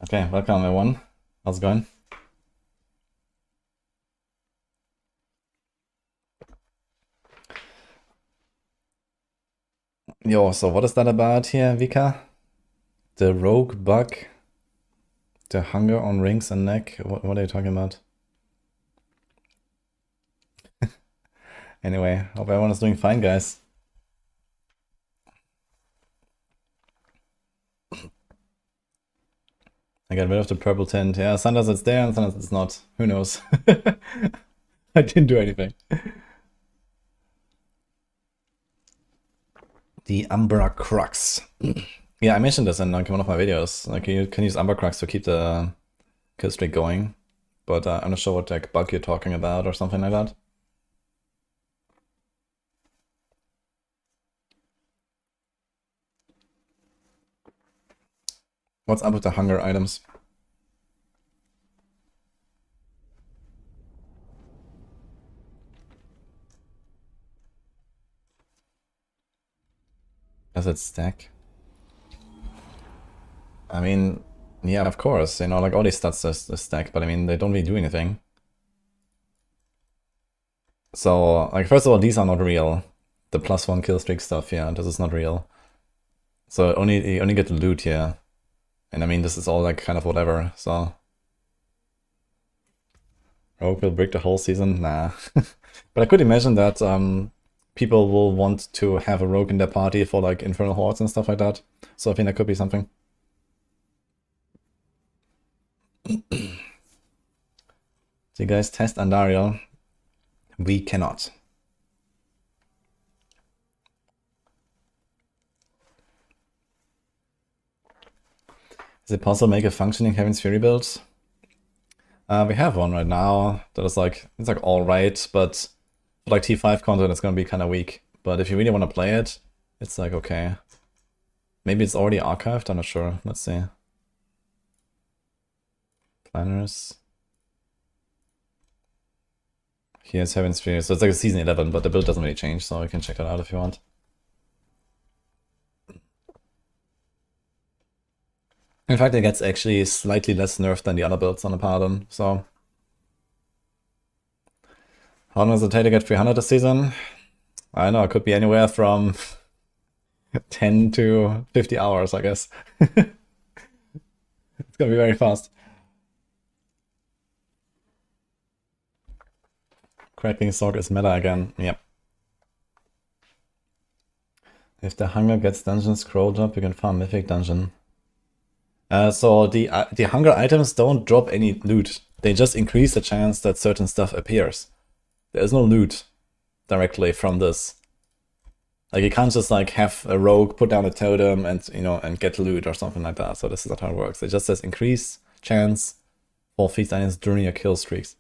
Okay, welcome everyone. How's it going? Yo, so what is that about here, Vika? The rogue bug? The hunger on rings and neck? What are you talking about? Anyway, hope everyone is doing fine, guys. I got rid of the purple tint. Yeah, sometimes it's there and sometimes it's not. Who knows? I didn't do anything. The Umbra Crux. Yeah, I mentioned this in like one of my videos. Like you can use Umbra Crux to keep the kill streak going. But I'm not sure what like bug you're talking about or something like that. What's up with the hunger items? Does it stack? I mean, yeah, of course, you know, like all these stats is stack, but I mean, they don't really do anything. So, like, first of all, these are not real. The +1 kill streak stuff, yeah, this is not real. So you only get the loot here. And I mean, this is all like kind of whatever, so. Rogue will break the whole season? Nah. But I could imagine that people will want to have a rogue in their party for like Infernal Hordes and stuff like that. So I think that could be something. Do you guys test Andariel? We cannot. Is it possible to make a functioning Heaven's Fury build? We have one right now that is like, it's like alright, but for like T5 content it's gonna be kind of weak. But if you really want to play it, it's like okay. Maybe it's already archived, I'm not sure. Let's see. Planners. Here's Heaven's Fury. So it's like a season 11, but the build doesn't really change, so you can check that out if you want. In fact, it gets actually slightly less nerfed than the other builds on the Paladin, so. How long does it take to get 300 this season? I don't know, it could be anywhere from 10 to 50 hours, I guess. It's gonna be very fast. Cracking Sword is meta again, yep. If the hunger gets dungeon scroll drop, you can farm Mythic Dungeon. So the hunger items don't drop any loot. They just increase the chance that certain stuff appears. There is no loot directly from this. Like you can't just like have a rogue put down a totem and and get loot or something like that. So this is not how it works. It just says increase chance for feast items during your kill streaks.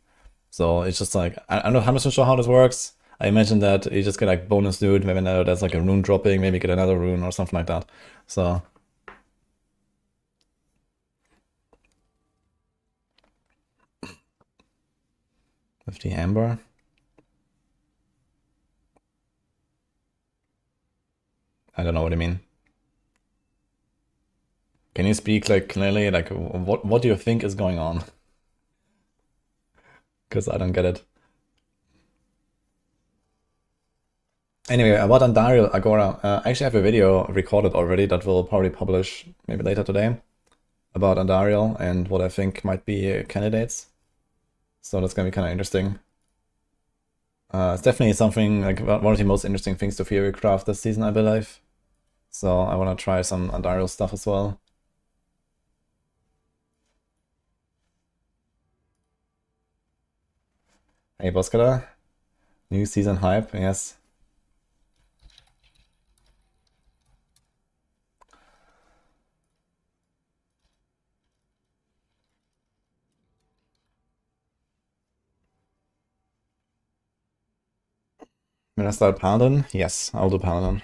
So it's just like I'm not 100% sure how this works. I imagine that you just get like bonus loot. Maybe now there's like a rune dropping. Maybe get another rune or something like that. So. 50 amber. I don't know what you mean. Can you speak like clearly? Like what do you think is going on? Because I don't get it. Anyway, about Andariel Agora, I actually have a video recorded already that we'll probably publish maybe later today about Andariel and what I think might be candidates. So that's gonna be kind of interesting. It's definitely something like one of the most interesting things to theory craft this season, I believe. So I want to try some Andariel stuff as well. Hey Boskada, new season hype, yes. When I start Paladin? Yes, I'll do Paladin.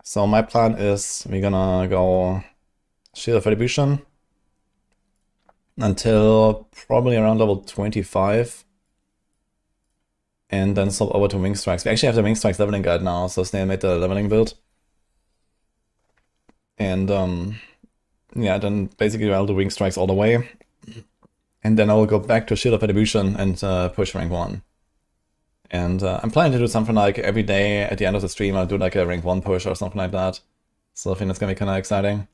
So my plan is we're gonna go Shield of Retribution until probably around level 25. And then swap over to Wing Strikes. We actually have the Wing Strikes leveling guide now, so Snail made the leveling build. And yeah, then basically I'll do Wing Strikes all the way. And then I'll go back to Shield of Attribution and push rank 1. And I'm planning to do something like every day at the end of the stream, I'll do like a rank 1 push or something like that. So I think that's gonna be kind of exciting.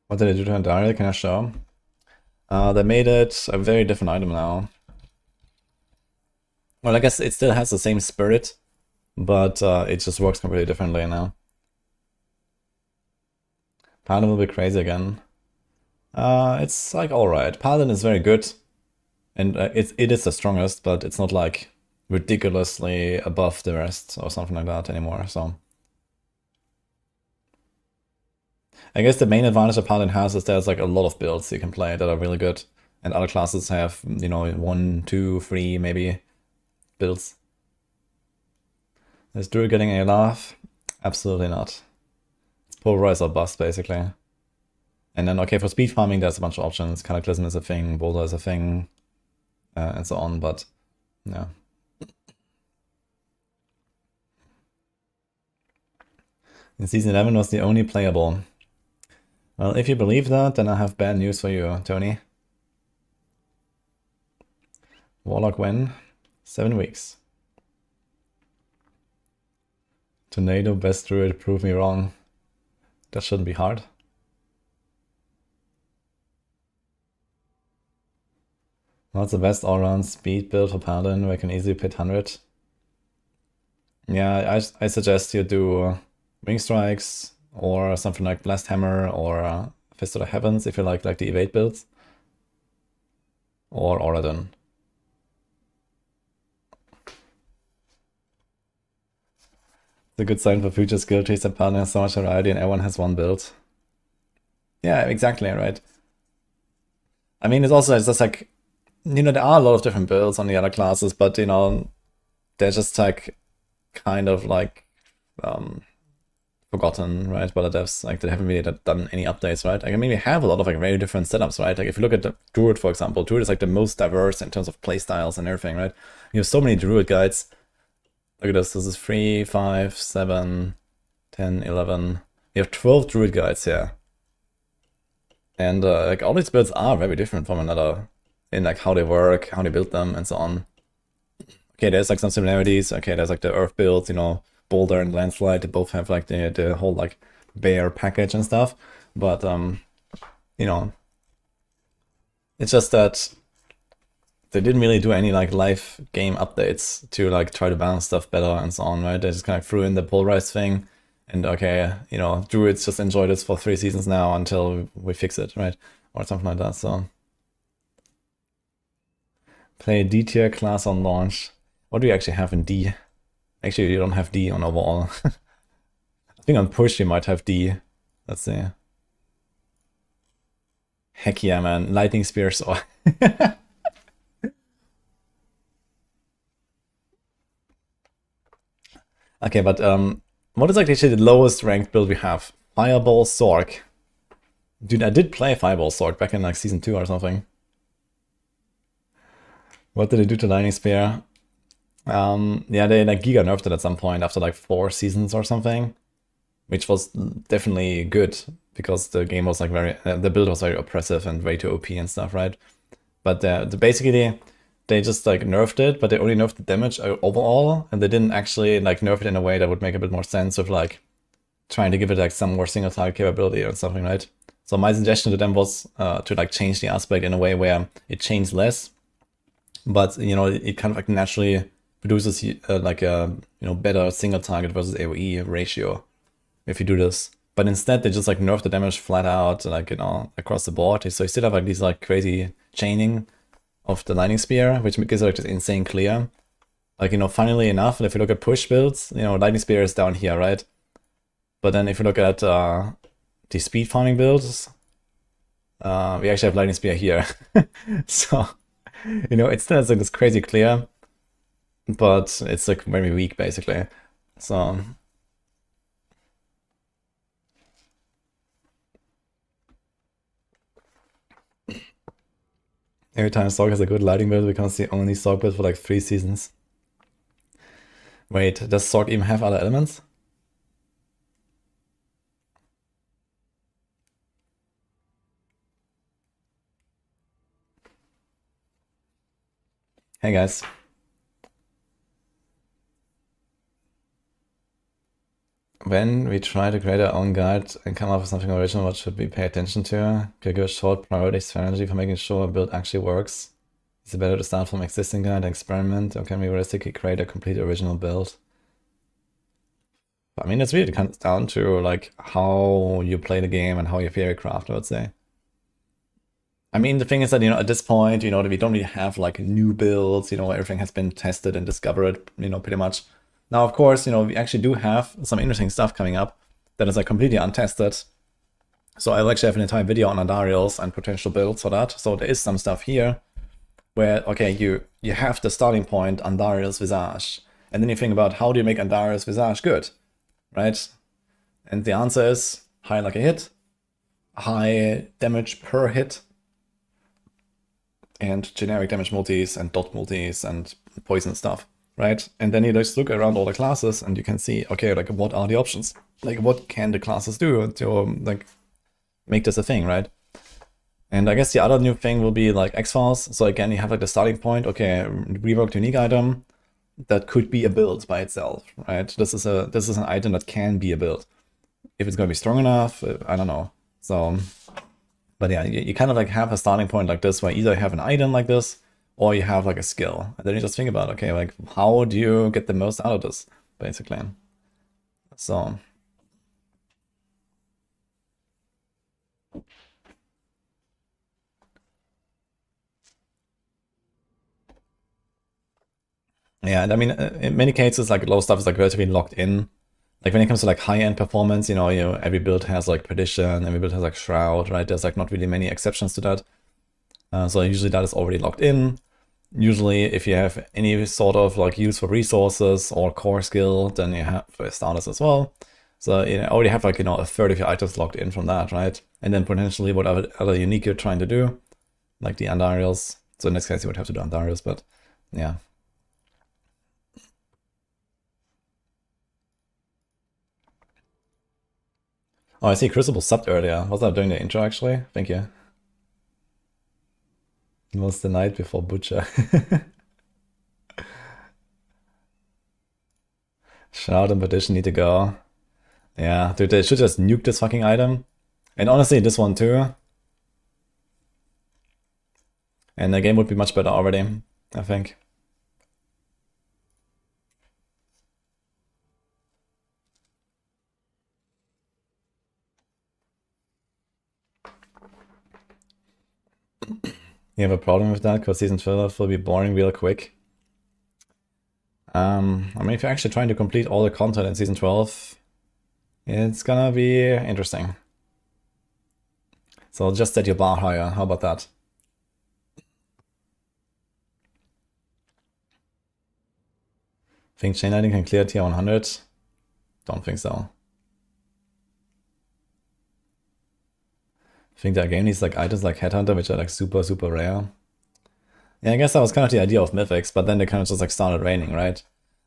What did they do to Andaria? Can I show? They made it a very different item now. Well, I guess it still has the same spirit, but it just works completely differently now. Paladin will be crazy again. It's like alright. Paladin is very good, and it is the strongest, but it's not like ridiculously above the rest or something like that anymore, so. I guess the main advantage that Paladin has is there's like a lot of builds you can play that are really good, and other classes have, you know, 1, 2, 3 maybe builds. Is Druid getting a laugh? Absolutely not. It's Pulverize or Bust, basically. And then, okay, for speed farming, there's a bunch of options. Cataclysm is a thing, Boulder is a thing, and so on, but yeah. And Season 11 was the only playable. Well, if you believe that, then I have bad news for you, Tony. Warlock when? 7 weeks. Tornado, best druid, prove me wrong. That shouldn't be hard. What's the best all-round speed build for Paladin where I can easily pit 100? Yeah, I suggest you do Wing Strikes or something like Blast Hammer or Fist of the Heavens if you like the evade builds. Or Oradon. It's a good sign for future skill trees that Paladin has so much variety and everyone has one build. Yeah, exactly, right. I mean, it's just like, you know, there are a lot of different builds on the other classes, but, you know, they're just like kind of like forgotten, right, by the devs. Like, they haven't really done any updates, right? Like, I mean, we have a lot of like very different setups, right? Like, if you look at the Druid, for example, Druid is like the most diverse in terms of playstyles and everything, right? You have so many Druid guides. Look at this. This is 3, 5, 7, 10, 11. You have 12 Druid guides here. And like all these builds are very different from another in like how they work, how they build them, and so on. Okay, there's like some similarities. Okay, there's like the Earth builds, you know, Boulder and Landslide. They both have like the whole like bear package and stuff. But you know, it's just that they didn't really do any like live game updates to like try to balance stuff better and so on, right? They just kind of threw in the pulverize thing, and okay, you know, Druids just enjoy this for 3 seasons now until we fix it, right? Or something like that. So play D tier class on launch. What do you actually have in D? Actually, you don't have D on overall. I think on push you might have D. Let's see. Heck yeah, man. Lightning Spears. Oh. Okay, but what is actually the lowest ranked build we have? Fireball Sork. Dude, I did play Fireball Sork back in like season 2 or something. What did they do to Lightning Spear? Yeah, they like giga nerfed it at some point after like 4 seasons or something, which was definitely good because the game was like the build was very oppressive and way too OP and stuff, right? But basically they just like nerfed it, but they only nerfed the damage overall, and they didn't actually like nerf it in a way that would make a bit more sense of like trying to give it like some more single target capability or something, right? So my suggestion to them was to like change the aspect in a way where it chains less, but you know it kind of like naturally produces like a better single target versus AoE ratio if you do this. But instead they just like nerf the damage flat out, like across the board. So you still have like these like crazy chaining of the Lightning Spear, which gives it like this insane clear. Like funnily enough, if you look at push builds, Lightning Spear is down here, right? But then if you look at the speed farming builds, we actually have Lightning Spear here. So it still has like this crazy clear, but it's like very weak basically. So Every time Sorg has a good lighting build, becomes the only Sorg build for like 3 seasons. Wait, does Sorg even have other elements? Hey guys. When we try to create our own guide and come up with something original, what should we pay attention to? Could give a short priority strategy for making sure a build actually works? Is it better to start from existing guide and experiment, or can we realistically create a complete original build? I mean, it's really comes down to like how you play the game and how you theory craft, I would say. I mean, the thing is that, at this point, we don't really have like new builds, everything has been tested and discovered, pretty much. Now, of course, we actually do have some interesting stuff coming up that is like completely untested. So I'll actually have an entire video on Andariels and potential builds for that. So there is some stuff here where, okay, you have the starting point, Andariels Visage. And then you think about how do you make Andariels Visage good, right? And the answer is high like a hit, high damage per hit, and generic damage multis and dot multis and poison stuff, right? And then you just look around all the classes and you can see, okay, like what are the options? Like what can the classes do to like make this a thing, right? And I guess the other new thing will be like X-Files. So again, you have like the starting point, okay, reworked unique item that could be a build by itself, right? This is an item that can be a build. If it's gonna be strong enough, I don't know. So, but yeah, you kind of like have a starting point like this where either you have an item like this or you have like a skill. And then you just think about, okay, like how do you get the most out of this, basically? So. Yeah, and I mean, in many cases, like a lot of stuff is like relatively locked in. Like when it comes to like high-end performance, every build has like Perdition, every build has like Shroud, right? There's like not really many exceptions to that. So usually that is already locked in. Usually if you have any sort of like use for resources or core skill, then you have starters as well. So you already have like, a third of your items locked in from that, right? And then potentially whatever other unique you're trying to do, like the Andariels. So in this case you would have to do Andariels, but yeah. Oh, I see Crucible subbed earlier. Was that during the intro, actually? Thank you. It was the night before Butcher. Shroud and Perdition need to go. Yeah, dude, they should just nuke this fucking item. And honestly, this one too. And the game would be much better already, I think. You have a problem with that? Because Season 12 will be boring real quick. I mean, if you're actually trying to complete all the content in Season 12, it's gonna be interesting. So just set your bar higher. How about that? Think Chain Lightning can clear tier 100? Don't think so. I think the game needs like items like Headhunter, which are like super, super rare. Yeah, I guess that was kind of the idea of Mythics, but then they kind of just like started raining, right?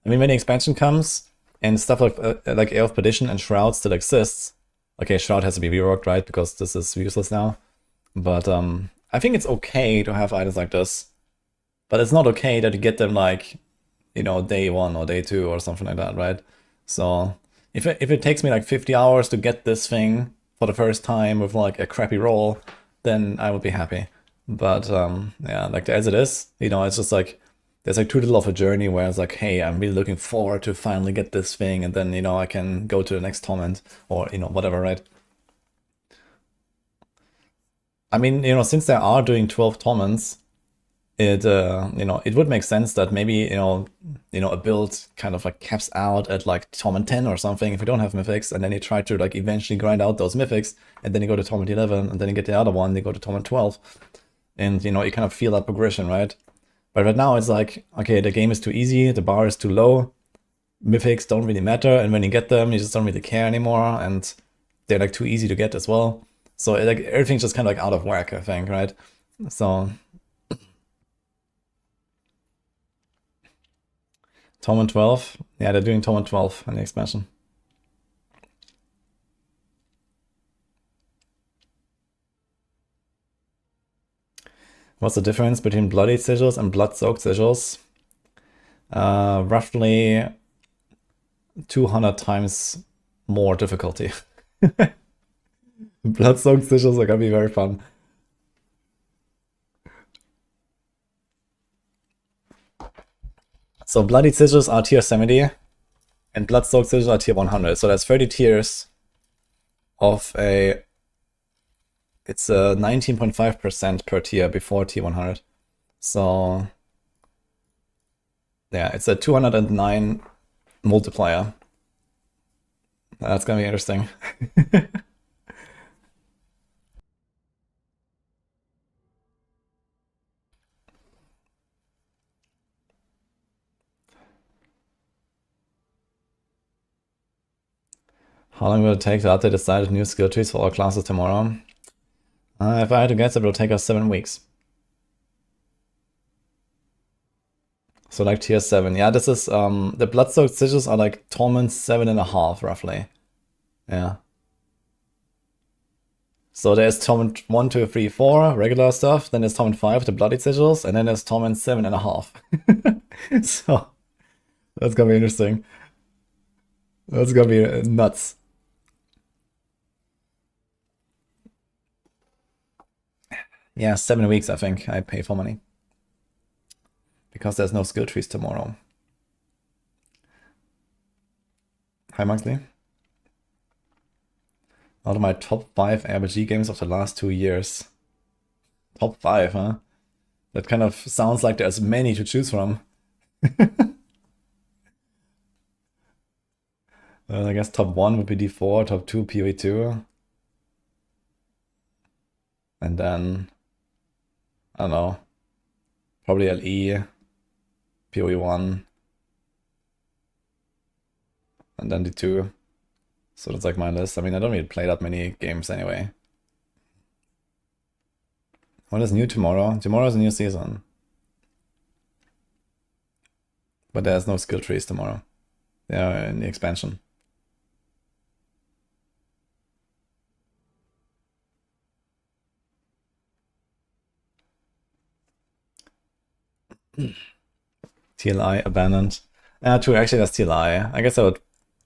I mean, when the expansion comes and stuff like Air of Perdition and Shroud still exists. Okay, Shroud has to be reworked, right? Because this is useless now. But I think it's okay to have items like this. But it's not okay that you get them like, day 1 or day 2 or something like that, right? So if it takes me like 50 hours to get this thing for the first time with like a crappy roll, then I would be happy. But yeah, like as it is, it's just like there's like too little of a journey where it's like, hey, I'm really looking forward to finally get this thing, and then I can go to the next torment or whatever, right? I mean, since they are doing 12 torments, it it would make sense that maybe a build kind of like caps out at like torment 10 or something if you don't have mythics, and then you try to like eventually grind out those mythics, and then you go to torment 11, and then you get the other one, you go to torment 12, and you kind of feel that progression, right? But right now it's like, okay, the game is too easy, the bar is too low, mythics don't really matter, and when you get them you just don't really care anymore, and they're like too easy to get as well. So like everything's just kind of like out of whack, I think, right? So Torment 12. Yeah, they're doing Torment 12 in the expansion. What's the difference between bloodied sigils and blood-soaked sigils? Roughly 200 times more difficulty. Blood-soaked sigils are gonna be very fun. So bloodied sigils are tier 70 and blood-soaked sigils are tier 100. So that's 30 tiers of a... It's 19.5% per tier before tier 100. So yeah, it's a 209 multiplier. That's gonna be interesting. How long will it take to update the decided new skill trees for all classes tomorrow? If I had to guess, it will take us 7 weeks. So like tier 7. Yeah, this is, the blood-soaked sigils are like Torment 7.5, roughly. Yeah. So there's Torment 1, 2, 3, 4, regular stuff. Then there's Torment 5, the bloodied sigils. And then there's Torment 7.5. So that's gonna be interesting. That's gonna be nuts. Yeah, 7 weeks, I think, I pay for money. Because there's no skill trees tomorrow. Hi, Maxley. Out of my top 5 RPG games of the last 2 years. Top 5, huh? That kind of sounds like there's many to choose from. I guess top 1 would be D4, top 2 PoE2. And then, I don't know, probably LE, PoE1, and then D2. So that's like my list. I mean, I don't really play that many games anyway. What is new tomorrow? Tomorrow is a new season. But there's no skill trees tomorrow. They are in the expansion. TLI abandoned. True, actually that's TLI. I guess I would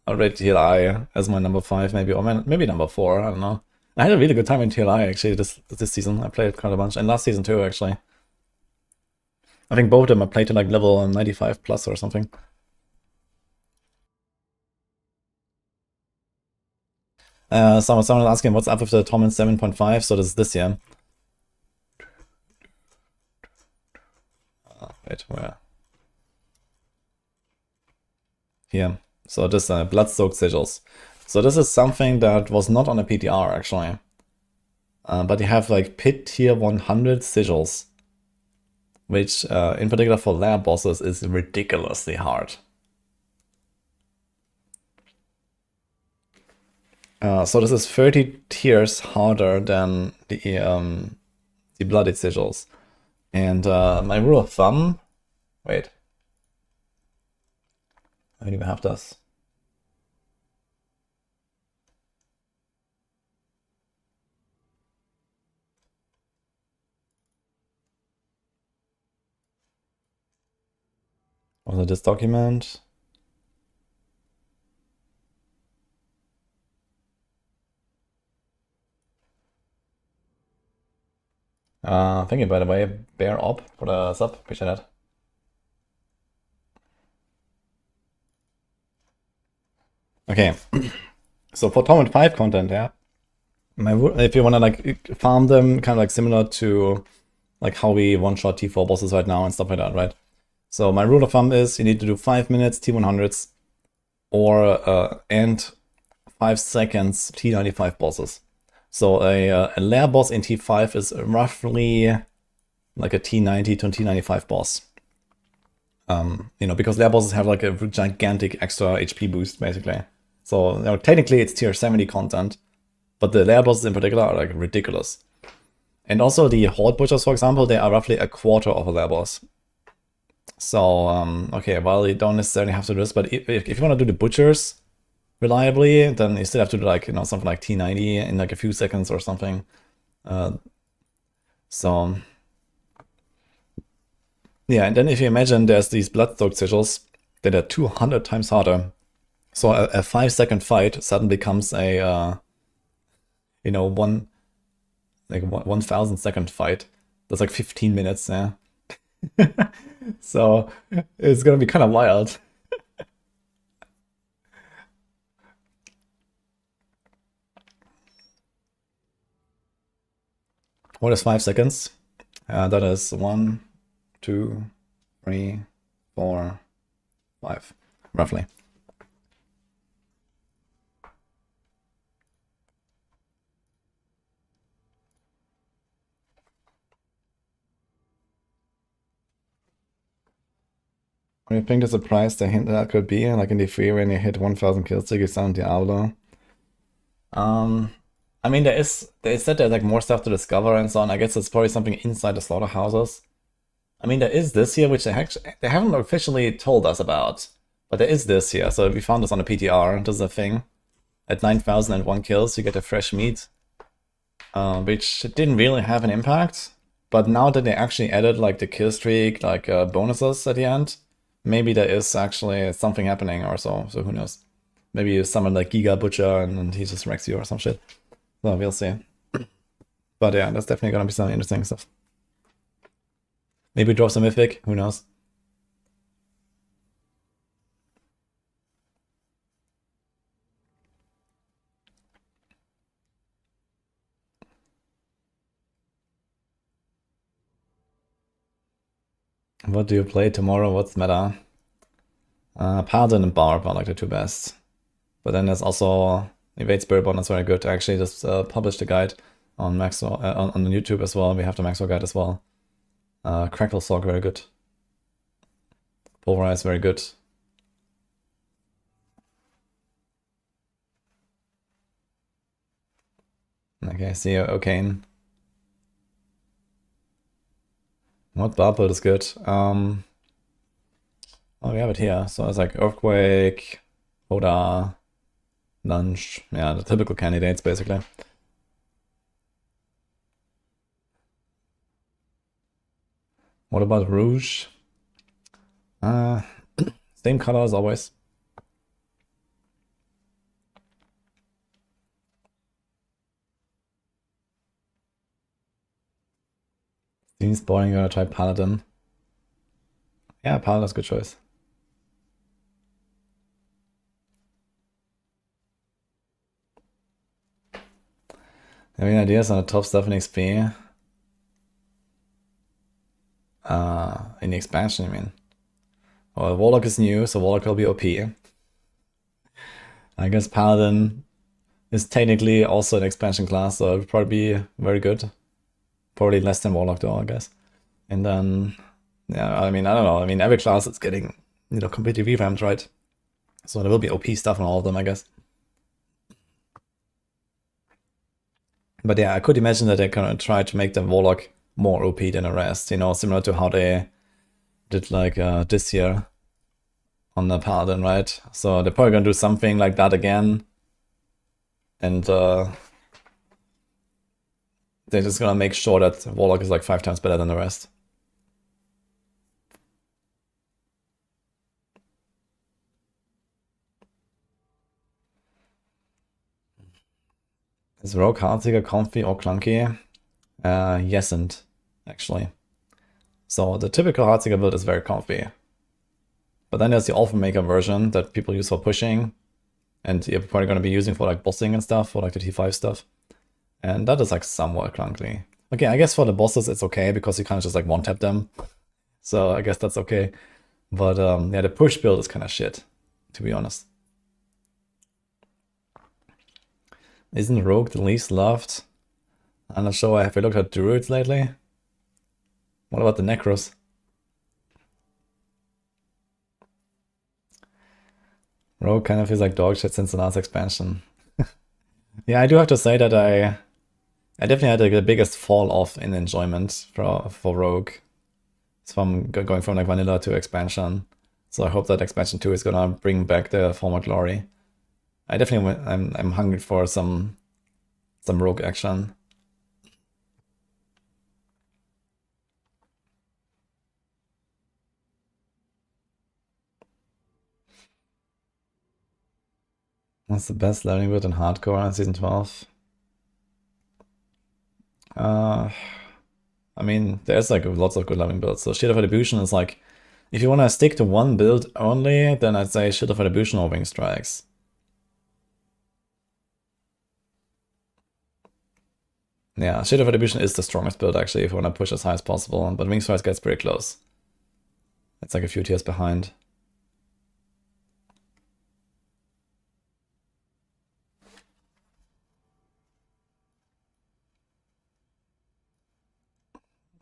rate TLI as my number 5 maybe, or maybe number 4, I don't know. I had a really good time in TLI actually this season. I played quite a bunch, and last season too actually. I think both of them I played to like level 95 plus or something. Someone was asking what's up with the Torment 7.5, so this year. Wait, where? Here. So this blood-soaked sigils. So this is something that was not on a PTR actually. But you have like pit tier 100 sigils, which in particular for lair bosses is ridiculously hard. So this is 30 tiers harder than the bloodied sigils. And my rule of thumb, wait, I don't even have this. Was it this document? Thank you, by the way, Bear Op for the sub, appreciate that. Okay, so for Torment 5 content, yeah, if you wanna like farm them kind of like similar to like how we one-shot T4 bosses right now and stuff like that, right? So my rule of thumb is you need to do 5 minutes T100s or and 5 seconds T95 bosses. So a lair boss in T5 is roughly like a T90 to a T95 boss. You know, because lair bosses have like a gigantic extra HP boost, basically. So you know, technically it's tier 70 content, but the lair bosses in particular are like ridiculous. And also the Horde Butchers, for example, they are roughly a quarter of a lair boss. So, okay, well, you don't necessarily have to do this, but if you want to do the butchers reliably, then you still have to do like, something like T90 in like a few seconds or something. So, yeah, and then if you imagine there's these bloodstock sigils that are 200 times harder. So a 5-second fight suddenly becomes a, 1,000-second fight. That's like 15 minutes, yeah. So it's gonna be kind of wild. What is 5 seconds? That is 1, 2, 3, 4, 5, roughly. What do you think the surprise the hint that could be? Like in the free when you hit 1,000 kills, you sound Diablo. I mean, they said there's like more stuff to discover and so on. I guess it's probably something inside the slaughterhouses. I mean, there is this here, which they haven't officially told us about, but there is this here. So we found this on the PTR. This is a thing. At 9,001 kills, you get a fresh meat, which didn't really have an impact. But now that they actually added like the kill streak, like bonuses at the end, maybe there is actually something happening or so. So who knows? Maybe you summon like Giga Butcher and he just wrecks you or some shit. So we'll see. But yeah, that's definitely gonna be some interesting stuff. Maybe drop some mythic, who knows? What do you play tomorrow? What's meta? Paladin and Barb are like the two best. But then there's also Evade Spirit Bond, that's very good. I actually just published a guide on Maxroll, on YouTube as well. We have the Maxroll guide as well. Crackle Sock, very good. Pulverize, very good. Okay, see you, Okane. What bubble is good? Oh, we have it here. So it's like Earthquake, Oda, Lunge. Yeah, the typical candidates, basically. What about Rouge? Same color as always. Seems boring, gonna try Paladin. Yeah, Paladin's a good choice. Any ideas on the top stuff in XP? In the expansion, I mean. Well, Warlock is new, so Warlock will be OP. I guess Paladin is technically also an expansion class, so it would probably be very good. Probably less than Warlock though, I guess. And then, yeah, I mean, I don't know. I mean, every class is getting, completely revamped, right? So there will be OP stuff on all of them, I guess. But yeah, I could imagine that they're gonna try to make the Warlock more OP than the rest, similar to how they did like this year on the Paladin, right? So they're probably gonna do something like that again. And they're just gonna make sure that Warlock is like 5 times better than the rest. Is Rogue Heartseeker comfy or clunky? Yesn't, actually. So the typical Heartseeker build is very comfy. But then there's the Alpha Maker version that people use for pushing, and you're probably going to be using for like bossing and stuff, for like the T5 stuff. And that is like somewhat clunky. Okay, I guess for the bosses it's okay because you kind of just like one-tap them. So I guess that's okay. But yeah, the push build is kind of shit, to be honest. Isn't Rogue the least loved? I'm not sure. Have you looked at Druids lately? What about the Necros? Rogue kind of feels like dog shit since the last expansion. Yeah, I do have to say that I definitely had like the biggest fall off in enjoyment for Rogue going from like vanilla to expansion. So I hope that expansion 2 is gonna bring back the former glory. I'm hungry for some rogue action. What's the best leveling build in hardcore in season 12? I mean, there's like lots of good leveling builds. So Shield of Attribution is like, if you want to stick to one build only, then I'd say Shield of Attribution or Wing Strikes. Yeah, Shield of Attribution is the strongest build actually if you want to push as high as possible, but Wing Strikes gets pretty close. It's like a few tiers behind.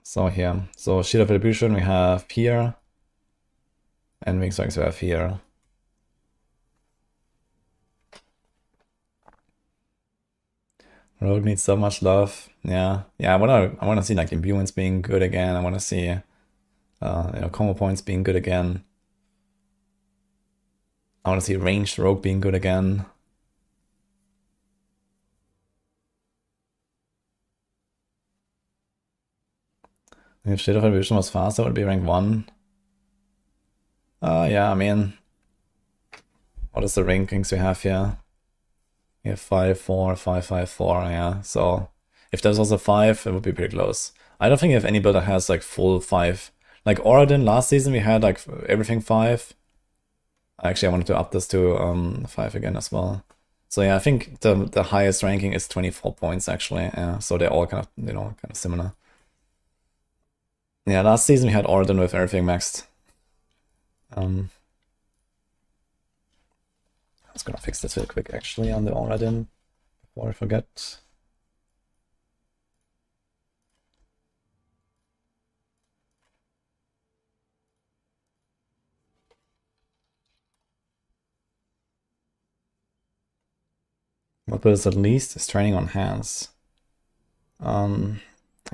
So here, so Shield of Attribution we have here, and Wing Strikes we have here. Rogue needs so much love. Yeah, I wanna see like imbuements being good again. I wanna see combo points being good again. I wanna see ranged rogue being good again. If Shield of Attribution was faster, it would be rank 1. Yeah, I mean, what is the rankings we have here? We have 5, 4, 5, 5, 4, yeah. So if there's also 5, it would be pretty close. I don't think if any builder has like full 5. Like Oradin last season, we had like everything 5. Actually, I wanted to up this to 5 again as well. So yeah, I think the highest ranking is 24 points actually. Yeah, so they're all kind of similar. Yeah, last season we had Oradin with everything maxed. I was gonna fix this real quick actually on the Oradin before I forget. What build is at least is training on hands. I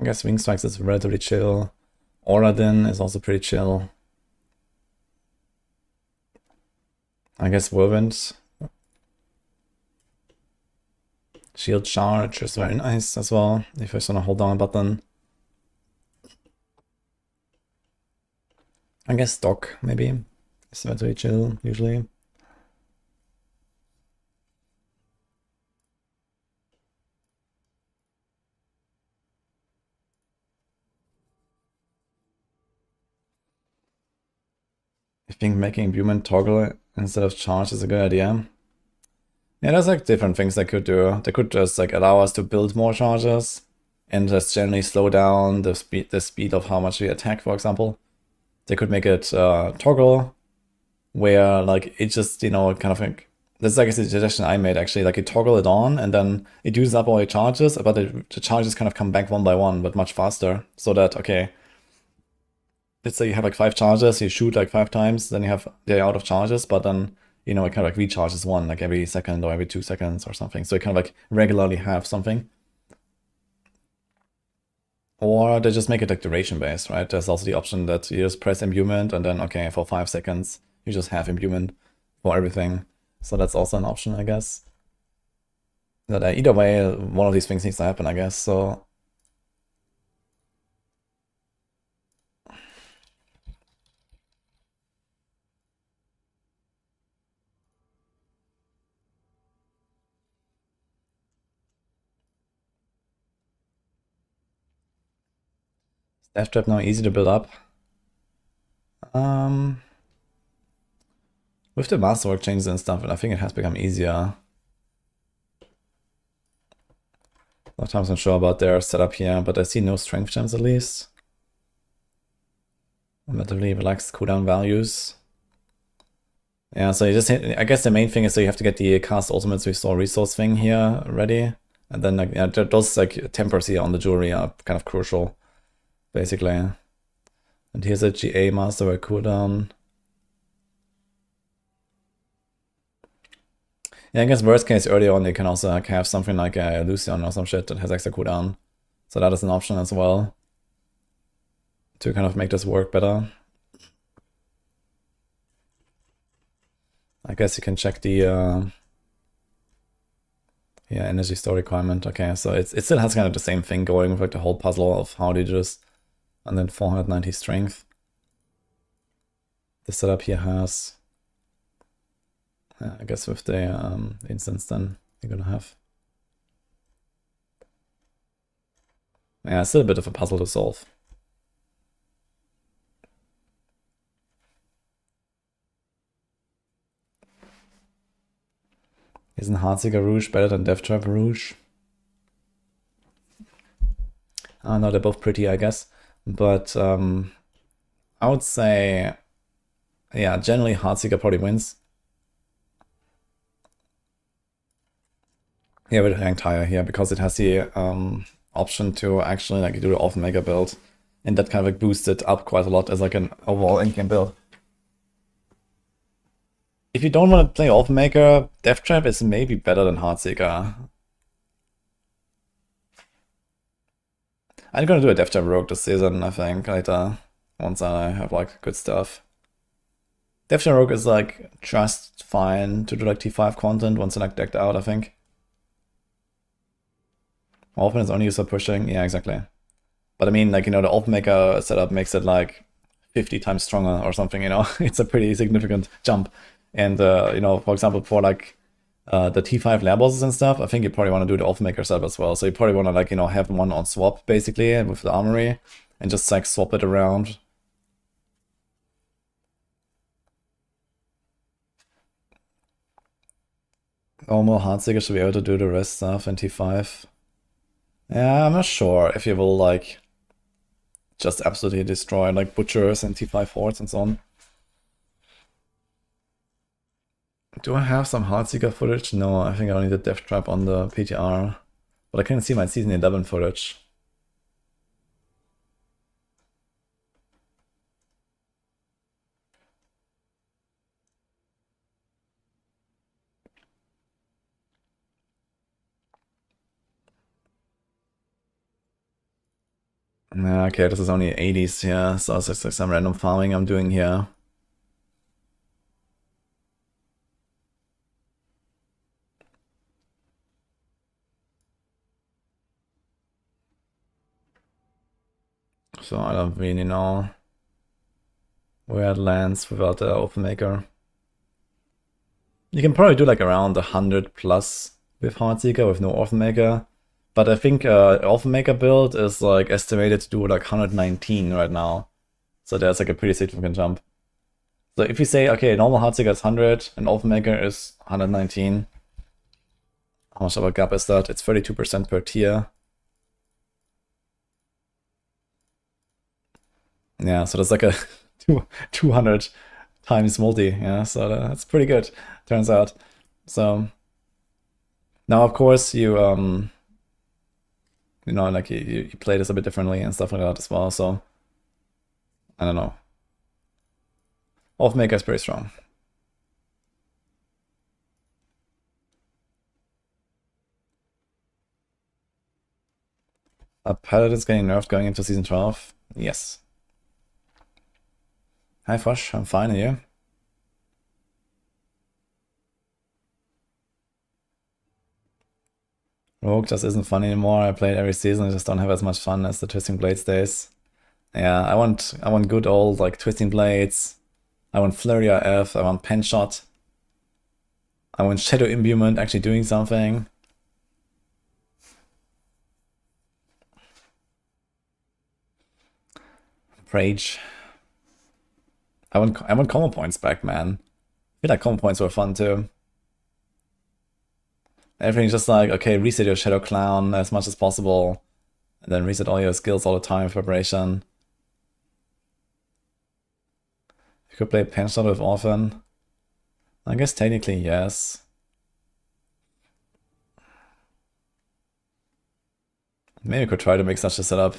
guess Wing Strikes is relatively chill. Oradin is also pretty chill. I guess Whirlwind. Shield Charge is very nice as well, if I just want to hold down a button. I guess Dock, maybe. It's relatively chill, usually. I think making Imbuement toggle instead of charge is a good idea. Yeah, there's like different things they could do. They could just like allow us to build more charges and just generally slow down the speed of how much we attack, for example. They could make it toggle, where like it just, kind of like, this is like a suggestion I made actually, like you toggle it on and then it uses up all your charges, but the charges kind of come back one by one, but much faster. So that, okay, let's say you have like 5 charges, you shoot like 5 times, then they're out of charges, but then, it kind of like recharges one like every second or every 2 seconds or something. So you kind of like regularly have something. Or they just make it like duration based, right? There's also the option that you just press imbuement and then, okay, for 5 seconds, you just have imbuement for everything. So that's also an option, I guess. That either way, one of these things needs to happen, I guess. So Death Trap now easy to build up. With the masterwork changes and stuff, I think it has become easier. A lot of times I'm sure about their setup here, but I see no strength gems at least. Relatively relaxed cooldown values. Yeah, so you just hit, I guess the main thing is so you have to get the cast ultimates restore resource thing here ready. And then like, those like tempers here on the jewelry are kind of crucial, basically. And here's a GA masterwork cooldown. Yeah, I guess worst case early on you can also like have something like a Lucian or some shit that has extra cooldown. So that is an option as well. to kind of make this work better. I guess you can check the yeah, energy store requirement. Okay, so it still has kind of the same thing going with like the whole puzzle of how do you do this. And then 490 strength. The setup here has, I guess with the instance then you're gonna have. Yeah, it's still a bit of a puzzle to solve. Isn't Heartseeker Rouge better than Death Trap Rouge? No, they're both pretty, I guess. But I would say, yeah, generally Heartseeker probably wins. Yeah, with ranked higher here because it has the option to actually like do the off mega build, and that kind of like boosts it up quite a lot as like an overall in-game build. If you don't want to play off maker, Death Trap is maybe better than Heartseeker. I'm gonna do a Death Trap Rogue this season, I think, later, once I have like good stuff. Death Trap Rogue is like just fine to do like T5 content once it's like decked out, I think. Often it's only used for pushing, yeah, exactly. But I mean, like, you know, the off maker setup makes it like 50 times stronger or something, you know? It's a pretty significant jump. And, you know, for example, for like the T5 lair bosses and stuff, I think you probably want to do the off maker setup as well. So you probably want to like, you know, have one on swap basically with the armory and just like swap it around. Normal Heartseeker should be able to do the rest stuff in T5. Yeah, I'm not sure if you will like just absolutely destroy like butchers and T5 hordes and so on. Do I have some Heartseeker footage? No, I think I only did Death Trap on the PTR. But I can see my Season 11 footage. Okay, this is only 80s here, so it's just like some random farming I'm doing here. So I don't really know where it lands without the open maker. You can probably do like around 100 plus with Heartseeker with no orphan maker. But I think orphan maker build is like estimated to do like 119 right now. So there's like a pretty significant jump. So if you say, okay, normal Heartseeker is 100 and orphan maker is 119. How much of a gap is that? It's 32% per tier. Yeah, so that's like a 200 times multi, yeah, so that's pretty good, turns out. So now, of course, you know, like you play this a bit differently and stuff like that as well. So I don't know. Off maker is pretty strong. Paladin's getting nerfed going into season 12. Yes. Hi Fosh, I'm fine, and you? Rogue just isn't fun anymore. I play it every season. I just don't have as much fun as the Twisting Blades days. Yeah, I want good old like Twisting Blades. I want Flurry RF. I want Pen Shot. I want Shadow Imbuement actually doing something. Rage. I want combo points back, man. I feel like combo points were fun too. Everything's just like, okay, reset your Shadow Clown as much as possible, and then reset all your skills all the time with preparation. You could play Pen Shot with Orphan. I guess technically yes. Maybe I could try to make such a setup.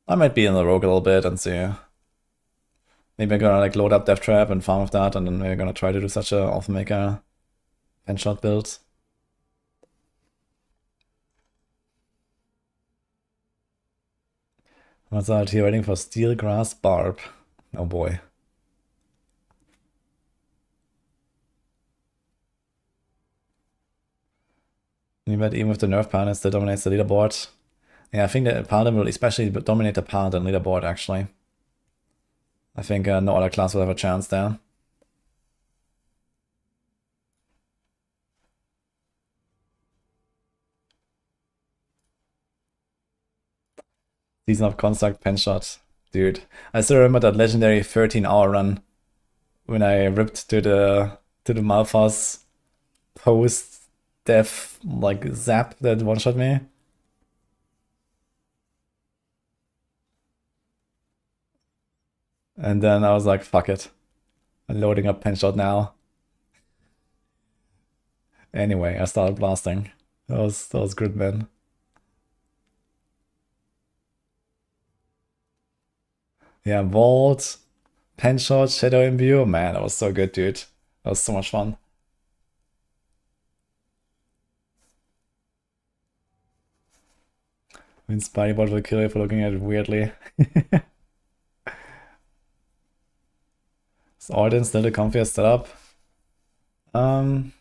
I might be in the rogue a little bit and see. Maybe I'm gonna like load up Death Trap and farm with that, and then we're gonna try to do such a off maker pen shot build. What's out here waiting for Steel Grass Barb? Oh boy. But even with the nerf Paladin, still dominates the leaderboard. Yeah, I think the Paladin will especially dominate the Paladin leaderboard, actually. I think no other class will have a chance there. Season of Construct pen shot. Dude, I still remember that legendary 13-hour run when I ripped to the Malphas post-death like zap that one-shot me. And then I was like, fuck it. I'm loading up pen shot now. Anyway, I started blasting. That was good, man. Yeah, Vault, pen shot, shadow imbue. Man, that was so good, dude. That was so much fun. I mean, Spidey will kill you for looking at it weirdly. Is Arden still the comfiest setup? I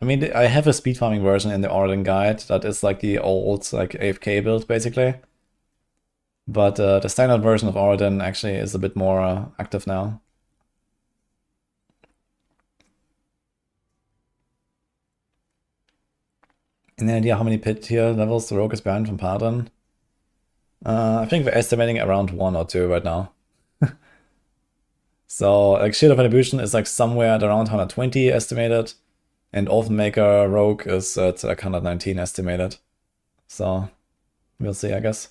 mean, I have a speed farming version in the Arden guide that is like the old like AFK build basically. But the standard version of Arden actually is a bit more active now. Any idea how many pit tier levels the rogue is behind from Paladin? I think we're estimating around 1 or 2 right now. So like Shield of Attribution is like somewhere at around 120 estimated, and Maker Rogue is at like 119 estimated. So we'll see, I guess.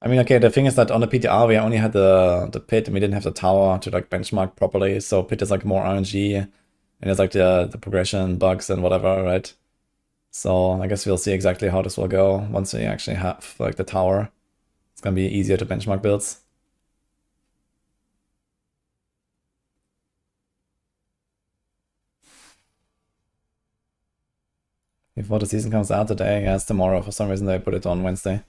I mean, okay, the thing is that on the PTR we only had the pit and we didn't have the tower to like benchmark properly, so pit is like more RNG and it's like the progression bugs and whatever, right? So I guess we'll see exactly how this will go once we actually have like the tower. It's gonna be easier to benchmark builds. Before the season comes out today, yeah, it's tomorrow. For some reason they put it on Wednesday.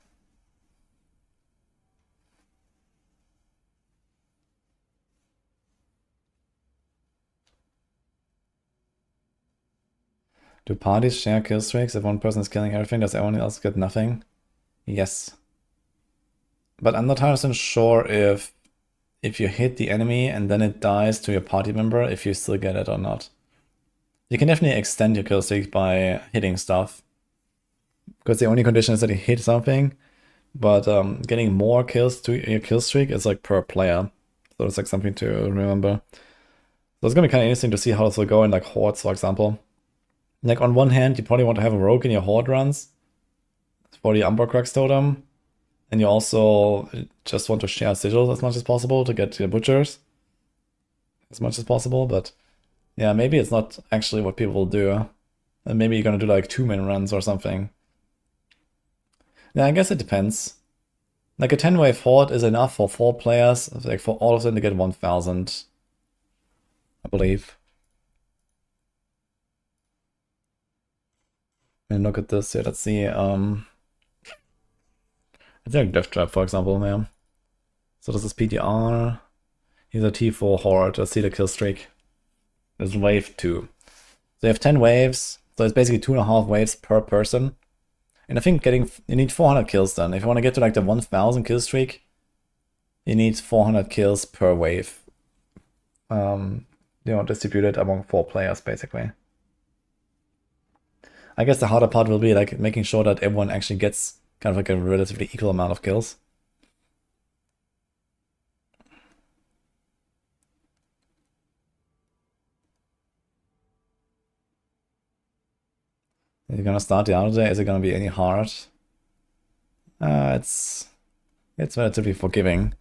Do parties share kill streaks? If one person is killing everything, does everyone else get nothing? Yes. But I'm not 100% sure if you hit the enemy and then it dies to your party member, if you still get it or not. You can definitely extend your kill streak by hitting stuff. Because the only condition is that you hit something, but getting more kills to your kill streak is like per player. So it's like something to remember. So it's gonna be kind of interesting to see how this will go in like hordes, for example. Like on one hand, you probably want to have a rogue in your horde runs for the Umber Crux totem. And you also just want to share sigils as much as possible to get your butchers as much as possible, but yeah, maybe it's not actually what people will do. And maybe you're gonna do like 2-man runs or something. Yeah, I guess it depends. Like a 10-wave horde is enough for 4 players, like for all of them to get 1000, I believe. And look at this here, let's see, I think Death Trap, for example, yeah. So this is PTR. Here's a T4 Horde. Let's see the kill streak. This is wave 2. So you have 10 waves. So it's basically 2.5 waves per person. And I think you need 400 kills then. If you want to get to like the 1000 kill streak, you need 400 kills per wave. Distributed among 4 players, basically. I guess the harder part will be like making sure that everyone actually gets kind of like a relatively equal amount of kills. Is it gonna start the other day? Is it gonna be any hard? It's relatively forgiving,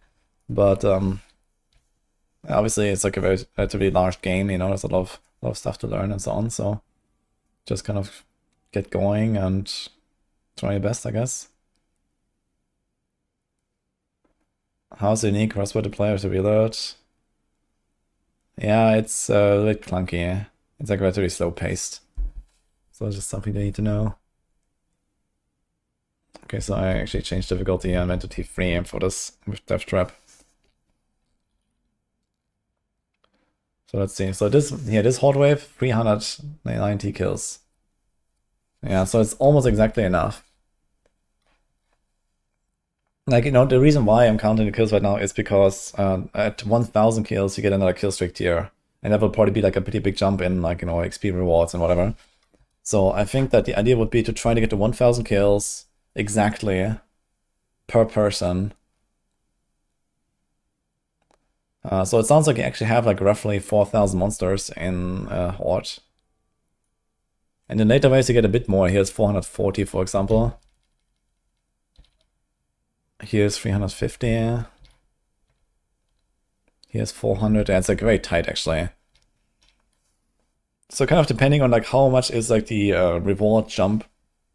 but obviously it's like a relatively large game. You know, there's a lot of stuff to learn and so on. So just kind of get going and try your best, I guess. How's unique crossword to players to reload? Yeah, it's a bit clunky. It's like relatively slow paced. So it's just something they need to know. Okay, so I actually changed difficulty and went to T3 for this with Death Trap. So let's see. So this Horde Wave, 390 kills. Yeah, so it's almost exactly enough. Like, you know, the reason why I'm counting the kills right now is because at 1000 kills you get another kill streak tier. And that will probably be like a pretty big jump in, like, you know, XP rewards and whatever. So I think that the idea would be to try to get to 1000 kills exactly per person. So it sounds like you actually have like roughly 4000 monsters in Horde. And in later waves you get a bit more. Here's 440, for example. Here's 350. Here's 400. Yeah, it's like very tight actually. So kind of depending on like how much is like the reward jump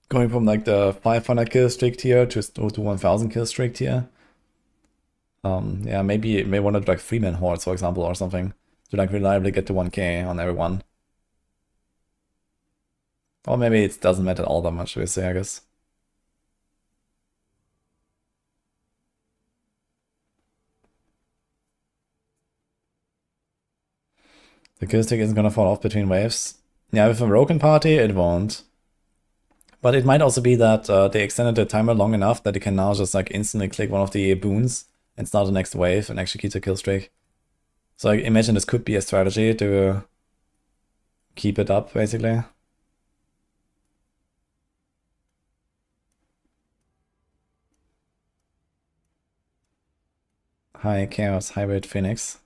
going from like the 500 kill streak tier to 1000 kill streak tier. Yeah, maybe you may want to do like 3-man hordes, for example, or something to like reliably get to 1k on everyone. Or maybe it doesn't matter all that much, we'll say, I guess. The kill streak isn't gonna fall off between waves. Yeah, with a broken party, it won't. But it might also be that they extended the timer long enough that you can now just like instantly click one of the boons and start the next wave and execute the kill streak. So I imagine this could be a strategy to keep it up, basically. Hi, Chaos Hybrid Phoenix.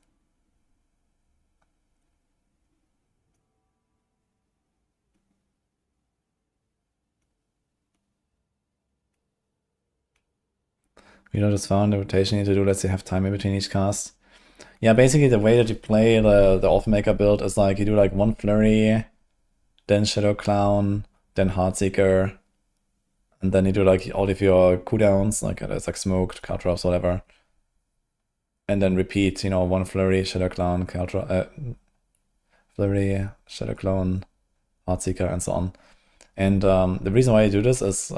We just found the rotation you need to do. Let's say have time in between each cast. Yeah, basically the way that you play the Offmaker build is like you do like one Flurry, then Shadow Clown, then Heartseeker, and then you do like all of your cooldowns, like it's like smoked, card drops, whatever. And then repeat, you know, one Flurry, Shadow Clown, Flurry, Shadow Clone, Heartseeker, and so on. And the reason why you do this is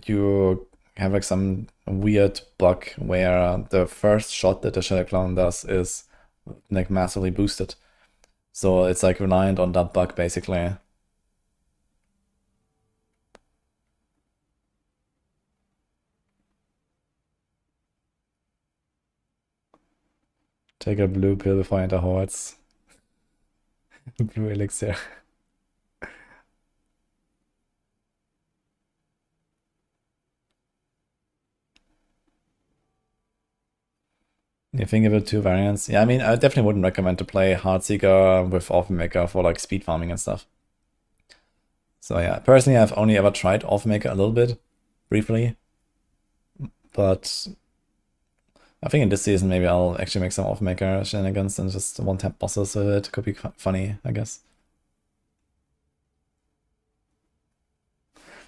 you have like some weird bug where the first shot that the Shadow Clone does is like massively boosted. So it's like reliant on that bug basically. Take a blue pill before I enter hordes. Blue elixir. You think about two variants? Yeah, I mean, I definitely wouldn't recommend to play Heartseeker with Offmaker for like speed farming and stuff. So yeah, personally, I've only ever tried Offmaker a little bit, briefly. But I think in this season, maybe I'll actually make some Offmaker shenanigans and just one-tap bosses with it. Could be funny, I guess.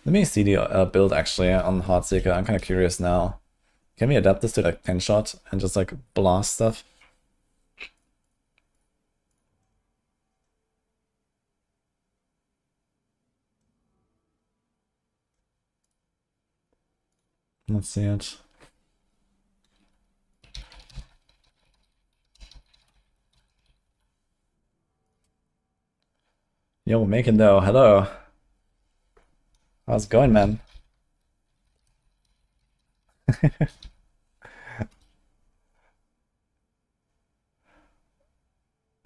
Let me see the build actually on Heartseeker. I'm kind of curious now. Can we adapt this to like 10-shot and just like blast stuff? Let's see it. Yo, Making Dough, hello. How's it going, man?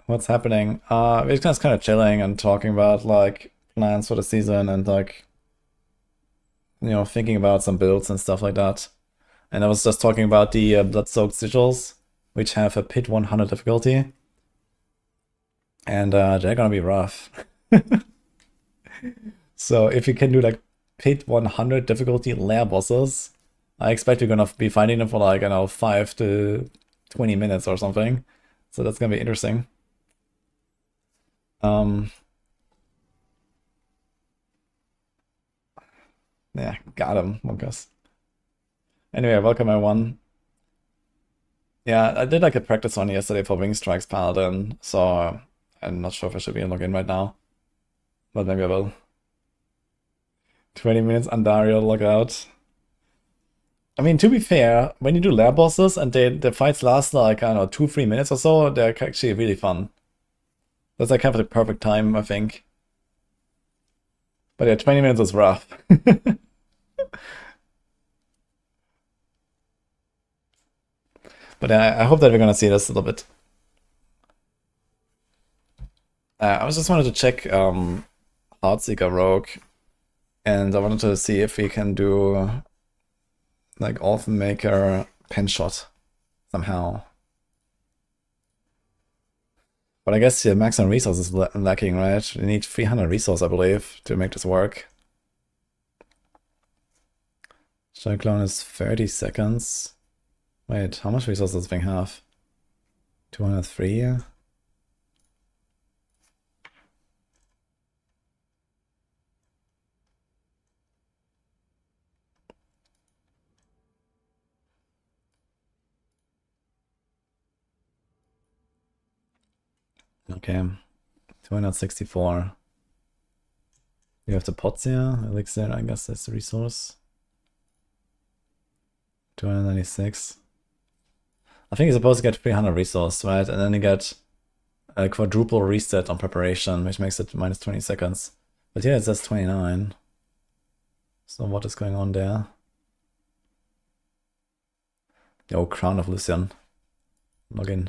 What's happening? We're just kind of chilling and talking about like plans for the season and like, you know, thinking about some builds and stuff like that. And I was just talking about the Blood-Soaked Sigils, which have a Pit 100 difficulty. And they're gonna be rough. So if you can do like Pit 100 difficulty lair bosses, I expect you're gonna be fighting them for like, I don't know, 5 to 20 minutes or something. So that's gonna be interesting. Yeah, got him, Monkas. Anyway, welcome everyone. Yeah, I did like a practice one yesterday for Wing Strikes Paladin, so I'm not sure if I should be logged in right now, but maybe I will. 20 minutes Andario logout. I mean, to be fair, when you do lair bosses and the fights last like, I don't know, 2-3 minutes or so, they're actually really fun. That's like kind of the perfect time, I think. But yeah, 20 minutes is rough. But I hope that we're gonna see this a little bit. I was just wanted to check Heartseeker Rogue, and I wanted to see if we can do like Orphan Maker pen shot somehow. But I guess the maximum resources is lacking, right? We need 300 resources, I believe, to make this work. Cyclone is 30 seconds. Wait, how much resources does this thing have? 203? Okay, 264. We have the pots here. Elixir, I guess that's the resource. 296. I think you're supposed to get 300 resource, right? And then you get a quadruple reset on preparation, which makes it minus 20 seconds. But here it says 29. So what is going on there? Oh, Crown of Lucian. Login.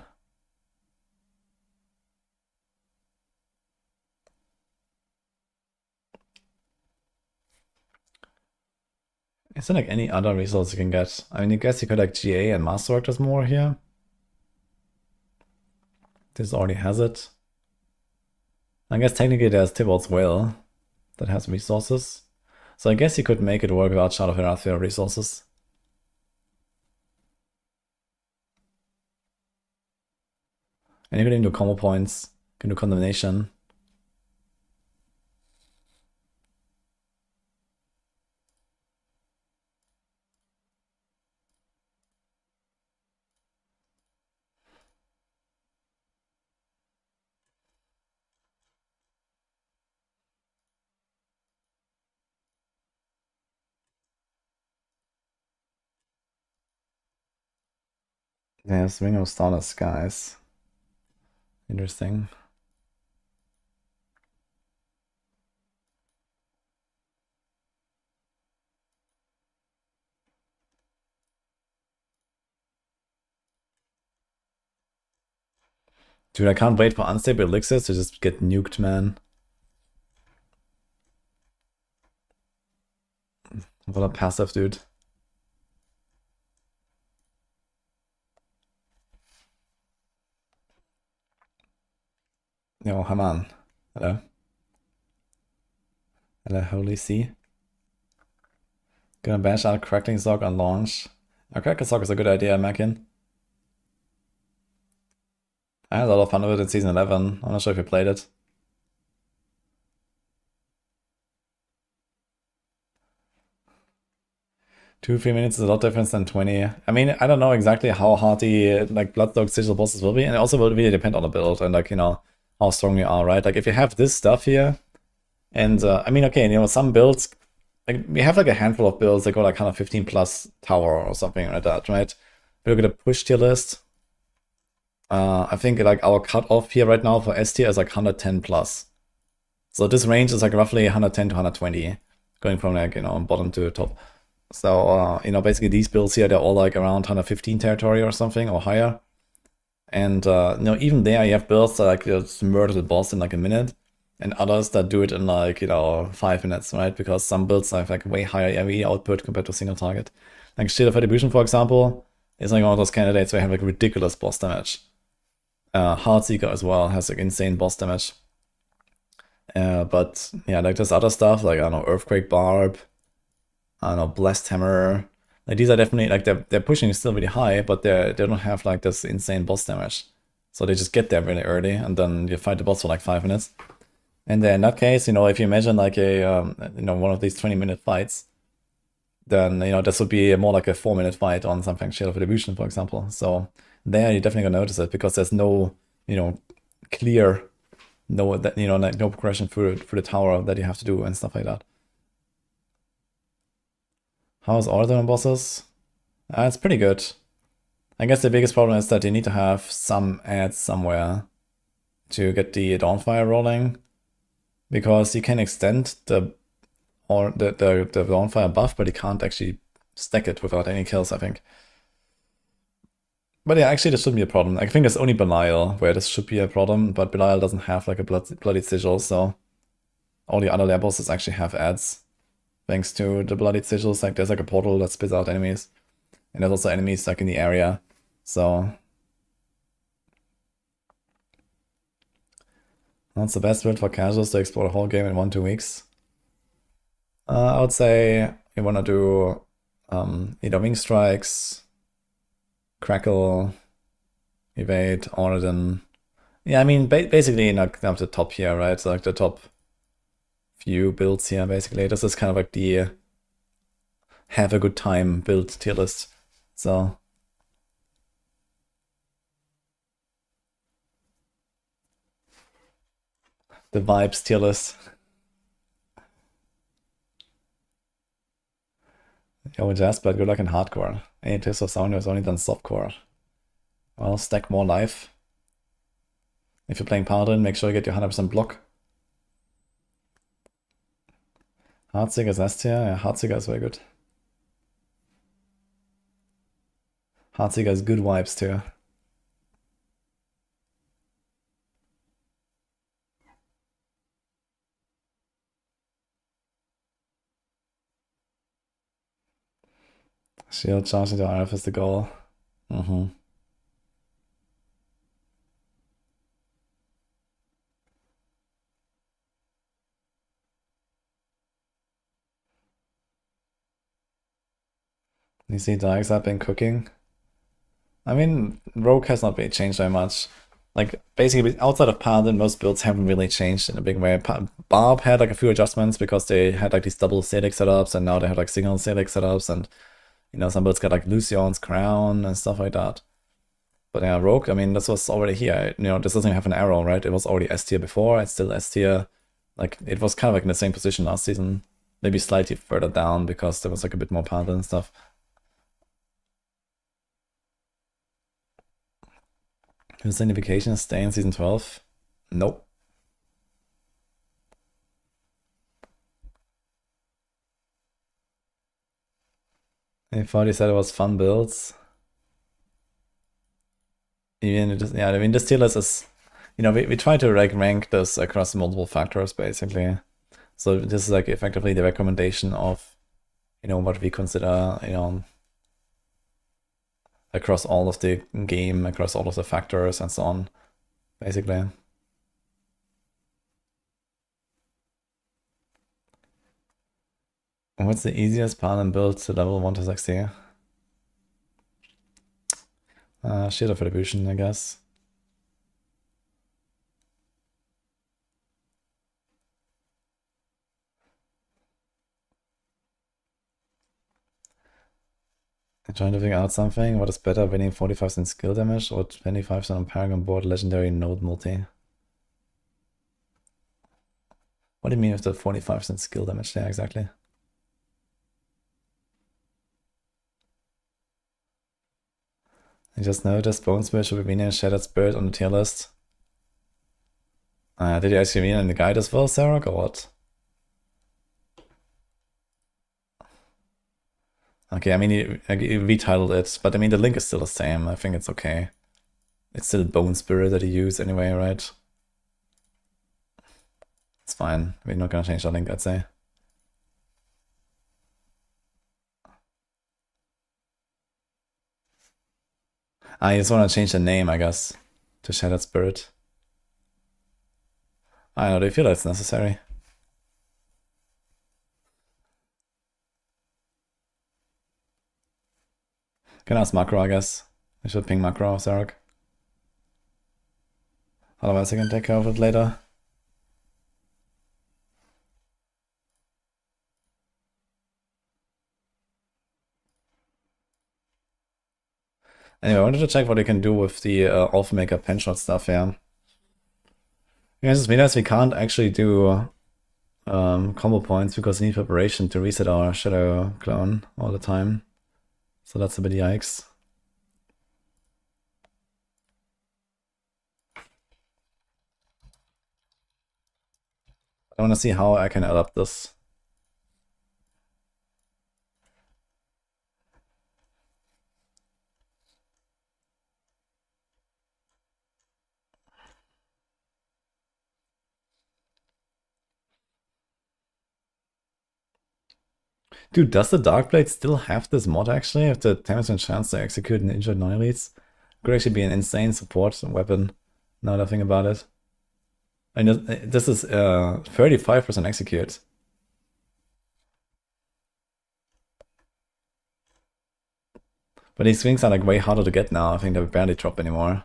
Is there like any other resource you can get? I mean, I guess you could like GA and Masterwork does more here. This already has it. I guess technically there's Tybalt's Will that has resources. So I guess you could make it work without Shadow of Erathia resources. And you can even do combo points, you can do Condemnation. There's Ring of Starless Skies. Interesting. Dude, I can't wait for unstable elixirs to just get nuked, man. What a passive, dude. Yo, Haman. Hello. Hello, Holy Sea. Gonna bash out Crackling Sock on launch. Crackling Sock is a good idea, Mackin. I had a lot of fun with it in Season 11. I'm not sure if you played it. Two, 3 minutes is a lot different than 20. I mean, I don't know exactly how hard the like Bloodstock digital bosses will be, and it also will really depend on the build and like, you know, how strong you are, right? Like if you have this stuff here, and I mean, okay, you know, some builds, like we have like a handful of builds that go like 115 plus tower or something like that, right? We're gonna push tier list. I think like our cutoff here right now for S tier is like 110 plus. So this range is like roughly 110 to 120, going from like, you know, bottom to top. So, you know, basically these builds here, they're all like around 115 territory or something or higher. And, you know, even there you have builds that like just murder the boss in like a minute, and others that do it in like, you know, 5 minutes, right? Because some builds have like way higher AoE output compared to a single target. Like Shield of Retribution, for example, is like one of those candidates where you have like ridiculous boss damage. Heartseeker as well has like insane boss damage. But yeah, like there's other stuff like, I don't know, Earthquake Barb, I don't know, Blessed Hammer. Like these are definitely like they're pushing still really high, but they don't have like this insane boss damage. So they just get there really early, and then you fight the boss for like 5 minutes. And then in that case, you know, if you imagine like a you know, one of these 20-minute fights, then, you know, this would be more like a 4-minute fight on something Shield of Retribution, for example. So there you're definitely gonna notice it because there's no, you know, clear no that like no progression through the tower that you have to do and stuff like that. How is order on bosses? It's pretty good. I guess the biggest problem is that you need to have some ads somewhere to get the Dawnfire rolling, because you can extend the Dawnfire buff, but you can't actually stack it without any kills, I think. But yeah, actually this shouldn't be a problem. I think it's only Belial where this should be a problem, but Belial doesn't have like a bloody sigil, so all the other levels actually have ads. Thanks to the bloody sigils, like there's like a portal that spits out enemies. And there's also enemies like in the area. So that's the best build for casuals to explore the whole game in 1-2 weeks. I would say you wanna do either Wing Strikes, Crackle, Evade, Ornodin. Yeah, I mean basically up the top here, right? So like the top few builds here, basically. This is kind of like the have a good time build tier list. So the vibes tier list. Yo, Jasper, good luck in hardcore. Any tips for someone who's only done softcore? Well, stack more life. If you're playing Paladin, make sure you get your 100% block. Heartseeker is S tier. Yeah, Heartseeker is very good. Heartseeker is good vibes too. Shield charging to RF is the goal. You see Darks have been cooking. I mean, Rogue has not been changed very much. Like, basically, outside of Paladin, most builds haven't really changed in a big way. Barb had like a few adjustments because they had like these double Salix setups, and now they have like single Salix setups, and some builds got like Lucion's Crown and stuff like that. But yeah, Rogue, I mean, this was already here. This doesn't have an arrow, right? It was already S tier before, it's still S tier. Like, it was kind of like in the same position last season. Maybe slightly further down because there was like a bit more Paladin and stuff. Is Signification stay in season 12? Nope. I thought you said it was fun builds. Yeah, I mean, this tier list is, we try to like rank this across multiple factors, basically. So this is like effectively the recommendation of, what we consider, across all of the game, across all of the factors and so on, basically. What's the easiest Paladin build to level 1 to 60? Shield of Retribution, I guess. I'm trying to figure out something. What is better, winning 45% skill damage or 25% on Paragon board legendary node multi? What do you mean with the 45% skill damage there exactly? I just noticed Bone Spirit should be meaning Shattered Spirit on the tier list. Did you actually mean in the guide as well, Sarah, or what? Okay, I mean, you retitled it, but I mean, the link is still the same. I think it's okay. It's still Bone Spirit that you use anyway, right? It's fine. We're not gonna change the link, I'd say. I just want to change the name, I guess, to Shattered Spirit. I don't know, do you feel that's necessary? Can ask Macro, I guess. I should ping Macro, Zarok. Otherwise I can take care of it later. Anyway, I wanted to check what you can do with the Alpha Maker penshot stuff, yeah. Yeah, it just means we can't actually do combo points because we need preparation to reset our shadow clone all the time. So that's a bit yikes. I want to see how I can adapt this. Dude, does the Darkblade still have this mod actually? If the 10% chance to execute an injured non-elites? Could actually be an insane support weapon, now that I think about it. And this is 35% execute. But these swings are like way harder to get now. I think they barely drop anymore.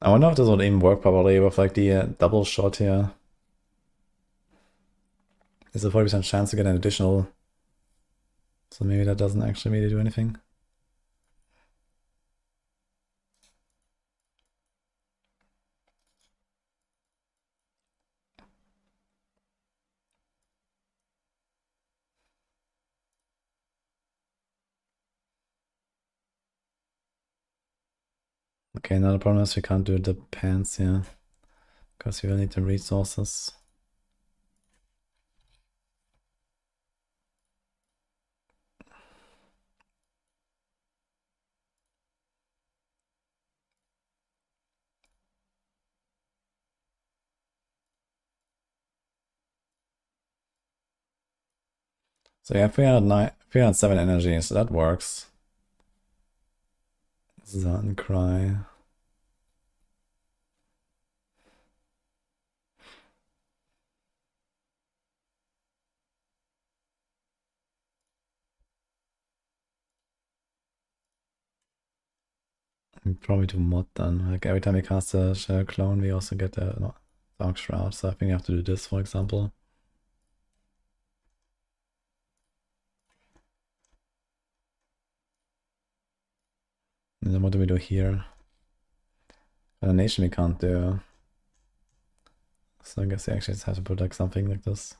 I wonder if this would even work properly with like the double shot here. There's a 40% chance to get an additional. So maybe that doesn't actually really do anything. Okay, now the problem is we can't do the pants here. Because we will need the resources. So yeah, 307 energy, so that works. Sun cry. Probably do mod then. Like every time we cast a Shadow Clone, we also get a Dark Shroud. So I think we have to do this, for example. And then what do we do here? Nation we can't do. So I guess we actually just have to put like something like this.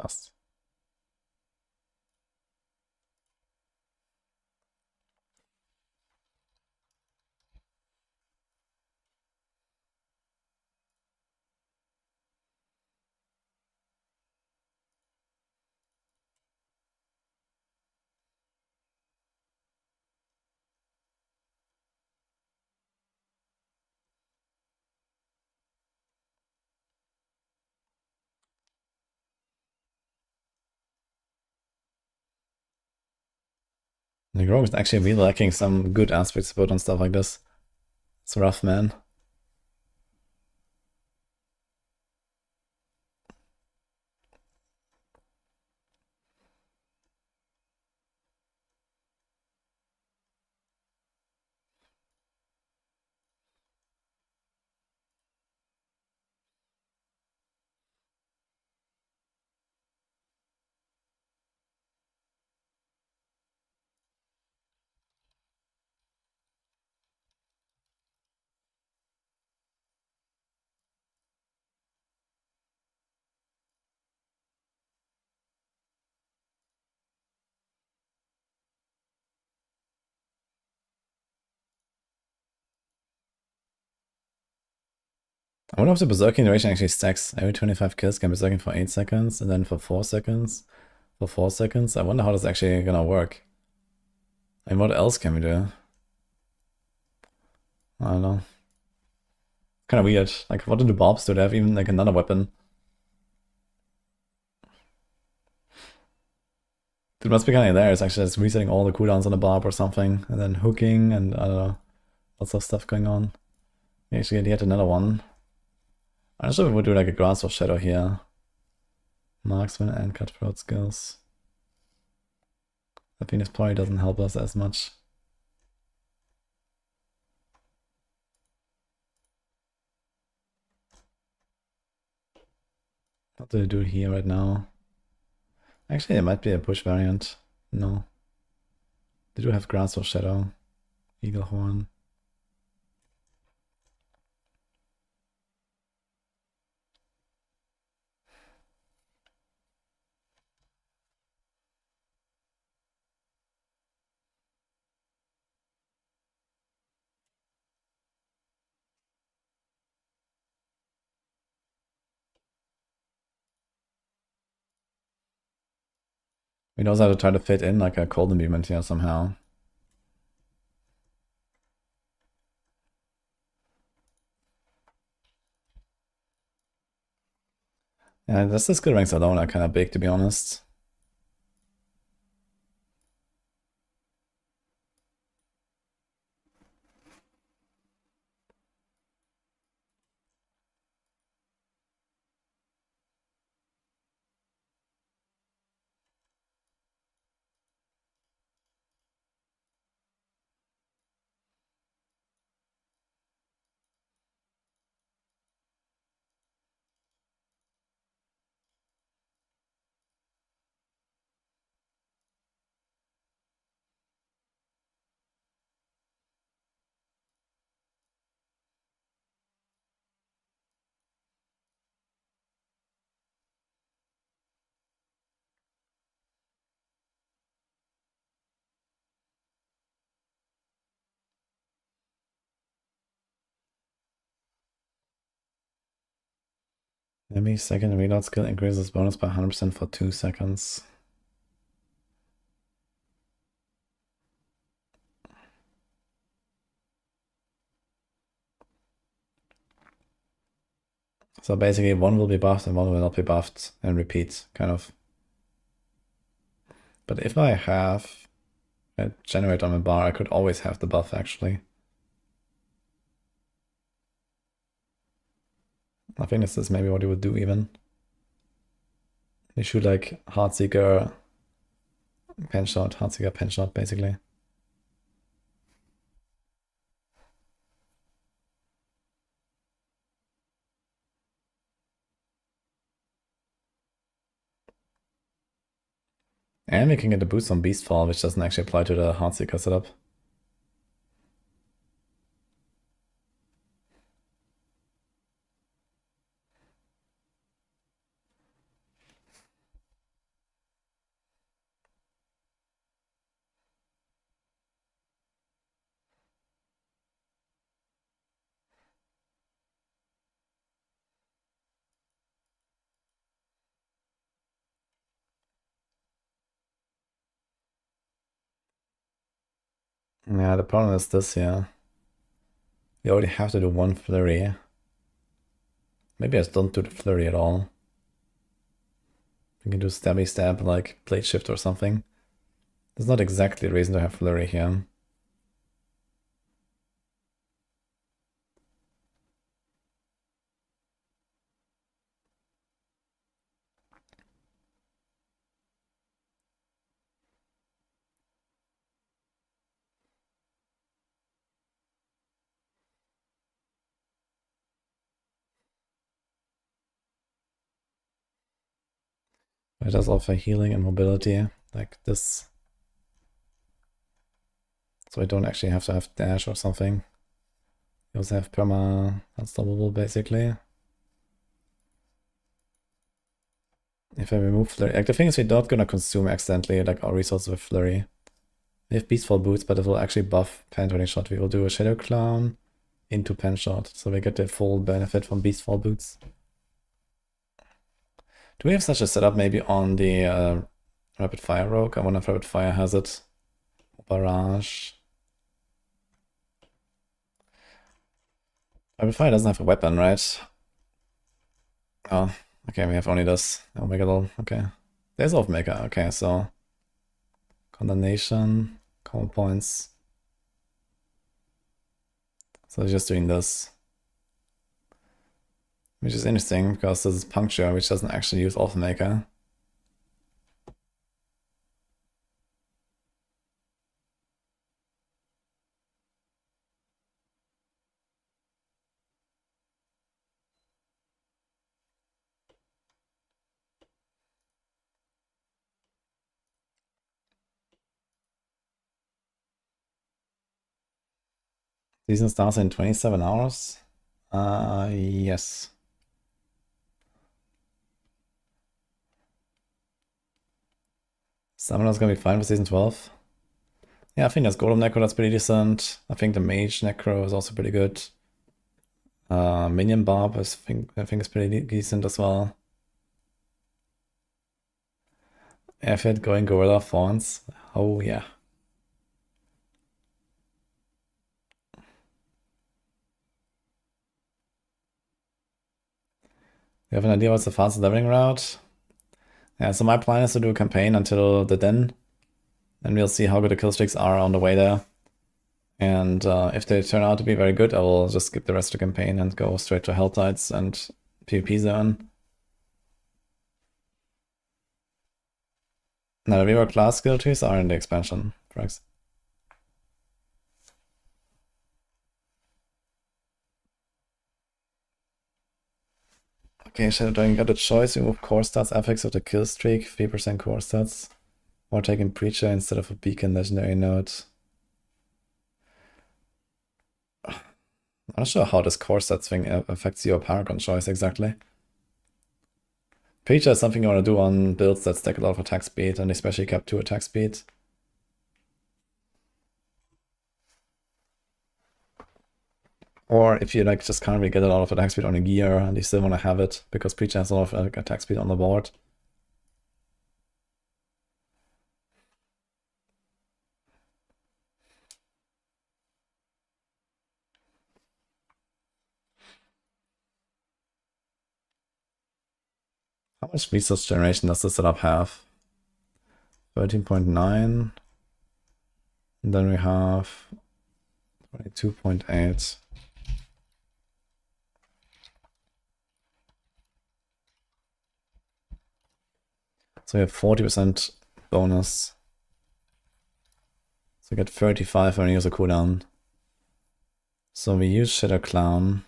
Fast. The Grog is actually really lacking some good aspect support on stuff like this. It's rough, man. I wonder if the Berserking duration actually stacks. Every 25 kills can Berserking for 8 seconds, and then for 4 seconds. For 4 seconds. I wonder how that's actually gonna work. And what else can we do? I don't know. Kind of weird. Like, what do the Bobs do? They have even like another weapon. It must be kind of there. It's actually just resetting all the cooldowns on the Bob or something, and then hooking, and I don't know, lots of stuff going on. We actually get yet another one. I'm not sure if we would do like a Grasp of Shadow here. Marksman and Cutthroat skills. I think this probably doesn't help us as much. What do they do here right now? Actually, it might be a push variant. No. They do have Grasp of Shadow. Eagle Horn. We also have to try to fit in like a Cold Movement here somehow. Yeah, that's the skill ranks alone are kind of big, to be honest. Maybe second reload skill increases bonus by 100% for 2 seconds. So basically one will be buffed and one will not be buffed, and repeat, kind of. But if I have a generate on my bar, I could always have the buff actually. I think this is maybe what you would do even. You shoot like Heartseeker, pen shot, Heartseeker, pen shot basically. And we can get a boost on Beastfall, which doesn't actually apply to the Heartseeker setup. Yeah, the problem is this here. We already have to do one flurry. Maybe I just don't do the flurry at all. We can do stabby stab like blade shift or something. There's not exactly a reason to have flurry here. It does offer healing and mobility, like this. So I don't actually have to have dash or something. You also have perma unstoppable basically. If I remove flurry, like the thing is we're not gonna consume accidentally like our resources with flurry. We have Beastfall boots, but it will actually buff penetrating shot. We will do a Shadow Clown into pen shot, so we get the full benefit from Beastfall boots. Do we have such a setup maybe on the Rapid Fire Rogue? I wonder if Rapid Fire has it. Barrage. Amplifier doesn't have a weapon, right? Oh, okay, we have only this. Omega Doll, okay. There's Maker, okay, so Condemnation, Common Points. So just doing this. Which is interesting because this is Puncture, which doesn't actually use Maker. Season starts in 27 hours. Yes. Summoner's gonna be fine for season 12. Yeah, I think there's Golem Necro, that's pretty decent. I think the Mage Necro is also pretty good. Minion Barb I think is pretty decent as well. Airfit going Gorilla Fawns. Oh yeah. You have an idea what's the fastest leveling route? Yeah, so my plan is to do a campaign until the Den. And we'll see how good the kill streaks are on the way there. And if they turn out to be very good, I will just skip the rest of the campaign and go straight to Helltides and PvP zone. Now the Reaver class skill trees are in the expansion, Frax. Okay, Shadow Dragon got a choice. Remove core stats affix of the kill streak, 3% core stats. Or taking Preacher instead of a Beacon legendary node. I'm not sure how this core stats thing affects your Paragon choice exactly. Preacher is something you want to do on builds that stack a lot of attack speed and especially cap 2 attack speed. Or if you like just can't really get a lot of attack speed on a gear and you still want to have it because Preacher has a lot of attack speed on the board. How much resource generation does this setup have? 13.9. And then we have 22.8. So we have 40% bonus. So we get 35 when we use a cooldown. So we use Shadow Clown.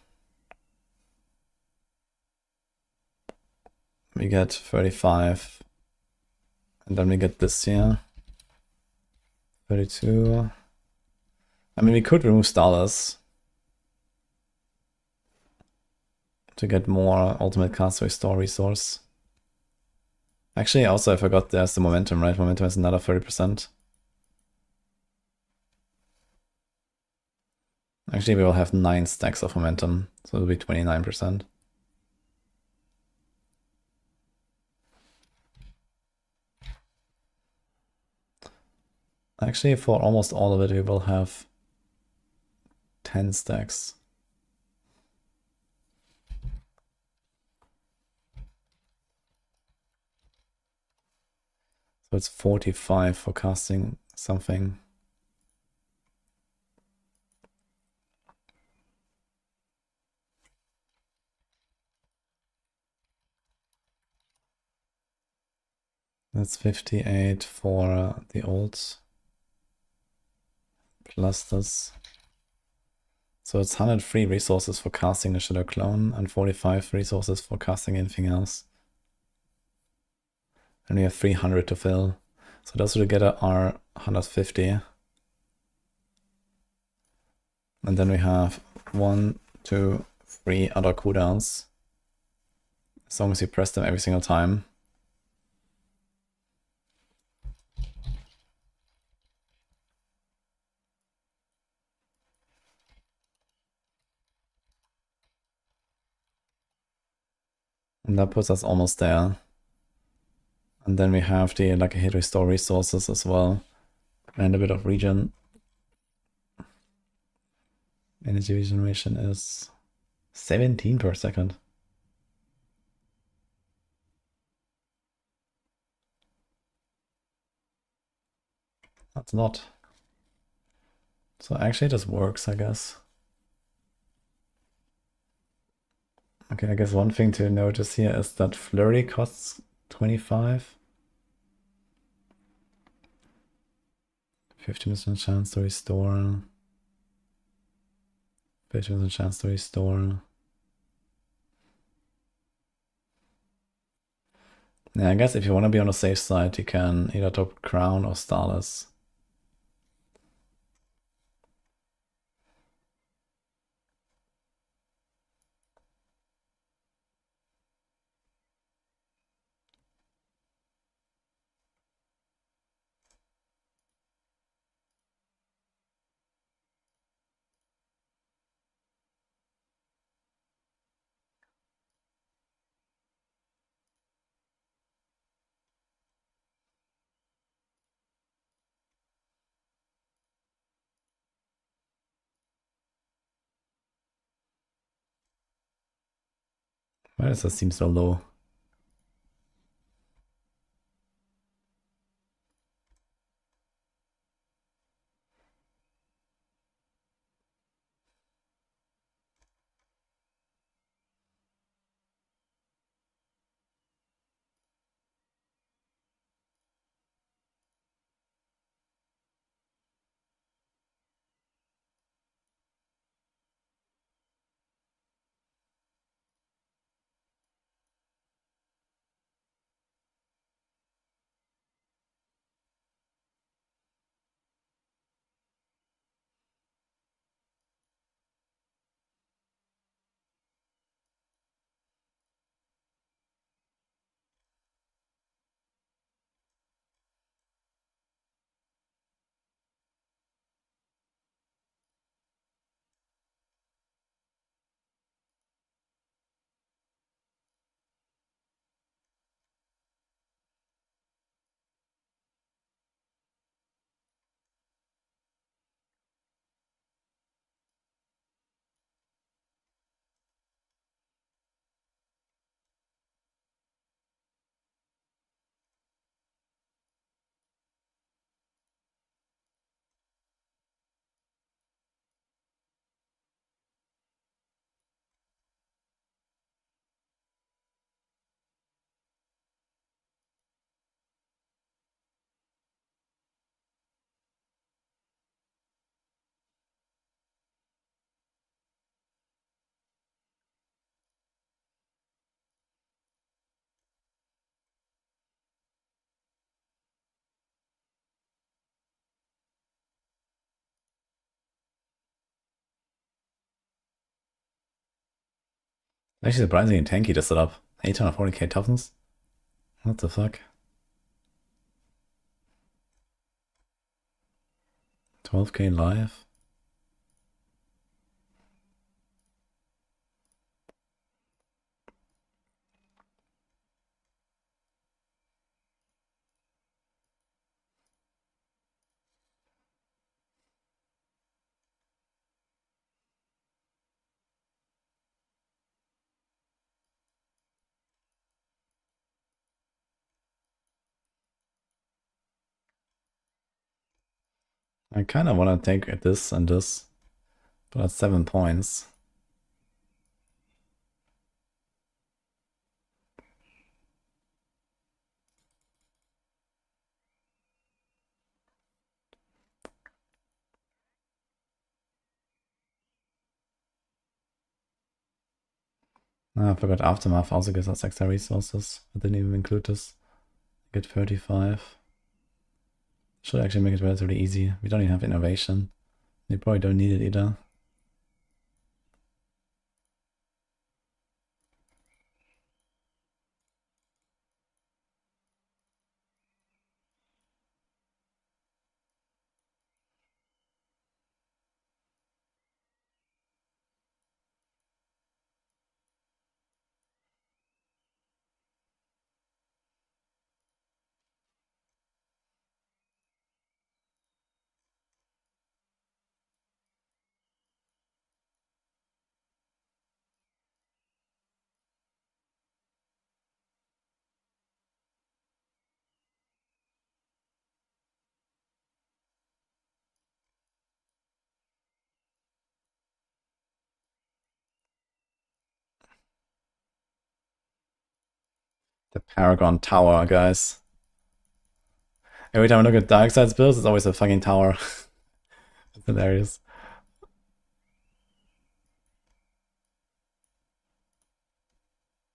We get 35. And then we get this here. 32. I mean, we could remove Starless to get more Ultimate Cast Restore resource. Actually, also I forgot there's the Momentum, right? Momentum is another 30%. Actually, we will have 9 stacks of Momentum, so it'll be 29%. Actually, for almost all of it, we will have 10 stacks. So it's 45 for casting something. That's 58 for the olds. Plus this. So it's 103 resources for casting the Shadow Clone and 45 resources for casting anything else. And we have 300 to fill. So those together are 150. And then we have 1, 2, 3 other cooldowns. As long as you press them every single time. And that puts us almost there. And then we have the like a hit restore resources as well. And a bit of regen. Energy regeneration is 17 per second. That's not. So actually this works, I guess. Okay, I guess one thing to notice here is that Flurry costs 25. 50% chance to restore. 50% chance to restore. Yeah, I guess if you want to be on the safe side, you can either top Crown or Starless. Why does that seem so low? Actually surprisingly tanky to set up. 840k toughness? What the fuck? 12k live? I kind of want to take this and this, but that's 7 points. Ah, I forgot Aftermath also gives us extra resources. I didn't even include this. Get 35. Should actually make it relatively easy. We don't even have innovation. We probably don't need it either. The Paragon Tower, guys. Every time I look at Darkside's builds, it's always a fucking tower. It's hilarious.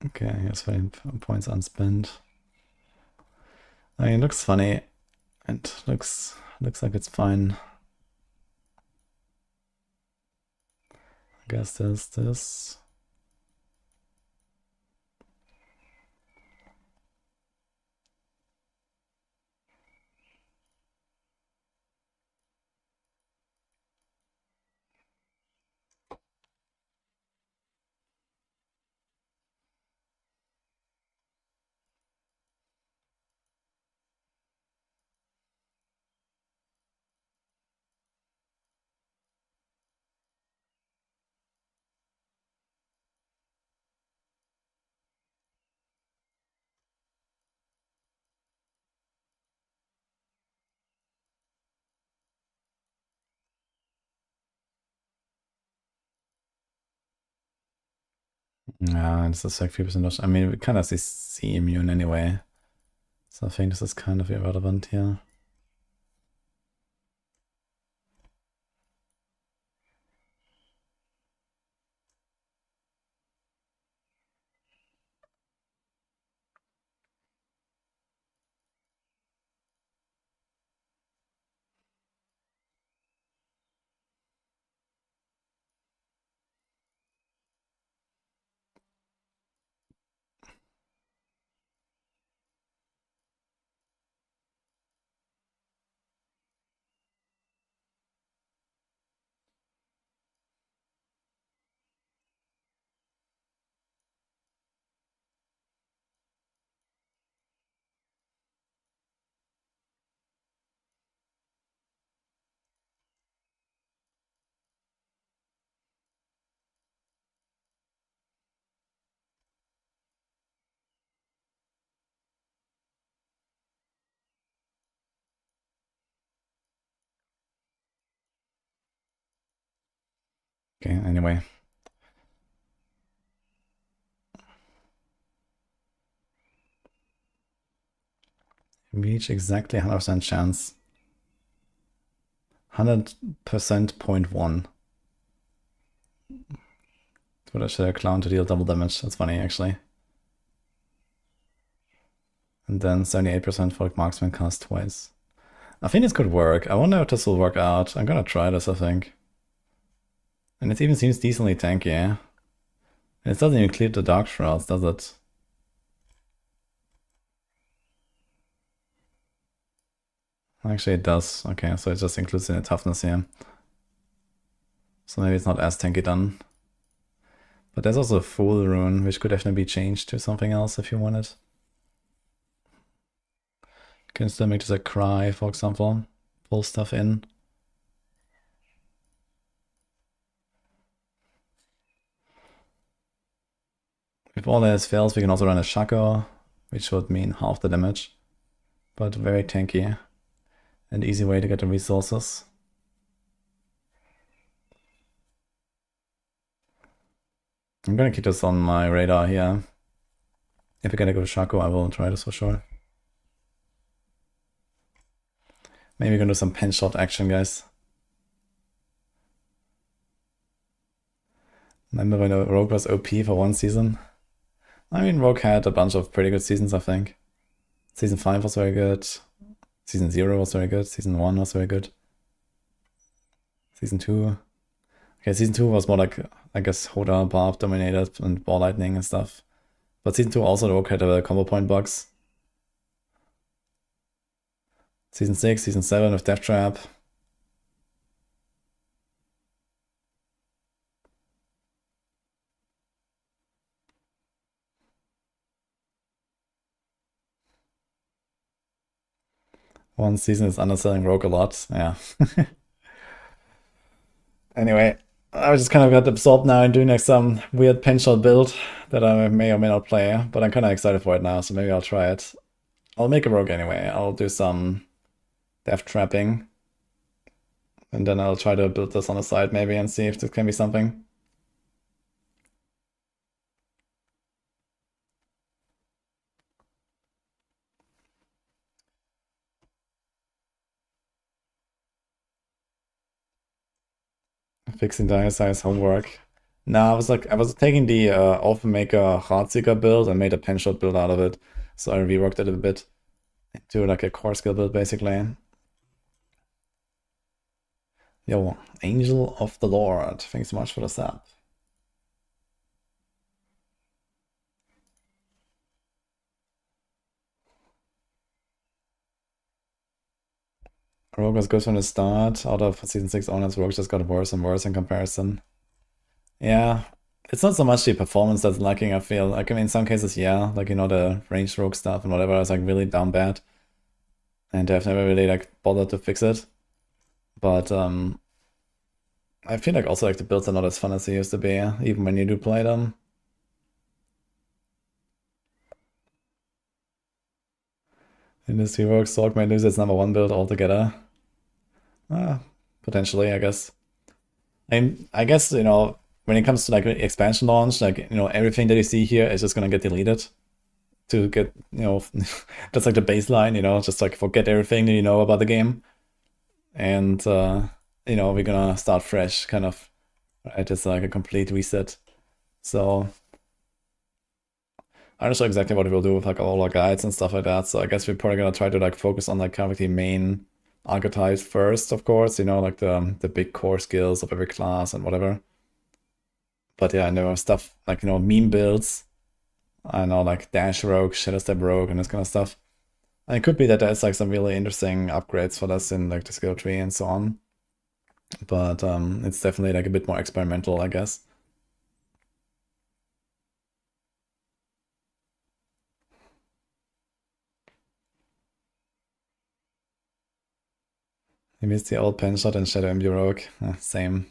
Okay, here's 20 points unspent. I mean, it looks funny. And looks like it's fine. I guess there's this. Yeah, this is like 3% dodge. I mean, we kind of see immune anyway. So I think this is kind of irrelevant here. Okay, anyway. Reach exactly 100% chance. 100% 0.1. What I should clown to deal double damage. That's funny, actually. And then 78% for marksman cast twice. I think this could work. I wonder if this will work out. I'm gonna try this, I think. And it even seems decently tanky. And it doesn't even clear the Dark Shrouds, does it? Actually, it does. Okay, so it just includes the toughness here. So maybe it's not as tanky done. But there's also a Fool Rune, which could definitely be changed to something else if you want it. You can still make this a Cry, for example. Pull stuff in. If all else fails, we can also run a Shaco, which would mean half the damage. But very tanky. And easy way to get the resources. I'm gonna keep this on my radar here. If we get a good Shaco, I will try this for sure. Maybe we're gonna do some pen shot action, guys. Remember when Rogue was OP for one season? I mean, Rogue had a bunch of pretty good seasons, I think. Season 5 was very good. Season 0 was very good. Season 1 was very good. Season 2. Okay, Season 2 was more like, I guess, Hoda, Barb dominated and Ball Lightning and stuff. But Season 2 also Rogue had a combo point box. Season 6, Season 7 with Death Trap. One season is underselling Rogue a lot, yeah. Anyway, I just kind of got absorbed now in doing like some weird pen shot build that I may or may not play, but I'm kind of excited for it now, so maybe I'll try it. I'll make a Rogue anyway. I'll do some death trapping. And then I'll try to build this on the side maybe and see if this can be something. Fixing die size homework. No, I was taking the Maker Heartseeker build and made a pen shot build out of it. So I reworked it a bit into like a core skill build basically. Yo, Angel of the Lord. Thanks so much for the sub. Rogue was good from the start. Out of Season 6 onwards, Rogue just got worse and worse in comparison. Yeah, it's not so much the performance that's lacking, I feel. Like, I mean, in some cases, yeah, like, you know, the ranged Rogue stuff and whatever is, like, really down bad. And I've never really, like, bothered to fix it. But, I feel like also, like, the builds are not as fun as they used to be, even when you do play them. Industry Works, Sorg may lose its #1 build altogether. Potentially, I guess. I guess, you know, when it comes to like expansion launch, like, you know, everything that you see here is just gonna get deleted to get, you know, that's like the baseline, you know, just like forget everything that you know about the game. And, you know, we're gonna start fresh, kind of, right? It's like a complete reset. So I'm not sure exactly what we'll do with like all our guides and stuff like that. So I guess we're probably gonna try to like focus on like kind of the main archetypes first, of course, you know, like the big core skills of every class and whatever. But yeah, I know stuff like, you know, meme builds. I know like Dash Rogue, Shadow Step Rogue, and this kind of stuff. And it could be that there's like some really interesting upgrades for this in like the skill tree and so on. But it's definitely like a bit more experimental, I guess. I missed the old pen shot and Shadow Imbue Rogue. Same.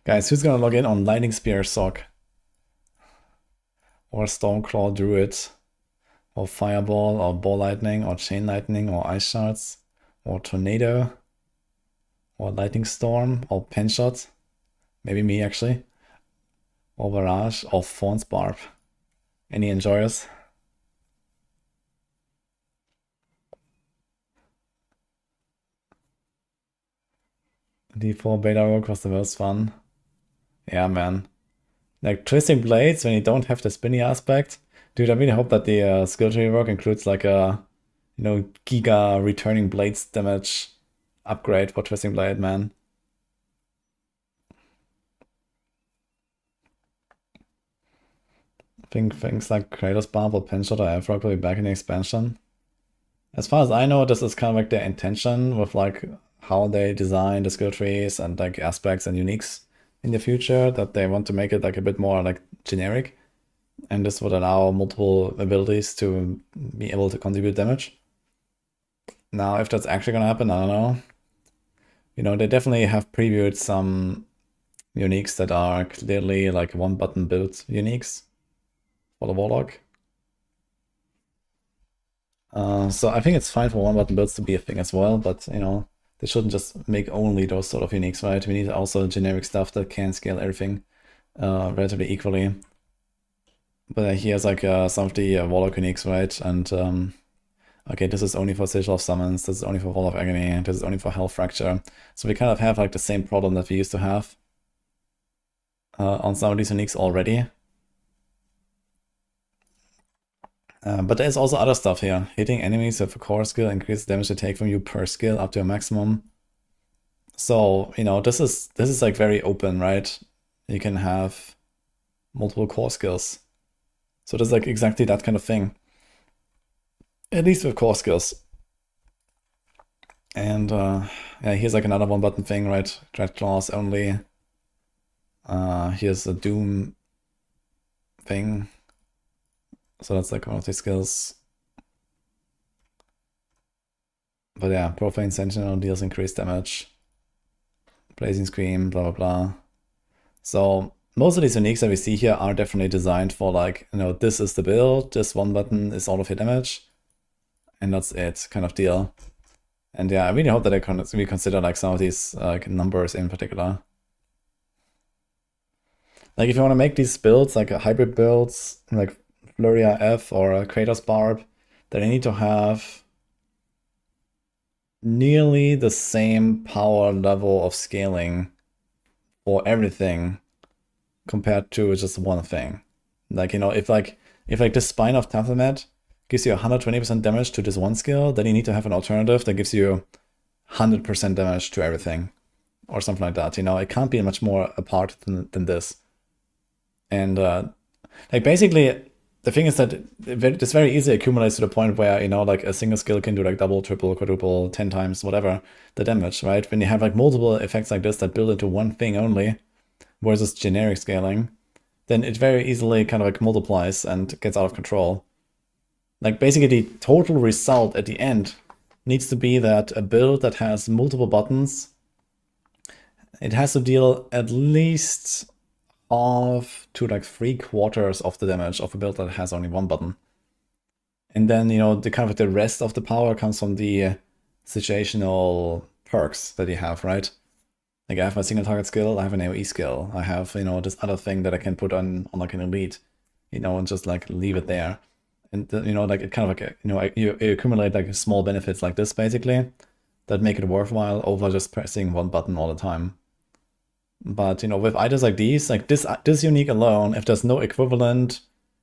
Guys, who's gonna log in on Lightning Spear Sock? Or Stormclaw Druid? Or Fireball, or Ball Lightning, or Chain Lightning, or Ice Shards? Or Tornado? Or Lightning Storm, or Pen Shot? Maybe me, actually. Or Barrage, or Fawn's Barb. Any enjoyers? D4 Beta Rogue was the most fun. Yeah, man. Like, Twisting Blades, when you don't have the spinny aspect. Dude, I really hope that the skill tree work includes like a, you know, Giga returning blades damage upgrade for Twisting Blade, man. I think things like Kratos Barb or Pinshot or Airfrog will be back in the expansion. As far as I know, this is kind of like their intention with like how they design the skill trees and like aspects and uniques in the future, that they want to make it like a bit more like generic. And this would allow multiple abilities to be able to contribute damage. Now, if that's actually gonna happen, I don't know. You know, they definitely have previewed some uniques that are clearly like one-button build uniques for the Warlock. So I think it's fine for one-button builds to be a thing as well, but, you know, they shouldn't just make only those sort of uniques, right? We need also generic stuff that can scale everything relatively equally. But here's like some of the Warlock uniques, right? And okay, this is only for Sigil of Summons, this is only for Wall of Agony, this is only for Hell Fracture. So we kind of have like the same problem that we used to have on some of these uniques already. But there's also other stuff here. Hitting enemies with a core skill increases damage they take from you per skill up to a maximum. So, you know, this is like very open, right? You can have multiple core skills. So this is like exactly that kind of thing. At least with core skills. And yeah, here's like another one-button thing, right? Dread Claws only. Here's a Doom thing. So that's like one of the skills. But yeah, Profane Sentinel deals increased damage. Blazing Scream, blah blah blah. So most of these uniques that we see here are definitely designed for like, you know, this is the build, this one button is all of your damage, and that's it, kind of deal. And yeah, I really hope that we consider like some of these like numbers in particular. Like if you want to make these builds, like hybrid builds, like Floria F or a Kratos Barb, then you need to have nearly the same power level of scaling for everything compared to just one thing. Like, you know, if this Spine of Taphomet gives you 120% damage to this one skill, then you need to have an alternative that gives you 100% damage to everything. Or something like that, you know, it can't be much more apart than this. And like basically, the thing is that this very easily accumulates to the point where, you know, like a single skill can do like double, triple, quadruple, 10 times, whatever, the damage, right? When you have like multiple effects like this that build into one thing only, versus generic scaling, then it very easily kind of like multiplies and gets out of control. Like basically the total result at the end needs to be that a build that has multiple buttons, it has to deal at least half to like 3/4 of the damage of a build that has only one button. And then, you know, the kind of the rest of the power comes from the situational perks that you have, right? Like I have a single target skill, I have an AoE skill, I have, you know, this other thing that I can put on like an elite, you know, and just like leave it there. And you know, like it kind of like, you know, you accumulate like small benefits like this basically that make it worthwhile over just pressing one button all the time. But, you know, with items like these, like this unique alone, if there's no equivalent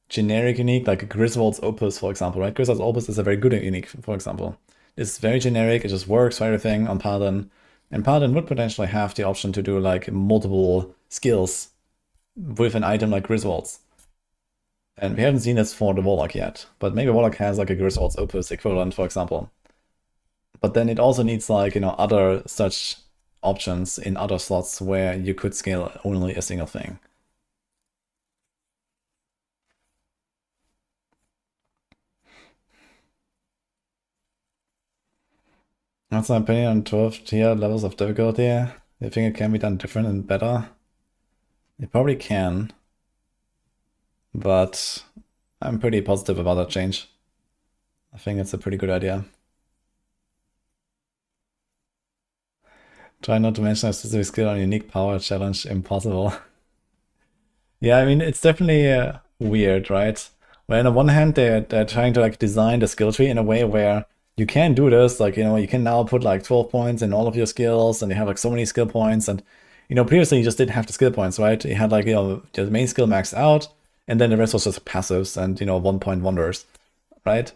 generic unique, like Griswold's Opus, for example, right? Griswold's Opus is a very good unique, for example. It's very generic, it just works for everything on Paladin. And Paladin would potentially have the option to do like multiple skills with an item like Griswold's. And we haven't seen this for the Warlock yet, but maybe Warlock has like a Griswold's Opus equivalent, for example. But then it also needs like, you know, other such options in other slots where you could scale only a single thing. That's my opinion on 12 tier levels of difficulty. You think it can be done different and better? It probably can, but I'm pretty positive about that change. I think it's a pretty good idea. Try not to mention a specific skill on unique power challenge impossible. Yeah, I mean, it's definitely weird, right? Where on the one hand, they're trying to like design the skill tree in a way where you can do this, like, you know, you can now put like 12 points in all of your skills and you have like so many skill points. And, you know, previously you just didn't have the skill points, right? You had like, you know, the main skill maxed out and then the rest was just passives and, you know, 1-point wonders, right?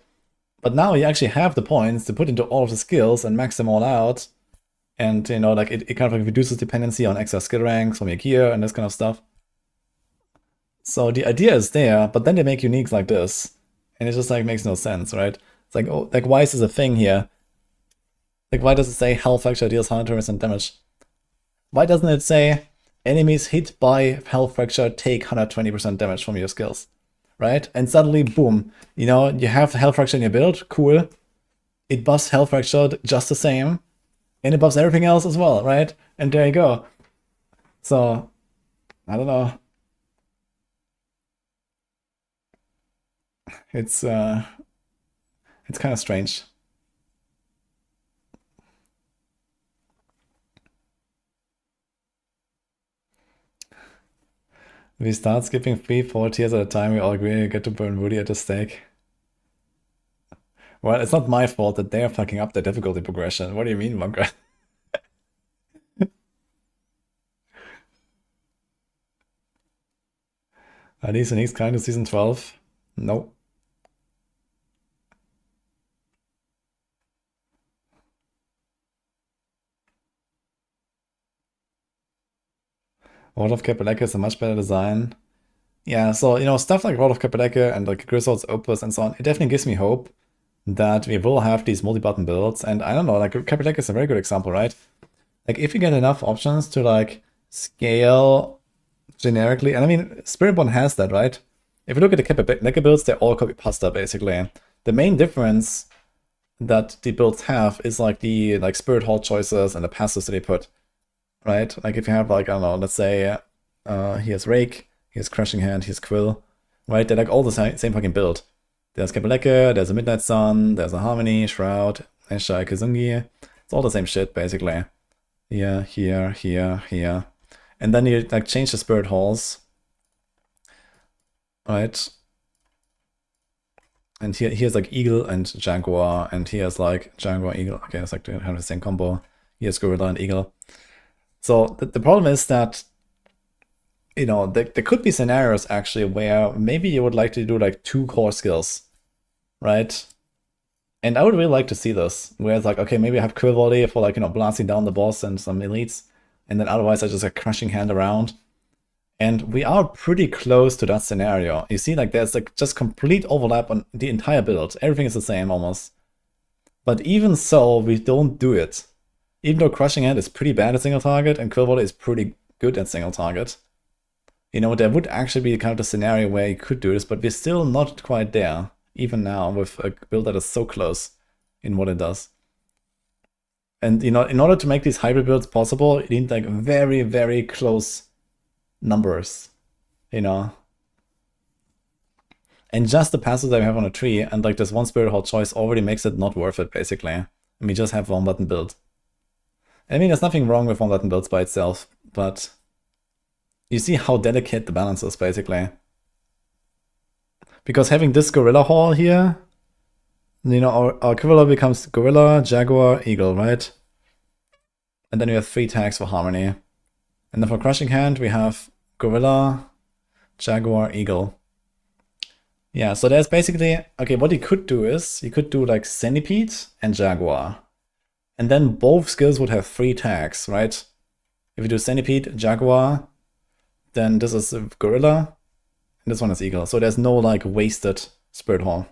But now you actually have the points to put into all of the skills and max them all out. And, you know, like it kind of like reduces dependency on extra skill ranks from your gear and this kind of stuff. So the idea is there, but then they make uniques like this. And it just like makes no sense, right? It's like, oh, like why is this a thing here? Like why does it say Hell Fracture deals 120% damage? Why doesn't it say enemies hit by Hell Fracture take 120% damage from your skills? Right? And suddenly, boom, you know, you have Hell Fracture in your build, cool. It buffs Hell Fracture just the same. And it buffs everything else as well, right? And there you go. So, I don't know. It's kind of strange. We start skipping 3-4 tiers at a time, we all agree we get to burn Woody at the stake. Well, it's not my fault that they're fucking up the difficulty progression. What do you mean, Bunker? Are these uniques kind of season 12? Nope. World of Capelec is a much better design. Yeah, so, you know, stuff like World of Capelec and like Griswold's Opus and so on, it definitely gives me hope that we will have these multi-button builds. And I don't know, like Capelec is a very good example, right? Like if you get enough options to like scale generically, and I mean, Spiritborn has that, right? If you look at the Capelec builds, they're all copy pasta basically. The main difference that the builds have is like the Spirit Hall choices and the passives that they put, right? Like if you have like, I don't know, let's say he has Rake, he has Crushing Hand, he has Quill, right? They're like all the same fucking build. There's Capelec, there's a Midnight Sun, there's a Harmony, Shroud, Esha, Kazungi. It's all the same shit basically. Here, here, here, here. And then you like change the Spirit Halls right? And here's like Eagle and Jaguar, and here's like Jaguar, Eagle. Okay, it's like kind of the same combo. Here's Gorilla and Eagle. So the problem is that, you know, there could be scenarios actually where maybe you would like to do like 2 core skills, right? And I would really like to see this, where it's like, okay, maybe I have Quill Volley for like, you know, blasting down the boss and some elites, and then otherwise I just like Crushing Hand around. And we are pretty close to that scenario. You see, like there's like just complete overlap on the entire build. Everything is the same almost. But even so, we don't do it. Even though Crushing Hand is pretty bad at single target and Quill Volley is pretty good at single target. You know, there would actually be kind of the scenario where you could do this, but we're still not quite there. Even now with a build that is so close in what it does. And, you know, in order to make these hybrid builds possible, you need like very, very close numbers, you know. And just the passes that we have on a tree and like this one Spirit Hall choice already makes it not worth it, basically. And we just have one button build. I mean, there's nothing wrong with one button builds by itself, but you see how delicate the balance is, basically. Because having this Gorilla Hall here, you know, our Gorilla becomes Gorilla, Jaguar, Eagle, right? And then we have 3 tags for Harmony. And then for Crushing Hand, we have Gorilla, Jaguar, Eagle. Yeah, so there's basically, okay, what you could do is, you could do like Centipede and Jaguar. And then both skills would have 3 tags, right? If you do Centipede, Jaguar, then this is Gorilla, and this one is Eagle. So there's no like wasted Spirit Hall.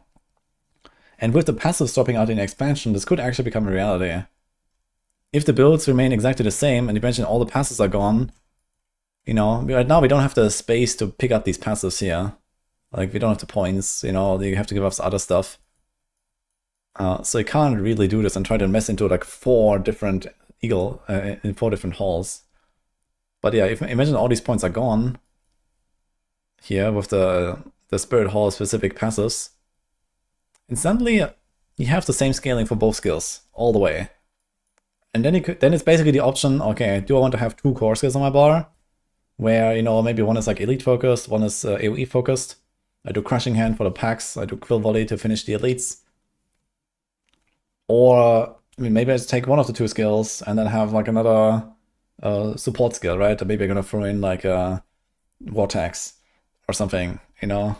And with the passive dropping out in expansion, this could actually become a reality. If the builds remain exactly the same, and eventually all the passes are gone, you know, right now we don't have the space to pick up these passives here. Like, we don't have the points, you know, you have to give up other stuff. So you can't really do this and try to mess into like 4 different Eagle, in 4 different halls. But yeah, imagine all these points are gone here with the Spirit Hall specific passives. And suddenly you have the same scaling for both skills all the way. And then then it's basically the option, okay, do I want to have 2 core skills on my bar? Where, you know, maybe one is like elite focused, one is AoE focused. I do Crushing Hand for the packs, I do Quill Volley to finish the elites. Or, I mean, maybe I just take one of the 2 skills and then have like another support skill, right? Or maybe I'm gonna throw in like a Vortex or something, you know?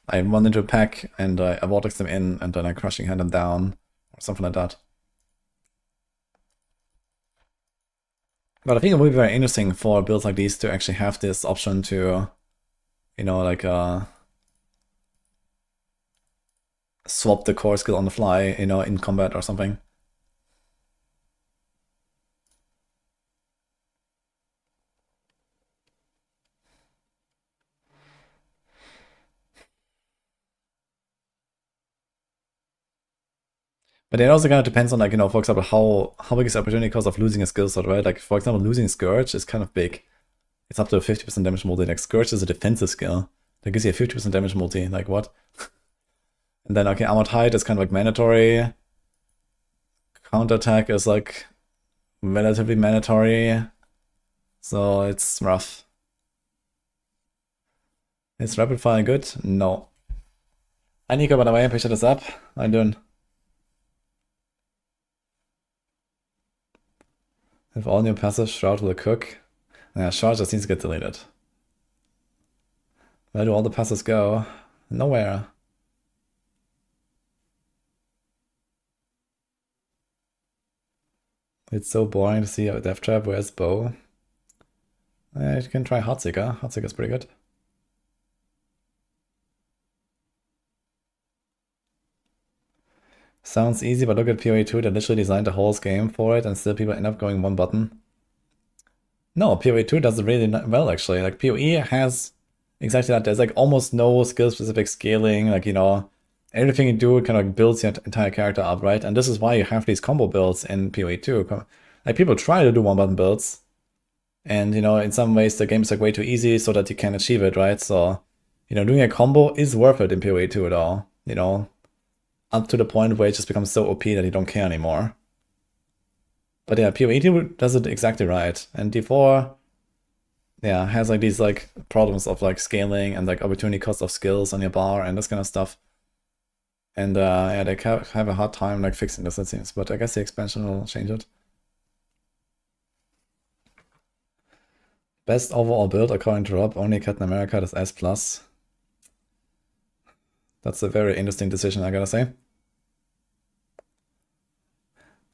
I run into a pack and I Vortex them in and then I Crushing Hand them down or something like that. But I think it would be very interesting for builds like these to actually have this option to, you know, like swap the core skill on the fly, you know, in combat or something. But it also kind of depends on, like, you know, for example, how big is the opportunity cost of losing a skill set, right? Like, for example, losing Scourge is kind of big. It's up to a 50% damage multi. Like, Scourge is a defensive skill. That gives you a 50% damage multi. Like, what? And then, okay, Armored Hide is kind of like mandatory. Counterattack is, like, relatively mandatory. So it's rough. Is Rapid Fire good? No. Hi, Nico, by the way, appreciate this up. How you doing? If all new passive Shroud will cook. Yeah, Shroud just needs to get deleted. Where do all the passives go? Nowhere. It's so boring to see a Death Trap. Where's Bow? You can try Heartseeker. Heartseeker's pretty good. Sounds easy, but look at PoE 2. They literally designed the whole game for it, and still people end up going one button. No, PoE 2 does it really well, actually. Like, PoE has exactly that. There's like almost no skill-specific scaling. Like, you know, everything you do kind of like builds your entire character up, right? And this is why you have these combo builds in PoE 2. Like, people try to do one-button builds, and, you know, in some ways the game is like way too easy so that you can achieve it, right? So, you know, doing a combo is worth it in PoE 2 at all, you know, up to the point where it just becomes so OP that you don't care anymore. But yeah, PoE 2 does it exactly right. And D4, yeah, has like these like problems of like scaling and like opportunity cost of skills on your bar and this kind of stuff. And yeah, they have a hard time like fixing this, it seems. But I guess the expansion will change it. Best overall build according to Rob, only Captain America is S+. That's a very interesting decision, I gotta say.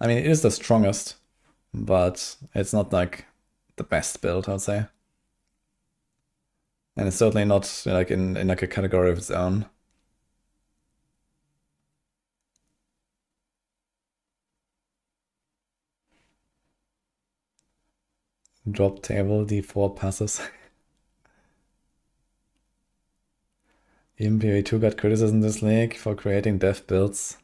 I mean, it is the strongest, but it's not like the best build, I'd say. And it's certainly not like in like a category of its own. Drop table, D4 passes. Even PvE2 got criticism this league for creating dev builds.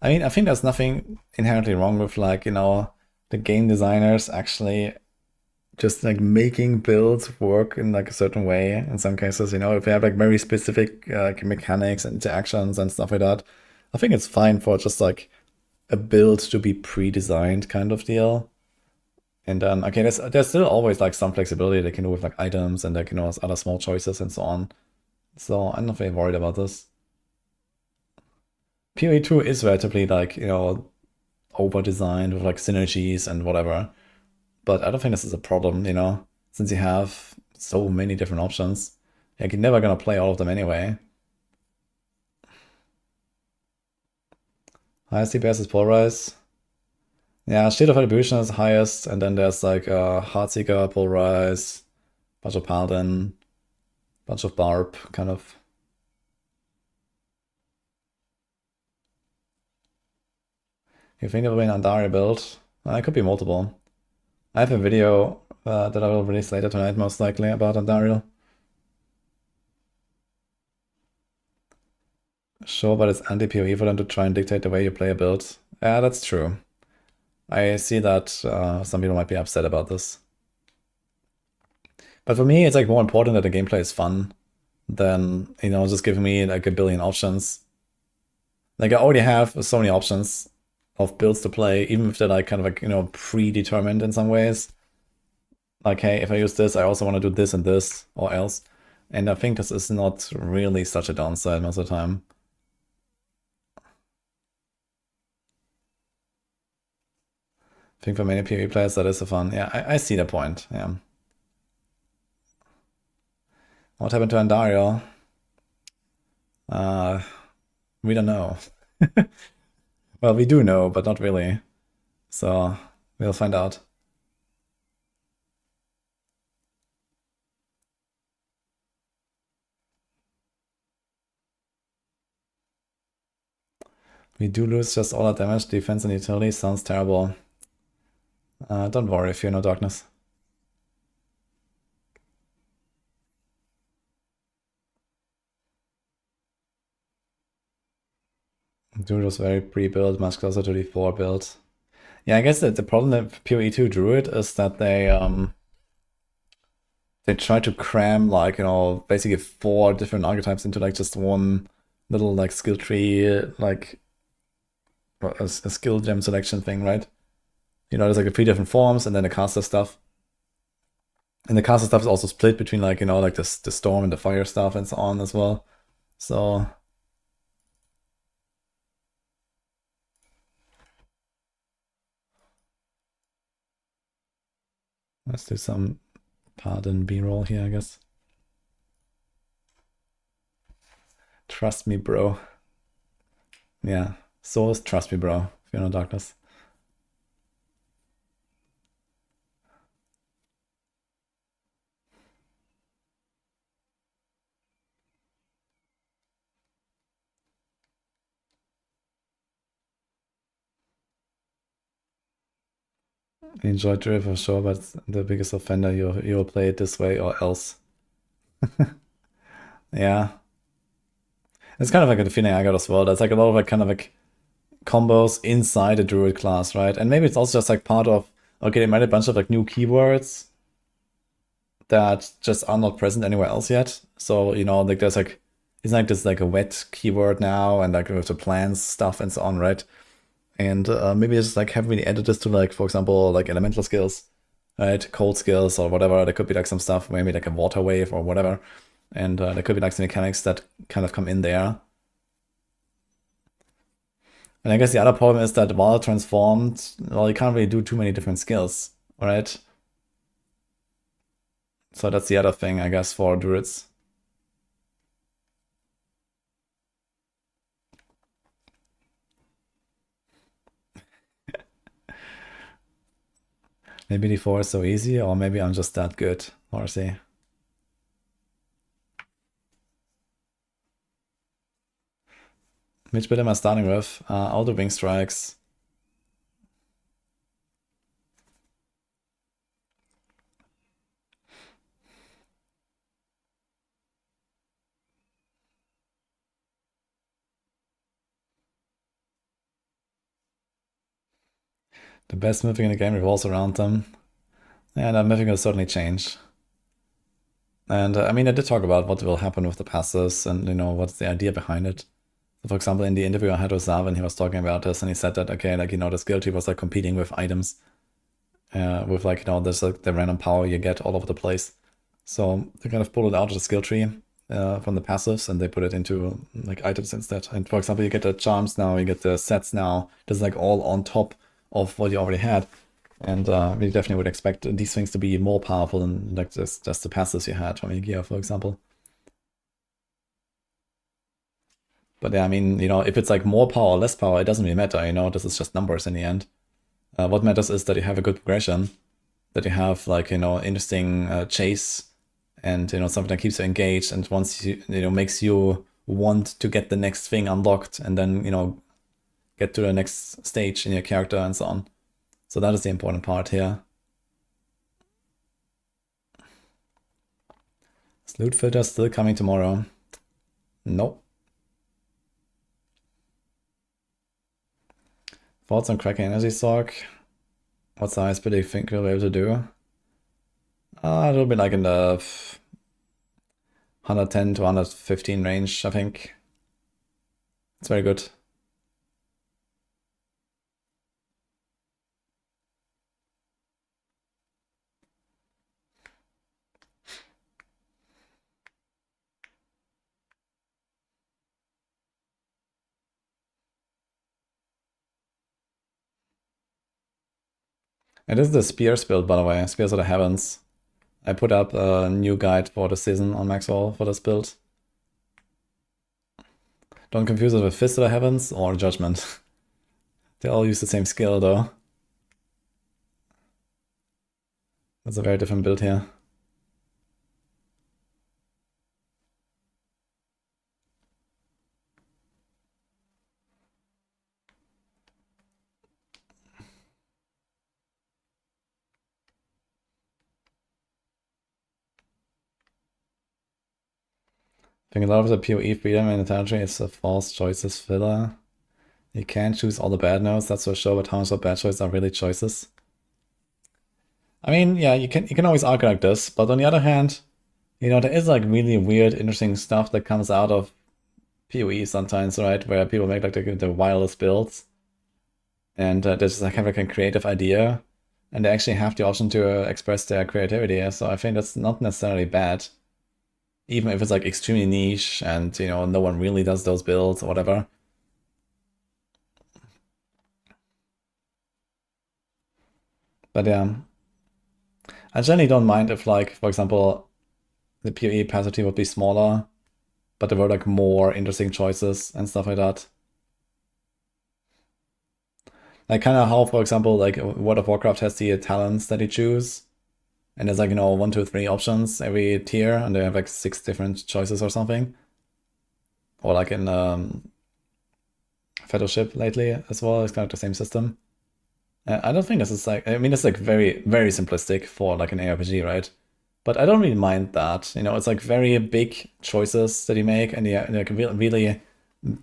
I mean, I think there's nothing inherently wrong with like, you know, the game designers actually just like making builds work in like a certain way in some cases, you know, if you have like very specific mechanics and interactions and stuff like that, I think it's fine for just like a build to be pre-designed kind of deal. And then, okay, there's still always like some flexibility they can do with like items and like, you know, other small choices and so on. So I'm not very worried about this. PoE2 is relatively like, you know, over-designed with like synergies and whatever. But I don't think this is a problem, you know, since you have so many different options. Like, you're never gonna play all of them anyway. Highest DPS is Pulverize. Yeah, Shield of Attribution is highest, and then there's like Heartseeker, Pulverize, bunch of Paladin, bunch of Barb, kind of. You think there will be an Andari build? It could be multiple. I have a video that I will release later tonight, most likely, about Andariel. Sure, but it's anti-PoE for them to try and dictate the way you play a build. Yeah, that's true. I see that some people might be upset about this. But for me, it's like more important that the gameplay is fun than, you know, just giving me like a billion options. Like I already have so many options of builds to play, even if they're like kind of like, you know, predetermined in some ways. Like, hey, if I use this, I also want to do this and this or else. And I think this is not really such a downside most of the time. I think for many PvE players that is a fun. Yeah, I see the point. Yeah. What happened to Andariel? We don't know. Well, we do know, but not really. So we'll find out. We do lose just all our damage, defense, and utility. Sounds terrible. Don't worry, fear no darkness. Druid was very pre-built, much closer to the 4 build. Yeah, I guess the problem with PoE2 Druid is that they try to cram like, you know, basically 4 different archetypes into like just one little like skill tree, like a skill gem selection thing, right? You know, there's like 3 different forms and then the caster stuff. And the caster stuff is also split between like, you know, like the storm and the fire stuff and so on as well. So let's do some Paladin B-roll here, I guess. Trust me, bro. Yeah, Source, trust me, bro. Fear no darkness. I enjoy Drill for sure, but the biggest offender, you'll play it this way or else. Yeah. It's kind of like a feeling I got as well. There's like a lot of like kind of like combos inside the druid class, right? And maybe it's also just like part of, okay, they made a bunch of like new keywords that just are not present anywhere else yet. So, you know, like there's like, it's like this like a wet keyword now and like with the plants stuff and so on, right? And maybe just like haven't really added this to like, for example, like elemental skills. right? Cold skills or whatever. There could be like some stuff, maybe like a water wave or whatever. And there could be like some mechanics that kind of come in there. And I guess the other problem is that while transformed, well, you can't really do too many different skills, right? So that's the other thing, I guess, for druids. Maybe D4 is so easy, or maybe I'm just that good, Horsey. Which bit am I starting with? All the wing strikes. The best mythic in the game revolves around them. And that mythic will certainly change. And I mean, I did talk about what will happen with the passes and, you know, what's the idea behind it. So for example, in the interview I had with Zavin, he was talking about this and he said that, okay, like, you know, the skill tree was like competing with items. With like, you know, there's like the random power you get all over the place. So they kind of pulled it out of the skill tree from the passives and they put it into like items instead. And for example, you get the charms now, you get the sets now. This is like all on top of what you already had. And we definitely would expect these things to be more powerful than like just the passives you had from Gear, for example. But yeah, I mean, you know, if it's like more power or less power, it doesn't really matter, you know, this is just numbers in the end. What matters is that you have a good progression, that you have like, you know, interesting chase and, you know, something that keeps you engaged and once you know, makes you want to get the next thing unlocked and then, you know, get to the next stage in your character and so on. So that is the important part here. Is loot filter still coming tomorrow? Nope. Thoughts on cracking energy stock? What size bid do you think we'll be able to do? It'll be like in the 110 to 115 range, I think. It's very good. It is the Spears build, by the way, Spears of the Heavens. I put up a new guide for the season on Maxroll for this build. Don't confuse it with Fist of the Heavens or Judgement. They all use the same skill, though. That's a very different build here. I think a lot of the PoE freedom in the territory is a false choices filler. You can't choose all the bad notes, that's for sure, but how much of bad choices are really choices? I mean, yeah, you can always argue like this, but on the other hand, you know, there is like really weird, interesting stuff that comes out of PoE sometimes, right? Where people make like the wildest builds. And there's like kind of like a creative idea, and they actually have the option to express their creativity. So I think that's not necessarily bad. Even if it's like extremely niche and, you know, no one really does those builds or whatever. But yeah, I generally don't mind if, like, for example, the PoE capacity would be smaller, but there were like more interesting choices and stuff like that. Like kind of how, for example, like World of Warcraft has the talents that you choose. And there's like, you know, 1, 2, 3 options every tier, and they have like 6 different choices or something. Or like in Fellowship lately as well, it's kind of the same system. I don't think this is like, I mean, it's like very, very simplistic for like an ARPG, right? But I don't really mind that. You know, it's like very big choices that you make, and yeah, like really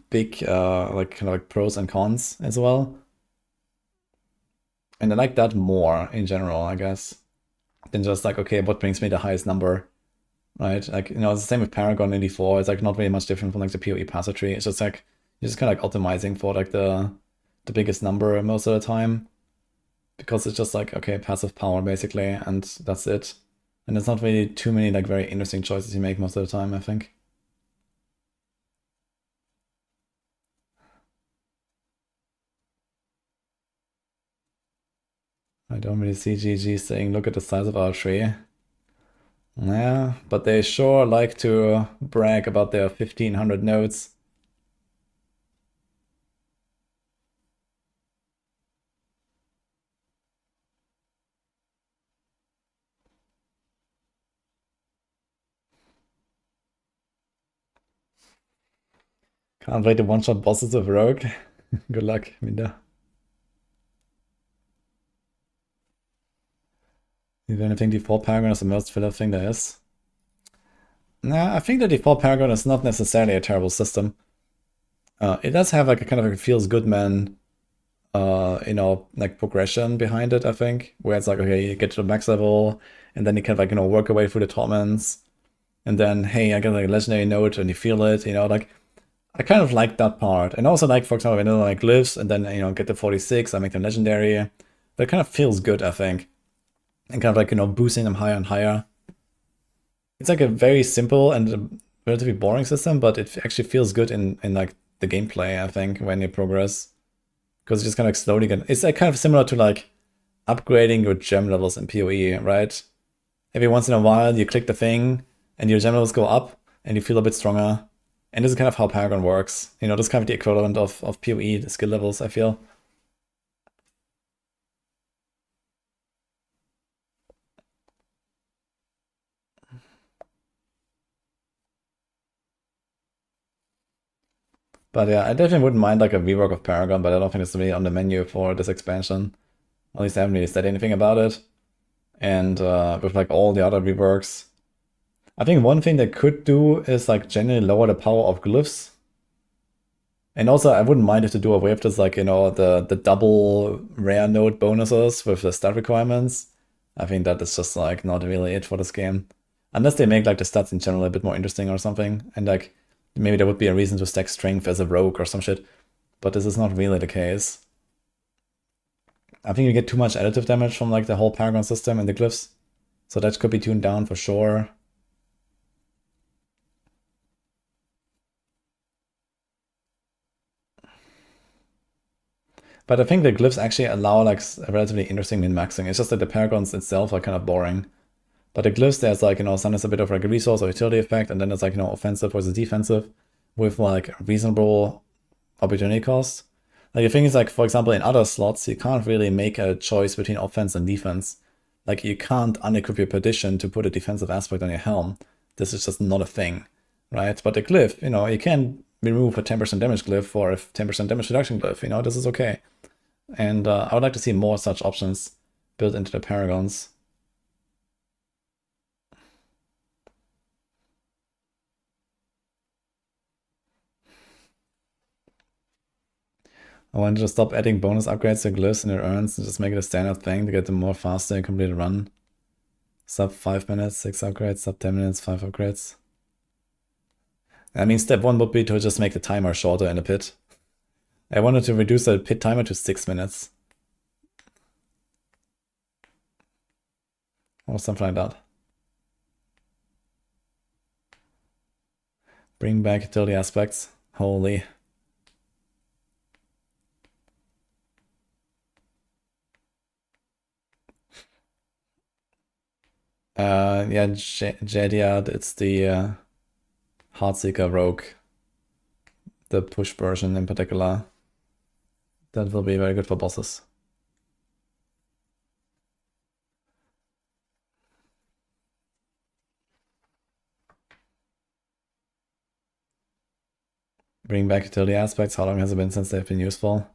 big, like kind of like pros and cons as well. And I like that more in general, I guess, than just like, okay, what brings me the highest number, right? Like, you know, it's the same with Paragon 84. It's like not really much different from like the PoE passive tree. It's just like, you're just kind of like optimizing for like the biggest number most of the time. because it's just like, okay, passive power basically, and that's it. And there's not really too many like very interesting choices you make most of the time, I think. I don't really see GG saying, look at the size of our tree. Yeah, but they sure like to brag about their 1500 nodes. Can't wait to one-shot bosses of Rogue. Good luck, Minda. If anything, default Paragon is the most filler thing there is. Nah, I think the default Paragon is not necessarily a terrible system. It does have like a kind of a feels good man, you know, like progression behind it, I think, where it's like, okay, you get to the max level, and then you kind of like, you know, work away through the torments, and then, hey, I get like a legendary note, and you feel it, you know, like, I kind of like that part. And also like, for example, vanilla like glyphs, and then, you know, get to 46, I make them legendary. That kind of feels good, I think. And kind of like, you know, boosting them higher and higher. It's like a very simple and relatively boring system, but it actually feels good in like the gameplay, I think, when you progress. Because it's just kind of like slowly get... It's like kind of similar to like upgrading your gem levels in PoE, right? Every once in a while you click the thing and your gem levels go up and you feel a bit stronger. And this is kind of how Paragon works. You know, this is kind of the equivalent of PoE, the skill levels, I feel. But yeah, I definitely wouldn't mind like a rework of Paragon, but I don't think it's really on the menu for this expansion. At least I haven't really said anything about it. And with like all the other reworks, I think one thing they could do is like generally lower the power of glyphs. And also I wouldn't mind if they do away with this, like, you know, the double rare node bonuses with the stat requirements. I think that is just like not really it for this game. Unless they make like the stats in general a bit more interesting or something. And like maybe there would be a reason to stack strength as a rogue or some shit. But this is not really the case. I think you get too much additive damage from like the whole Paragon system and the glyphs. So that could be tuned down for sure. But I think the glyphs actually allow like a relatively interesting min-maxing. It's just that the Paragons itself are kind of boring. But the glyphs, there's like, you know, sometimes a bit of like a resource or utility effect, and then it's like, you know, offensive versus defensive with like reasonable opportunity cost. Like the thing is like, for example, in other slots, you can't really make a choice between offense and defense. Like you can't unequip your Perdition to put a defensive aspect on your helm. This is just not a thing, right? But the glyph, you know, you can remove a 10% damage glyph for a 10% damage reduction glyph, you know, this is okay. And I would like to see more such options built into the Paragons. I wanted to stop adding bonus upgrades to glyphs in your urns and just make it a standard thing to get them more faster and complete a run. Sub 5 minutes, 6 upgrades, sub 10 minutes, 5 upgrades. I mean, step 1 would be to just make the timer shorter in the pit. I wanted to reduce the pit timer to 6 minutes. Or something like that. Bring back utility aspects. Holy. Yeah, Jediad, it's the Heartseeker rogue. The push version in particular. That will be very good for bosses. Bring back utility aspects. How long has it been since they've been useful?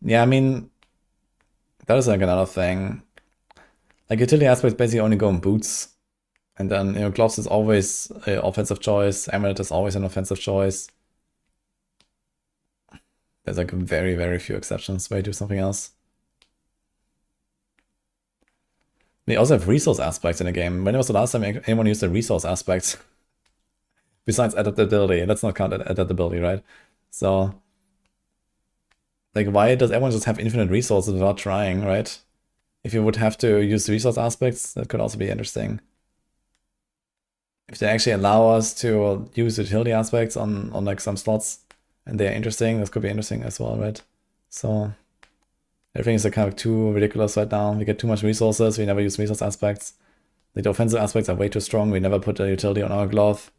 Yeah, I mean, that is like another thing. Like utility aspects basically only go in boots. And then, you know, gloves is always an offensive choice. Amulet is always an offensive choice. There's like very, very few exceptions where you do something else. They also have resource aspects in the game. When was the last time anyone used the resource aspects? Besides adaptability. Let's not count adaptability, right? So Like, why does everyone just have infinite resources without trying, right? If you would have to use resource aspects, that could also be interesting. If they actually allow us to use utility aspects on like some slots, and they're interesting, this could be interesting as well, right? So everything is like kind of too ridiculous right now. We get too much resources, we never use resource aspects. The offensive aspects are way too strong, we never put a utility on our glove,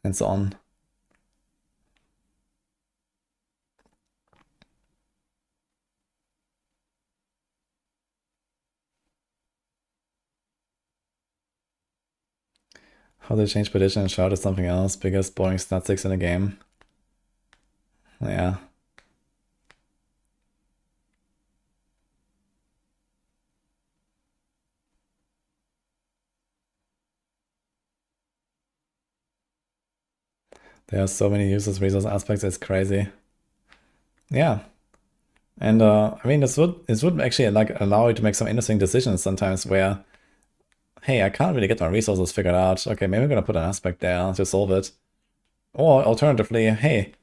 and so on. How they change position and shout is something else. Biggest boring statistics in the game. Yeah. There are so many useless resource aspects, it's crazy. Yeah. And I mean, this would actually like allow you to make some interesting decisions sometimes where, hey, I can't really get my resources figured out. Okay, maybe I'm gonna put an aspect there to solve it. Or alternatively, hey,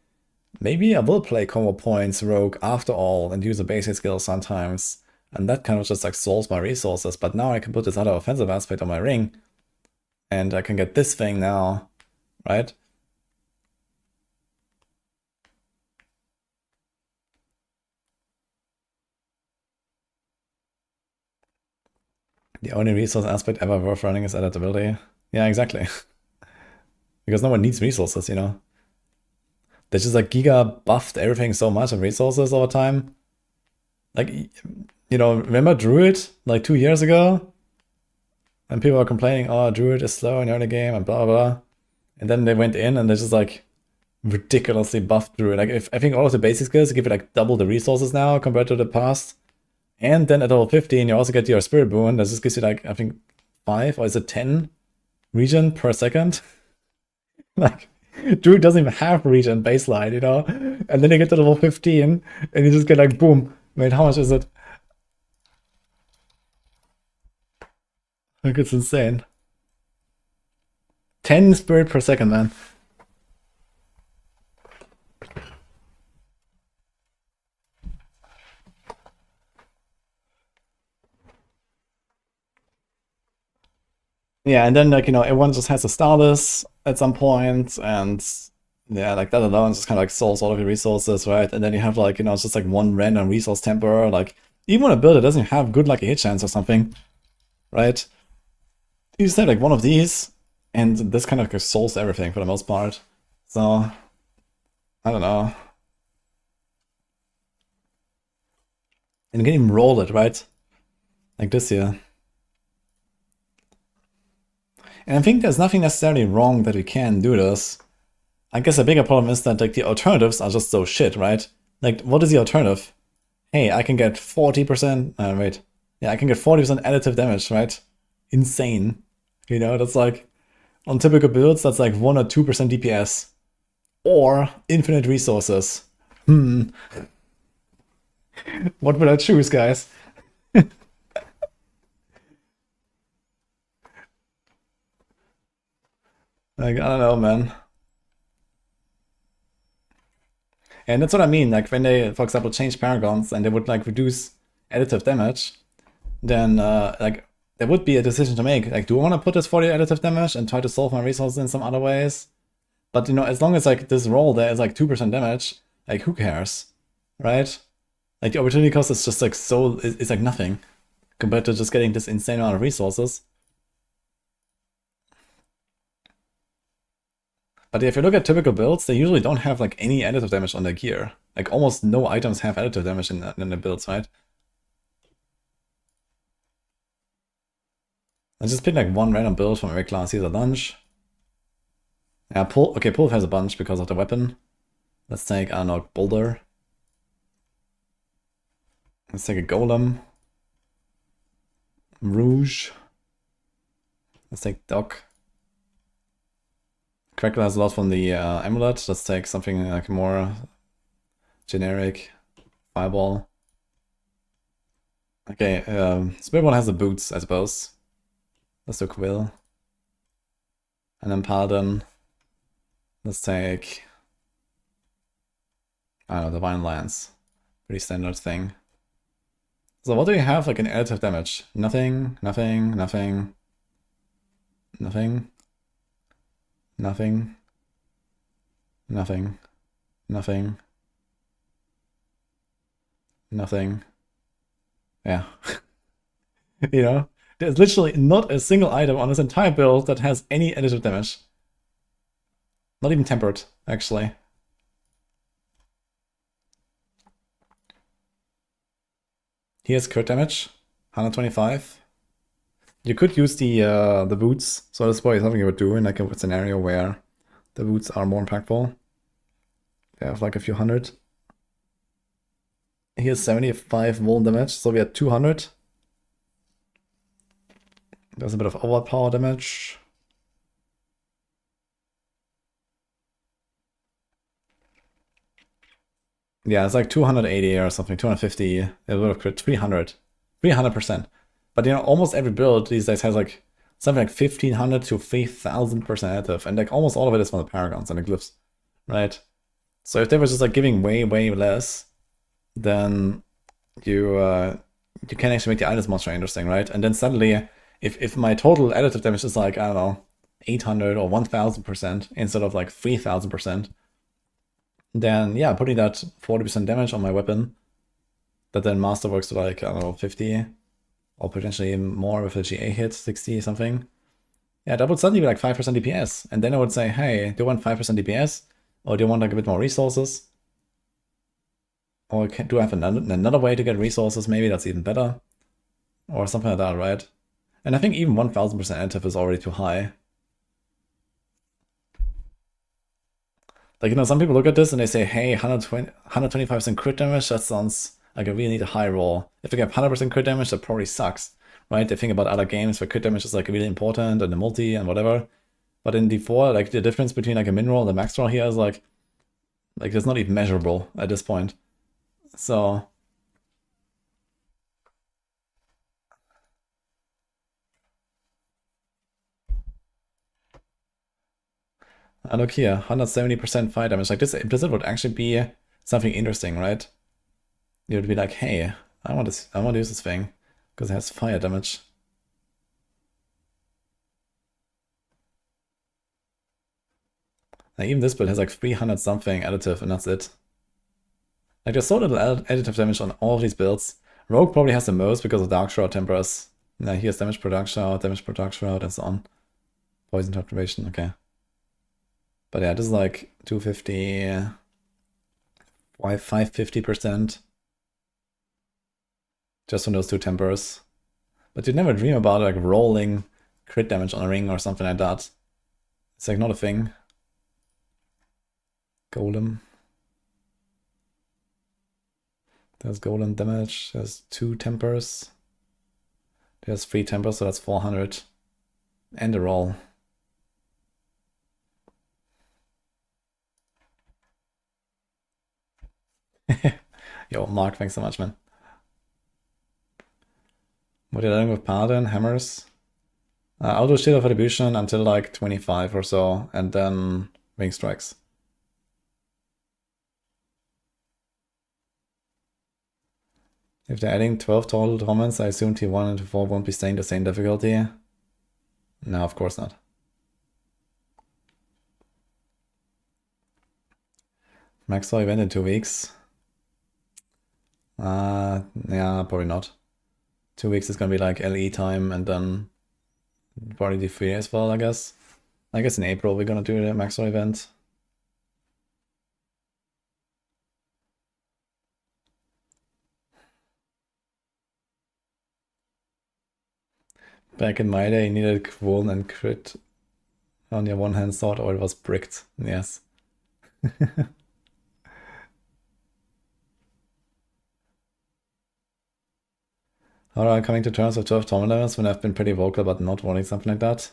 maybe I will play combo points rogue after all and use a basic skill sometimes. And that kind of just like solves my resources. But now I can put this other offensive aspect on my ring. And I can get this thing now, right? The only resource aspect ever worth running is adaptability. Yeah, exactly. Because no one needs resources, you know? They just like giga buffed everything so much of resources over time. Like, you know, remember Druid like 2 years ago? And people were complaining, oh, Druid is slow in the early game and blah, blah, blah. And then they went in and they just like ridiculously buffed Druid. Like, if I think all of the basic skills give it like double the resources now compared to the past. And then at level 15, you also get your Spirit Boon. That just gives you like, I think 5 or is it 10 regen per second? Like, Druid doesn't even have regen baseline, you know? And then you get to level 15 and you just get like, boom. Wait, how much is it? Like, it's insane. 10 spirit per second, man. Yeah, and then like, you know, everyone just has to start this at some point, and yeah, like that alone just kind of like solves all of your resources, right? And then you have like, you know, it's just like one random resource temper, like even a build that doesn't have good lucky hit chance or something, right? You just have like one of these, and this kind of like solves everything for the most part. So I don't know. And you can even roll it, right? Like this here. And I think there's nothing necessarily wrong that we can do this. I guess the bigger problem is that like the alternatives are just so shit, right? Like, what is the alternative? Hey, I can get 40%, wait. Yeah, I can get 40% additive damage, right? Insane. You know, that's like, on typical builds, that's like 1 or 2% DPS. Or infinite resources. What would I choose, guys? Like, I don't know, man. And that's what I mean, like when they, for example, change paragons and they would like reduce additive damage, then like there would be a decision to make. Like, do I want to put this 40 additive damage and try to solve my resources in some other ways? But you know, as long as like this roll there is like 2% damage, like who cares, right? Like the opportunity cost is just like so, it's like nothing compared to just getting this insane amount of resources. But if you look at typical builds, they usually don't have like any additive damage on their gear. Like almost no items have additive damage in the builds, right? I just picked like one random build from every class. Here's a lunge. Yeah, pull. Okay, pull has a bunch because of the weapon. Let's take, I don't know, boulder. Let's take a golem. Rouge. Let's take doc. Crackle has a lot from the amulet. Let's take something like more generic. Fireball. Okay, Spirit one has the boots, I suppose. Let's do Quill. And then Paladin. Let's take, I don't know, Divine Lance. Pretty standard thing. So what do you have like in additive damage? Nothing, nothing, nothing, nothing, nothing, nothing, nothing, nothing. Yeah. You know? There's literally not a single item on this entire build that has any additive damage. Not even tempered, actually. Here's crit damage, 125. You could use the boots, so that's probably something you would do in like a scenario where the boots are more impactful. They have like a few hundred. Here's 75 vol damage, so we had 200. There's a bit of overpower damage. Yeah, it's like 280 or something, 250. It would have crit 300. 300%. But you know, almost every build these days has like something like 1500 to 3000% additive, and like almost all of it is from the paragons and the glyphs, right? So if they were just like giving way less, then you can actually make the items much more interesting, right? And then suddenly, if my total additive damage is like, I don't know, 800 or 1000% instead of like 3000%, then yeah, putting that 40% damage on my weapon, that then masterworks to like, I don't know, 50, or potentially more with a GA hit, 60 something. Yeah, that would suddenly be like 5% DPS. And then I would say, hey, do you want 5% DPS? Or do you want like a bit more resources? Or do I have another way to get resources? Maybe that's even better. Or something like that, right? And I think even 1000% additive is already too high. Like, you know, some people look at this and they say, hey, 125% crit damage, that sounds like I really need a high roll. If I get 100% crit damage, that probably sucks, right? They think about other games where crit damage is like really important and the multi and whatever. But in D4, like the difference between like a min roll and a max roll here is like it's not even measurable at this point. So and look here, 170% fire damage. Like this implicit would actually be something interesting, right? You would be like, hey, I want to use this thing because it has fire damage. Like even this build has like 300 something additive, and that's it. Like there's so little additive damage on all of these builds. Rogue probably has the most because of Dark Shroud Temperers. Now here's damage per Dark Shroud, and so on. Poison Deprivation, okay. But yeah, this is like 250, 550% just from those two Temperers. But you'd never dream about like rolling crit damage on a ring or something like that. It's like not a thing. Golem. There's golem damage. There's 2 Tempers. There's 3 Tempers, so that's 400. And a roll. Yo, Mark, thanks so much, man. What are you doing with Paladin? Hammers? I'll do Shield of Attribution until like 25 or so, and then Ring Strikes. If they're adding 12 total torments, I assume T1 and T4 won't be staying the same difficulty. No, of course not. Maxroll event in 2 weeks. Yeah, probably not. 2 weeks is gonna be like LE time, and then probably D3 as well, I guess. I guess in April we're gonna do the Maxroll event. Back in my day, you needed Quolen and crit on your one-hand sword, or it was bricked. Yes. How are you coming to terms with 12 torment levels when I've been pretty vocal about not wanting something like that?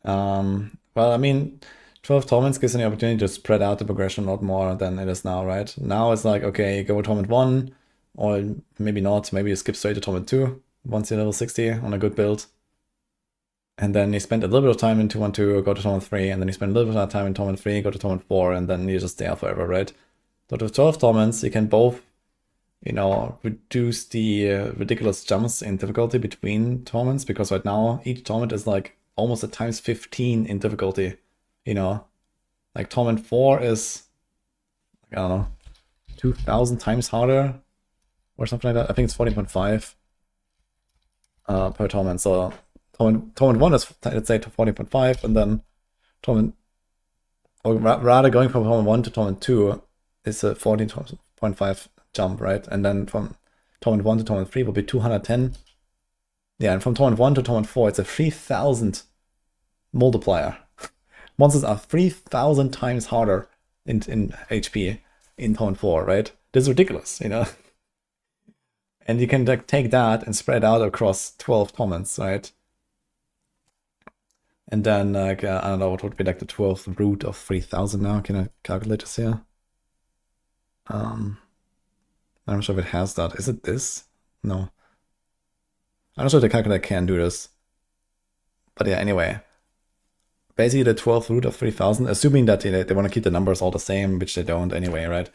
Well, I mean, 12 torments gives you the opportunity to spread out the progression a lot more than it is now, right? Now it's like, okay, go with torment 1, or maybe not, maybe you skip straight to torment 2 once you're level 60 on a good build. And then you spend a little bit of time in 212, go to torment 3, and then you spend a little bit of time in torment 3, go to torment 4, and then you just stay out forever, right? But with 12 torments, you can both, you know, reduce the ridiculous jumps in difficulty between torments, because right now each torment is like almost a times 15 in difficulty, you know. Like torment 4 is, I don't know, 2,000 times harder or something like that. I think it's 14.5 per torment. So torment 1 is, let's say, to 14.5, and then torment, or rather going from torment 1 to torment 2 is a 14.5 jump, right? And then from torment 1 to torment 3 will be 210. Yeah, and from torment 1 to torment 4, it's a 3,000 multiplier. Monsters are 3,000 times harder in HP in torment 4, right? This is ridiculous, you know? And you can like take that and spread out across 12 torments, right? And then, like, I don't know, what would be like the 12th root of 3,000 now? Can I calculate this here? I'm not sure if it has that. Is it this? No. I'm not sure if the calculator can do this. But yeah, anyway. Basically the 12th root of 3,000, assuming that they want to keep the numbers all the same, which they don't anyway, right?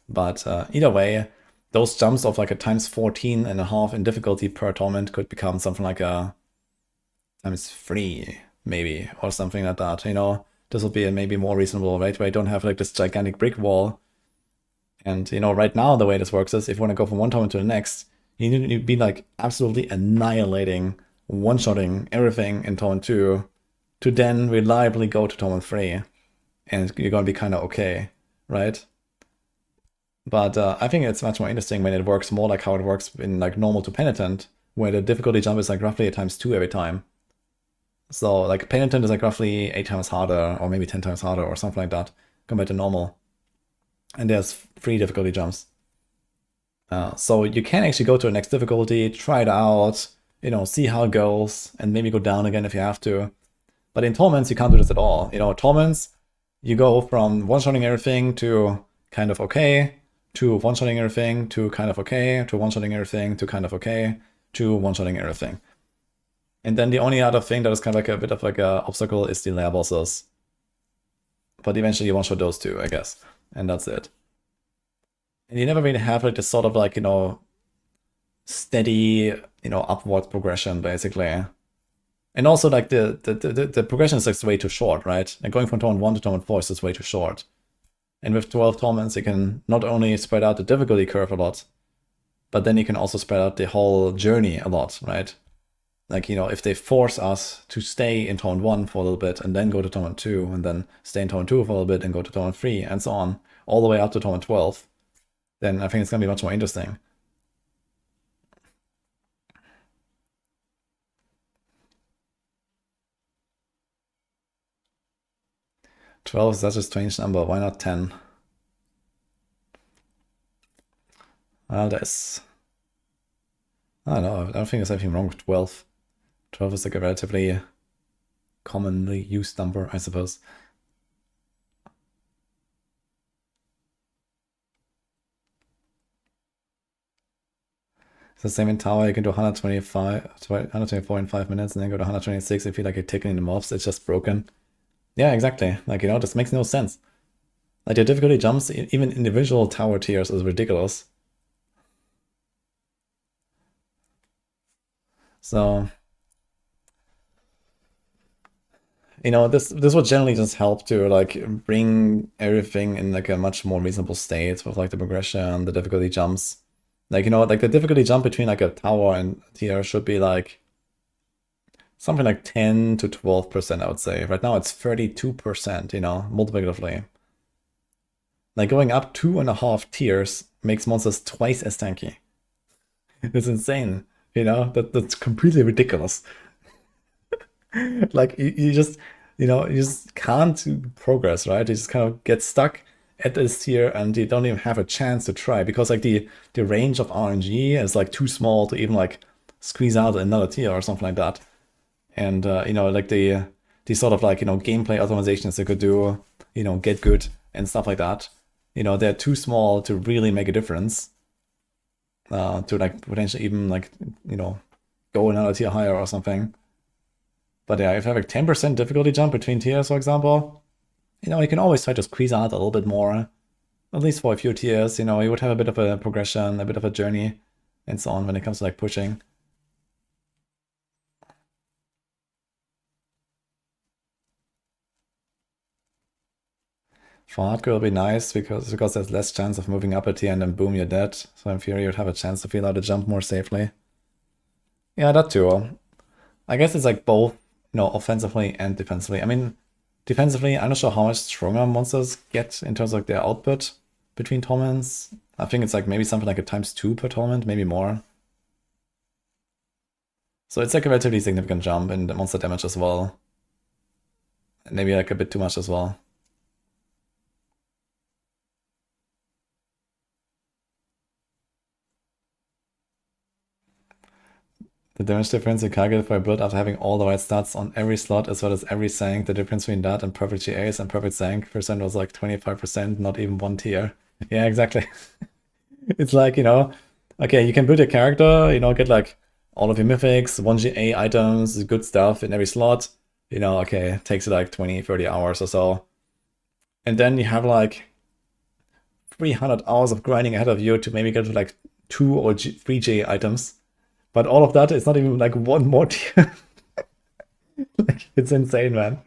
But either way, those jumps of like a times 14.5 in difficulty per torment could become something like a times 3, maybe, or something like that, you know? This will be a maybe more reasonable, right? Where I don't have like this gigantic brick wall. And, you know, right now the way this works is if you want to go from one torment to the next, you need to be like absolutely annihilating, one-shotting everything in torment 2 to then reliably go to torment 3. And you're going to be kind of okay, right? But I think it's much more interesting when it works more like how it works in like normal to penitent, where the difficulty jump is like roughly a times 2 every time. So like penitent is like roughly 8 times harder, or maybe 10 times harder, or something like that, compared to normal. And there's 3 difficulty jumps. So you can actually go to the next difficulty, try it out, you know, see how it goes, and maybe go down again if you have to. But in torments, you can't do this at all. You know, torments, you go from one-shotting everything to kind of okay, to one-shotting everything, to kind of okay, to one-shotting everything, to kind of okay, to one-shotting everything. And then the only other thing that is kind of like a bit of like a obstacle is the lair bosses. But eventually you one-shot those two, I guess. And that's it. And you never really have like this sort of like, you know, steady, you know, upward progression, basically. And also like the progression is like way too short, right? And going from torment 1 to torment 4 is just way too short. And with 12 torments, you can not only spread out the difficulty curve a lot, but then you can also spread out the whole journey a lot, right? Like, you know, if they force us to stay in torment 1 for a little bit and then go to torment 2 and then stay in torment 2 for a little bit and go to torment 3 and so on, all the way up to torment 12, then I think it's going to be much more interesting. Twelve is such a strange number. Why not 10? Well, there's... I don't know. I don't think there's anything wrong with 12. 12 is like a relatively commonly used number, I suppose. It's the same in tower. You can do 124 in 5 minutes and then go to 126 if you like you're taking the mobs. It's just broken. Yeah, exactly. Like, you know, this makes no sense. Like, your difficulty jumps, even individual tower tiers, is ridiculous. So, you know, this would generally just help to like bring everything in like a much more reasonable state with like the progression, the difficulty jumps. Like, you know, like the difficulty jump between like a tower and tier should be like something like 10 to 12%, I would say. Right now it's 32%, you know, multiplicatively. Like going up 2.5 tiers makes monsters twice as tanky. It's insane, you know, that's completely ridiculous. Like you just, you know, you just can't progress, right? You just kind of get stuck at this tier and you don't even have a chance to try because like the range of RNG is like too small to even like squeeze out another tier or something like that. And you know, like the sort of like, you know, gameplay optimizations they could do, you know, get good and stuff like that, you know, they're too small to really make a difference. To like potentially even like, you know, go another tier higher or something. But yeah, if you have like 10% difficulty jump between tiers, for example, you know, you can always try to squeeze out a little bit more. At least for a few tiers, you know, you would have a bit of a progression, a bit of a journey, and so on when it comes to like pushing. For hardcore it'll be nice because there's less chance of moving up a tier and then boom, you're dead. So in theory you'd have a chance to feel out a jump more safely. Yeah, that too. I guess it's like both, you know, offensively and defensively. I mean, defensively, I'm not sure how much stronger monsters get in terms of like their output between tournaments. I think it's like maybe something like a ×2 per tournament, maybe more. So it's like a relatively significant jump in the monster damage as well. And maybe like a bit too much as well. The damage difference you calculate for a build after having all the right stats on every slot as well as every sank, the difference between that and perfect GAs and perfect sank percent was like 25%, not even one tier. Yeah, exactly. It's like, you know, okay, you can build your character, you know, get like all of your mythics, 1 GA items, good stuff in every slot. You know, okay, it takes you like 20, 30 hours or so. And then you have like 300 hours of grinding ahead of you to maybe get to like 2 or 3 GA items. But all of that is not even like one more tier. Like, it's insane, man.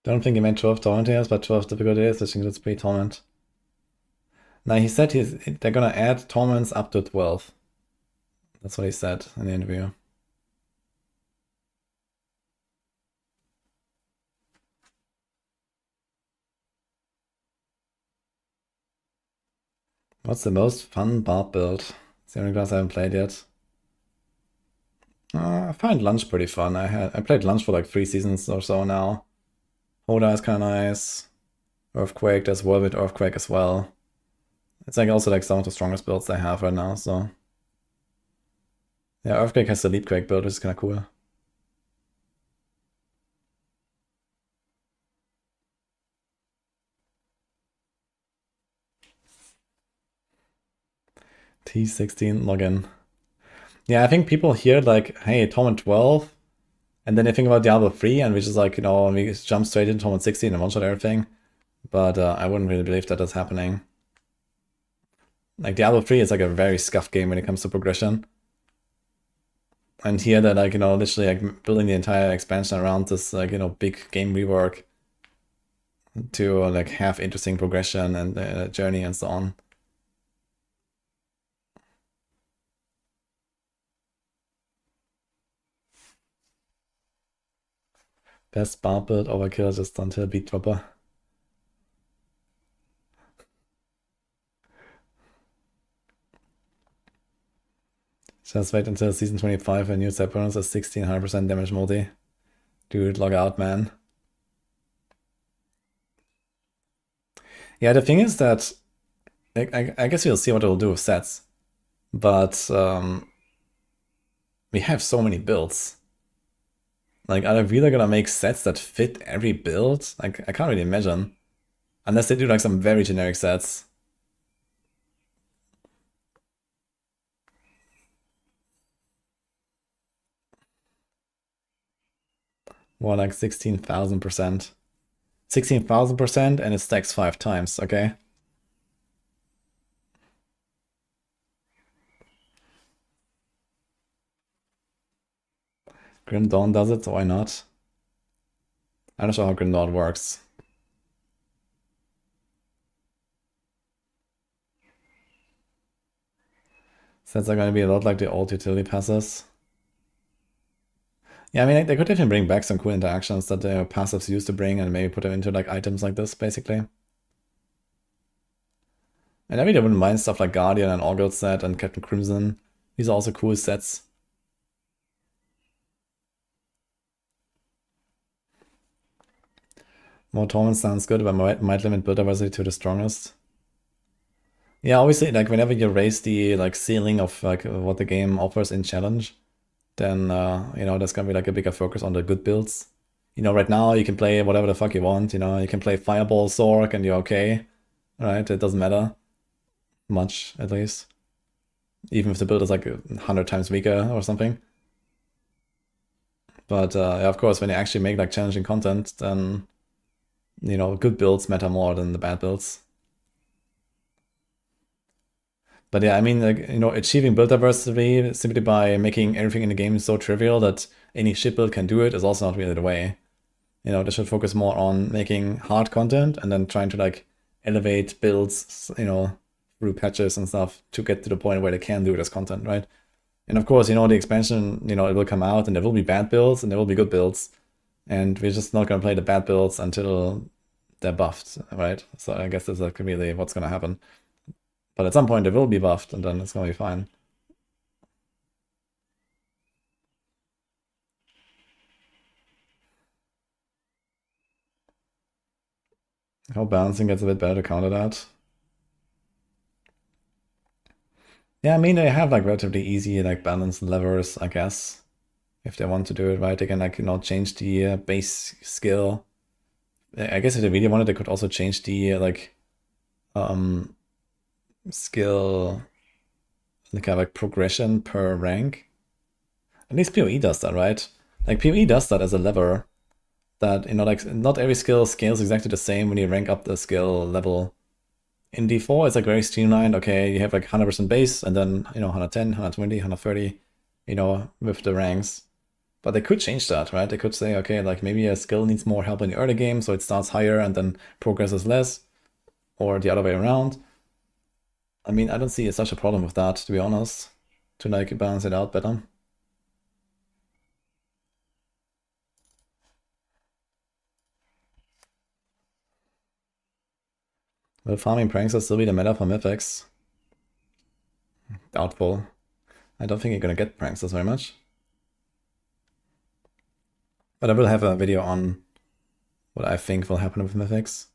Don't think he meant 12 torment tiers, but 12 difficult tiers, which includes pre-torment. Now he said they're gonna add torments up to 12. That's what he said in the interview. What's the most fun barb build? It's the only class I haven't played yet. I find Lunch pretty fun. I played Lunch for like 3 seasons or so now. Hoda is kind of nice. Earthquake, there's Whirlwind Earthquake as well. It's like also like some of the strongest builds they have right now, so. Yeah, Earthquake has the Leapquake build, which is kind of cool. T16 login. Yeah, I think people hear like, hey, Torment 12, and then they think about Diablo 3, and we just like, you know, we jump straight into Torment 16 and one-shot everything. But I wouldn't really believe that that's happening. Like, Diablo 3 is like a very scuffed game when it comes to progression. And here they're like, you know, literally like building the entire expansion around this like, you know, big game rework to like have interesting progression and journey and so on. Best bar build overkill just until beat dropper. Just wait until season 25 and use that bonus as 1600% damage multi. Dude, log out, man. Yeah, the thing is that I guess we'll see what it'll do with sets. But we have so many builds. Like, are they really gonna make sets that fit every build? Like, I can't really imagine. Unless they do like some very generic sets. More like 16,000%. 16,000% and it stacks 5 times, okay? Grim Dawn does it, so why not? I'm not sure how Grim Dawn works. Sets are going to be a lot like the old utility passes. Yeah, I mean, they could definitely bring back some cool interactions that the passives used to bring and maybe put them into like items like this, basically. And I really wouldn't mind stuff like Guardian and Orgel set and Captain Crimson. These are also cool sets. More torments sounds good, but might limit build diversity to the strongest. Yeah, obviously, like whenever you raise the like ceiling of like what the game offers in challenge, then you know there's gonna be like a bigger focus on the good builds. you know, right now you can play whatever the fuck you want, you know, you can play Fireball Zork and you're okay, right? It doesn't matter much, at least. Even if the build is like 100 times weaker or something. But yeah, of course, when you actually make like challenging content, then, you know, good builds matter more than the bad builds. But yeah, I mean, like, you know, achieving build diversity simply by making everything in the game so trivial that any shit build can do it is also not really the way. You know, they should focus more on making hard content and then trying to like elevate builds, you know, through patches and stuff to get to the point where they can do it as content, right? And of course, you know, the expansion, you know, it will come out and there will be bad builds and there will be good builds. And we're just not going to play the bad builds until they're buffed, right? So I guess that's like really what's going to happen. But at some point they will be buffed and then it's going to be fine. I hope balancing gets a bit better to counter that. Yeah, I mean, they have like relatively easy like balance levers, I guess. If they want to do it right, they can like, you know, change the base skill. I guess if they really wanted, they could also change the like skill, the kind of like progression per rank. At least PoE does that, right? Like PoE does that as a lever that, you know, like not every skill scales exactly the same when you rank up the skill level. In D4, it's like very streamlined. Okay, you have like 100% base and then, you know, 110, 120, 130, you know, with the ranks. But they could change that, right? They could say, okay, like maybe a skill needs more help in the early game, so it starts higher and then progresses less, or the other way around. I mean, I don't see such a problem with that, to be honest, to like balance it out better. Will farming pranksters still be the meta for mythics? Doubtful. I don't think you're gonna get pranksters very much. But I will have a video on what I think will happen with mythics.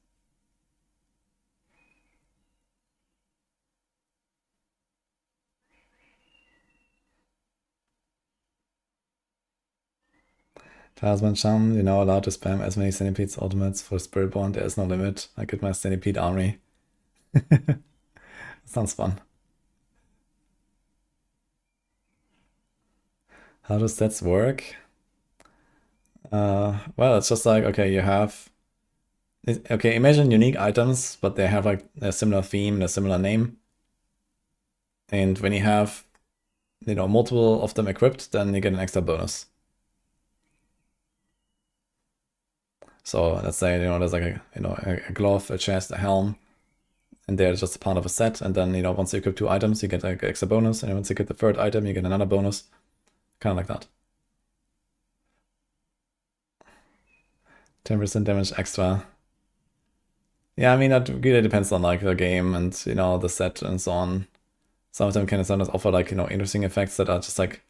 Talisman Chum, you're now allowed to spam as many centipedes ultimates for Spiritborn. There is no limit. I get my centipede army. Sounds fun. How does that work? Well, it's just like, okay, you have... Okay, imagine unique items, but they have like a similar theme and a similar name. And when you have, you know, multiple of them equipped, then you get an extra bonus. So let's say, you know, there's like a, you know, a glove, a chest, a helm, and they're just a part of a set. And then, you know, once you equip 2 items, you get like an extra bonus. And once you get the 3rd item, you get another bonus. Kind of like that. 10% damage extra. Yeah, I mean, that really depends on like the game and, you know, the set and so on. Some of them can sometimes offer like, you know, interesting effects that are just like,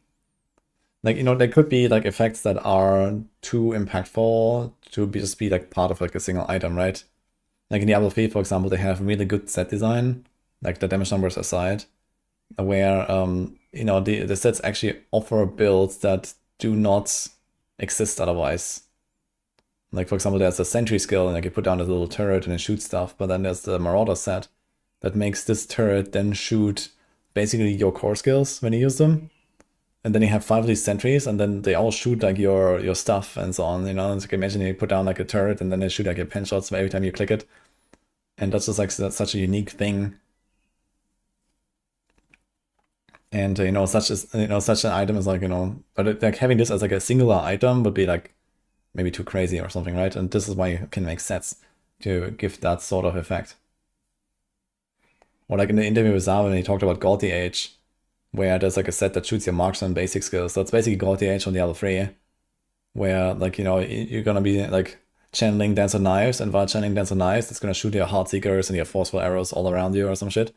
you know, there could be like effects that are too impactful to be just be like part of like a single item, right? Like in Diablo 3, for example, they have really good set design, like the damage numbers aside, where you know, the sets actually offer builds that do not exist otherwise. Like for example, there's a sentry skill, and like you put down a little turret and it shoots stuff, but then there's the Marauder set that makes this turret then shoot basically your core skills when you use them. And then you have 5 of these sentries, and then they all shoot like your stuff and so on, you know. And so you can imagine you put down like a turret and then they shoot like your pen shots every time you click it. And that's just like that's such a unique thing. And you know, such as, you know, such an item is like, you know, but like having this as like a singular item would be like maybe too crazy or something, right? And this is why you can make sets to give that sort of effect. Or like in the interview with Zara when he talked about Gaudy Age, where there's like a set that shoots your marksman basic skills. So it's basically Gaudy Age on the other 3, where like, you know, you're gonna be like channeling Dance of Knives, and while channeling Dance of Knives, it's gonna shoot your Heartseekers and your forceful arrows all around you or some shit.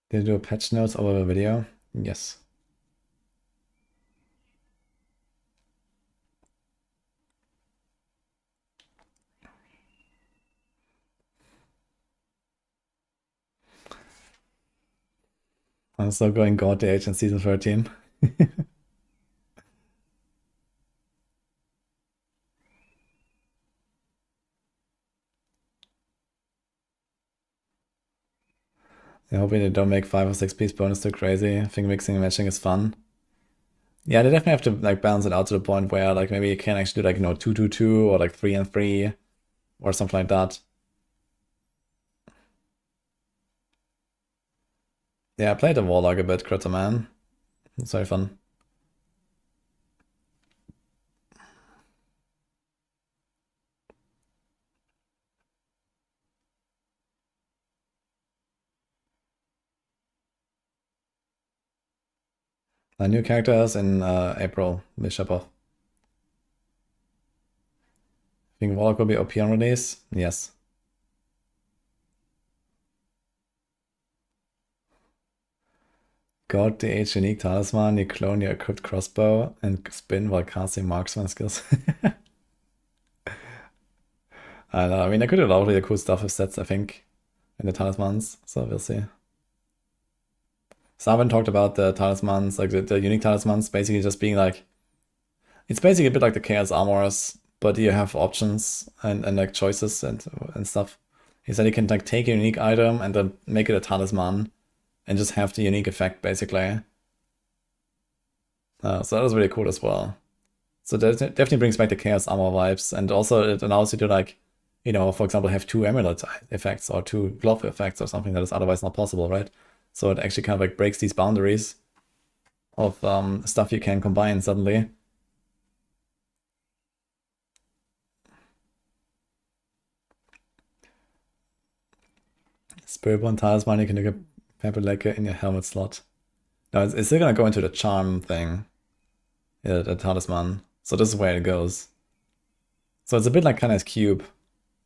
Did you do a patch notes over the video? Yes. I'm still going God the Age in season 13. I'm hoping they don't make 5 or 6 piece bonus too crazy. I think mixing and matching is fun. Yeah, they definitely have to like balance it out to the point where like maybe you can actually do like 2-2-2 or like 3-3 or something like that. Yeah, I played the Warlock a bit, Critter Man. It's very fun. New characters in April, Bishop of. Think Warlock will be OP on release? Yes. God the Age unique talisman, you clone your equipped crossbow and spin while casting marksman skills. I don't know, I mean, I could do a lot of really cool stuff with sets, I think, in the talismans, so we'll see. Sarvin talked about the talismans, like the unique talismans, basically just being like, it's basically a bit like the Chaos Armors, but you have options and like choices and stuff. He said you can like take a unique item and then make it a talisman and just have the unique effect basically. So that was really cool as well. So that definitely brings back the Chaos Armor vibes, and also it allows you to like, you know, for example, have 2 amulet effects or 2 glove effects or something that is otherwise not possible, right? So it actually kind of like breaks these boundaries of stuff you can combine suddenly. Spiritborn Talisman, you can do a Pepper Lacquer in your helmet slot. No, it's still gonna go into the charm thing. Yeah, the talisman. So this is where it goes. So it's a bit like kind of cube,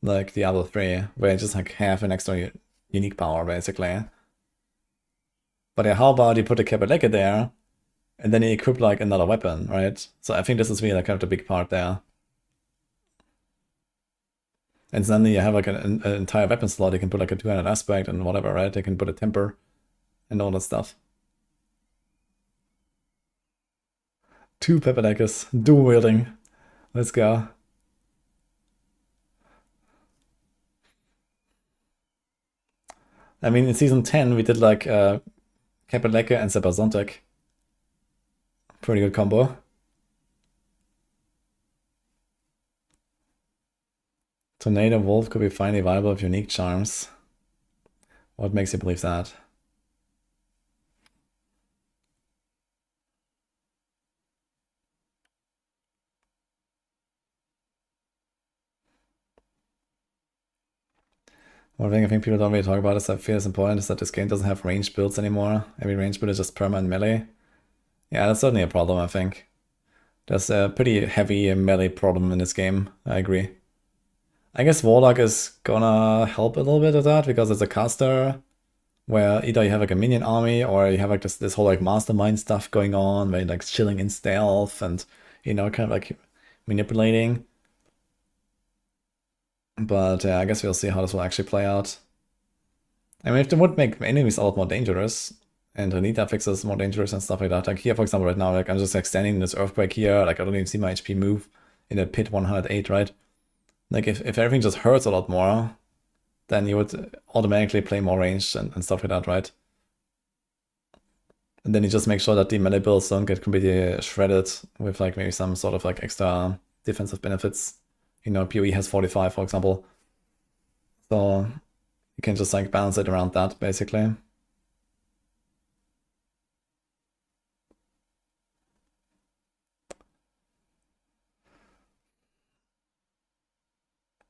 like Diablo 3, where you just like have an extra unique power basically. But yeah, how about you put a Kabaleka there, and then you equip like another weapon, right? So I think this is really like kind of the big part there. And suddenly you have like an entire weapon slot. You can put like a 200 aspect and whatever, right? You can put a temper and all that stuff. 2 Pepperdeckers, dual wielding. Let's go. I mean, in season 10, we did like Pepperdecker and Sebazontek. Pretty good combo. Tornado Wolf could be finally viable with unique charms. What makes you believe that? One thing I think people don't really talk about is that I feel is important is that this game doesn't have ranged builds anymore. Every ranged build is just perma and melee. Yeah, that's certainly a problem, I think. There's a pretty heavy melee problem in this game, I agree. I guess Warlock is gonna help a little bit of that because it's a caster where either you have like a minion army or you have like this whole like mastermind stuff going on where you're like chilling in stealth and, you know, kind of like manipulating. But yeah, I guess we'll see how this will actually play out. I mean, if they would make enemies a lot more dangerous and Renita fixes more dangerous and stuff like that. Like here, for example, right now, like I'm just like standing in this earthquake here, like I don't even see my HP move in the pit 108, right? Like if everything just hurts a lot more, then you would automatically play more ranged and stuff like that, right? And then you just make sure that the melee builds don't get completely shredded with like maybe some sort of like extra defensive benefits. You know, PoE has 45, for example. So you can just like balance it around that, basically.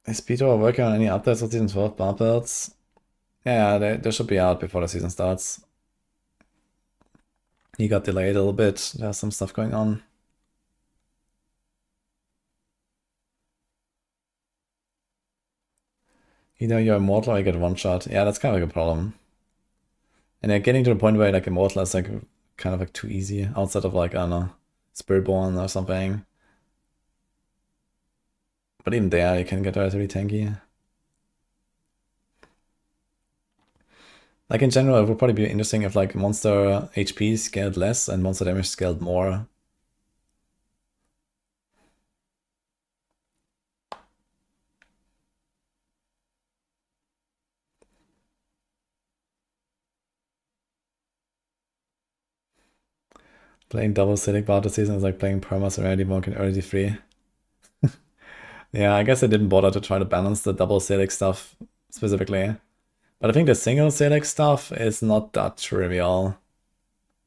Is Peter working on any updates for Season 12 bar builds? Yeah, they should be out before the season starts. He got delayed a little bit. There's some stuff going on. Either you're immortal or you get one shot. Yeah, that's kind of like a problem. And they're getting to the point where like immortal is like kind of like too easy outside of like, I don't know, Spiritborn or something. But even there, you can get relatively tanky. Like in general, it would probably be interesting if like monster HP scaled less and monster damage scaled more. Playing double Citic Bar this season is like playing Perma Serenity Monk in early D3. Yeah, I guess I didn't bother to try to balance the double Citic stuff specifically. But I think the single Citic stuff is not that trivial.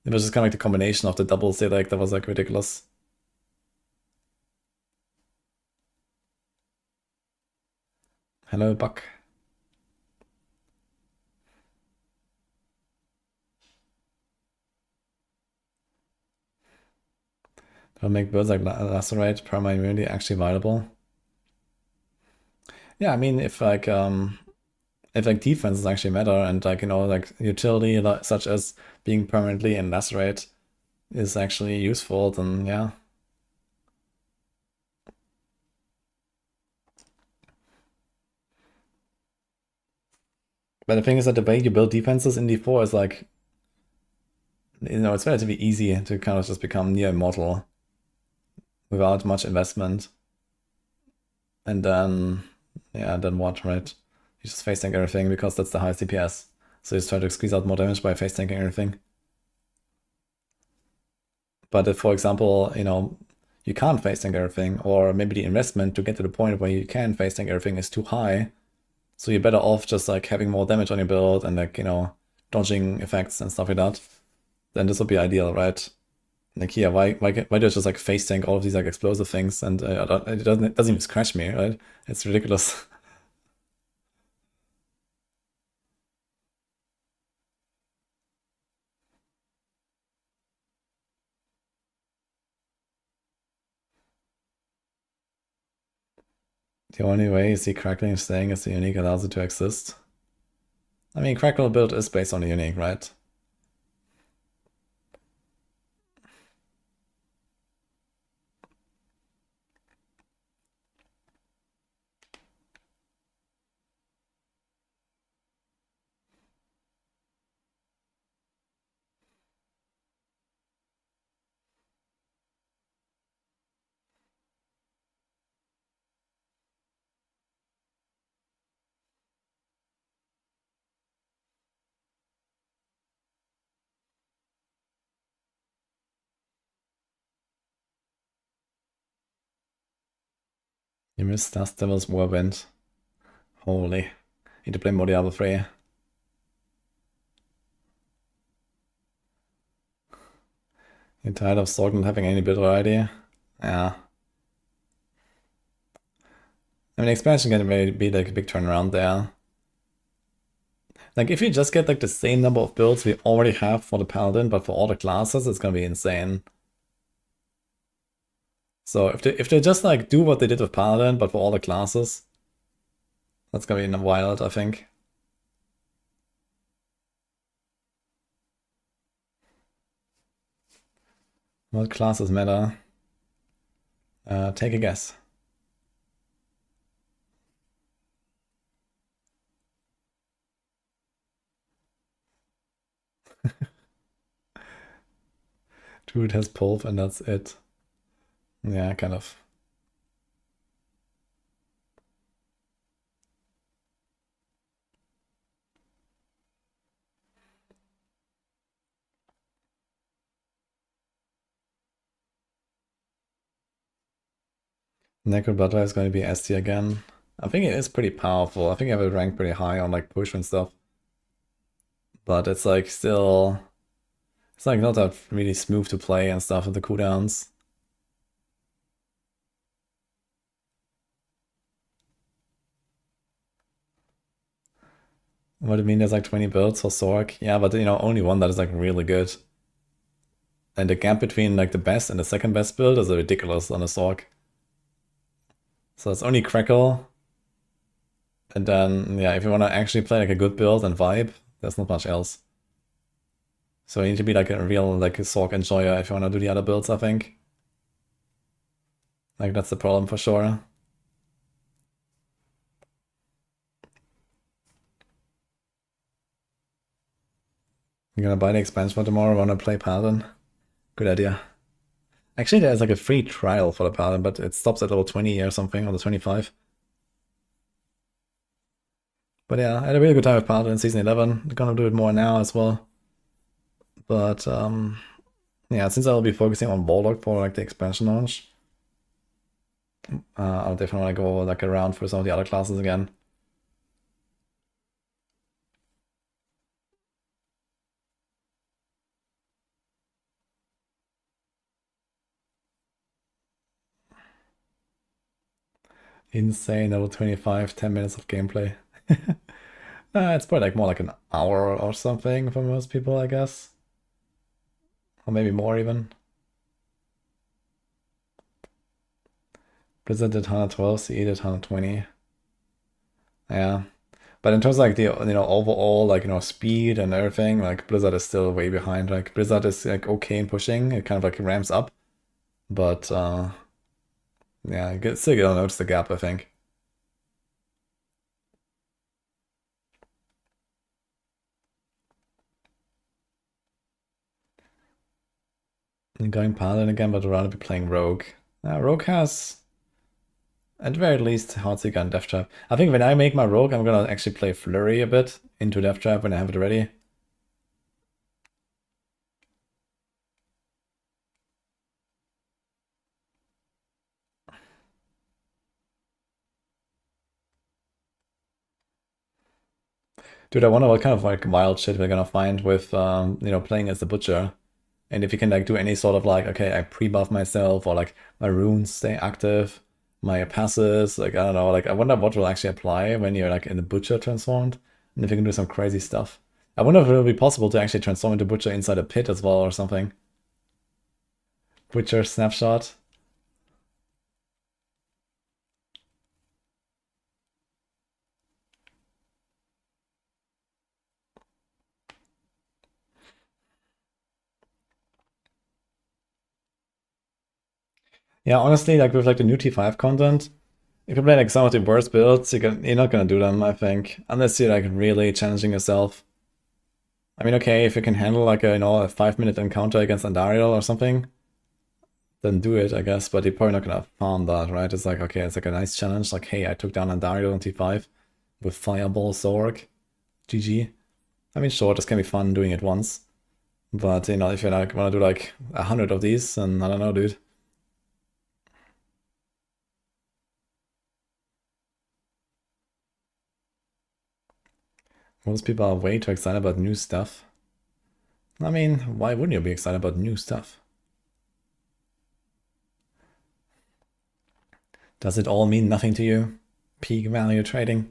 It was just kind of like the combination of the double Citic that was like ridiculous. Hello, Buck. That'll make birds like Lacerate, Perma Immunity actually viable. Yeah, I mean, if like defenses actually matter and like, you know, like utility such as being permanently in Lacerate is actually useful, then yeah. But the thing is that the way you build defenses in D4 is like, you know, it's relatively easy to kind of just become near immortal without much investment. And then, yeah, then what, right? You just face tank everything because that's the highest DPS. So you just try to squeeze out more damage by face tanking everything. But if, for example, you know, you can't face tank everything, or maybe the investment to get to the point where you can face tank everything is too high, so you're better off just like having more damage on your build and like, you know, dodging effects and stuff like that, then this would be ideal, right? Like, yeah, why do I just like face tank all of these like explosive things and it doesn't even scratch me, right? It's ridiculous. The only way you see Crackling staying is the unique allows it to exist. I mean, Crackle build is based on the unique, right? You missed Dust Devil's Warwind. Holy. Need to play more Diablo 3. You're tired of Sorg not having any build variety? Yeah. I mean, expansion can really be like a big turnaround there. Like, if you just get like the same number of builds we already have for the Paladin, but for all the classes, it's gonna be insane. So if they just like do what they did with Paladin, but for all the classes, that's gonna be wild, I think. What classes matter? Take a guess. Druid has Pulp and that's it. Yeah, kind of. Necro Butler is going to be SD again. I think it is pretty powerful. I think I have it ranked pretty high on like push and stuff. But it's like still... It's like not that really smooth to play and stuff with the cooldowns. What do you mean there's like 20 builds for Sork? Yeah, but you know, only one that is like really good. And the gap between like the best and the second best build is ridiculous on a Sork. So it's only Crackle. And then, yeah, if you want to actually play like a good build and vibe, there's not much else. So you need to be like a real like a Sork enjoyer if you want to do the other builds, I think. Like that's the problem for sure. I'm gonna buy the expansion for tomorrow, wanna play Paladin. Good idea. Actually, there's like a free trial for the Paladin, but it stops at level 20 or something, or the 25. But yeah, I had a really good time with Paladin in Season 11. I'm gonna do it more now as well. But yeah, since I'll be focusing on Warlock for like the expansion launch, I'll definitely want to go like around for some of the other classes again. Insane, level 25, 10 minutes of gameplay. It's probably like more like an hour or something for most people, I guess. Or maybe more even. Blizzard did 112, CE did 120. Yeah. But in terms of like the overall like speed and everything, like Blizzard is still way behind. Like Blizzard is like okay in pushing, it kind of like ramps up. But yeah, still gonna notice the gap, I think. I'm going Paladin again, but I'd rather be playing Rogue. Rogue has, at the very least, Heartseeker and Death Trap. I think when I make my Rogue, I'm gonna actually play Flurry a bit into Death Trap when I have it ready. Dude, I wonder what kind of like wild shit we're gonna find with playing as the Butcher. And if you can like do any sort of like, okay, I pre-buff myself, or like my runes stay active, my passes, like I don't know, like I wonder what will actually apply when you're like in the Butcher transformed, and if you can do some crazy stuff. I wonder if it will be possible to actually transform into Butcher inside a pit as well or something. Butcher snapshot. Yeah, honestly, like with like the new T5 content, if you play like some of the worst builds, you're not gonna do them, I think, unless you're like really challenging yourself. I mean, okay, if you can handle like a 5-minute encounter against Andariel or something, then do it, I guess. But you're probably not gonna farm that, right? It's like, okay, it's like a nice challenge. Like, hey, I took down Andariel on T5 with Fireball Zorg. GG. I mean, sure, this can be fun doing it once. But, if you like want to do like 100 of these, then I don't know, dude. Most people are way too excited about new stuff. I mean, why wouldn't you be excited about new stuff? Does it all mean nothing to you? Peak value trading?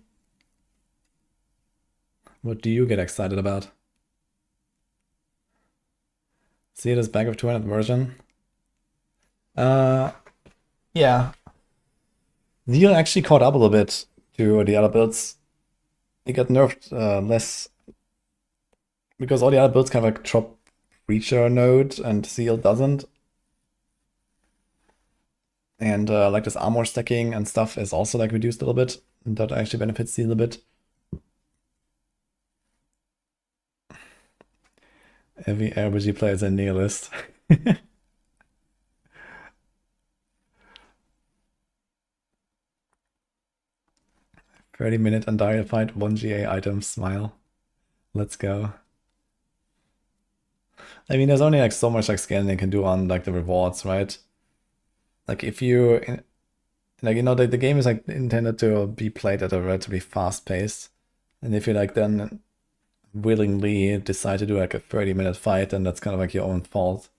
What do you get excited about? See this bag of 200 version? Yeah. Zeal actually caught up a little bit to the other builds. It got nerfed less because all the other builds kind of like drop Breacher node and Seal doesn't. And like this armor stacking and stuff is also like reduced a little bit. And that actually benefits Seal a bit. Every RPG player is a nihilist. 30-minute Undying fight, 1 GA item, smile. Let's go. I mean, there's only like so much like scaling you can do on like the rewards, right? Like if you, like the game is like intended to be played at a relatively fast pace, and if you like then willingly decide to do like a 30-minute fight, then that's kind of like your own fault.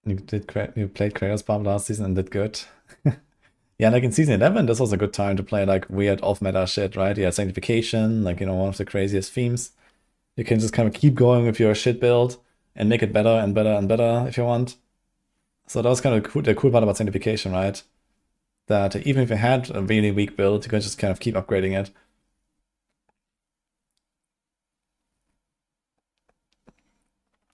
You played Kratos Bomb last season and did good. Yeah, like in season 11, this was a good time to play like weird off-meta shit, right? You had Sanctification, like one of the craziest themes. You can just kind of keep going with your shit build and make it better and better and better if you want. So that was kind of cool, the cool part about Sanctification, right? That even if you had a really weak build, you could just kind of keep upgrading it.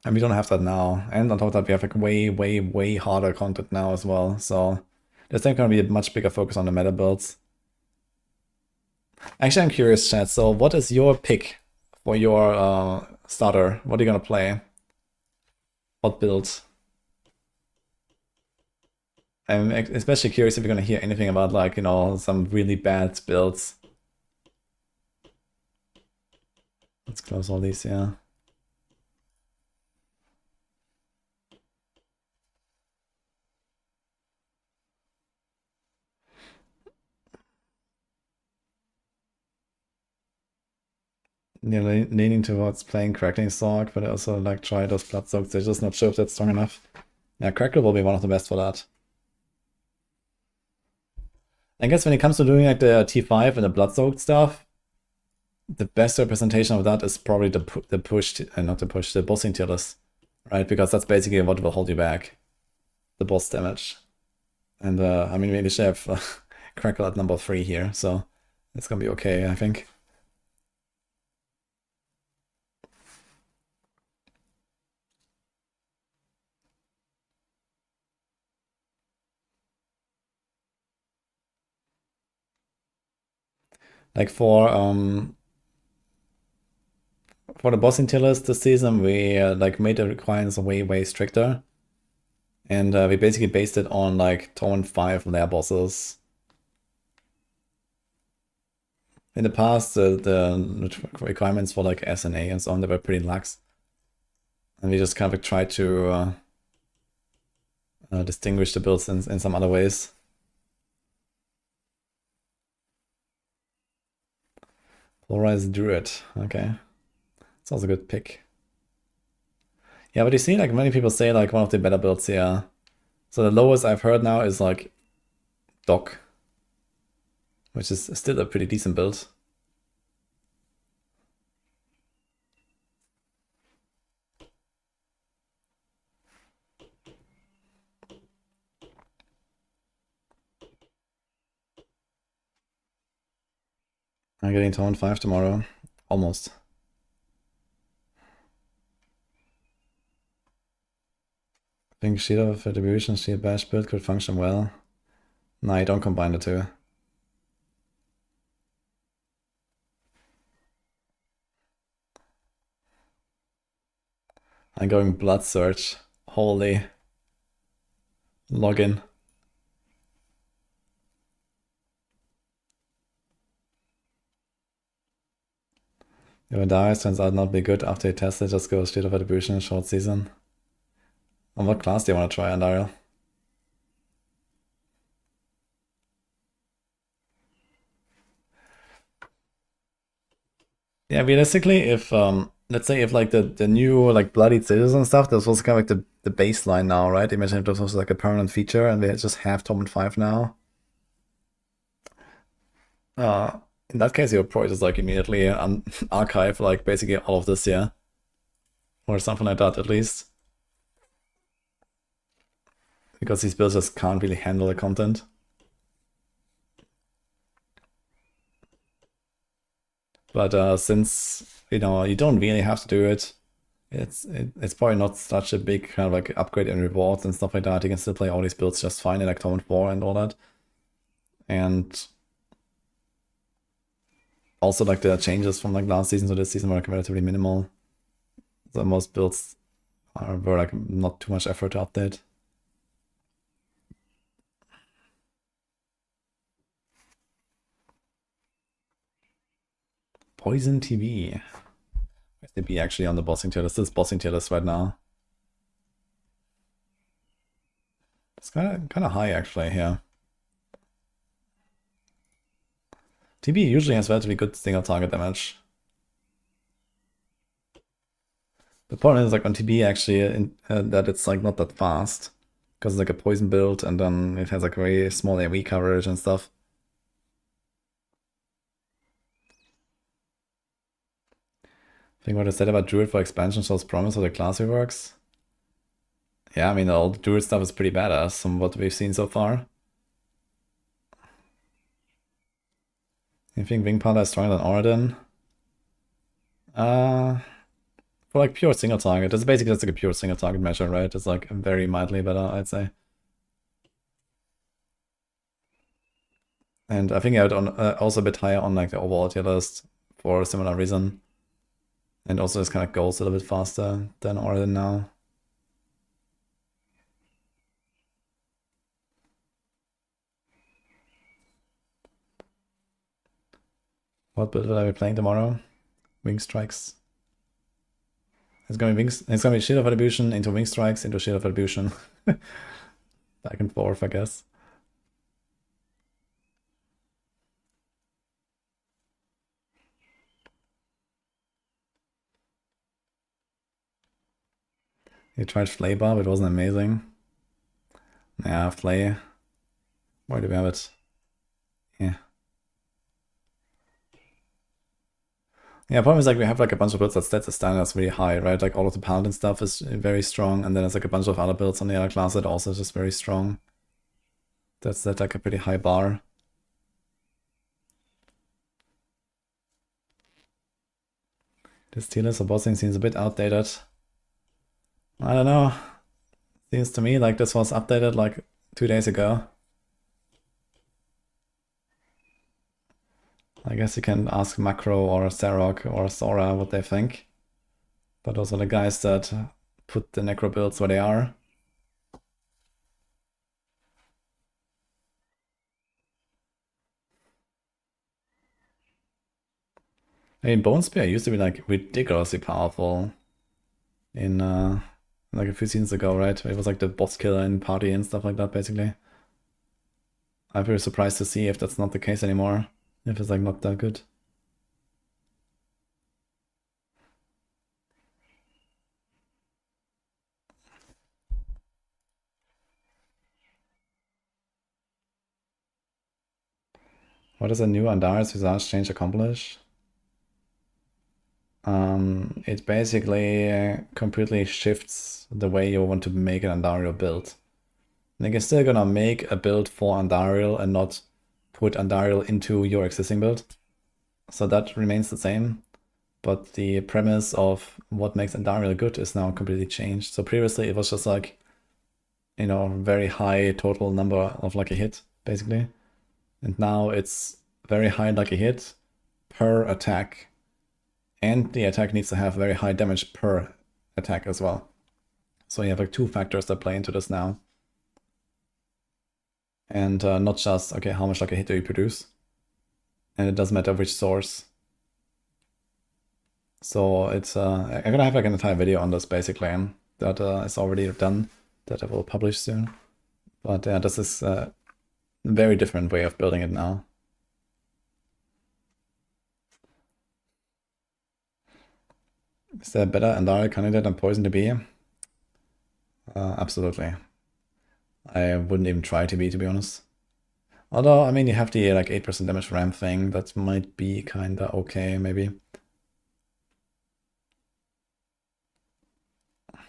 And we don't have that now. And on top of that, we have like way harder content now as well. So there's definitely going to be a much bigger focus on the meta builds. Actually, I'm curious, chat. So what is your pick for your starter? What are you going to play? What build? I'm especially curious if you're going to hear anything about, like, you know, some really bad builds. Let's close all these, yeah. Yeah, leaning towards playing Crackling Sork, but I also like try those Blood Soaks. They're just not sure if that's strong enough. Yeah, Crackle will be one of the best for that. I guess when it comes to doing like the T5 and the Blood Soaked stuff, the best representation of that is probably the push, not the push, the bossing tier list, right? Because that's basically what will hold you back, the boss damage. And I mean, we should have Crackle at number 3 here, so it's gonna be okay, I think. Like for the bossing tier list this season, we like made the requirements way stricter. And we basically based it on like Torment 5 lair bosses. In the past, the requirements for like S and A and so on, they were pretty lax. And we just kind of tried to distinguish the builds in some other ways. Polarized Druid, okay. Sounds a good pick. Yeah, but you see, like many people say, like one of the better builds here. So the lowest I've heard now is like Doc, which is still a pretty decent build. I'm getting Torment 5 tomorrow. Almost. I think Shield of Attribution, Shield Bash build could function well. No, you don't combine the two. I'm going Blood Search. Holy. Login. If it dies, turns out not be good after you test it, just go Shield of Attribution, short season. And what class do you want to try, Andariel? Yeah, realistically, if let's say if like the new like bloodied citizen stuff, this was kind of like the baseline now, right? Imagine if this was like a permanent feature and they just have Torment 5 now. In that case, you would probably just like immediately archive like basically all of this, yeah, or something like that at least, because these builds just can't really handle the content. But since you know you don't really have to do it, it's probably not such a big kind of like upgrade in rewards and stuff like that. You can still play all these builds just fine in like Torment 4 and all that. And also like the changes from like last season to this season were like relatively minimal. So most builds were like not too much effort to update. Poison TV. Where's the B actually on the bossing tier list? This is bossing tier list right now. It's kind of high actually here. TB usually has relatively good single target damage. The problem is like on TB actually that it's like not that fast because it's like a poison build and then it has like very small AoE coverage and stuff. I think what I said about Druid for expansion shows promise of the class reworks. Yeah, I mean all the Druid stuff is pretty badass from what we've seen so far. You think Wing Powder is stronger than Oradin? For like pure single target, it's basically just like a pure single target measure, right? It's like very mildly better, I'd say. And I think I would also a bit higher on like the overall tier list for a similar reason. And also this kind of goes a little bit faster than Origin now. What build will I be playing tomorrow? Wing Strikes. It's gonna be Wings. It's gonna be Shield of Attribution into Wing Strikes into Shield of Attribution. Back and forth, I guess. You tried Flay Bar, but it wasn't amazing. Yeah, Flay. Why do we have it? Yeah. Yeah, problem is like we have like a bunch of builds that stats the standards really high, right? Like all of the Paladin stuff is very strong, and then there's like a bunch of other builds on the other class that also is just very strong. That's like a pretty high bar. This tier list of bossing seems a bit outdated. I don't know. Seems to me like this was updated like 2 days ago. I guess you can ask Maxroll or Sarok or Sora what they think. But those are the guys that put the necro builds where they are. I mean, Bone Spear used to be like ridiculously powerful in like a few seasons ago, right? It was like the boss killer in Party and stuff like that, basically. I'm very surprised to see if that's not the case anymore. If it's like not that good. What does a new Andari's Visage change accomplish? It basically completely shifts the way you want to make an Andariel build. Like you're still gonna make a build for Andariel and not put Andariel into your existing build. So that remains the same. But the premise of what makes Andariel good is now completely changed. So previously it was just like, you know, very high total number of lucky hit, basically. And now it's very high lucky hit per attack. And the attack needs to have very high damage per attack as well. So you have like 2 factors that play into this now. And not just, okay, how much lucky hit do you produce? And it doesn't matter which source. So it's, I'm gonna have like an entire video on this basically, that is already done, that I will publish soon. But yeah, this is a very different way of building it now. Is there a better Andariel candidate than Poison to be? Absolutely. I wouldn't even try to be honest. Although, I mean, you have the like 8% damage ramp thing, that might be kinda okay, maybe. I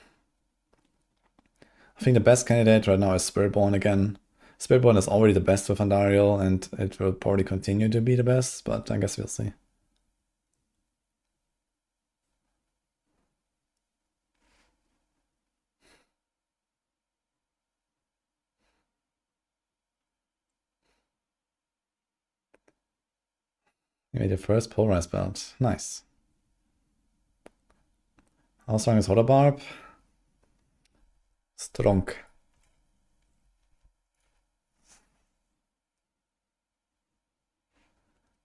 think the best candidate right now is Spiritborn again. Spiritborn is already the best with Andariel, and it will probably continue to be the best, but I guess we'll see. You made your first polarized belt. Nice. How strong is Hodabarb? Strong.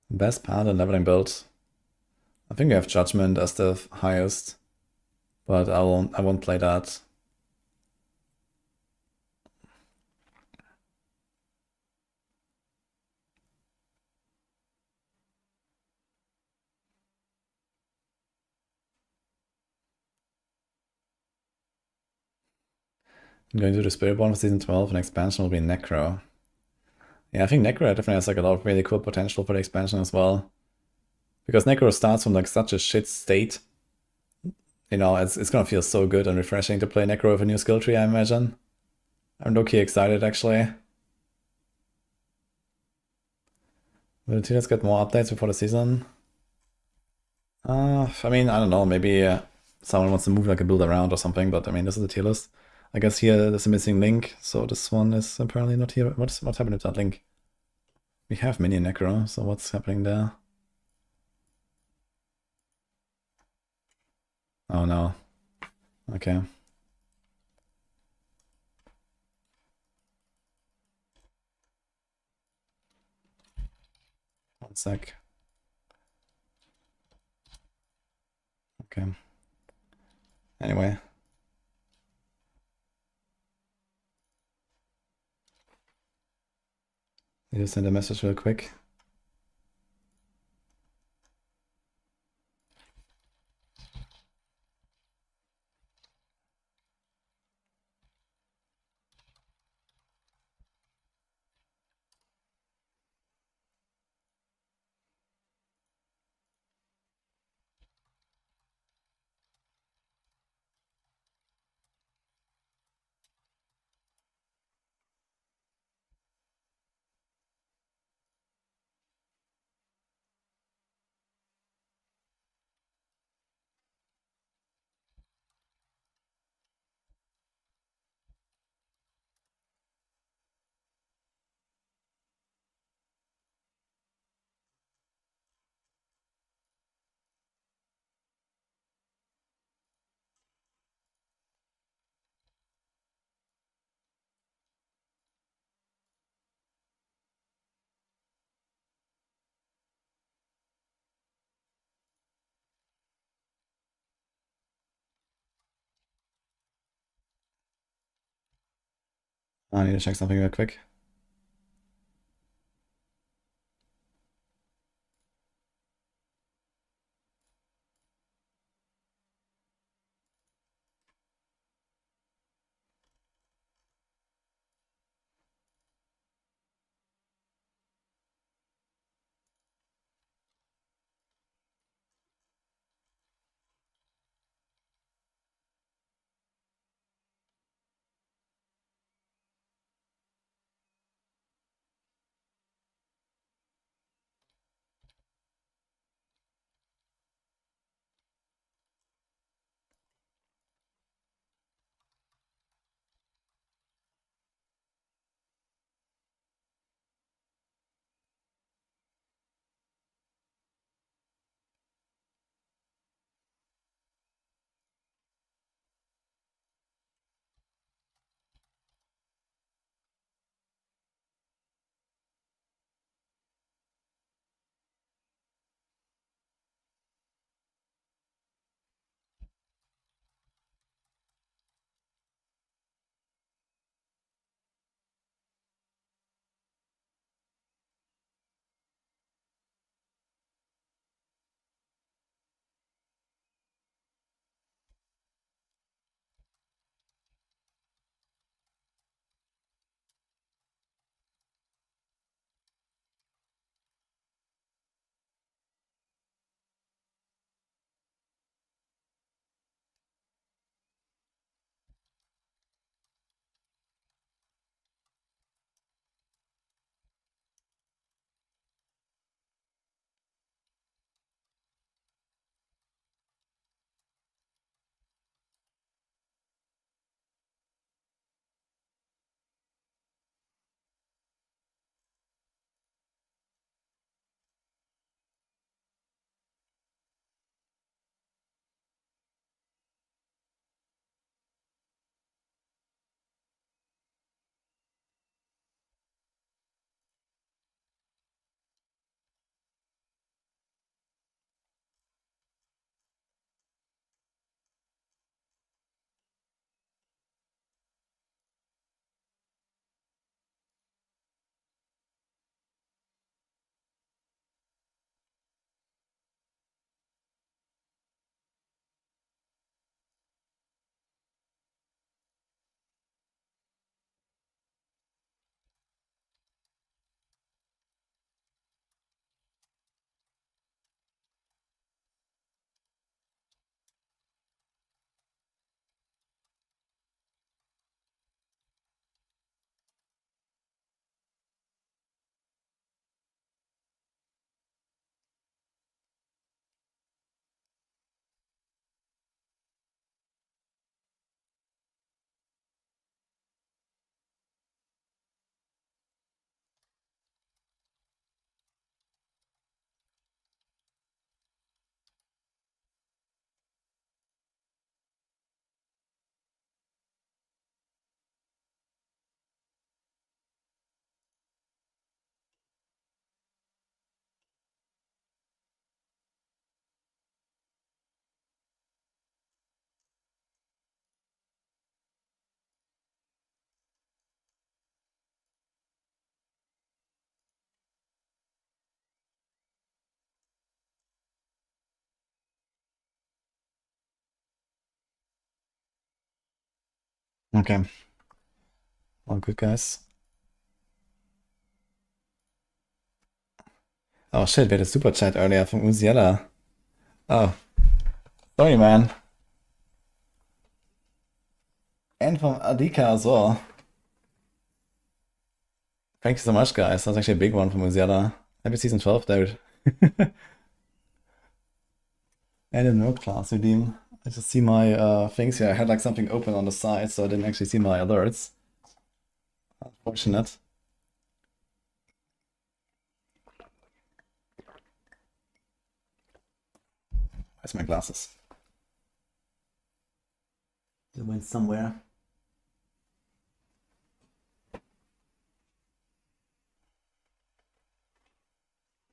Best Paladin leveling build. I think we have Judgement as the highest, but I won't play that. I'm going to do the Spiritborn for Season 12, and expansion will be Necro. Yeah, I think Necro definitely has like a lot of really cool potential for the expansion as well. Because Necro starts from like such a shit state. You know, it's gonna feel so good and refreshing to play Necro with a new skill tree, I imagine. I'm low-key excited, actually. Will the teams get more updates before the season? I mean, I don't know, maybe someone wants to move like a build around or something, but I mean, this is the tier list. I guess here there's a missing link, so this one is apparently not here. What's happening with that link? We have mini Necro, so what's happening there? Oh no. Okay. One sec. Okay. Anyway. Need to send a message real quick. I need to check something real quick. Okay. All good, guys. Oh shit, we had a super chat earlier from Uziela. Oh. Sorry, man. And from Adika as well. Thank you so much, guys. That's actually a big one from Uziela. Happy season 12, dude. And in work class redeem. I just see my things here. I had like something open on the side, so I didn't actually see my alerts. Unfortunate. Where's my glasses? They went somewhere.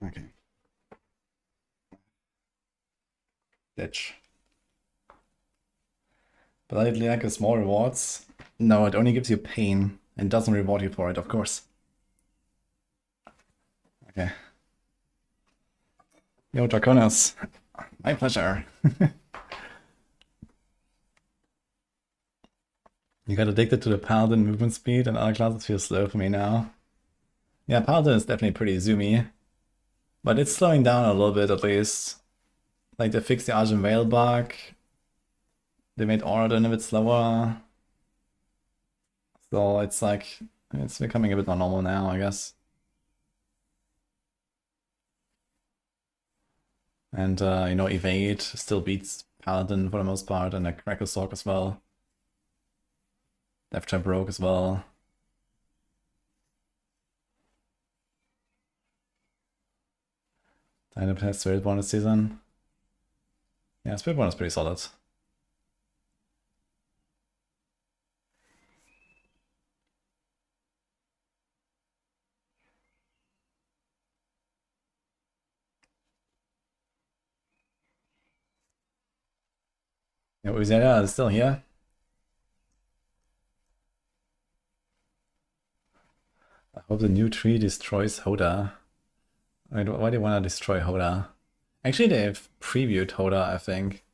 Okay. Ditch. But I like a small rewards. No, it only gives you pain and doesn't reward you for it, of course. Okay. Yo, Draconis. My pleasure. You got addicted to the Paladin movement speed and other classes feel slow for me now. Yeah, Paladin is definitely pretty zoomy. But it's slowing down a little bit at least. Like they fixed the Argent Veil bug. They made Auraden a bit slower. So it's like, it's becoming a bit more normal now, I guess. And, you know, Evade still beats Paladin for the most part, and like Crackle Sork as well. Death Trap Rogue as well. Dynamite has Spirit Born this season. Yeah, Spirit Born is pretty solid. Yeah, Uziela is still here. I hope the new tree destroys Hoda. Why do they want to destroy Hoda? Actually, they've previewed Hoda, I think,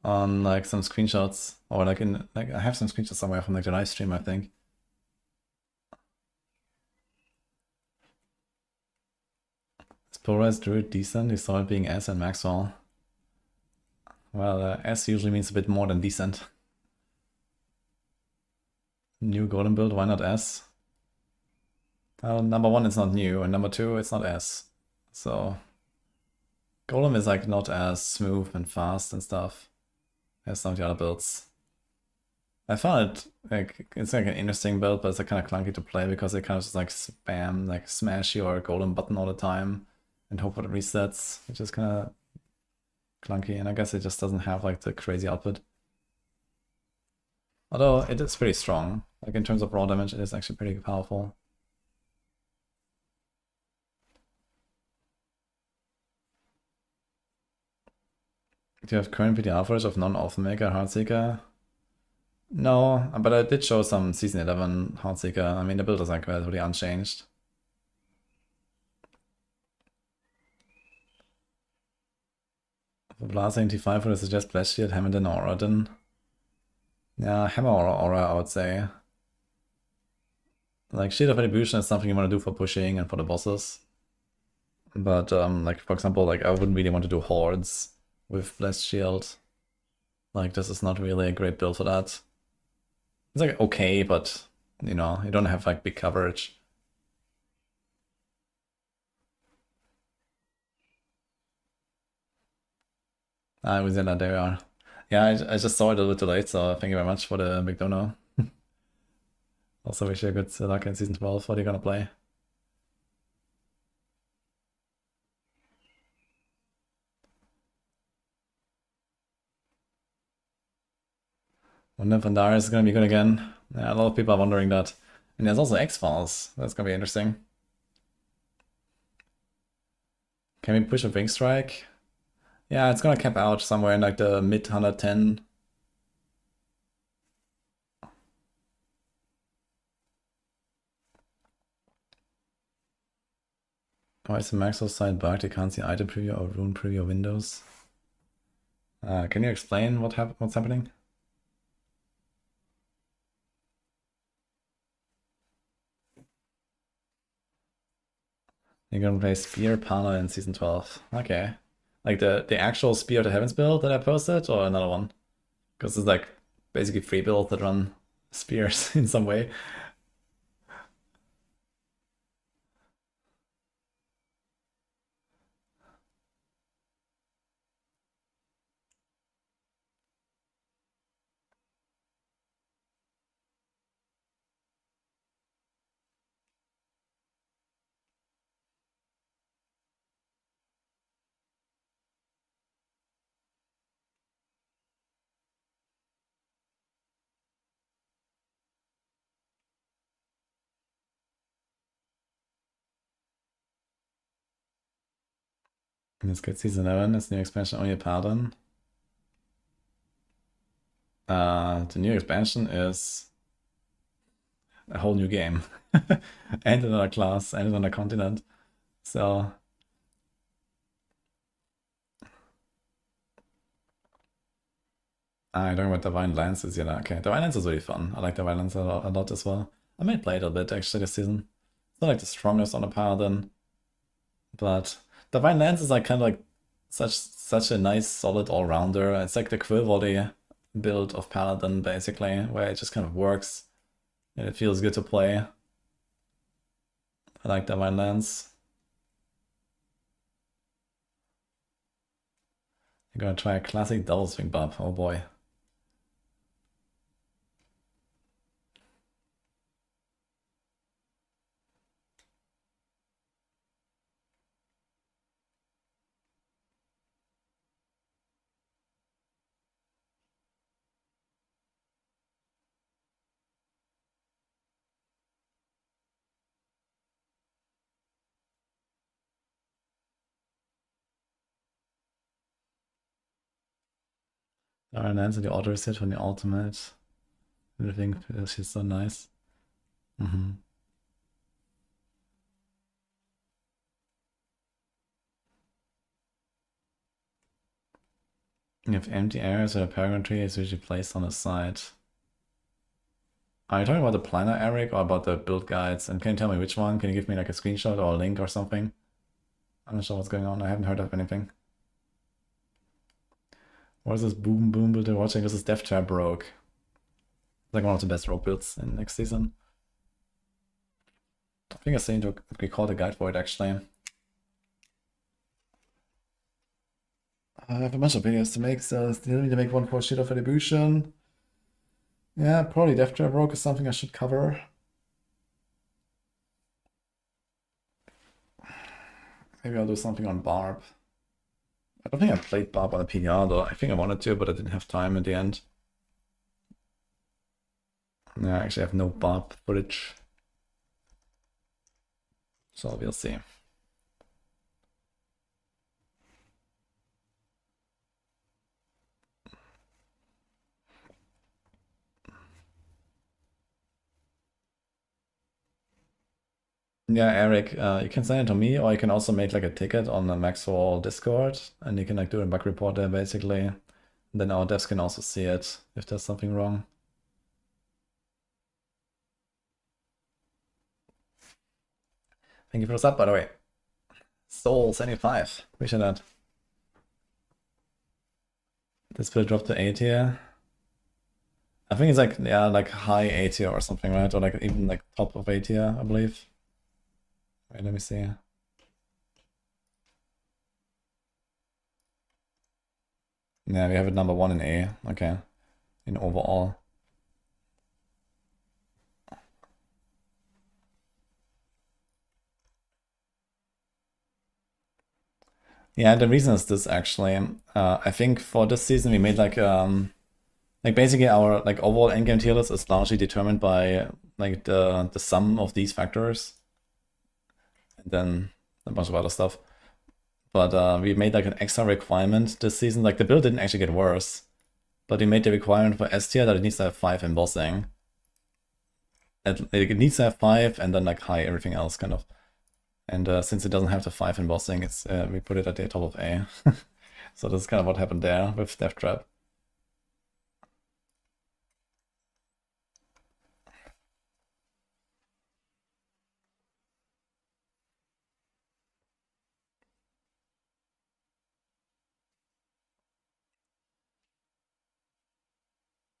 on like some screenshots, or like in like I have some screenshots somewhere from like the live stream, I think. Is Polarized Druid decent? You saw it being S and Maxroll. Well, S usually means a bit more than decent. New golem build, why not S? Well, number one, it's not new, and number two, it's not S. So golem is like not as smooth and fast and stuff as some of the other builds. I found it like it's like an interesting build, but it's like kind of clunky to play because it kind of just like spam, like smash your golem button all the time and hope for the resets, which is kind of clunky, and I guess it just doesn't have like the crazy output. Although it is pretty strong, like in terms of raw damage, it is actually pretty powerful. Do you have current PTR footage of non-Oathmaker Heartseeker? No, but I did show some Season 11 Heartseeker. I mean, the build is like relatively unchanged. For Blast 75, would I suggest Blast Shield, Hamilton, or Auraden? Yeah, Hammer or Aura, I would say. Like, Shield of Attribution is something you want to do for pushing and for the bosses. But, like, for example, like, I wouldn't really want to do Hordes with Blast Shield. Like, this is not really a great build for that. It's like, okay, but, you know, you don't have, like, big coverage. Ah, Wizella, there we are. Yeah, I just saw it a little bit too late, so thank you very much for the big dono. Also wish you good luck in Season 12. What are you gonna play? Wonder if Vandara is gonna be good again. Yeah, a lot of people are wondering that. And there's also X-Files. That's gonna be interesting. Can we push a Wing Strike? Yeah, it's gonna cap out somewhere in like the mid 110. Why is the Maxroll side bugged? You can't see item preview or rune preview windows. Can you explain what's happening? You're gonna play Spear Paladin in Season 12. Okay. Like the actual Spear of the Heavens build that I posted, or another one? Because it's like basically free builds that run spears in some way. Let's get Season 11. It's new expansion only a Paladin. The new expansion is a whole new game. And another class, and another continent. So I don't know what Divine Lance is yet. Okay, Divine Lance is really fun. I like Divine Lance a lot as well. I might play it a bit actually this season. It's not like the strongest on a Paladin, but Divine Lance is like kind of like such a nice solid all-rounder. It's like the Quill Volley build of Paladin basically, where it just kind of works and it feels good to play. I like Divine Lance. I'm gonna try a classic double swing buff. Oh boy. Divine Lance and the auto reset from the ultimate. I think she's so nice. You have empty areas where a Paragon tree is usually placed on the side. Are you talking about the planner, Eric, or about the build guides? And can you tell me which one? Can you give me like a screenshot or a link or something? I'm not sure what's going on. I haven't heard of anything. What is this boom boom build you're watching? This is Death Trap Rogue. It's like one of the best rogue builds in next season. I think I seem to recall the guide for it actually. I have a bunch of videos to make, so still need to make one for Shit of Attribution. Yeah, probably Death Trap Rogue is something I should cover. Maybe I'll do something on Barb. I don't think I played Barb on the PDR though. I think I wanted to, but I didn't have time in the end. Yeah, I actually have no Barb footage. So we'll see. Yeah, Eric, you can send it to me, or you can also make like a ticket on the Maxroll Discord, and you can like do a bug report there basically. Then our devs can also see it if there's something wrong. Thank you for the sub, by the way. Soul75, appreciate that. This will drop to 8 here. I think it's like, yeah, like high 8 tier or something, right? Or like even like top of 8 tier, I believe. Wait, let me see. Yeah, we have it number 1 in A. Okay. In overall. Yeah, the reason is this actually. I think for this season we made like basically our like overall endgame tier list is largely determined by like the sum of these factors, and then a bunch of other stuff. But we made like an extra requirement this season. Like the build didn't actually get worse, but we made the requirement for S tier that it needs to have 5 embossing. It needs to have 5 and then like high everything else kind of. And since it doesn't have the 5 embossing, it's we put it at the top of A. So that's kind of what happened there with Death Trap.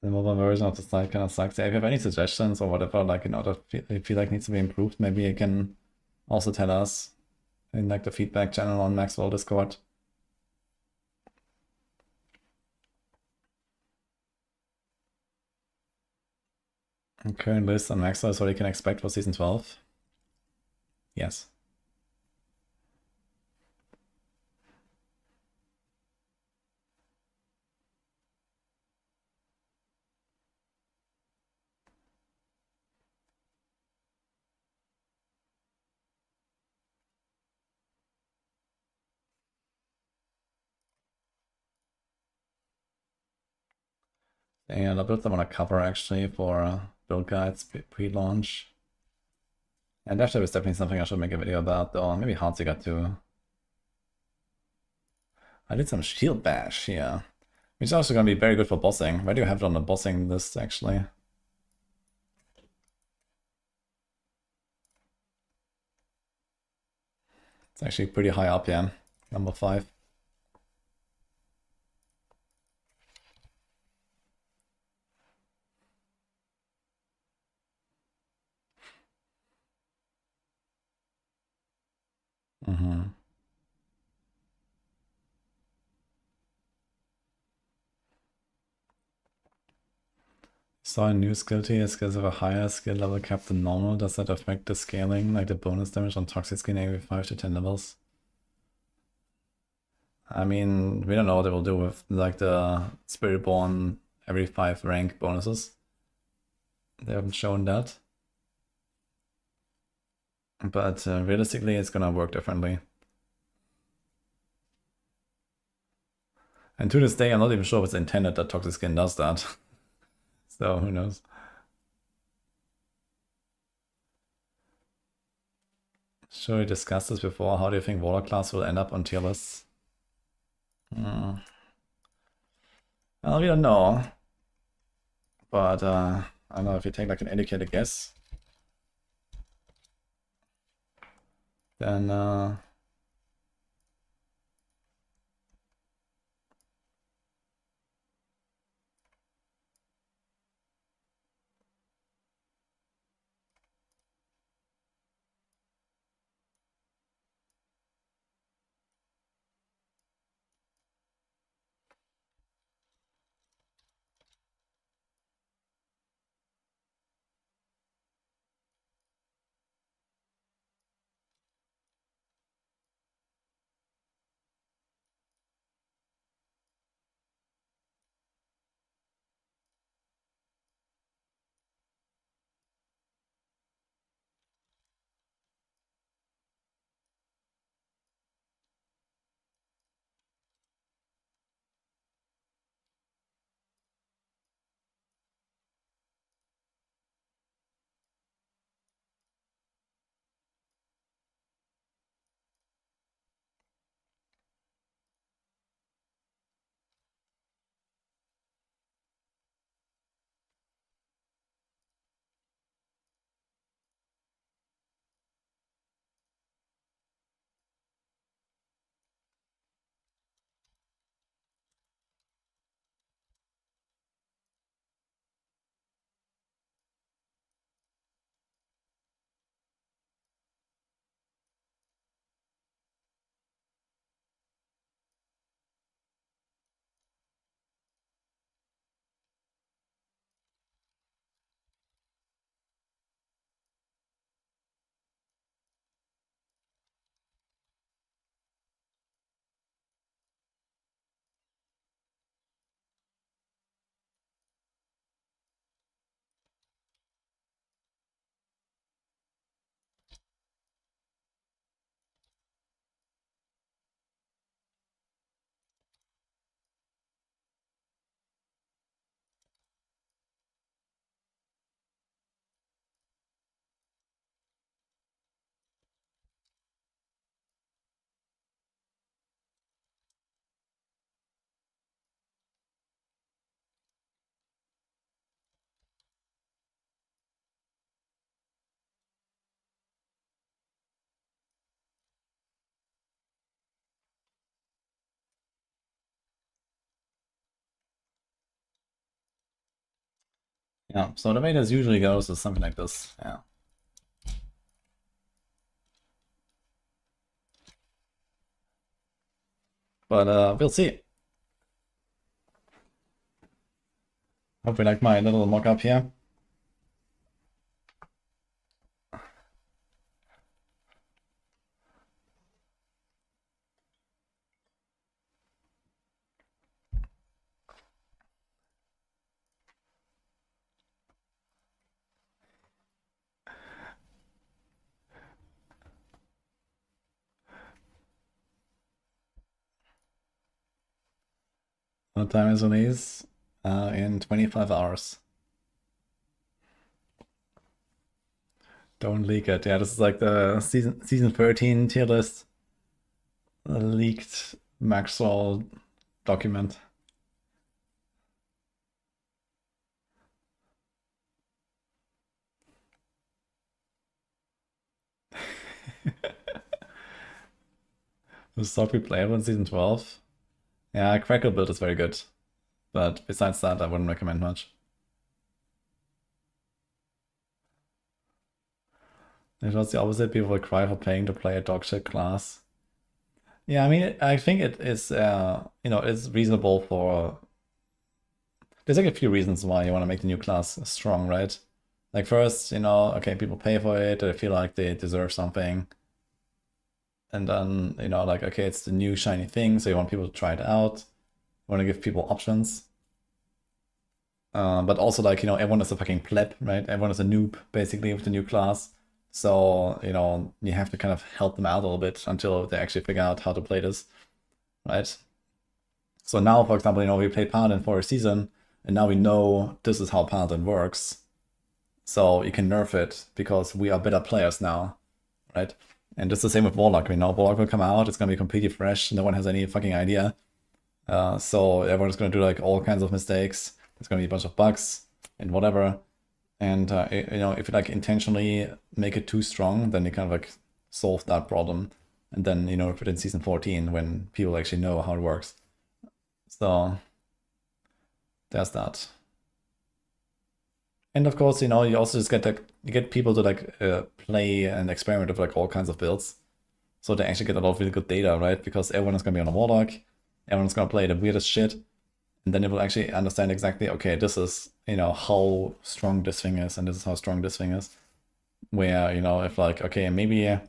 The mobile version of the site kind of sucks. Yeah, if you have any suggestions or whatever, like, you know, that you feel like needs to be improved, maybe you can also tell us in like the feedback channel on Maxroll Discord. And current list on Maxroll is what you can expect for season 12. Yes. And the builds I want to cover actually for build guides pre-launch. And Dash is definitely something I should make a video about, though. Maybe Heartseeker too. I did some shield bash here, which is also going to be very good for bossing. Where do you have it on the bossing list actually? It's actually pretty high up, yeah. Number 5. Mm-hmm. Saw a new skill tier. Skills have a higher skill level cap than normal. Does that affect the scaling, like the bonus damage on toxic skin every 5 to 10 levels? I mean, we don't know what they will do with like the Spiritborn every 5 rank bonuses. They haven't shown that. But realistically, it's gonna work differently. And to this day, I'm not even sure if it's intended that toxic skin does that. So who knows? Sure, we discussed this before. How do you think Water class will end up on tier lists? Well, we don't know. But I don't know, if you take like an educated guess, then Yeah, so the way this usually goes is something like this. Yeah. But we'll see. Hope you like my little mock-up here. What time is release? In 25 hours. Don't leak it. Yeah, this is like the season 13 tier list. The leaked Maxroll document. Was Sophie playable in season 12? Yeah, Crackle build is very good. But besides that, I wouldn't recommend much. It was the opposite. People will cry for paying to play a dogshit class. Yeah, I mean, I think it is, it's reasonable for... There's like a few reasons why you want to make the new class strong, right? Like first, okay, people pay for it, they feel like they deserve something. And then, like, okay, it's the new shiny thing, so you want people to try it out. You want to give people options. But also, like, everyone is a fucking pleb, right? Everyone is a noob, basically, with the new class. So, you have to kind of help them out a little bit until they actually figure out how to play this, right? So now, for example, we played Paladin for a season, and now we know this is how Paladin works. So you can nerf it because we are better players now, right? And it's the same with Warlock. We know Warlock will come out, it's gonna be completely fresh, no one has any fucking idea. So everyone's gonna do like all kinds of mistakes. There's gonna be a bunch of bugs and whatever. And if you like intentionally make it too strong, then you kind of like solve that problem. And then put it in season 14 when people actually know how it works. So there's that. And of course, you also just get people to like play and experiment with like all kinds of builds. So they actually get a lot of really good data, right? Because everyone is gonna be on a Warlock, everyone's gonna play the weirdest shit, and then they will actually understand exactly, okay, this is, how strong this thing is, and this is how strong this thing is. Where, if like, okay, maybe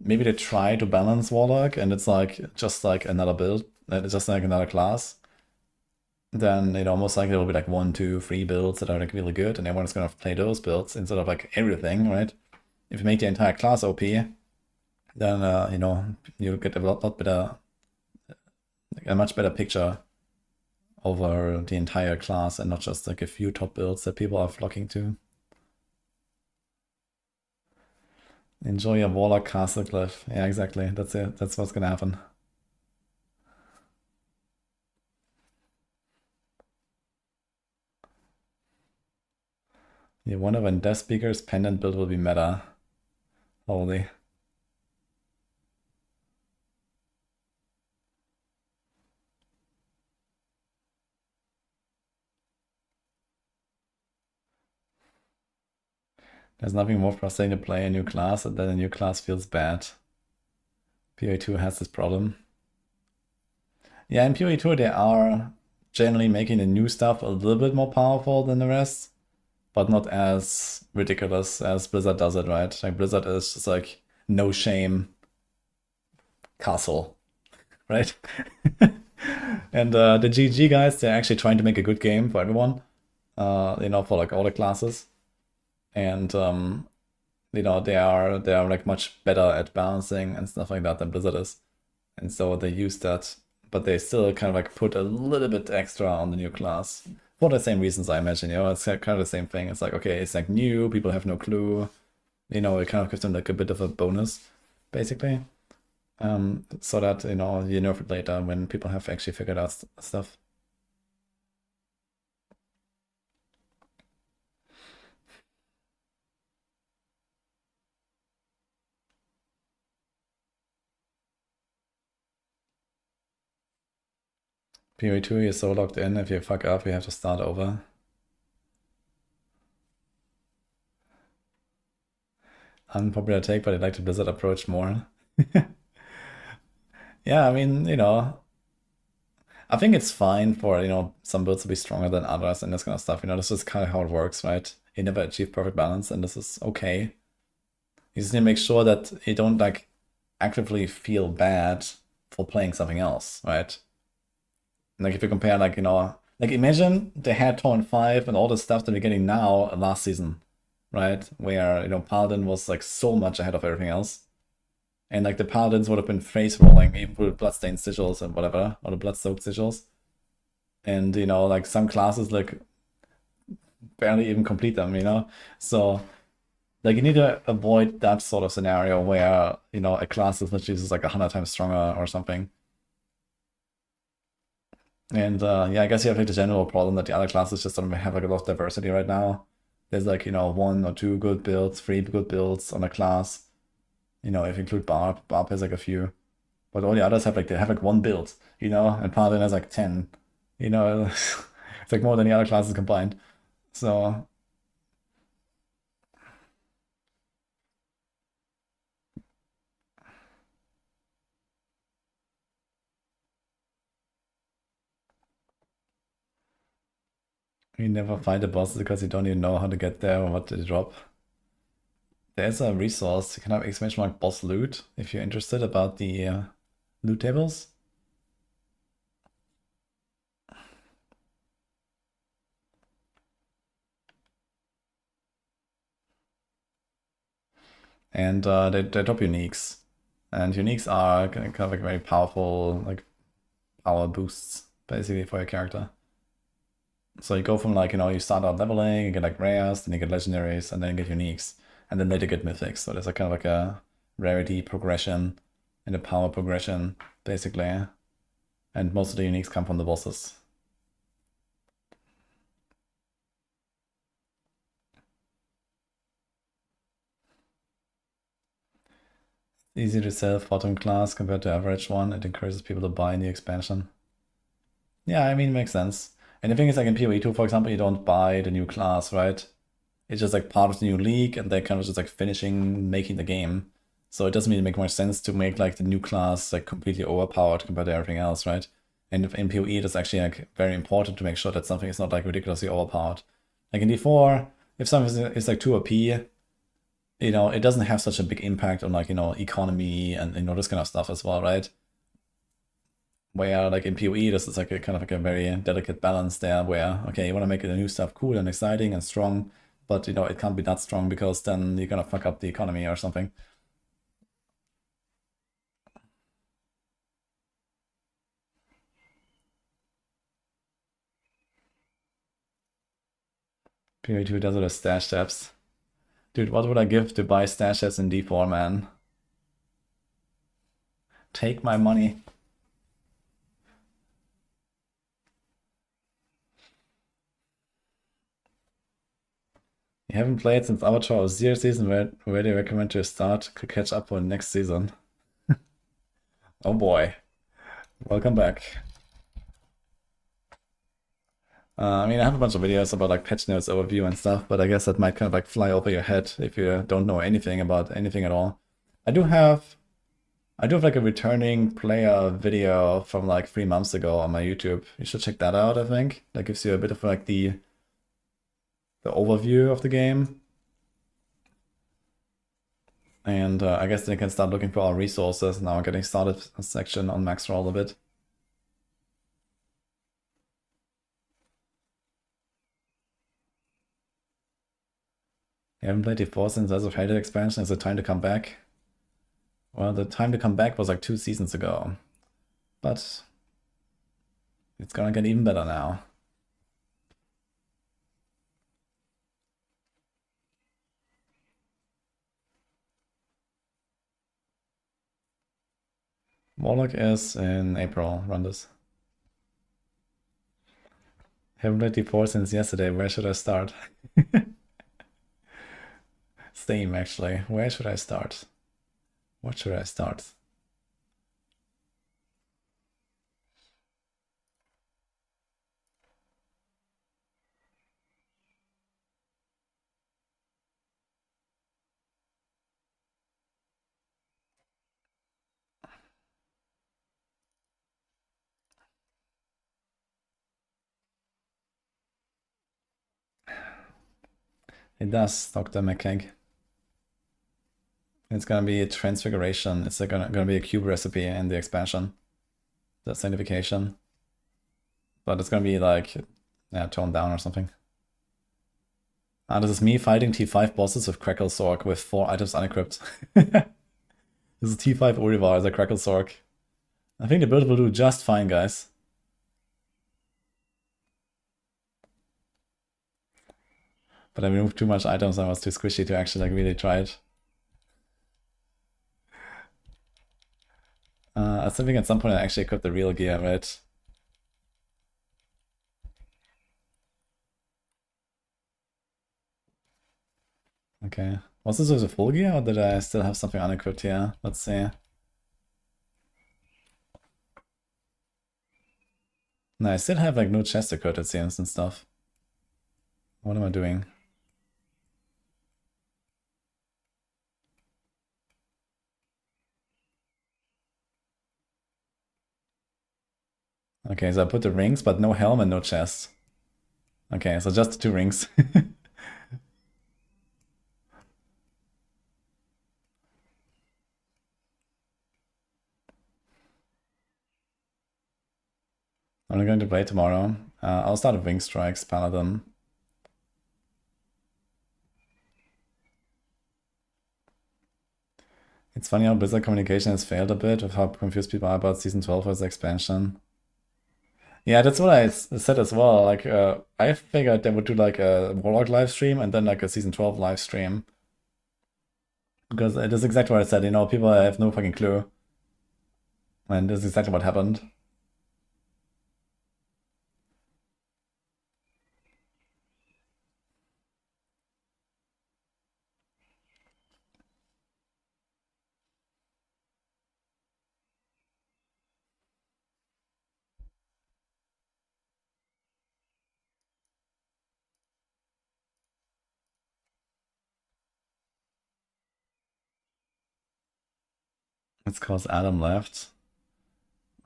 they try to balance Warlock and it's like just like another build, it's just like another class, then most likely there will be like 1, 2, 3 builds that are like really good, and everyone's gonna play those builds instead of like everything, right? If you make the entire class OP, then you get a lot better, like a much better picture over the entire class and not just like a few top builds that people are flocking to. Enjoy your Warlock Castle Cliff. Yeah, exactly. That's it. That's what's gonna happen. You wonder when Death Speaker's pendant build will be meta. Holy. There's nothing more frustrating to play a new class than a new class feels bad. PoE2 has this problem. Yeah, in PoE2 they are generally making the new stuff a little bit more powerful than the rest, but not as ridiculous as Blizzard does it, right? Like Blizzard is just like no shame castle, right? And the GG guys, they're actually trying to make a good game for everyone, for like all the classes. And they are like much better at balancing and stuff like that than Blizzard is. And so they use that, but they still kind of like put a little bit extra on the new class. For the same reasons I imagine, it's kind of the same thing. It's like, okay, it's like new, people have no clue. It kind of gives them like a bit of a bonus, basically. So that, you nerf it later when people have actually figured out stuff. PoE2 is so locked in, if you fuck up, you have to start over. Unpopular take, but I like the Blizzard approach more. Yeah, I mean, I think it's fine for, some builds to be stronger than others and this kind of stuff. This is kind of how it works, right? You never achieve perfect balance, and this is okay. You just need to make sure that you don't, like, actively feel bad for playing something else, right? Like, if you compare, like, like, imagine they had Torrent 5 and all the stuff that we're getting now last season, right? Where, Paladin was, like, so much ahead of everything else. And like the Paladins would have been face rolling, even with bloodstained sigils and whatever, or the blood-soaked sigils. And like some classes like barely even complete them. So like you need to avoid that sort of scenario where a class is literally just like 100 times stronger or something. And yeah, I guess you have like the general problem that the other classes just don't have like a lot of diversity right now. There's like 1 or 2 good builds, 3 good builds on a class. If you include Barb has like a few. But all the others have like 1 build, and Paladin has like 10. It's like more than the other classes combined. So you never find the bosses because you don't even know how to get there or what to drop. There's a resource, you can have exclamation mark boss loot if you're interested about the loot tables. And they drop uniques. And uniques are kind of like very powerful, like power boosts basically for your character. So you go from like, you start out leveling, you get like rares, then you get legendaries, and then you get uniques, and then later get mythics. So there's a kind of like a rarity progression and a power progression, basically. And most of the uniques come from the bosses. Easy to sell bottom class compared to average one. It encourages people to buy in the expansion. Yeah, I mean, it makes sense. And the thing is, like in PoE 2, for example, you don't buy the new class, right? It's just like part of the new league, and they're kind of just like making the game. So it doesn't really make much sense to make like the new class like completely overpowered compared to everything else, right? And in PoE, it's actually like very important to make sure that something is not like ridiculously overpowered. Like in D4, if something is like too OP, it doesn't have such a big impact on like economy and this kind of stuff as well, right? Where like in PoE, this is like a kind of like a very delicate balance there, where okay, you want to make the new stuff cool and exciting and strong, but it can't be that strong because then you're gonna fuck up the economy or something. PoE 2 does it with stash tabs. Dude, what would I give to buy stash tabs in D4, man? Take my money. You haven't played since Avatar of Zero season. Where do you recommend to start to catch up for next season? Oh boy. Welcome back. I mean, I have a bunch of videos about like patch notes overview and stuff, but I guess that might kind of like fly over your head if you don't know anything about anything at all. I do have like a returning player video from like 3 months ago on my YouTube. You should check that out, I think. That gives you a bit of like the overview of the game. And I guess then you can start looking for our resources now, getting started section on Maxroll a bit. You haven't played D4 since as of Hated expansion. Is it time to come back? Well, the time to come back was like 2 seasons ago. But it's gonna get even better now. Warlock is in April, run this. Haven't played D4 since yesterday. Where should I start? Same, actually. Where should I start? What should I start? It does, Dr. McKeg. It's gonna be a transfiguration. It's gonna be a cube recipe in the expansion. The sanctification. But it's gonna be like, yeah, toned down or something. This is me fighting T5 bosses with Crackle Sork with 4 items unequipped. This is T5 Urivar as a Crackle Sork. I think the build will do just fine, guys. But I removed too much items and I was too squishy to actually like really try it. I think at some point I actually equipped the real gear, right? Okay. Was this with a full gear or did I still have something unequipped here? Let's see. No, I still have like no chest equipped, it seems, and stuff. What am I doing? Okay, so I put the rings, but no helm and no chest. Okay, so just the 2 rings. I'm going to play tomorrow. I'll start with Wing Strikes, Paladin. It's funny how Blizzard communication has failed a bit with how confused people are about Season 12 as expansion. Yeah, that's what I said as well. Like, I figured they would do like a Warlock live stream and then like a Season 12 live stream. Because it is exactly what I said, you know, people have no fucking clue. And this is exactly what happened. It's because Adam left.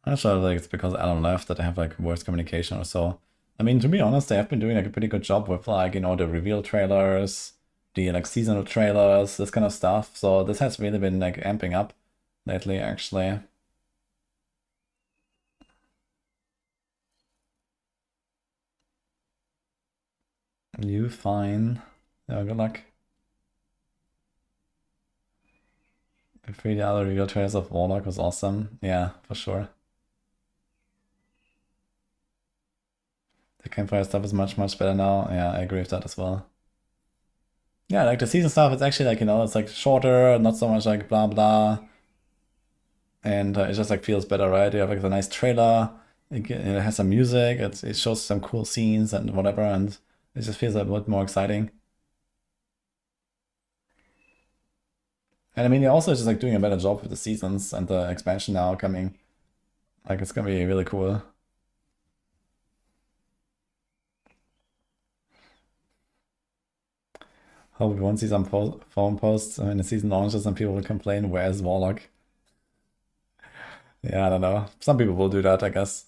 I'm not sure like it's because Adam left that I have like worse communication or so. I mean, to be honest, they have been doing like a pretty good job with like, you know, the reveal trailers, the like seasonal trailers, this kind of stuff. So this has really been like amping up lately, actually. You fine. Yeah, good luck. The 3 other reveal trailers of Warlock was awesome. Yeah, for sure. The campfire stuff is much better now. Yeah, I agree with that as well. Yeah, like the season stuff, it's actually like, you know, it's like shorter, not so much like blah blah. And it just like feels better, right? You have like a nice trailer, it has some music, it shows some cool scenes and whatever, and it just feels a bit more exciting. And I mean, they're also just like doing a better job with the seasons and the expansion now coming. Like, it's gonna be really cool. Hope we won't see some forum posts when the season launches and people will complain, where's Warlock? Yeah, I don't know. Some people will do that, I guess.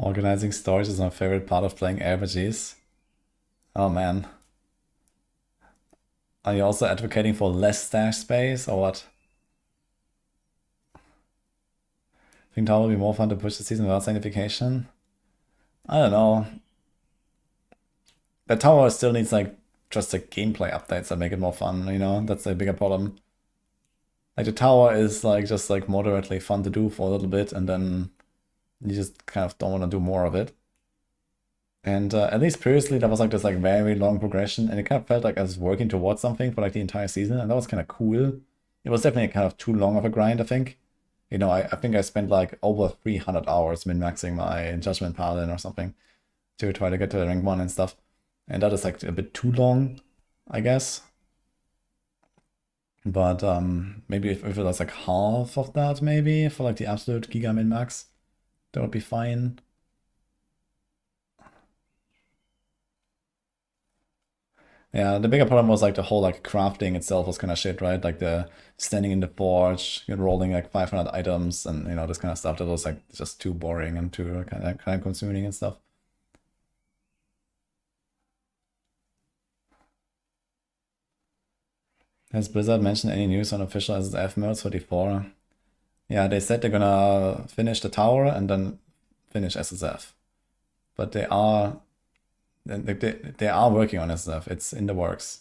Organizing stories is my favorite part of playing RPGs. Oh man. Are you also advocating for less stash space or what? Think tower will be more fun to push the season without sanctification? I don't know. The tower still needs like just like gameplay updates that make it more fun, you know? That's a bigger problem. Like the tower is like just like moderately fun to do for a little bit and then you just kind of don't want to do more of it. And at least previously there was like this like very long progression and it kind of felt like I was working towards something for like the entire season and that was kind of cool. It was definitely kind of too long of a grind, I think. You know, I think I spent like over 300 hours min-maxing my Judgement Paladin or something. to try to get to rank 1 and stuff. And that is like a bit too long, I guess. But maybe if it was like half of that, maybe for like the absolute Giga min max, that would be fine. Yeah, the bigger problem was like the whole like crafting itself was kind of shit, right? Like the standing in the forge, you're rolling like 500 items and you know this kind of stuff that was like just too boring and too kind of time consuming and stuff. Has Blizzard mentioned any news on official SSF modes for D4? Yeah, they said they're gonna finish the tower and then finish SSF. But they are working on SSF. It's in the works.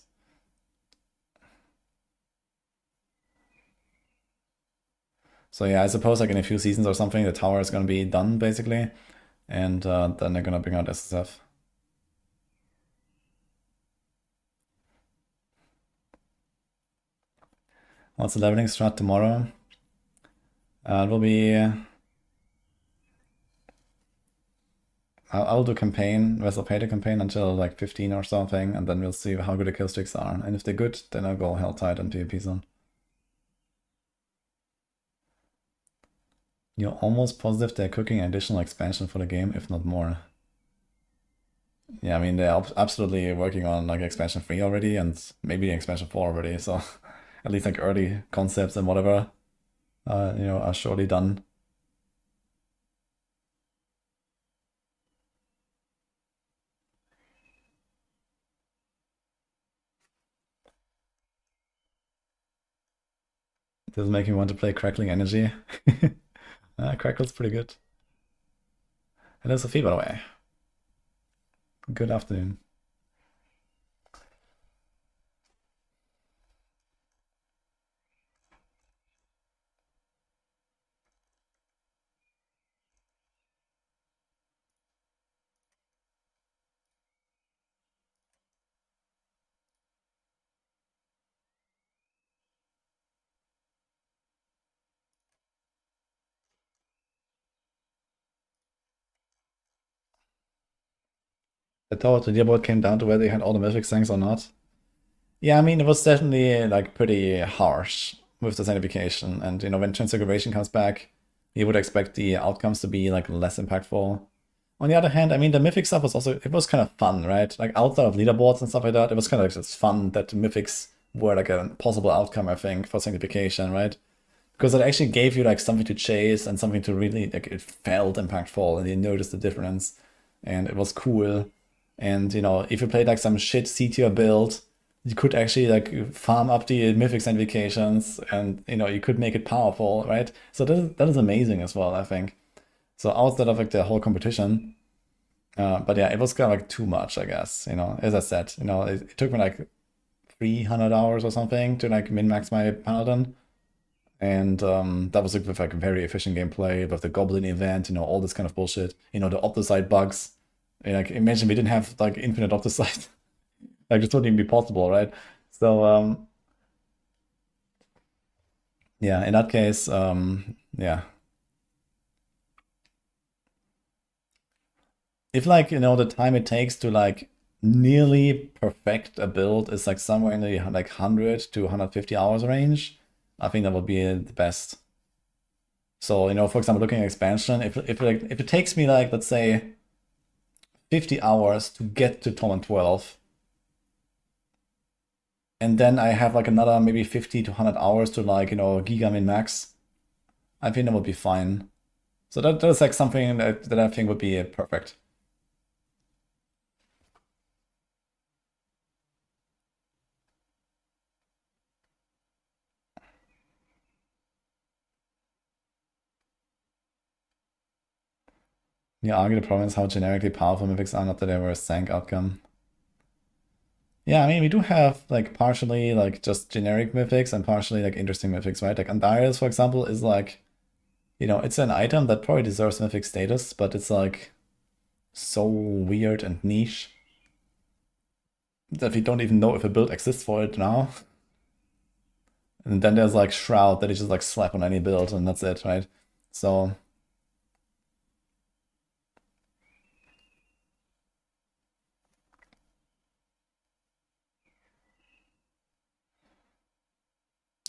So yeah, I suppose like in a few seasons or something, the tower is gonna be done basically, and then they're gonna bring out SSF. What's the leveling strat tomorrow? It will be... I'll do campaign, Vessel Pater campaign until like 15 or something, and then we'll see how good the kill streaks are. And if they're good, then I'll go Helltide and PvP zone. You're almost positive they're cooking an additional expansion for the game, if not more. Yeah, I mean, they're absolutely working on like expansion 3 already, and maybe expansion 4 already, so at least like early concepts and whatever, you know, are surely done. This is making me want to play Crackling Energy. Crackle's pretty good. Hello, Sophie, by the way. Good afternoon. I thought the leaderboard came down to whether they had all the mythic things or not. Yeah, I mean, it was definitely like pretty harsh with the sanctification. And, you know, when Transfiguration comes back, you would expect the outcomes to be like less impactful. On the other hand, I mean, the mythic stuff was also, it was kind of fun, right? Like outside of leaderboards and stuff like that, it was kind of like just fun that the mythics were like a possible outcome, I think, for sanctification, right? Because it actually gave you like something to chase and something to really, like, it felt impactful and you noticed the difference and it was cool. And, you know, if you played like some shit C-tier build, you could actually like farm up the mythic sanctifications and, you know, you could make it powerful, right? So that is amazing as well, I think. So outside of like the whole competition, but yeah, it was kind of like too much, I guess, you know, as I said, you know, it took me like 300 hours or something to like min-max my Paladin. And that was with like very efficient gameplay with the Goblin event, you know, all this kind of bullshit. You know, the Opticite bugs. Like, imagine we didn't have like infinite Opticite. Like, this wouldn't even be possible, right? So, yeah, in that case, yeah. If like, you know, the time it takes to like nearly perfect a build is like somewhere in the like 100 to 150 hours range, I think that would be the best. So, you know, for example, looking at expansion, if it takes me like, let's say 50 hours to get to Torment 12, and then I have like another maybe 50 to 100 hours to like, you know, Giga min max, I think that would be fine. So that's like something that I think would be perfect. You argue the problem is how generically powerful mythics are, not that they were a sank outcome. Yeah, I mean, we do have like partially like just generic mythics and partially like interesting mythics, right? Like Andarius, for example, is like, you know, it's an item that probably deserves mythic status, but it's like so weird and niche that we don't even know if a build exists for it now. And then there's like Shroud that you just like slap on any build and that's it, right? So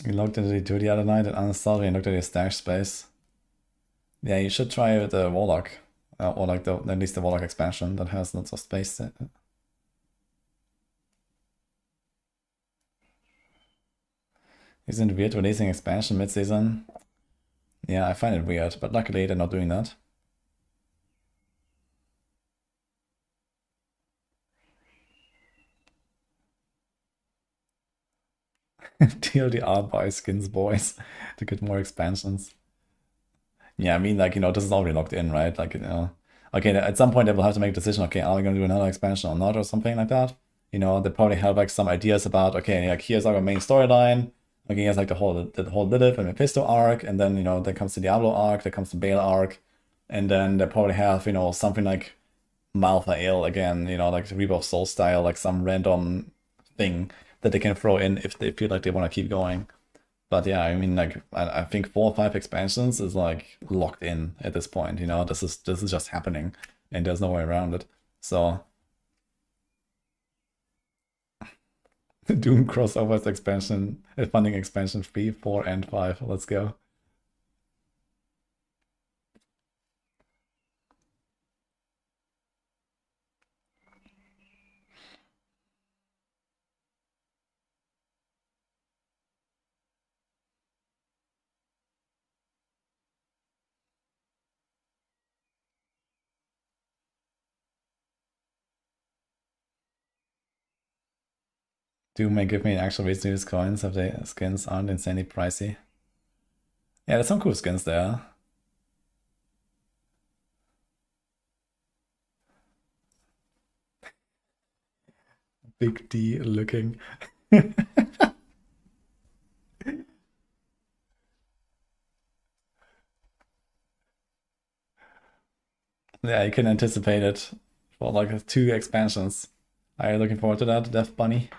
We looked into the 2 the other night and uninstalled and looked at your stash space. Yeah, you should try the Warlock. Or like at least the Warlock expansion that has lots of space. Isn't it weird releasing expansion mid-season? Yeah, I find it weird, but luckily they're not doing that. TLDR buy skins, boys, to get more expansions. Yeah, I mean, like, you know, this is already locked in, right? Like, you know, okay, at some point they will have to make a decision, okay, are we going to do another expansion or not, or something like that? You know, they probably have, like, some ideas about, okay, like, here's our main storyline. Okay, here's, like, the whole Lilith and Mephisto arc, and then, you know, there comes the Diablo arc, there comes the Baal arc, and then they probably have, you know, something like Malthael again, you know, like Reaper of Soul style, like some random thing that they can throw in if they feel like they want to keep going. But yeah, I mean, like, I think 4 or 5 expansions is like locked in at this point. You know, this is just happening, and there's no way around it. So Doom crossovers expansion, funding expansion 3, 4, and 5. Let's go. Doom may give me an actual reason to use coins if the skins aren't insanely pricey. Yeah, there's some cool skins there. Big D looking. Yeah, you can anticipate it for like 2 expansions. Are you looking forward to that, Death Bunny?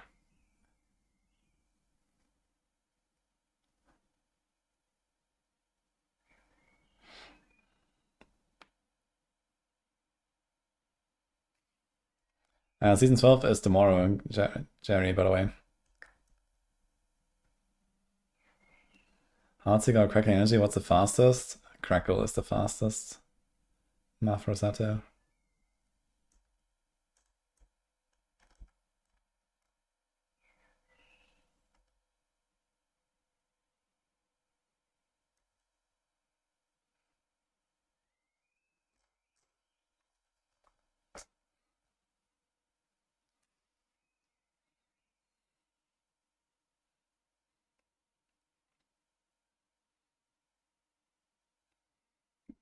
Season 12 is tomorrow, Jerry, by the way. Heartseeker or Crackling Energy, what's the fastest? Crackle is the fastest. Math Rosato.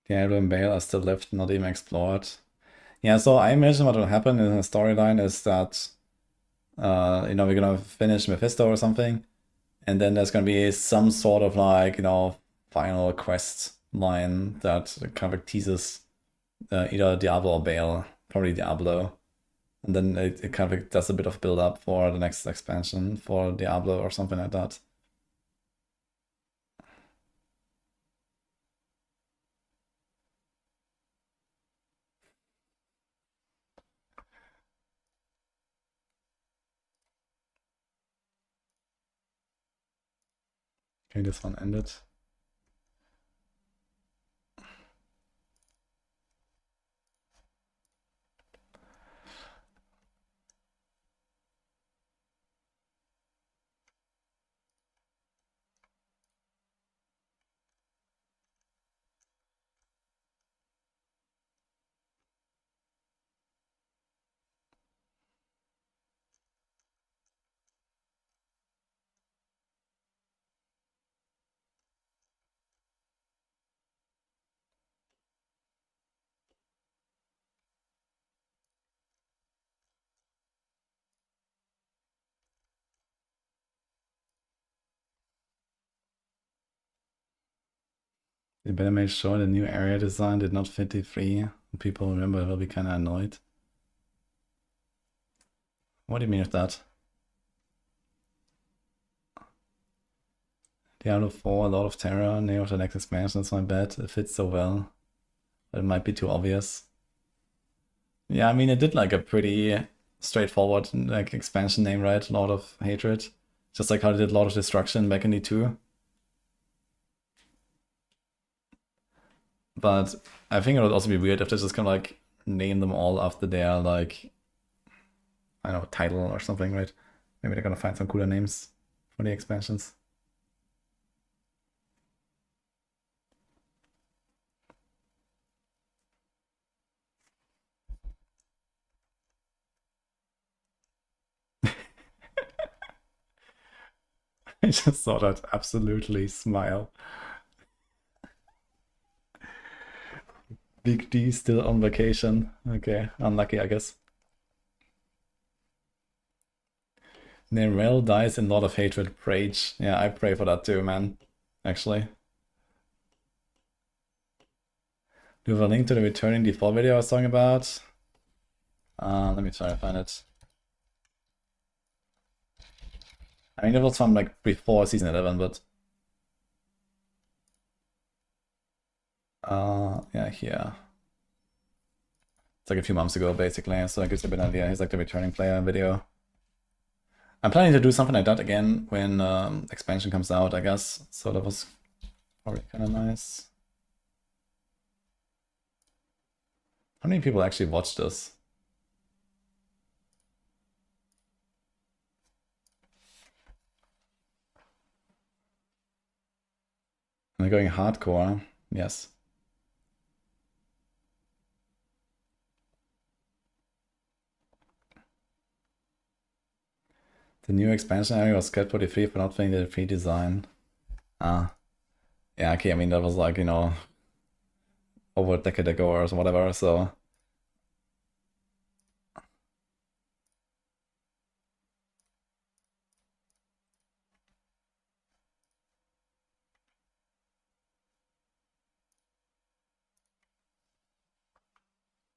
Diablo and Baal are still left, not even explored. Yeah, so I imagine what will happen in the storyline is that, you know, we're gonna finish Mephisto or something, and then there's gonna be some sort of like, you know, final quest line that kind of teases either Diablo or Baal, probably Diablo. And then it kind of does a bit of build up for the next expansion for Diablo or something like that. Okay, this one ended. They better make sure the new area design did not fit D3. People remember will be kind of annoyed. What do you mean with that? Diablo 4, a lot of terror, name of the next expansion is my bet. It fits so well. But it might be too obvious. Yeah, I mean, it did like a pretty straightforward like expansion name, right? Lord of Hatred. Just like how they did Lord of Destruction back in D2. But I think it would also be weird if they just kind of like name them all after their like, I don't know, title or something, right? Maybe they're gonna find some cooler names for the expansions. I just saw that absolutely smile. Big D still on vacation. Okay, unlucky, I guess. Nerel dies in Lord of Hatred Rage. Yeah, I pray for that too, man. Actually. Do you have a link to the returning default video I was talking about? Let me try to find it. I mean, it was from like before season 11, but yeah, here. It's like a few months ago, basically, so it gives a bit of an idea. He's like the returning player video. I'm planning to do something like that again when expansion comes out, I guess. So that was probably kind of nice. How many people actually watch this? Am I going hardcore? Yes. The new expansion area was cut 43 for not playing the free design. Ah. Yeah, okay, I mean, that was like, you know, over a decade ago or whatever, so.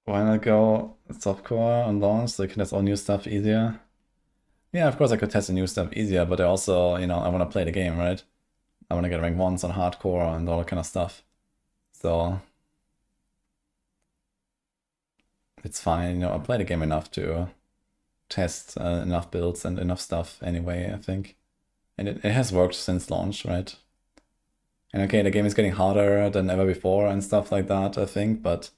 Why not go softcore on launch so you can test all new stuff easier? Yeah, of course I could test the new stuff easier, but I also, you know, I want to play the game, right? I want to get rank 1s on hardcore and all that kind of stuff. So it's fine, you know, I play the game enough to test enough builds and enough stuff anyway, I think. And it has worked since launch, right? And okay, the game is getting harder than ever before and stuff like that, I think, but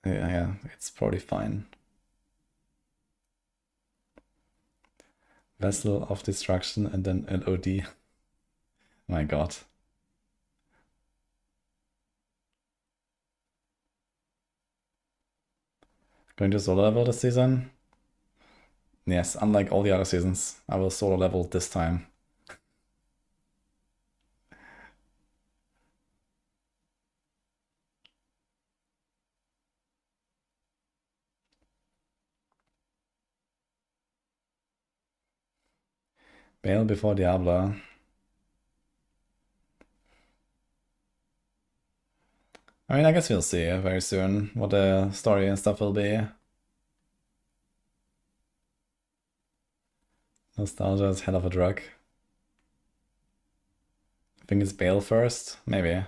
yeah, it's probably fine. Vessel of Destruction and then LOD. My god. Going to solo level this season? Yes, unlike all the other seasons, I will solo level this time. Bail before Diablo. I mean, I guess we'll see very soon what the story and stuff will be. Nostalgia is hell of a drug. I think it's Bail first, maybe.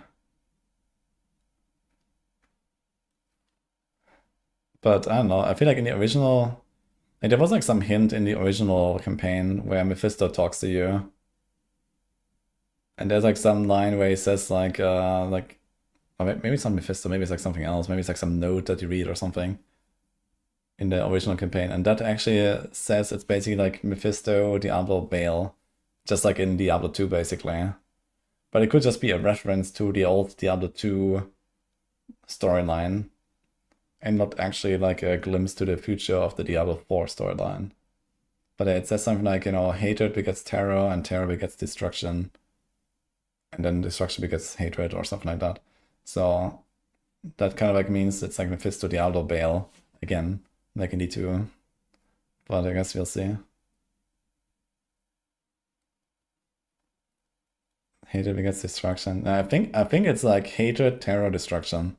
But I don't know, I feel like in the original, like there was like some hint in the original campaign where Mephisto talks to you. And there's like some line where he says like, or maybe it's not Mephisto, maybe it's like something else, maybe it's like some note that you read or something in the original campaign. And that actually says it's basically like Mephisto, Diablo, Baal, just like in Diablo 2 basically. But it could just be a reference to the old Diablo 2 storyline and not actually like a glimpse to the future of the Diablo 4 storyline. But it says something like, you know, hatred begets terror and terror begets destruction. And then destruction begets hatred or something like that. So that kind of like means it's like Mephisto, Diablo, Baal again, like in D2. But I guess we'll see. Hatred begets destruction. I think it's like hatred, terror, destruction.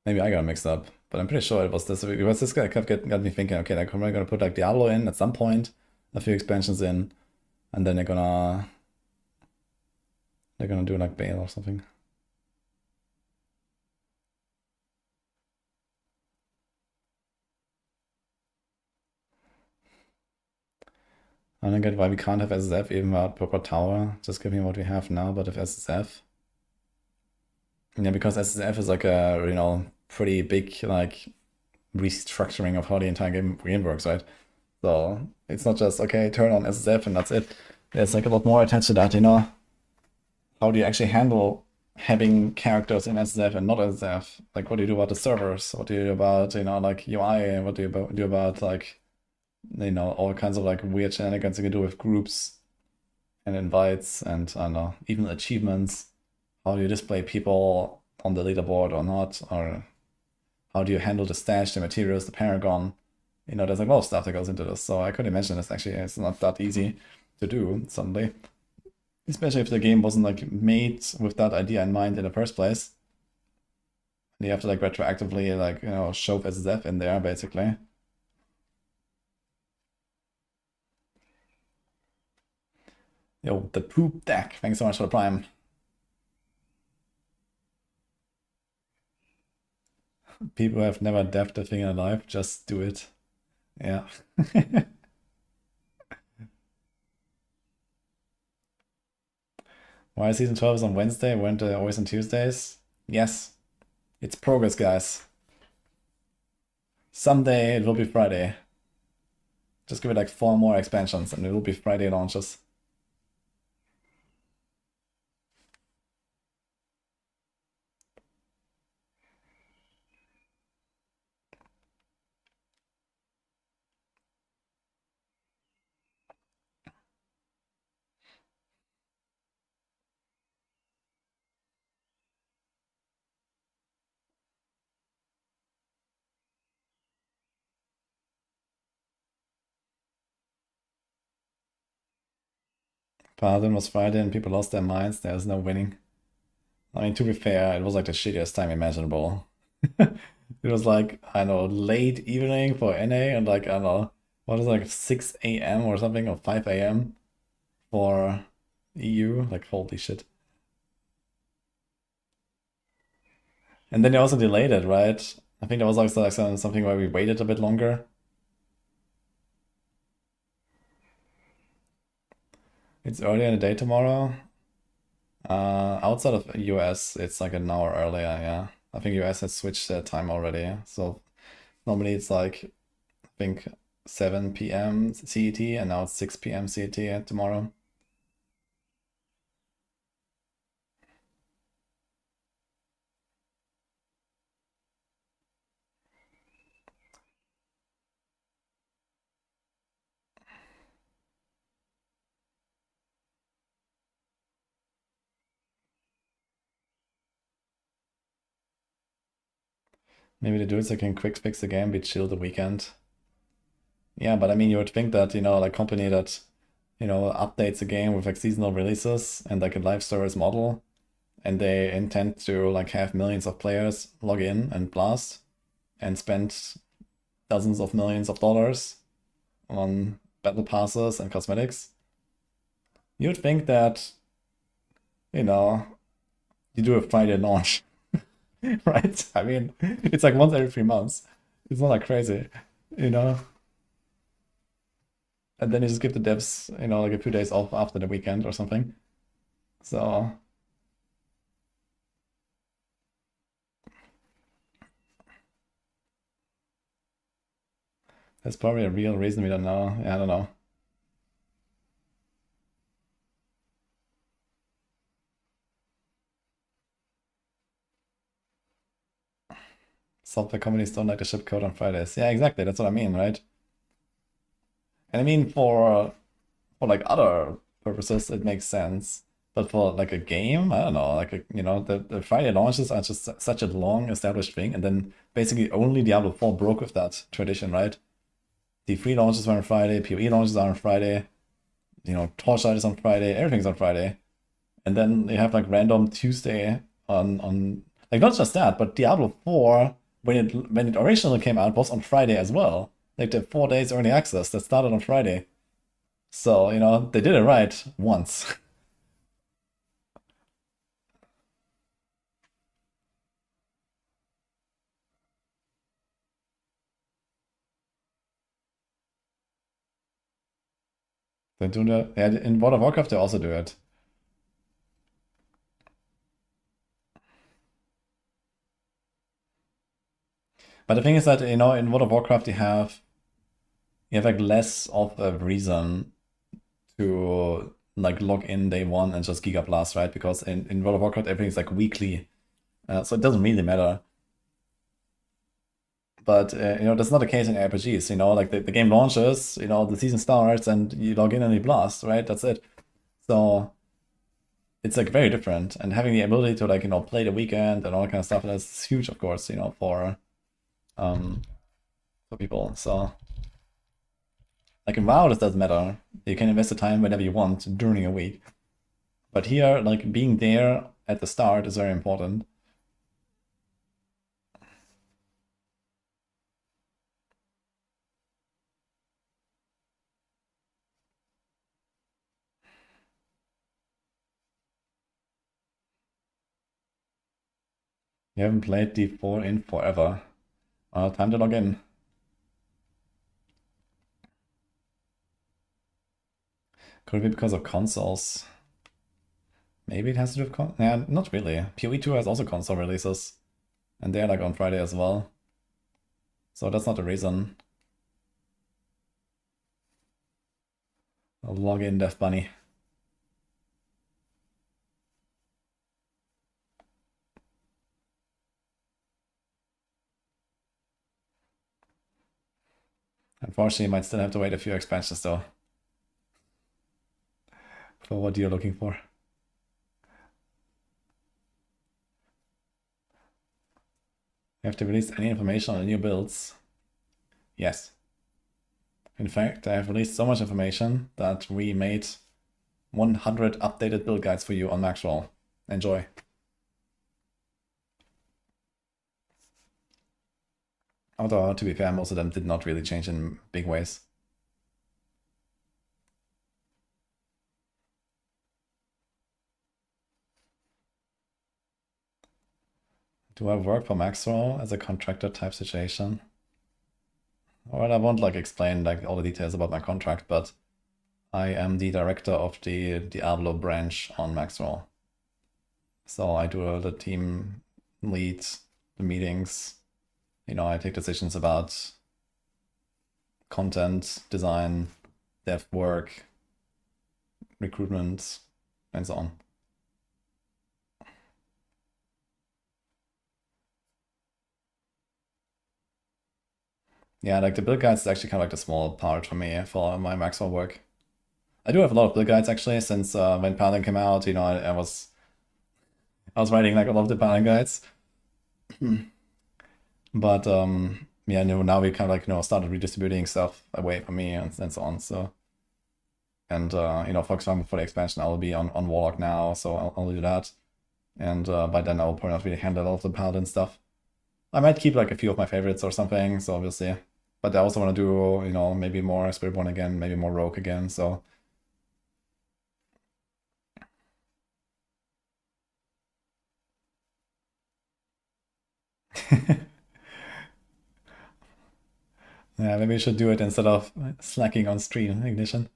Maybe I got mixed up, but I'm pretty sure it was this. Because this guy got me thinking, okay, like, I'm gonna put like Diablo in at some point, a few expansions in, and then they're gonna do like Baal or something. I I don't get why we can't have SSF even without Purple Tower, just give me what we have now, but if SSF. Yeah, because SSF is like a, you know, pretty big, like, restructuring of how the entire game works, right? So it's not just, okay, turn on SSF and that's it. There's like a lot more attached to that, you know? How do you actually handle having characters in SSF and not SSF? Like, what do you do about the servers? What do you do about, you know, like UI? What do you do about, like, you know, all kinds of like weird shenanigans you can do with groups and invites and, I don't know, even achievements? How do you display people on the leaderboard or not? Or how do you handle the stash, the materials, the paragon? You know, there's like a lot of stuff that goes into this. So I could imagine this actually it's not that easy to do suddenly. Especially if the game wasn't like made with that idea in mind in the first place. And you have to like retroactively like, you know, shove SSF in there basically. Yo, the poop deck. Thanks so much for the prime. People have never devved a thing in their life, just do it. Yeah. Why season 12 is on Wednesday? Weren't they always on Tuesdays? Yes. It's progress, guys. Someday it will be Friday. Just give it like 4 more expansions and it will be Friday launches. Paladin was Friday and people lost their minds. There's no winning. I mean, to be fair, it was like the shittiest time imaginable. It was like, I don't know, late evening for NA and like, I don't know, what is it, like 6 a.m. or something, or 5 a.m. for EU? Like, holy shit. And then they also delayed it, right? I think there was also like something where we waited a bit longer. It's earlier in the day tomorrow. Outside of US, it's like an hour earlier, yeah. I think US has switched their time already. So normally it's like, I think 7 p.m. CET, and now it's 6 p.m. CET tomorrow. Maybe they do it so they can quick fix the game, be chill the weekend. Yeah, but I mean, you would think that, you know, like company that, you know, updates the game with like seasonal releases and like a live service model, and they intend to like have millions of players log in and blast and spend dozens of millions of dollars on battle passes and cosmetics. You'd think that, you know, you do a Friday launch, right? I mean, it's like once every 3 months. It's not like crazy, you know? And then you just give the devs, you know, like a few days off after the weekend or something. So that's probably a real reason we don't know. Yeah, I don't know. Software companies don't like to ship code on Fridays. Yeah, exactly. That's what I mean, right? And I mean for like other purposes, it makes sense. But for like a game, I don't know, like a, you know, the Friday launches are just such a long established thing, and then basically only Diablo 4 broke with that tradition, right? The free launches were on Friday, PoE launches are on Friday, you know, Torchlight is on Friday, everything's on Friday. And then you have like random Tuesday on like not just that, but Diablo 4 when it originally came out was on Friday as well. Like the 4 days early access that started on Friday. So, you know, they did it right once. They do that. Yeah, in World of Warcraft they also do it. But the thing is that, you know, in World of Warcraft you have like less of a reason to like log in day one and just Giga Blast, right? Because in World of Warcraft everything's like weekly, so it doesn't really matter. But you know, that's not the case in RPGs. You know, like the game launches, you know, the season starts, and you log in and you blast, right? That's it. So it's like very different, and having the ability to like, you know, play the weekend and all that kind of stuff, that's huge, of course, you know, for people. So like in WoW, this doesn't matter. You can invest the time whenever you want during a week. But here, like being there at the start is very important. You haven't played D4 in forever. Time to log in. Could it be because of consoles? Maybe it has to do with yeah, not really. PoE2 has also console releases. And they're like on Friday as well. So that's not the reason. I'll log in, Death Bunny. Unfortunately, you might still have to wait a few expansions though. For what you're looking for. You have to release any information on the new builds. Yes. In fact, I have released so much information that we made 100 updated build guides for you on Maxroll. Enjoy. Although, to be fair, most of them did not really change in big ways. Do I work for Maxroll as a contractor type situation? Well, I won't like explain like all the details about my contract, but I am the director of the Diablo branch on Maxroll. So I do the team lead, the meetings. You know, I take decisions about content, design, dev work, recruitment, and so on. Yeah, like the build guides is actually kind of like the small part for me for my Maxwell work. I do have a lot of build guides actually, since when Paladin came out, you know, I was writing like a lot of the Paladin guides. But yeah, now we kind of like, you know, started redistributing stuff away from me and so on. So, and you know, for example, for the expansion, I will be on Warlock now, so I'll do that. And by then I will probably not really handle all of the Paladin stuff. I might keep like a few of my favorites or something, so obviously. But I also want to do, you know, maybe more Spiritborn again, maybe more Rogue again, so. Yeah, maybe we should do it instead of slacking on stream ignition.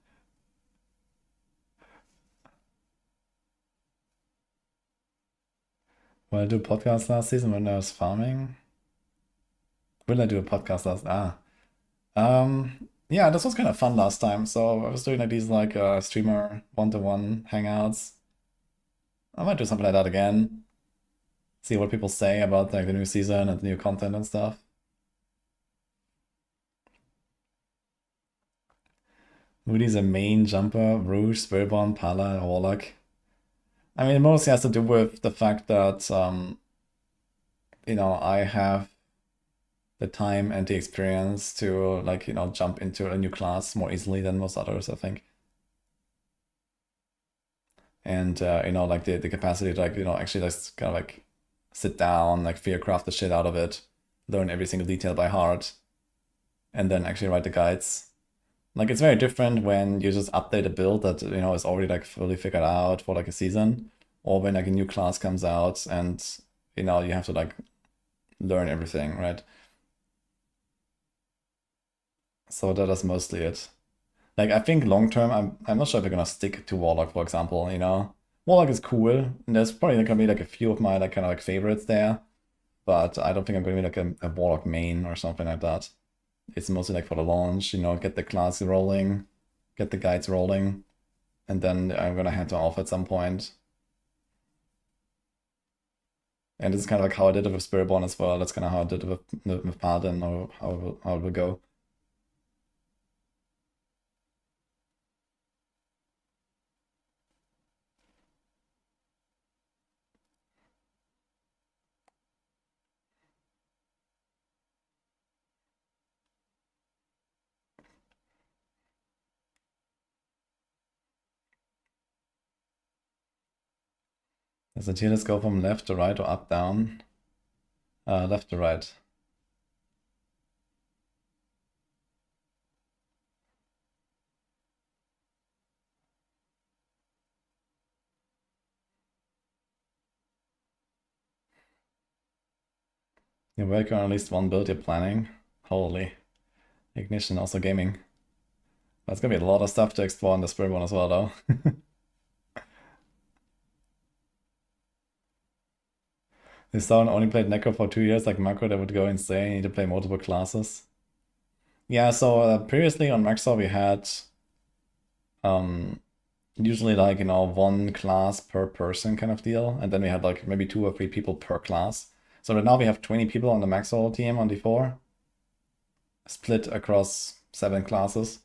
Will I do a podcast last season when I was farming? Will I do a podcast last? Yeah, this was kind of fun last time. So I was doing like these like streamer one-to-one hangouts. I might do something like that again. See what people say about like the new season and the new content and stuff. Moody's a main jumper, Rouge, Spiritborn, Pala, Warlock. I mean, it mostly has to do with the fact that you know, I have the time and the experience to like, you know, jump into a new class more easily than most others, I think. And you know, like the capacity to like, you know, actually just kind of like sit down, like fearcraft the shit out of it, learn every single detail by heart, and then actually write the guides. Like it's very different when you just update a build that, you know, is already like fully figured out for like a season, or when like a new class comes out and, you know, you have to like learn everything, right? So that is mostly it. Like, I think long term, I'm not sure if they're gonna stick to Warlock, for example, you know? Warlock is cool, and there's probably gonna be like a few of my like kind of like favorites there, but I don't think I'm gonna be like a Warlock main or something like that. It's mostly like for the launch, you know, get the class rolling, get the guides rolling, and then I'm gonna head to Alpha at some point. And this is kind of like how I did it with Spiritborn as well. That's kind of how I did it with Paladin, or how it will go. Does the tier list go from left to right or up, down? Left to right. You're working on at least one build you're planning. Holy. Ignition, also gaming. That's gonna be a lot of stuff to explore in the Spirit one as well, though. If someone only played Necro for 2 years, like Macro, that would go insane. You need to play multiple classes. Yeah, so previously on Maxroll we had usually like, you know, one class per person kind of deal, and then we had like maybe 2 or 3 people per class. So right now we have 20 people on the Maxroll team on D4, split across 7 classes.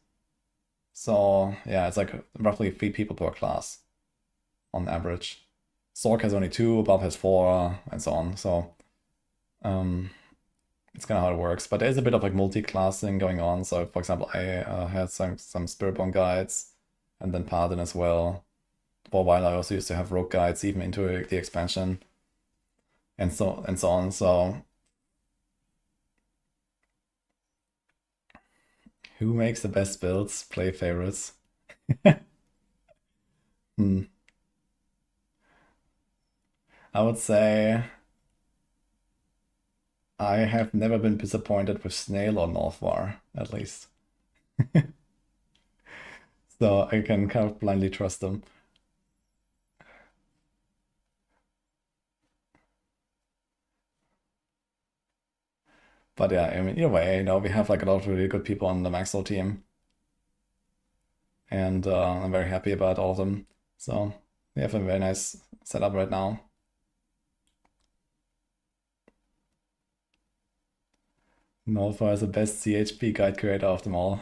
So yeah, it's like roughly 3 people per class on average. Sork has only 2, Above has 4, and so on. So it's kind of how it works. But there's a bit of like multi-classing going on. So for example, I had some Spiritborn guides, and then Paladin as well. For a while I also used to have Rogue guides even into the expansion, and so on. So who makes the best builds? Play favorites. Hmm. I would say I have never been disappointed with Snail or Northvar, at least. So I can kind of blindly trust them. But yeah, I mean, either way, you know, we have like a lot of really good people on the Maxroll team. And I'm very happy about all of them. So we have a very nice setup right now. Northvar is the best CHP guide creator of them all.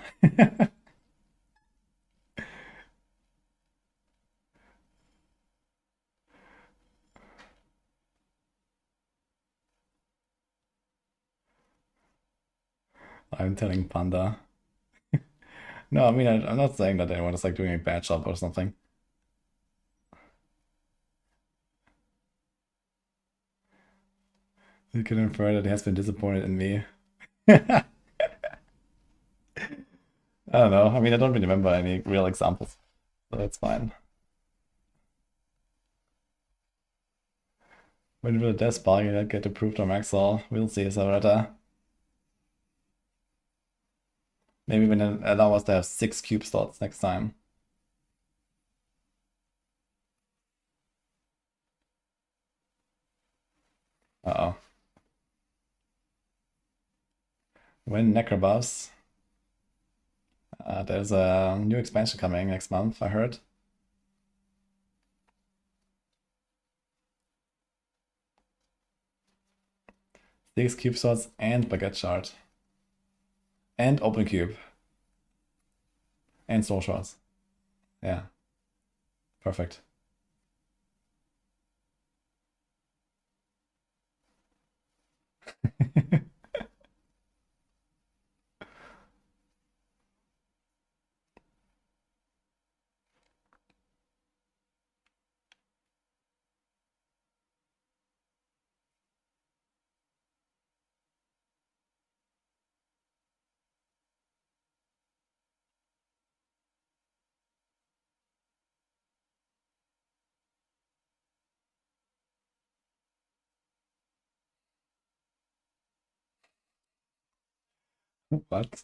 I'm telling Panda. No, I mean, I'm not saying that anyone is like doing a bad job or something. You can infer that he has been disappointed in me. I don't know. I mean, I don't really remember any real examples, so that's fine. When will Death Bargain get approved on Maxroll? We'll see, Sarata. Maybe when it allow us to have 6 cube slots next time. Uh-oh. When Necrobus? There's a new expansion coming next month, I heard. Six cube slots and Baguette Shard. And Open Cube. And Soul Shards. Yeah. Perfect. What?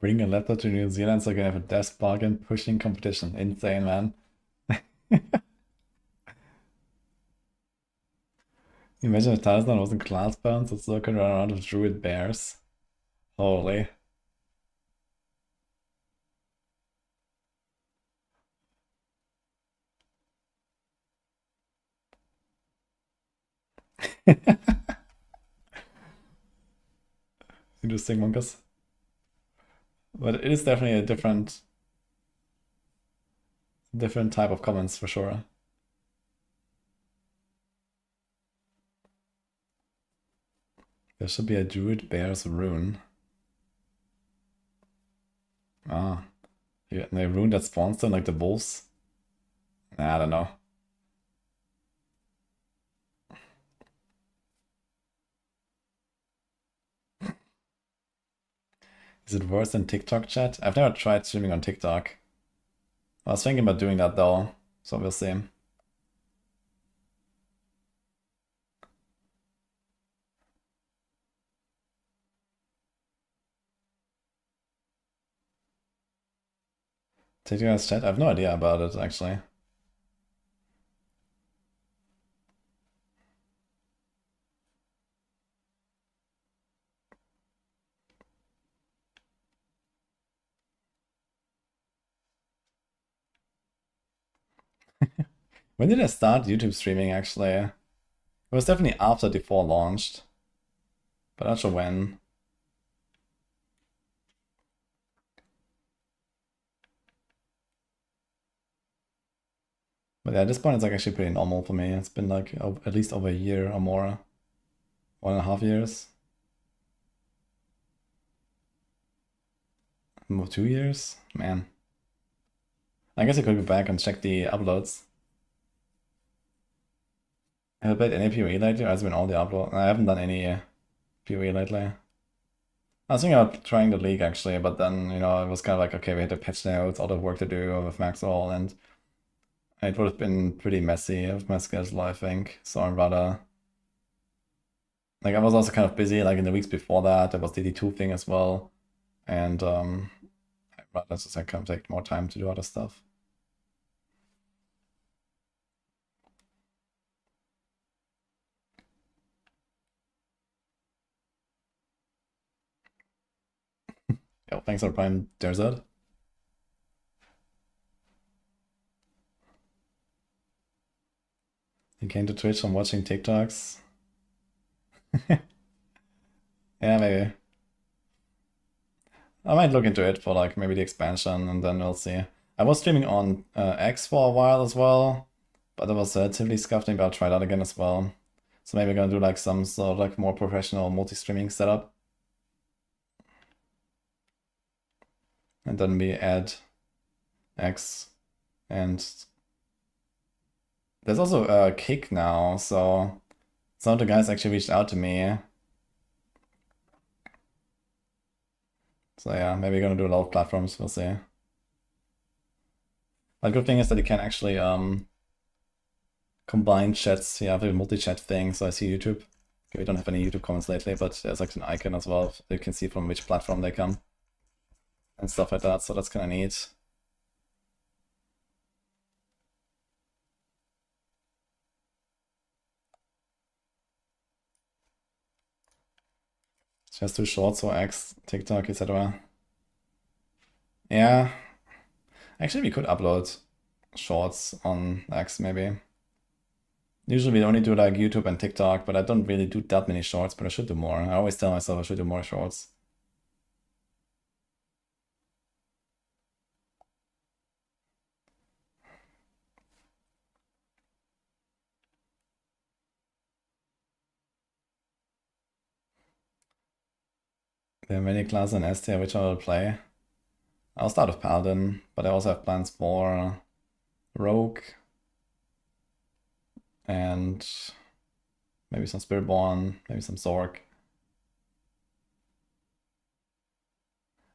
Bring a laptop to New Zealand so I can have a desk bargain pushing competition. Insane, man. Imagine if Tarzan wasn't class bound, so still can run around with druid bears. Holy. Interesting, Monkus. But it is definitely a different type of comments for sure. There should be a druid bear's rune. Ah. Yeah, and a rune that spawns them like the wolves. Nah, I don't know. Is it worse than TikTok chat? I've never tried streaming on TikTok. I was thinking about doing that though, so we'll see. TikTok's chat? I have no idea about it actually. When did I start YouTube streaming actually? It was definitely after D4 launched, but not sure when. But yeah, at this point it's like actually pretty normal for me. It's been like at least over a year or more. 1.5 years. More 2 years? Man. I guess I could go back and check the uploads. Have I played any PoE lately? Or has it been all the upload? I haven't done any PoE lately. I was thinking about trying the league actually, but then, you know, it was kind of like, okay, we had to patch notes, all the work to do with Maxroll, and it would have been pretty messy with my schedule, I think. So I'd rather... Like, I was also kind of busy, like, in the weeks before that. There was the D2 thing as well. And, I'd rather just, like, kind of take more time to do other stuff. Yo, thanks for Prime Desert. You came to Twitch from watching TikToks. Yeah, maybe. I might look into it for like maybe the expansion and then we'll see. I was streaming on X for a while as well, but I was relatively scuffed. Maybe I'll try that again as well. So maybe I'm gonna do like some sort of like more professional multi-streaming setup. And then we add X and there's also a Kick now, so some of the guys actually reached out to me. So yeah, maybe we're gonna do a lot of platforms, we'll see. But the good thing is that you can actually combine chats. Yeah, the multi-chat thing, so I see YouTube. Okay, we don't have any YouTube comments lately, but there's like an icon as well. You can see from which platform they come and stuff like that, so that's kind of neat. Just do shorts or X, TikTok, etc. Yeah. Actually, we could upload shorts on X maybe. Usually we only do like YouTube and TikTok, but I don't really do that many shorts, but I should do more. I always tell myself I should do more shorts. There are many classes in S tier which I will play. I'll start with Paladin, but I also have plans for Rogue and maybe some Spiritborn, maybe some Zork.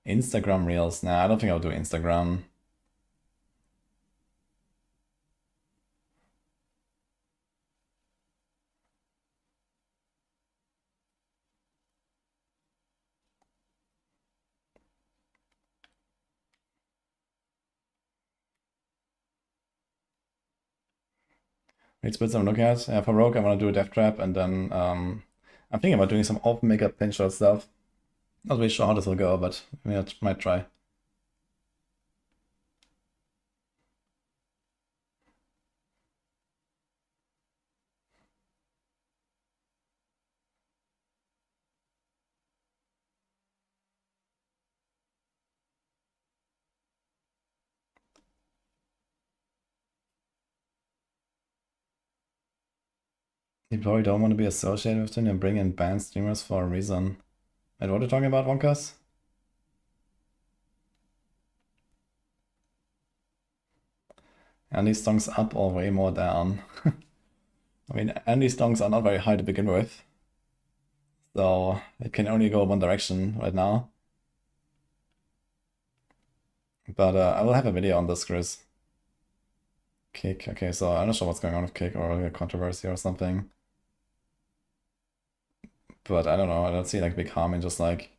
Instagram Reels. Nah, I don't think I'll do Instagram. It's bits I'm looking at. Yeah, for Rogue, I want to do a Death Trap, and then I'm thinking about doing some open makeup pinch shot stuff. Not really sure how this will go, but yeah, might try. You probably don't want to be associated with them and bring in banned streamers for a reason. And what are you talking about, Wonkas? Andy's songs up or way more down? I mean, Andy's songs are not very high to begin with. So it can only go one direction right now. But I will have a video on this, Chris. Kick. Okay, so I'm not sure what's going on with Kick or a controversy or something. But I don't know. I don't see like big harm in just like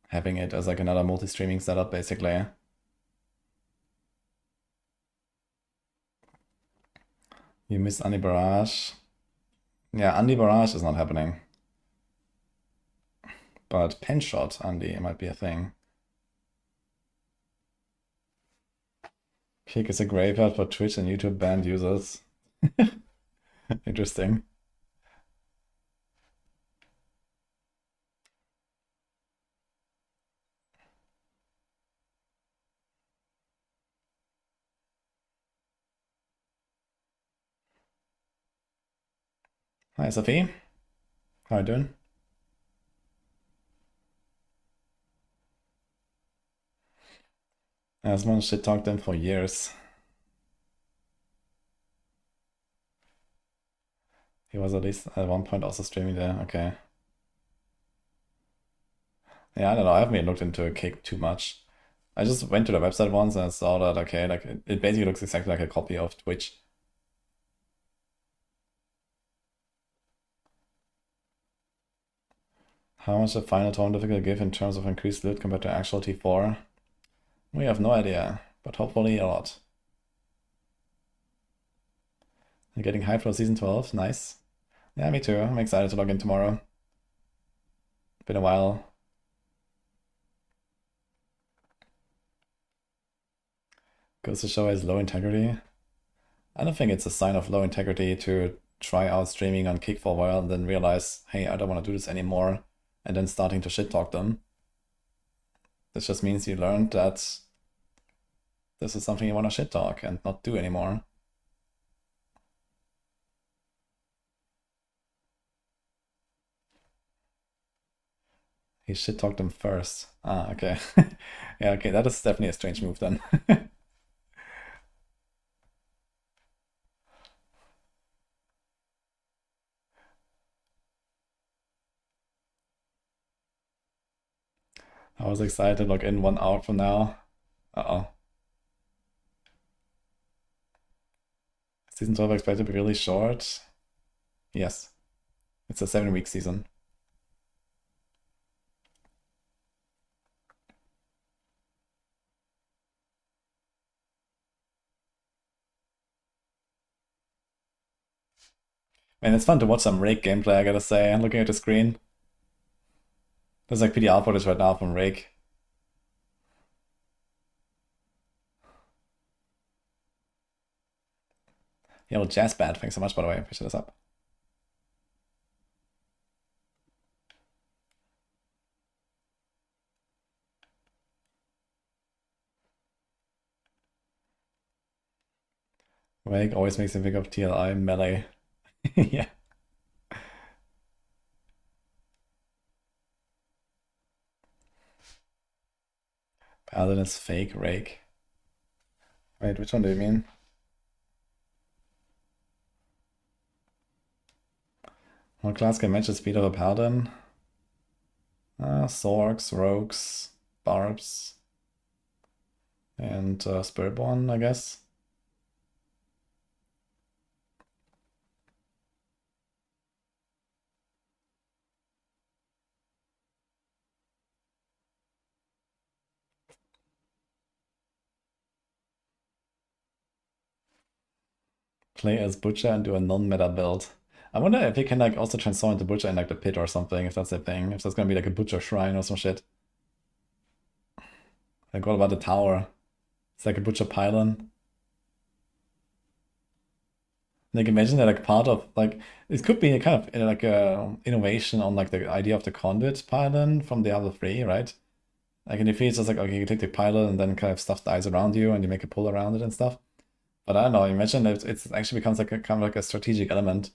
having it as like another multi-streaming setup, basically. You miss Andy Barrage. Yeah, Andy Barrage is not happening. But Pen Shot Andy might be a thing. Kick is a graveyard for Twitch and YouTube banned users. Interesting. Hi, Sophie. How you doing? Asman shit talked them for years. He was at least at one point also streaming there. Okay. Yeah, I don't know. I haven't really looked into Kick too much. I just went to the website once and I saw that, okay, like it basically looks exactly like a copy of Twitch. How much the final tone difficult give in terms of increased loot compared to actual T4? We have no idea, but hopefully a lot. I'm getting hyped for season 12, nice. Yeah, me too. I'm excited to log in tomorrow. Been a while. Goes to show as low integrity. I don't think it's a sign of low integrity to try out streaming on Kick for a while and then realize, hey, I don't want to do this anymore, and then starting to shit talk them. This just means you learned that this is something you want to shit talk and not do anymore. He shit talked them first. Ah, okay. Yeah, okay, that is definitely a strange move then. I was excited to log in 1 hour from now. Uh-oh. Season 12 expected to be really short? Yes. It's a 7-week season. Man, it's fun to watch some Rake gameplay, I gotta say. I'm looking at the screen. There's like PDR footage right now from Rake. Yo, Jazz Bad, thanks so much, by the way. Appreciate this up. Rake always makes me think of TLI Melee. Yeah. Paladin is fake Rake. Wait, which one do you mean? What class can match the speed of a Paladin? Sorks, Rogues, Barbs, and Spiritborn, I guess. Play as Butcher and do a non-meta build. I wonder if you can like also transform into Butcher in like the pit or something, if that's the thing. If there's gonna be like a Butcher shrine or some shit. Like what about the tower? It's like a Butcher pylon. Like imagine that like part of like it could be a kind of like a innovation on like the idea of the conduit pylon from Diablo 3, right? Like in the it's just like okay, you take the pylon and then kind of stuff dies around you and you make a pull around it and stuff. But I don't know, imagine that it actually becomes like a kind of like a strategic element.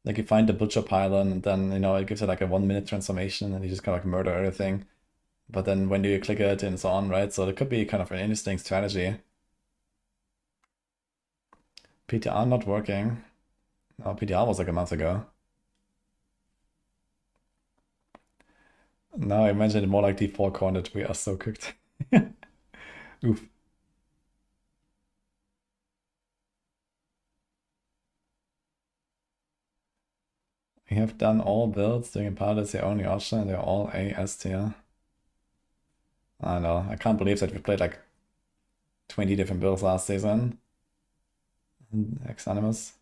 Like you find the Butcher pylon and then it gives it like a 1 minute transformation and you just kind of like murder everything. But then when do you click it and so on, right? So it could be kind of an interesting strategy. PTR not working. No, PTR was like a month ago. Now I imagine it more like D4 cornered. We are so cooked. Oof. We have done all builds. Doing a part is the only option and they're all A S tier. I know. I can't believe that we played like 20 different builds last season. Ex-Animus.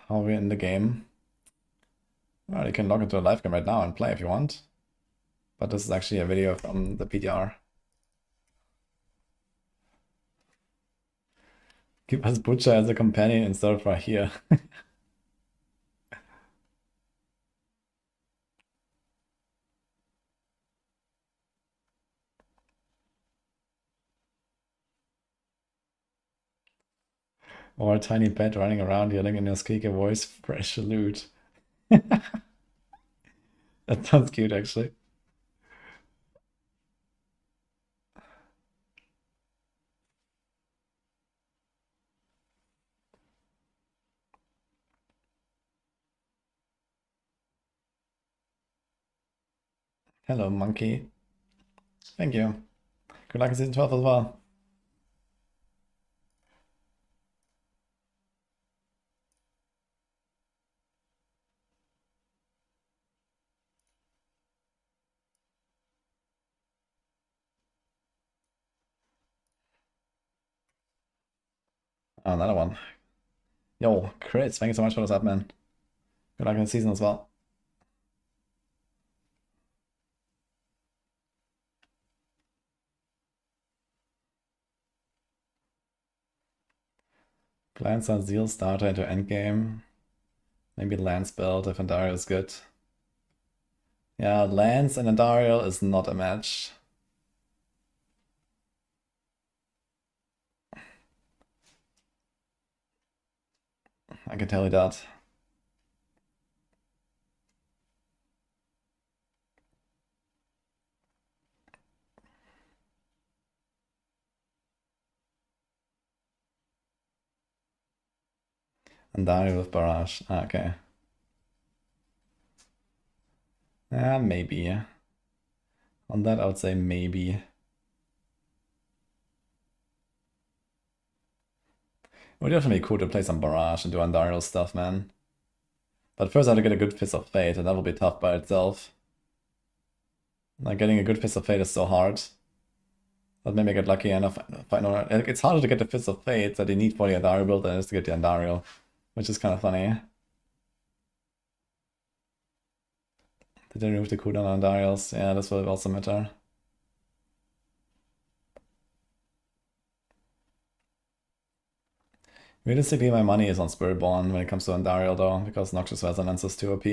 How are we in the game? Well, you can log into a live game right now and play if you want. But this is actually a video from the PTR. Give us Butcher as a companion instead of right here. Or a tiny pet running around yelling in a squeaky voice, fresh loot. That sounds cute, actually. Hello, monkey. Thank you. Good luck in season 12 as well. Oh, another one. Yo, Chris, thank you so much for this up, man. Good luck in the season as well. Glance on Zeal starter into endgame. Maybe Lance build if Andariel is good. Yeah, Lance and Andariel is not a match. I can tell you that. Andariel with Barrage. Ah, okay. Yeah, maybe. On that, I would say maybe. It would definitely be cool to play some Barrage and do Andariel stuff, man. But first I have to get a good Fist of Fate, and that will be tough by itself. Like, getting a good Fist of Fate is so hard. But maybe I get lucky enough. It's harder to get the Fist of Fate that you need for the Andariel build than it is to get the Andariel, which is kind of funny. Did they remove the cooldown on Andariels? Yeah, this will also matter. Realistically, my money is on Spiritborn when it comes to Andariel, though, because Noxious Resonance is too OP.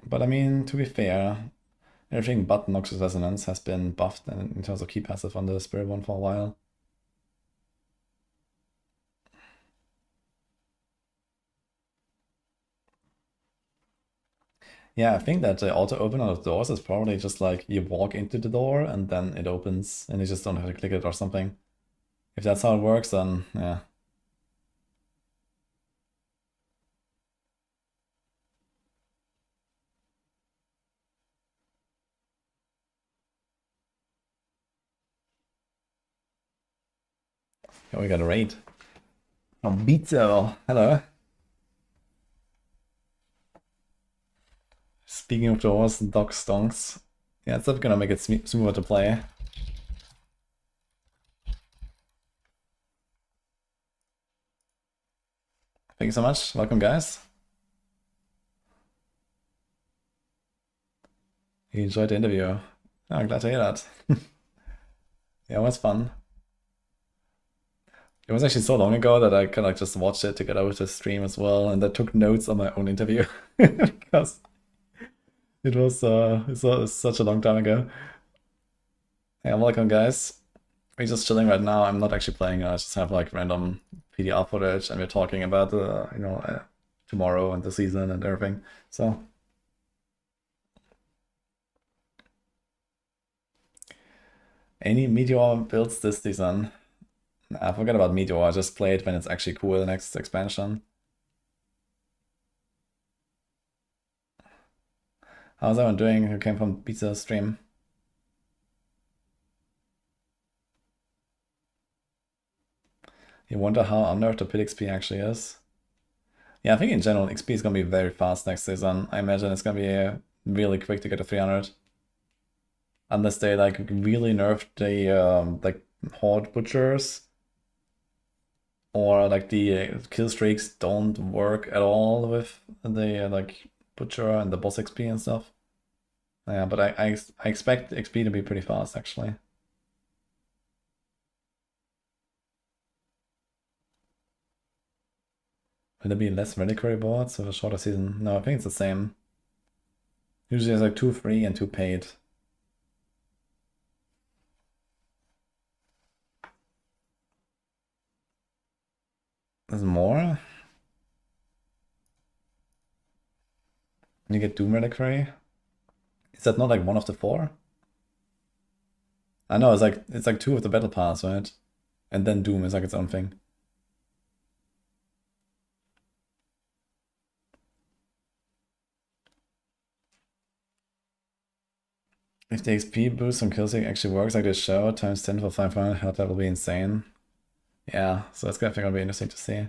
But I mean, to be fair, everything but Noxious Resonance has been buffed in terms of key passive on the Spiritborn for a while. Yeah, I think that the auto open of doors is probably just like you walk into the door and then it opens and you just don't have to click it or something. If that's how it works, then yeah. Oh, we got a raid from Beatzo. Hello. Speaking of the horse, dog stonks. Yeah, it's definitely gonna make it smoother to play. Thank you so much. Welcome, guys. You enjoyed the interview. Oh, I'm glad to hear that. Yeah, it was fun. It was actually so long ago that I kind of just watched it together with the stream as well, and I took notes on my own interview because it was such a long time ago. Yeah, welcome, guys. We're just chilling right now. I'm not actually playing. I just have like random PDR footage, and we're talking about tomorrow and the season and everything. So. Any Meteor builds this season? I forgot about Meteor. I just play it when it's actually cool, the next expansion. How's everyone doing who came from Pizza stream? You wonder how unnerved the pit XP actually is? Yeah, I think in general XP is gonna be very fast next season. I imagine it's gonna be really quick to get to 300. Unless they like really nerfed the like Horde Butchers. Or like the kill streaks don't work at all with the like Butcher and the boss XP and stuff. Yeah, but I expect XP to be pretty fast actually. Will there be less reliquary boards with a shorter season? No, I think it's the same. Usually it's like 2 free and 2 paid. There's more? You get Doom Reliquary? Is that not like one of the 4? I know, it's like 2 of the Battle Pass, right? And then Doom is like its own thing. If the XP boost on Killstreak actually works like they show, times 10 for 500, that will be insane. Yeah, so that's definitely gonna be interesting to see.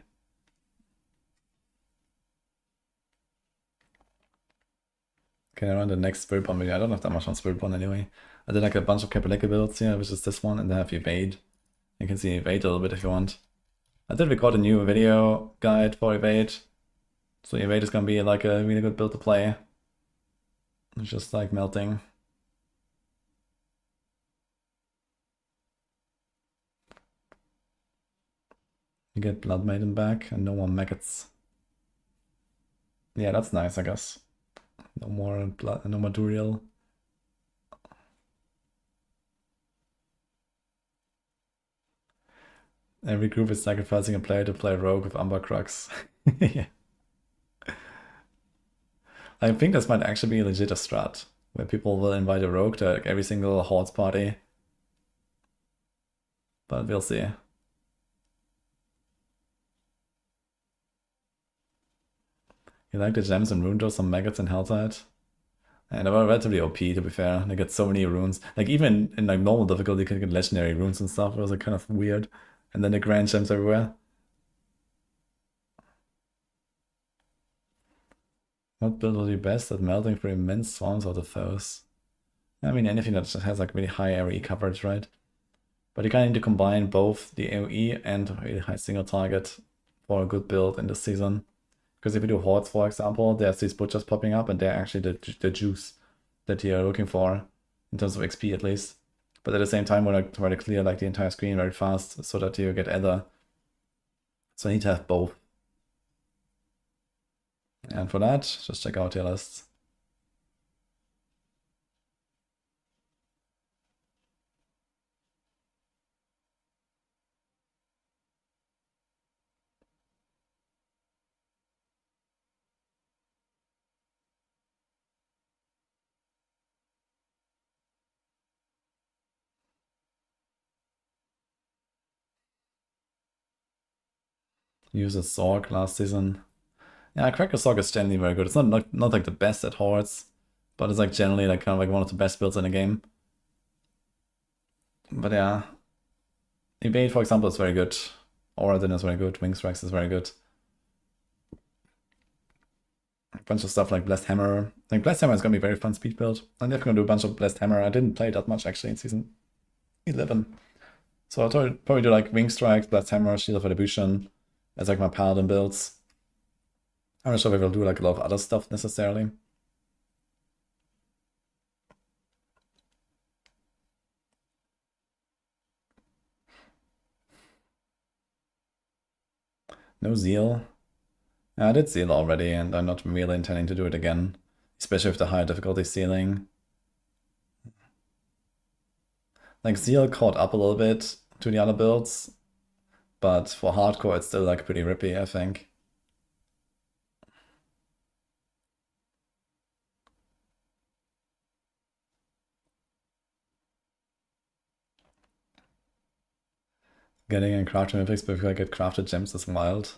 Okay, I run the next Spirit Bomb video. I don't have that much on Spirit Bomb anyway. I did like a bunch of Capeleka builds here, which is this one, and then I have Evade. You can see Evade a little bit if you want. I did record a new video guide for Evade. So Evade is gonna be like a really good build to play. It's just like melting. You get Blood Maiden back and no more maggots. Yeah, that's nice, I guess. No more blood, no more Duriel. Every group is sacrificing a player to play Rogue with Umber Crux. Yeah. I think this might actually be legit a strat, where people will invite a Rogue to like every single Hordes party. But we'll see. You like the gems and rune doors, some maggots and Helltide? And they were relatively OP, to be fair. They get so many runes. Like even in like normal difficulty, you can get legendary runes and stuff. It was like kind of weird. And then the grand gems everywhere. What build will be best at melting through immense swarms of the foes? I mean, anything that has like really high AoE coverage, right? But you kind of need to combine both the AoE and really high single target for a good build in this season. Because if you do Hordes, for example, there's these butchers popping up and they're actually the juice that you're looking for, in terms of XP at least. But at the same time, we want to try to clear like the entire screen very fast so that you get Ether. So I need to have both. And for that, just check out your lists. Use a Zork last season. Yeah, Cracker Zork is generally very good. It's not like the best at Hordes, but it's like generally like kind of like one of the best builds in the game. But yeah. Evade, for example, is very good. Aura is very good. Wing Strikes is very good. a bunch of stuff like Blessed Hammer. I think Blessed Hammer is gonna be a very fun speed build. I'm definitely gonna do a bunch of Blessed Hammer. I didn't play that much actually in season 11. So I'll probably do like Wing Strike, Blessed Hammer, Shield of Attribution as like my Paladin builds. I'm not sure if I will do like a lot of other stuff necessarily. No Zeal. I did Zeal already, and I'm not really intending to do it again, especially with the high difficulty ceiling. Like Zeal caught up a little bit to the other builds, but for hardcore it's still like pretty rippy, I think. Getting in crafted mythics before I get crafted gems is wild.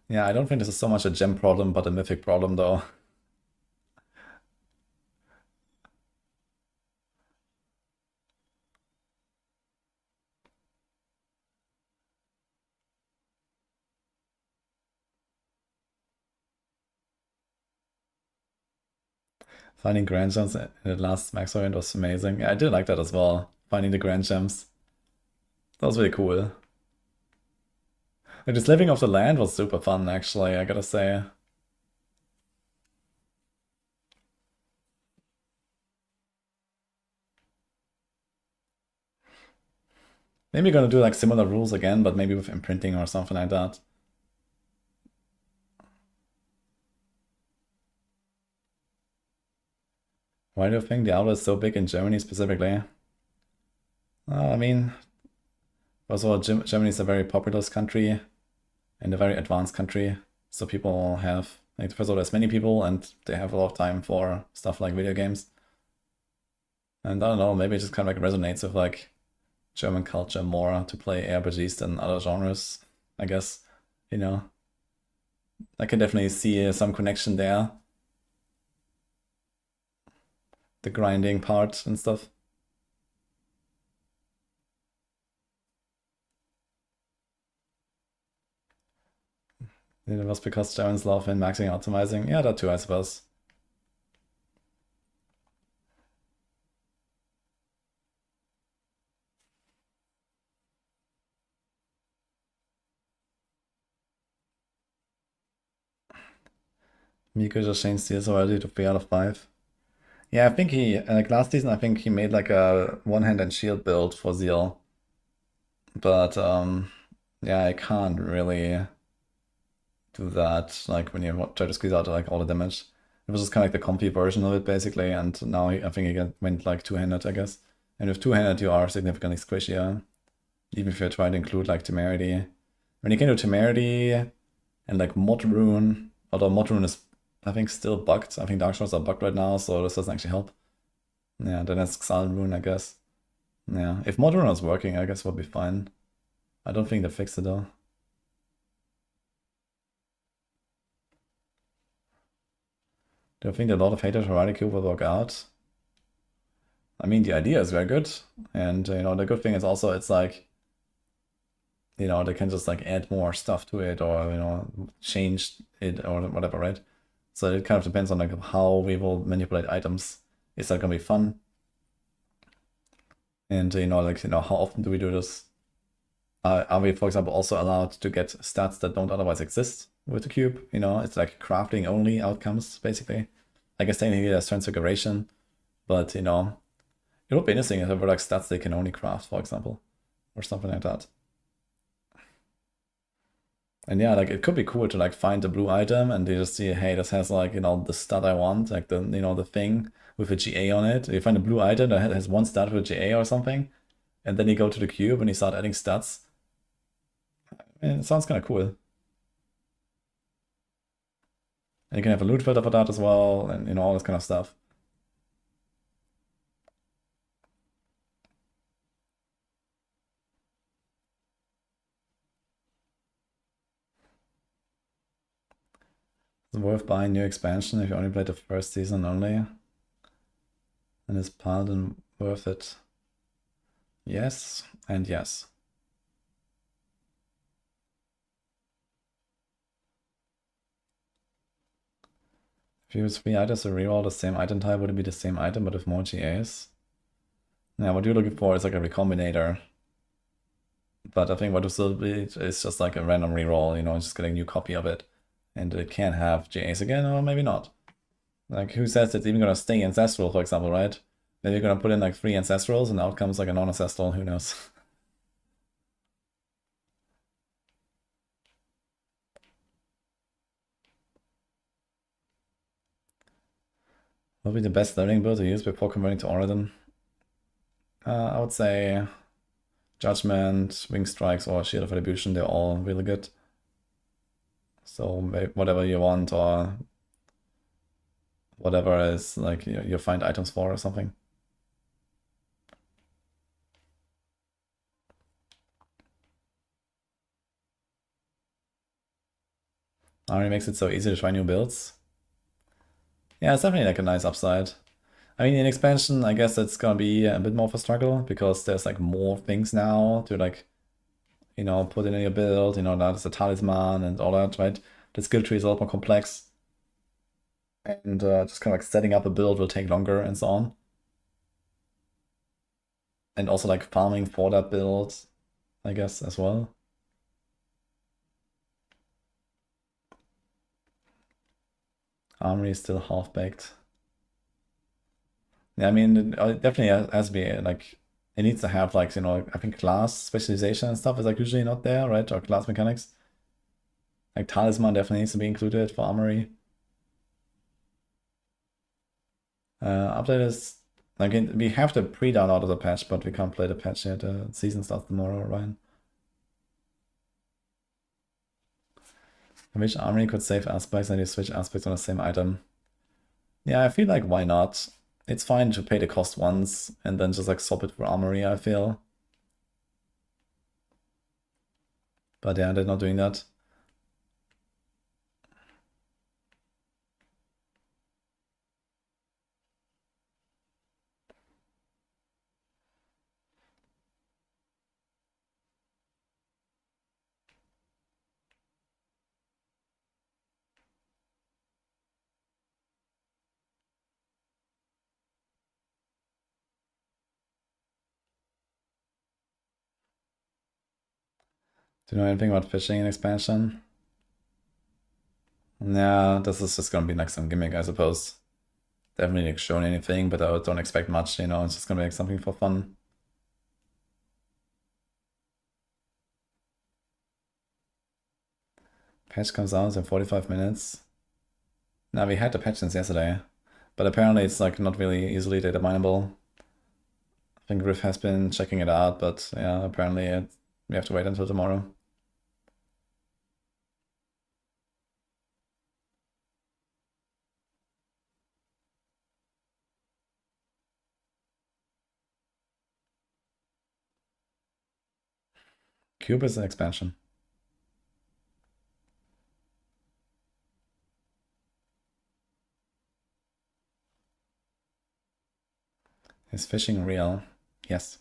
Yeah, I don't think this is so much a gem problem, but a mythic problem though. Finding grand gems in the last Maxroll event was amazing. Yeah, I did like that as well. Finding the grand gems. That was really cool. And just living off the land was super fun, actually, I gotta say. Maybe gonna do like similar rules again, but maybe with imprinting or something like that. Why do you think Diablo is so big in Germany specifically? I mean, first of all, Germany is a very populous country and a very advanced country. So people have, like, first of all, there's many people and they have a lot of time for stuff like video games. And I don't know, maybe it just kind of like resonates with like German culture more to play RPGs than other genres, I guess. You know, I can definitely see some connection there. The grinding part and stuff. It was because Germans love in maxing and optimizing. Yeah, that too, I suppose. Miko just changed CS already to 3 out of 5. Yeah, I think he, like last season, I think he made like a one-hand and shield build for Zeal. But, yeah, I can't really do that, like when you try to squeeze out like all the damage. It was just kind of like the comfy version of it, basically, and now I think he went like two-handed, I guess. And with two-handed, you are significantly squishier, even if you try to include like Temerity. When you can do Temerity and like Mod Rune, although Mod Rune is, I think, still bugged. I think Dark Shards are bugged right now, so this doesn't actually help. Yeah, then it's Exile Rune, I guess. Yeah, if Mod Rune was working, I guess it would be fine. I don't think they fixed it though. Do you think that a lot of haters for Radical will work out? I mean, the idea is very good, and you know, the good thing is also it's like, you know, they can just like add more stuff to it or, you know, change it or whatever, right? So it kind of depends on like how we will manipulate items. Is that gonna be fun? And you know, like, you know, how often do we do this? Are we, for example, also allowed to get stats that don't otherwise exist with the cube? You know, it's like crafting only outcomes, basically. I guess technically there's transfiguration, but you know, it would be interesting if there were like stats they can only craft, for example, or something like that. And yeah, like it could be cool to like find the blue item and you just see, hey, this has like, you know, the stat I want, like the, you know, the thing with a GA on it. You find a blue item that has one stat with a GA or something, and then you go to the cube and you start adding stats. It sounds kind of cool. And you can have a loot filter for that as well, and you know, all this kind of stuff. It's worth buying new expansion if you only played the first season only. And is Paladin worth it? Yes, and yes. If you use 3 items to reroll the same item type, would it be the same item but with more GAs? Yeah, what you're looking for is like a recombinator. But I think what will be is just like a random reroll, you know, just getting a new copy of it. And it can have GAs again, or maybe not. Like, who says it's even gonna stay ancestral, for example, right? Maybe you're gonna put in like 3 ancestrals and out comes like a non-ancestral, who knows? What would be the best learning build to use before converting to Oradon? I would say Judgement, Wing Strikes, or Shield of Retribution, they're all really good. So whatever you want, or whatever is like you find items for or something. Already makes it so easy to try new builds. Yeah, it's definitely like a nice upside. I mean, in expansion, I guess it's gonna be a bit more of a struggle because there's like more things now to like, you know, put in your build. You know, now there's a talisman and all that, right? The skill tree is a lot more complex, and just kind of like setting up a build will take longer and so on. And also like farming for that build, I guess, as well. Armory is still half-baked. Yeah, I mean, it definitely has to be, like, it needs to have, like, you know, I think class specialization and stuff is, like, usually not there, right? Or class mechanics. Like, Talisman definitely needs to be included for Armory. Update is, like, we have the pre-download of the patch, but we can't play the patch yet. The season starts tomorrow, Ryan. Which Armory could save aspects and you switch aspects on the same item? Yeah, I feel like why not? It's fine to pay the cost once and then just like swap it for Armory, I feel. But yeah, they're not doing that. Do you know anything about fishing in expansion? Yeah, this is just gonna be like some gimmick, I suppose. They haven't really shown anything, but I don't expect much, you know, it's just gonna be like something for fun. Patch comes out in 45 minutes. Now, we had the patch since yesterday, but apparently it's like not really easily data mineable. I think Griff has been checking it out, but yeah, apparently we have to wait until tomorrow. Cube is an expansion. Is fishing real? Yes.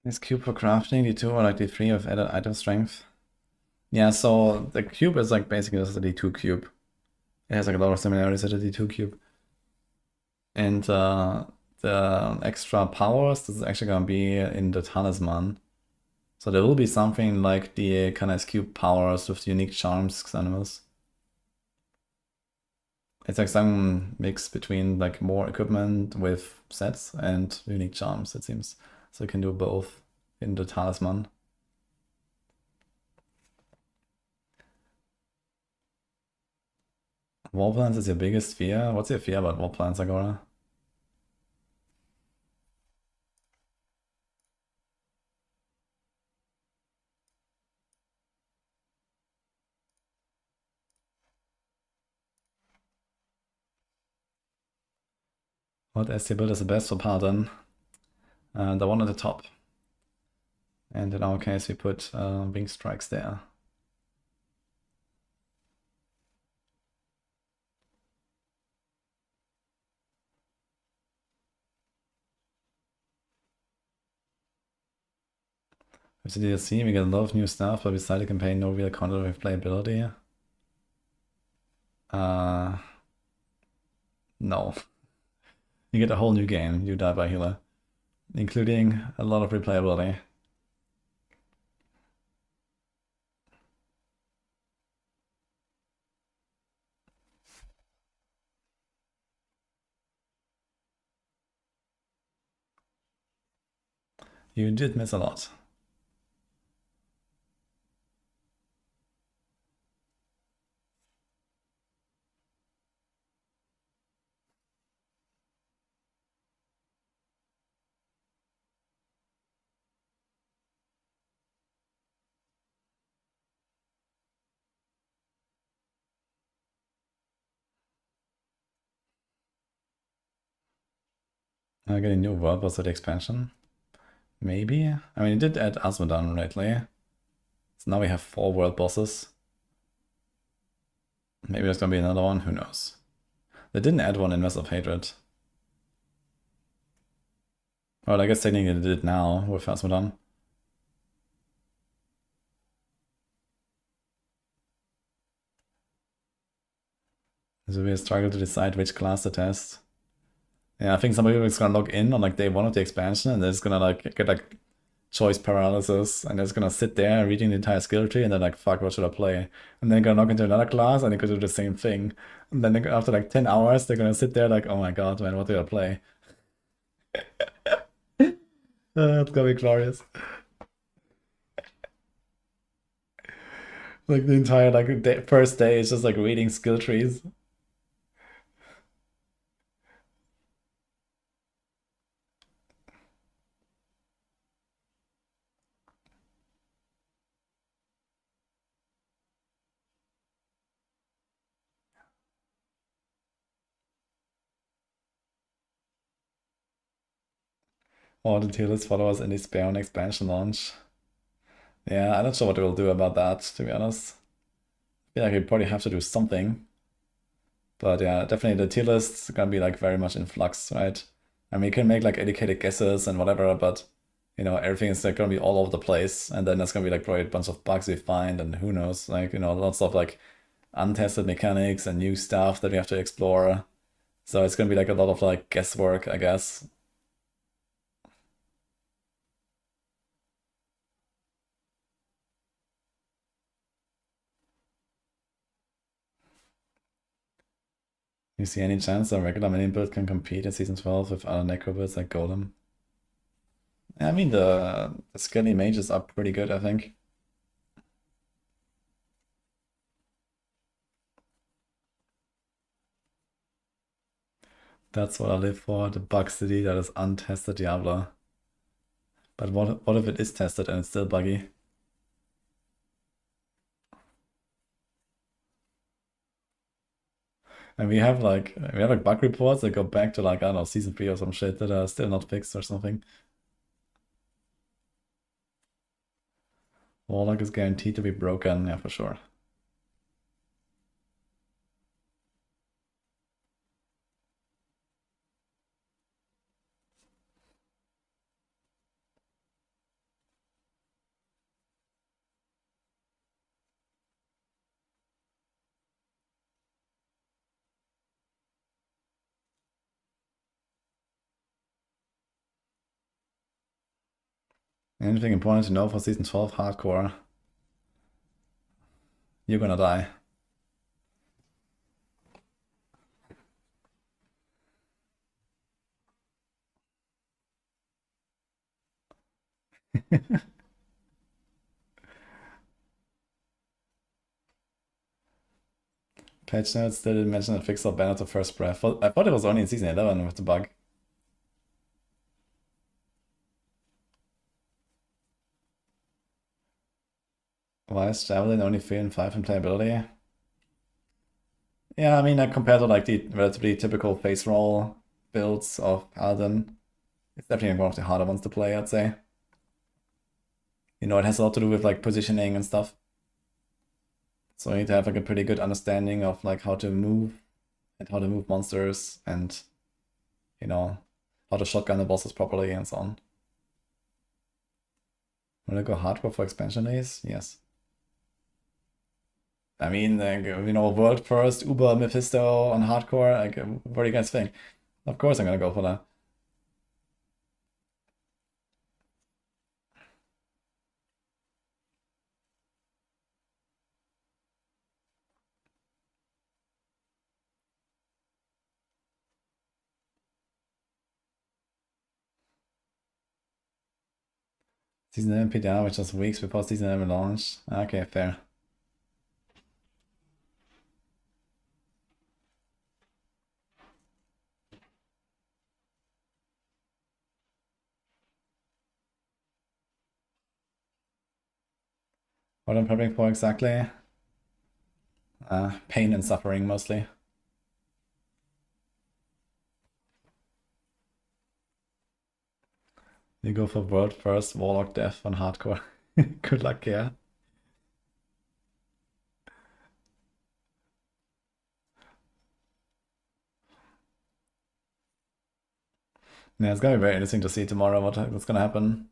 Is cube for crafting D2 or like D3 of added item strength? Yeah, so the cube is like basically just a D2 cube. It has like a lot of similarities to the D2 cube. And the extra powers, this is actually gonna be in the talisman. So there will be something like the kind of cube powers with unique charms animals. It's like some mix between like more equipment with sets and unique charms, it seems. So you can do both in the talisman. Wall plants is your biggest fear? What's your fear about wall plants, Agora? What ST build is the best for Paladin? The one at the top. And in our case, we put wing strikes there. With the DLC, we get a lot of new stuff, but beside the campaign, no real content with playability. No. You get a whole new game, you die by healer, including a lot of replayability. You did miss a lot. Getting new world boss with expansion? Maybe? I mean, it did add Asmodan lately. So now we have 4 world bosses. Maybe there's gonna be another one, who knows. They didn't add one in Mass of Hatred. Well, I guess technically they did now with Asmodan. So we struggle to decide which class to test. Yeah, I think some people is gonna log in on like day 1 of the expansion and they're just gonna like get like choice paralysis and they're just gonna sit there reading the entire skill tree and they're like, fuck, what should I play? And then gonna log into another class and they could do the same thing. And then after like 10 hours, they're gonna sit there like, oh my god, man, what do I play? It's gonna be glorious. Like the entire like first day is just like reading skill trees. All the tier list followers in the spare on expansion launch. Yeah, I'm not sure what we'll do about that, to be honest. I feel like we probably have to do something. But yeah, definitely the tier list's gonna be like very much in flux, right? I mean, you can make like educated guesses and whatever, but you know, everything is like gonna be all over the place, and then there's gonna be like probably a bunch of bugs we find, and who knows, like, you know, lots of like untested mechanics and new stuff that we have to explore. So it's gonna be like a lot of like guesswork, I guess. You see any chance a regular mini build can compete in Season 12 with other necro builds like Golem? I mean, the skelly mages are pretty good, I think. That's what I live for, the bug city that is untested Diablo. But what if it is tested and it's still buggy? And we have like bug reports that go back to like, I don't know, Season 3 or some shit that are still not fixed or something. Warlock is guaranteed to be broken, yeah, for sure. Anything important to know for Season 12 hardcore? You're gonna die. Patch notes still didn't mention a fix or banner to first breath. I thought it was only in season 11 with the bug. Why is Javelin only 3 and 5 in playability? Yeah, I mean, compared to like the relatively typical face roll builds of Paladin, it's definitely one of the harder ones to play, I'd say. You know, it has a lot to do with like positioning and stuff. So you need to have like a pretty good understanding of like how to move and how to move monsters and, you know, how to shotgun the bosses properly and so on. Will I go hardcore for expansion days? Yes. I mean, like, you know, world first, Uber Mephisto on hardcore. Like, what do you guys think? Of course, I'm gonna go for that. Season 11 PDR, which was weeks before Season 11 launched. Okay, fair. What I'm prepping for exactly? Pain and suffering mostly. You go for world first, Warlock Death on hardcore. Good luck, yeah. Yeah, it's gonna be very interesting to see tomorrow what's gonna happen.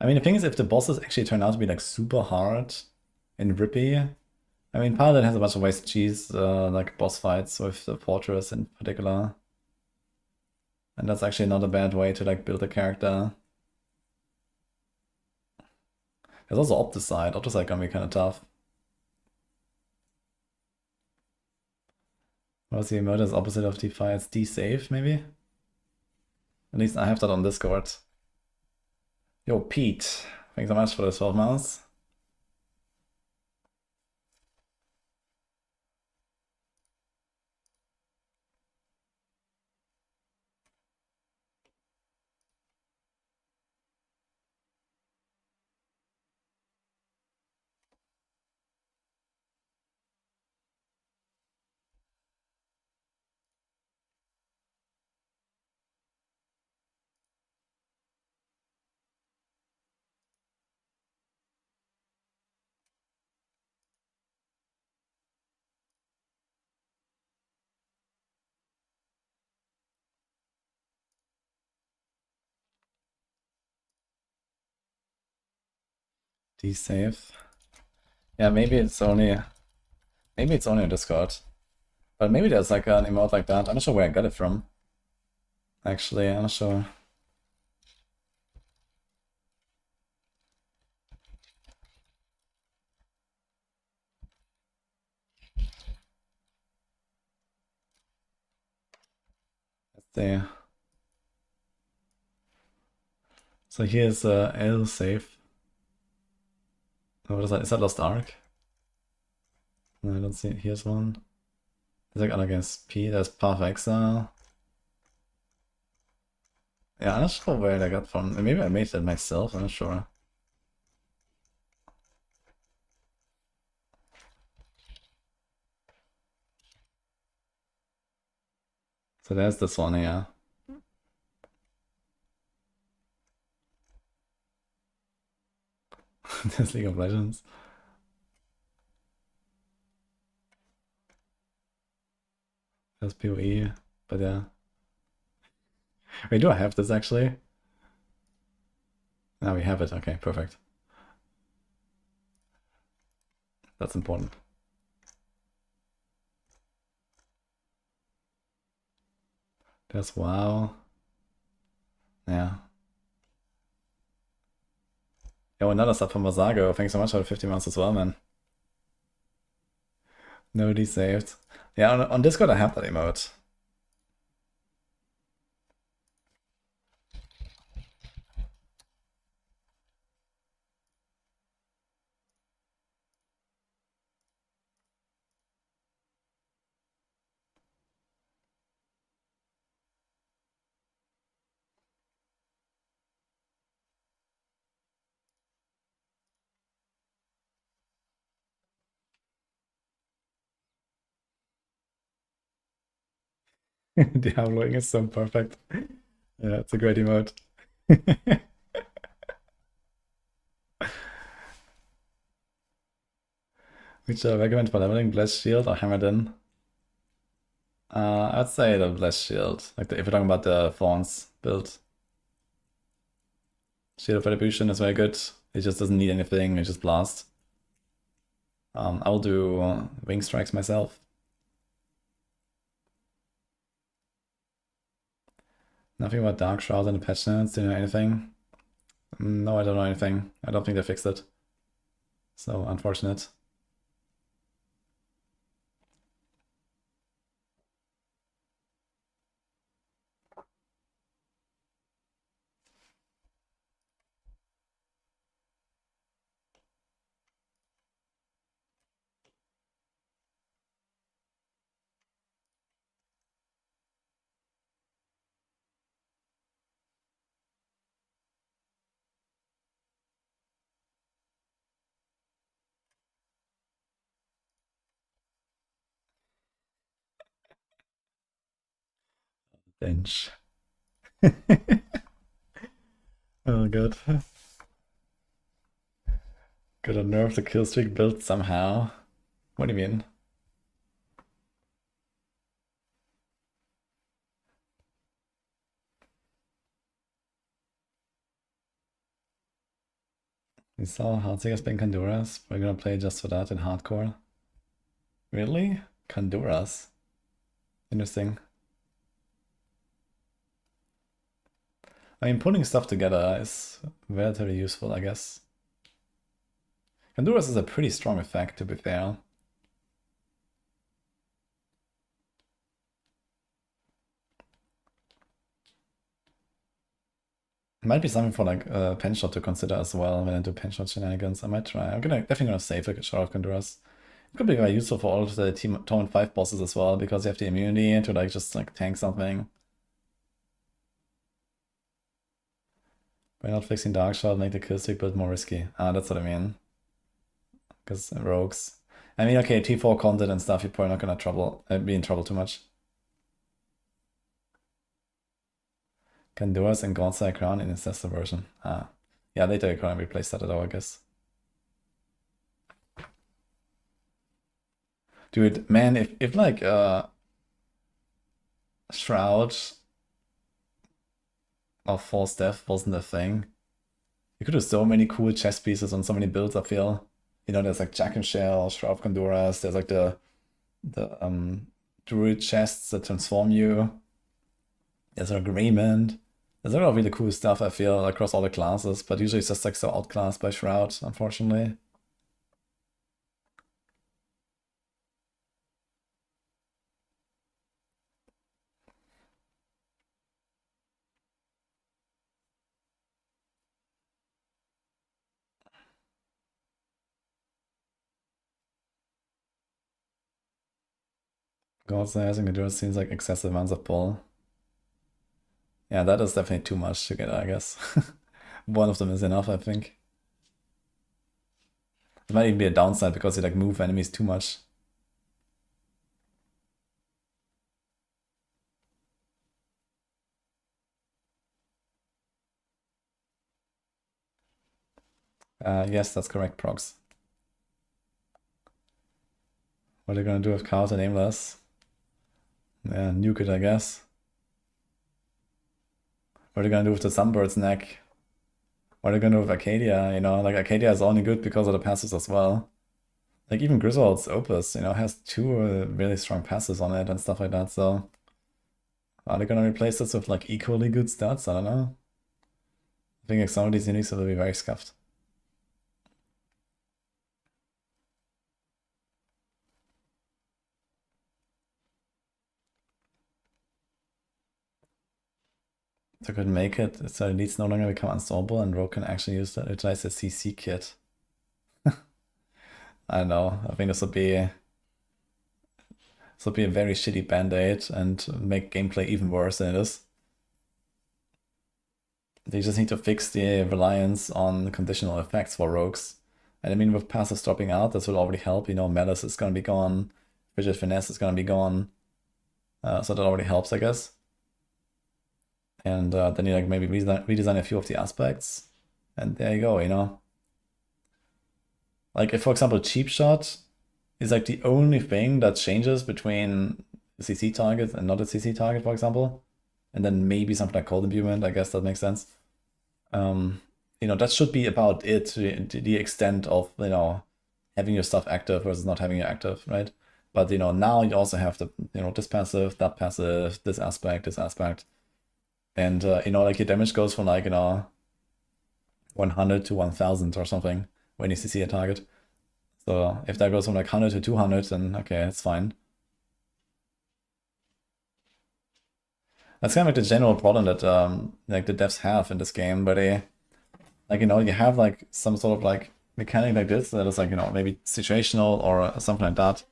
I mean, the thing is, if the bosses actually turn out to be like super hard and rippy, I mean, Paladin has a bunch of ways to cheese like boss fights with the Fortress in particular. And that's actually not a bad way to like build a character. There's also Opticide. Opticide can be kind of tough. What's the murder's opposite of defy? It's D-save, maybe? At least I have that on Discord. Yo, Pete. Thanks so much for the 12 months. D-save. Yeah, maybe it's only a Discord. But maybe there's like an emote like that. I'm not sure where I got it from. Actually, I'm not sure. Let's see. So here's L save. Oh, what is that? Is that Lost Ark? No, I don't see it. Here's one. There's like against P. There's Path of Exile. Yeah, I'm not sure where I got from. Maybe I made that myself. I'm not sure. So there's this one here. There's League of Legends. There's PoE. But yeah. Wait, do I have this actually? Now we have it. Okay, perfect. That's important. There's WoW. Yeah. Yo, another sub from Masago. Thanks so much for the 50 months as well, man. Nobody saved. Yeah, on Discord I have that emote. Diabloing is so perfect. Yeah, it's a great emote. Which I recommend for leveling, Blessed Shield or Hammered In? I'd say the Blessed Shield. Like if you're talking about the Thorns build. Shield of Retribution is very good. It just doesn't need anything, it just blast. I'll do Wing Strikes myself. Nothing about Dark Shroud and the patch notes. Do you know anything? No, I don't know anything. I don't think they fixed it. So, unfortunate. Bench. Oh god. Gotta nerf the kill streak build somehow. What do you mean? We saw Heartseeker playing Kanduras. We're gonna play just for that in hardcore. Really? Kanduras? Interesting. I mean, putting stuff together is relatively useful, I guess. Kanduras is a pretty strong effect, to be fair. Might be something for like pen shot to consider as well when I do pen shot shenanigans. I might try. I'm definitely gonna save a shot of Kanduras. It could be very useful for all of the Torment 5 bosses as well, because you have the immunity to like just like tank something. By not fixing Dark Shot, make the kill streak build more risky. Ah, that's what I mean. Because rogues. I mean, okay, T4 content and stuff, you're probably not gonna be in trouble too much. Kanduras and God's Crown in Ancestor version. Ah. Yeah, later you can replace that at all, I guess. Dude, man, if like Shroud of False Death wasn't a thing, you could do so many cool chess pieces on so many builds, I feel. You know, there's like Jack and Shell, Shroud of Kanduras, there's like the Druid chests that transform you. There's an agreement. There's a lot of really cool stuff, I feel, across all the classes, but usually it's just like so outclassed by Shroud, unfortunately. God's Hazing Endurance seems like excessive amounts of pull. Yeah, that is definitely too much to get, I guess. One of them is enough, I think. It might even be a downside because you like move enemies too much. Yes, that's correct, Prox. What are they gonna do with Chaos and Aimless? Yeah, nuke it, I guess. What are they gonna do with the Sunbird's neck? What are they gonna do with Arcadia? You know, like Arcadia is only good because of the passes as well. Like even Griswold's Opus, you know, has two really strong passes on it and stuff like that, so... Are they gonna replace this with like equally good stats? I don't know. I think like some of these uniques will be very scuffed. to could make it so elites no longer become unstoppable and Rogue can actually utilize the CC kit. I don't know. I think this would be a very shitty band-aid and make gameplay even worse than it is. They just need to fix the reliance on conditional effects for rogues. And I mean, with passives dropping out, this will already help. You know, Malice is gonna be gone, Frigid Finesse is gonna be gone. So that already helps, I guess. And then you like maybe redesign a few of the aspects. And there you go, you know. Like if, for example, Cheap Shot is like the only thing that changes between a CC target and not a CC target, for example. And then maybe something like Cold Imbuement, I guess that makes sense. You know, that should be about it to the extent of, you know, having your stuff active versus not having it active, right? But, you know, now you also have the, you know, this passive, that passive, this aspect. And, you know, like your damage goes from like, you know, 100 to 1000 or something when you CC a target. So if that goes from like 100 to 200, then okay, it's fine. That's kind of like the general problem that like the devs have in this game, where they, like, you know, you have like some sort of like mechanic like this that is like, you know, maybe situational or something like that.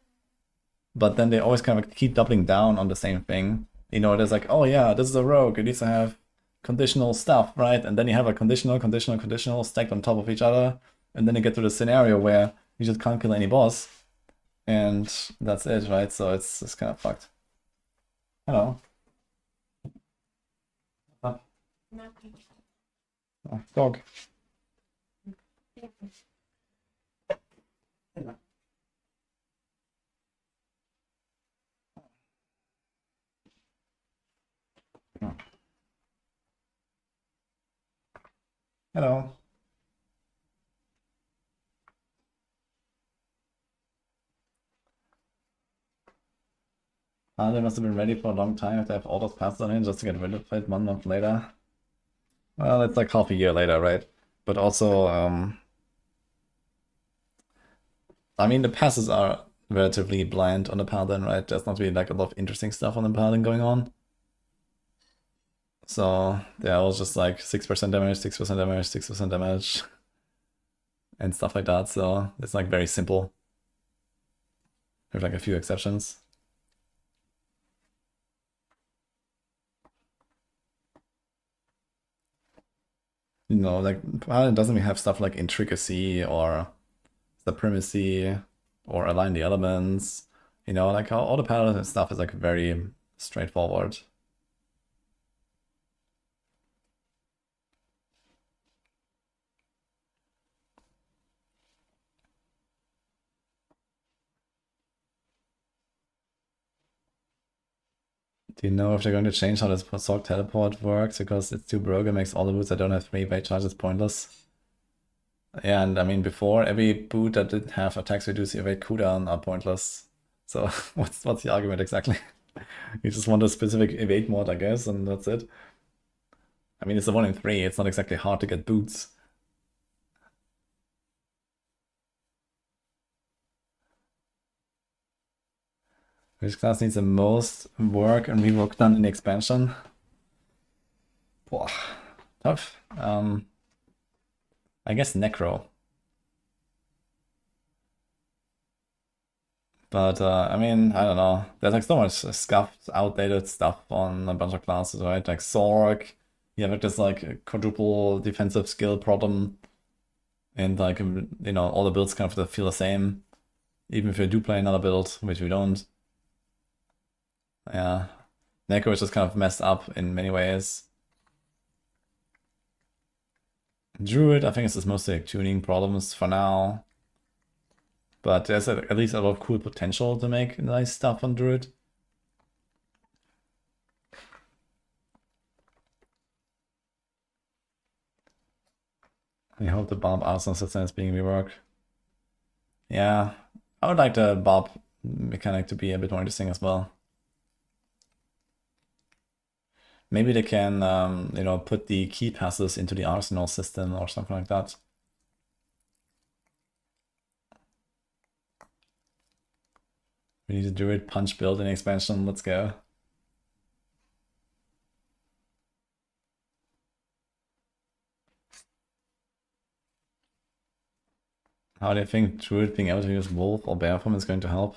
But then they always kind of keep doubling down on the same thing. You know, there's like, oh yeah, this is a rogue, it needs to have conditional stuff, right? And then you have a conditional stacked on top of each other. And then you get to the scenario where you just can't kill any boss. And that's it, right? So it's kind of fucked. Hello. Oh, dog. Hello. They must have been ready for a long time if they have all those passes on in just to get rid of it 1 month later. Well, it's like half a year later, right? But also, I mean, the passes are relatively bland on the Paladin, right? There's not really like a lot of interesting stuff on the Paladin going on. So they're all just like 6% damage, 6% damage, 6% damage, and stuff like that. So it's like very simple. With like a few exceptions. You know, like Paladin doesn't have stuff like intricacy or supremacy or align the elements. You know, like all the Paladin stuff is like very straightforward. Do you know if they're going to change how this Sorg teleport works? Because it's too broken, makes all the boots that don't have 3 evade charges pointless. Yeah, and I mean, before, every boot that didn't have attacks reduce evade cooldown are pointless. So what's the argument exactly? You just want a specific evade mod, I guess, and that's it. I mean, it's a 1 in 3, it's not exactly hard to get boots. Which class needs the most work and rework done in the expansion? Boah, tough. I guess Necro. But, I mean, I don't know. There's like so much scuffed, outdated stuff on a bunch of classes, right? Like Sorg, you have like this like quadruple defensive skill problem. And like, you know, all the builds kind of feel the same. Even if you do play another build, which we don't. Yeah. Necro is just kind of messed up in many ways. Druid, I think it's just mostly like tuning problems for now. But there's at least a lot of cool potential to make nice stuff on Druid. I hope the Barb Arsenal system is being reworked. Yeah, I would like the Barb mechanic to be a bit more interesting as well. Maybe they can, you know, put the key passes into the Arsenal system or something like that. We need a Druid punch build in expansion. Let's go. How do you think Druid being able to use Wolf or Bear form is going to help?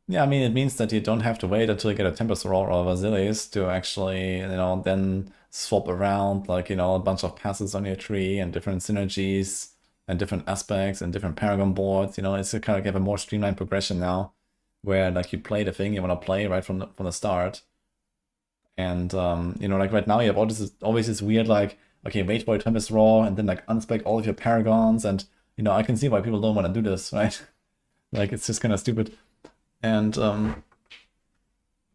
Yeah, I mean, it means that you don't have to wait until you get a Tempest Roar or Basilius to actually, you know, then swap around, like, you know, a bunch of passes on your tree and different synergies and different aspects and different Paragon boards. You know, it's kind of have a more streamlined progression now, where like you play the thing you want to play right from the start. And you know, like right now you have always this weird like, okay, wait for a Tempest Roar and then like unspec all of your Paragons, and you know, I can see why people don't want to do this, right? Like it's just kind of stupid. And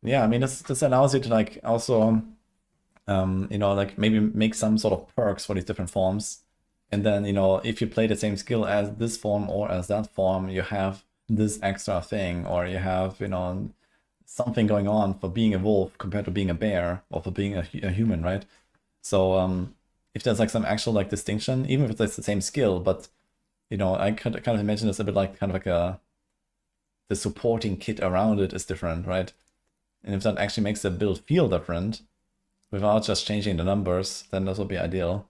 yeah, I mean, this allows you to like also you know, like maybe make some sort of perks for these different forms. And then, you know, if you play the same skill as this form or as that form, you have this extra thing, or you have, you know, something going on for being a wolf compared to being a bear, or for being a human, right? So if there's like some actual like distinction, even if it's the same skill, but you know, I could kind of imagine this a bit like kind of like the supporting kit around it is different, right? And if that actually makes the build feel different without just changing the numbers, then this will be ideal.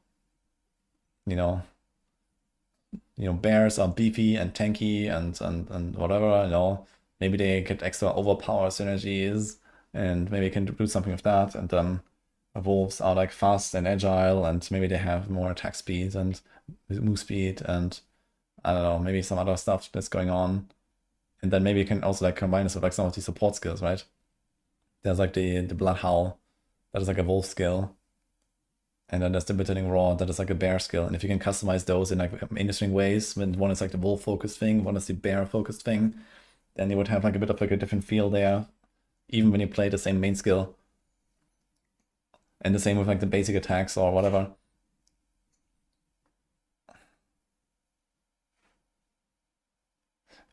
You know, bears are beefy and tanky and whatever, you know. Maybe they get extra overpower synergies, and maybe can do something with that. And wolves are like fast and agile, and maybe they have more attack speed and move speed, and I don't know, maybe some other stuff that's going on. And then maybe you can also like combine this with like some of the support skills, right? There's like the Blood Howl, that is like a wolf skill. And then there's the Bittering Roar, that is like a bear skill. And if you can customize those in like interesting ways, when one is like the wolf focused thing, one is the bear focused thing, then you would have like a bit of like a different feel there, even when you play the same main skill. And the same with like the basic attacks or whatever.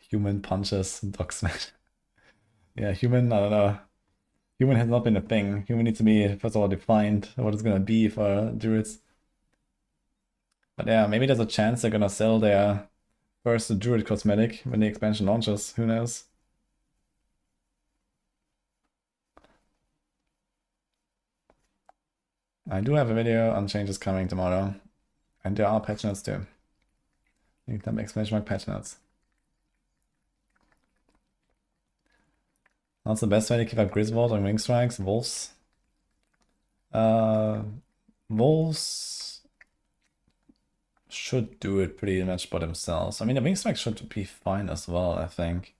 Human punches, dog smash. Yeah, human, I don't know. Human has not been a thing. Human needs to be, first of all, defined what it's gonna be for druids. But yeah, maybe there's a chance they're gonna sell their first druid cosmetic when the expansion launches. Who knows? I do have a video on changes coming tomorrow. And there are patch notes too. Link them exclamation mark patch notes. That's the best way to keep up Griswold on Wing Strikes. Wolves. Wolves should do it pretty much by themselves. I mean, the Wing Strike should be fine as well, I think.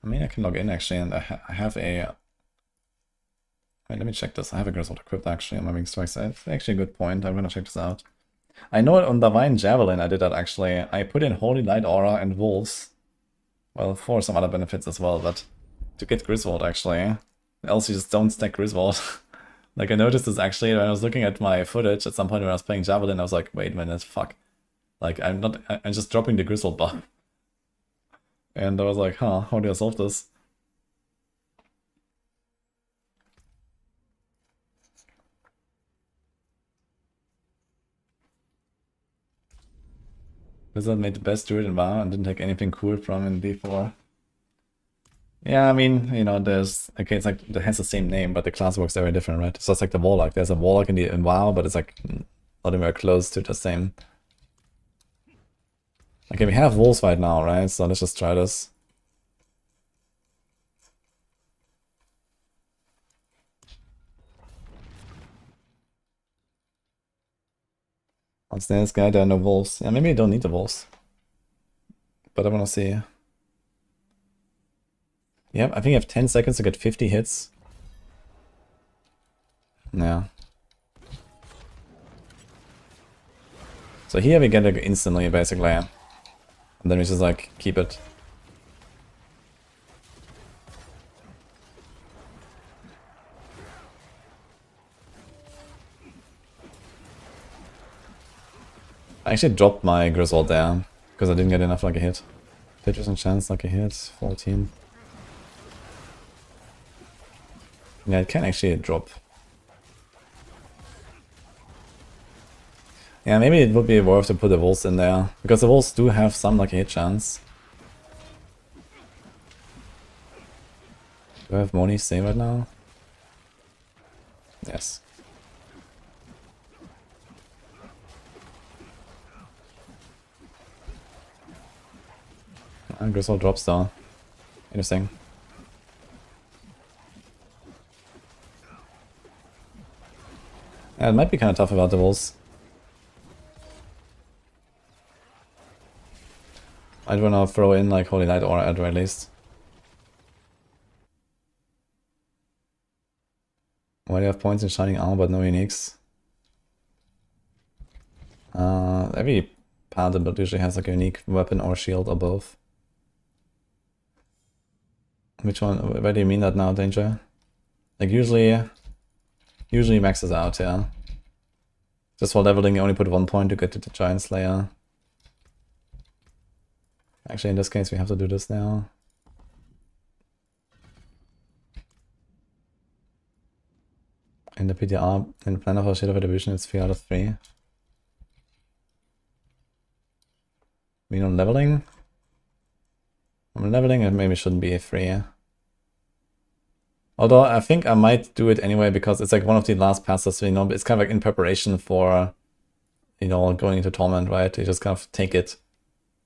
I mean, I can log in actually, and I have a... Wait, let me check this. I have a Griswold equipped actually on my Wing Strikes. That's actually a good point. I'm gonna check this out. I know on Divine Javelin I did that actually. I put in Holy Light Aura and Wolves. Well, for some other benefits as well, but to get Griswold actually. Else you just don't stack Griswold. Like I noticed this actually when I was looking at my footage at some point when I was playing Javelin, I was like, wait a minute, fuck. Like I'm just dropping the Griswold buff. And I was like, huh, how do I solve this? Blizzard made the best druid in WoW and didn't take anything cool from in D4. Yeah, I mean, you know, there's, okay, it's like, it has the same name, but the class works very different, right? So it's like the Warlock. There's a Warlock in WoW, but it's like not anywhere close to the same. Okay, we have Wolves right now, right? So let's just try this. What's this guy? There are no Wolves. Yeah, maybe you don't need the Wolves. But I want to see. Yep, I think you have 10 seconds to get 50 hits. Yeah. So here we get it instantly, basically. And then we just like keep it. I actually dropped my Griswold there because I didn't get enough like a hit. 50% chance like a hit, 14. Yeah, it can actually drop. Yeah, maybe it would be worth to put the Wolves in there, because the Wolves do have some like a hit chance. Do I have Moni stay right now? Yes. And Griswold drops though. Interesting. Yeah, it might be kind of tough about the wolves. I'd wanna throw in like Holy Light Aura at the very least. Why do you have points in Shining Armor but no uniques? Every Paladin build usually has like a unique weapon or shield or both. Which one? Where do you mean that now, Danger? Like usually maxes out, yeah. Just for leveling you only put 1 point to get to the Giant Slayer. Actually in this case we have to do this now. In the PTR, in the planner for Shield of Attribution, it's 3 out of 3. Mean on leveling? I'm leveling, it maybe shouldn't be a 3. Although I think I might do it anyway because it's like one of the last passes, you know, it's kind of like in preparation for, you know, going into Torment, right? You just kind of take it,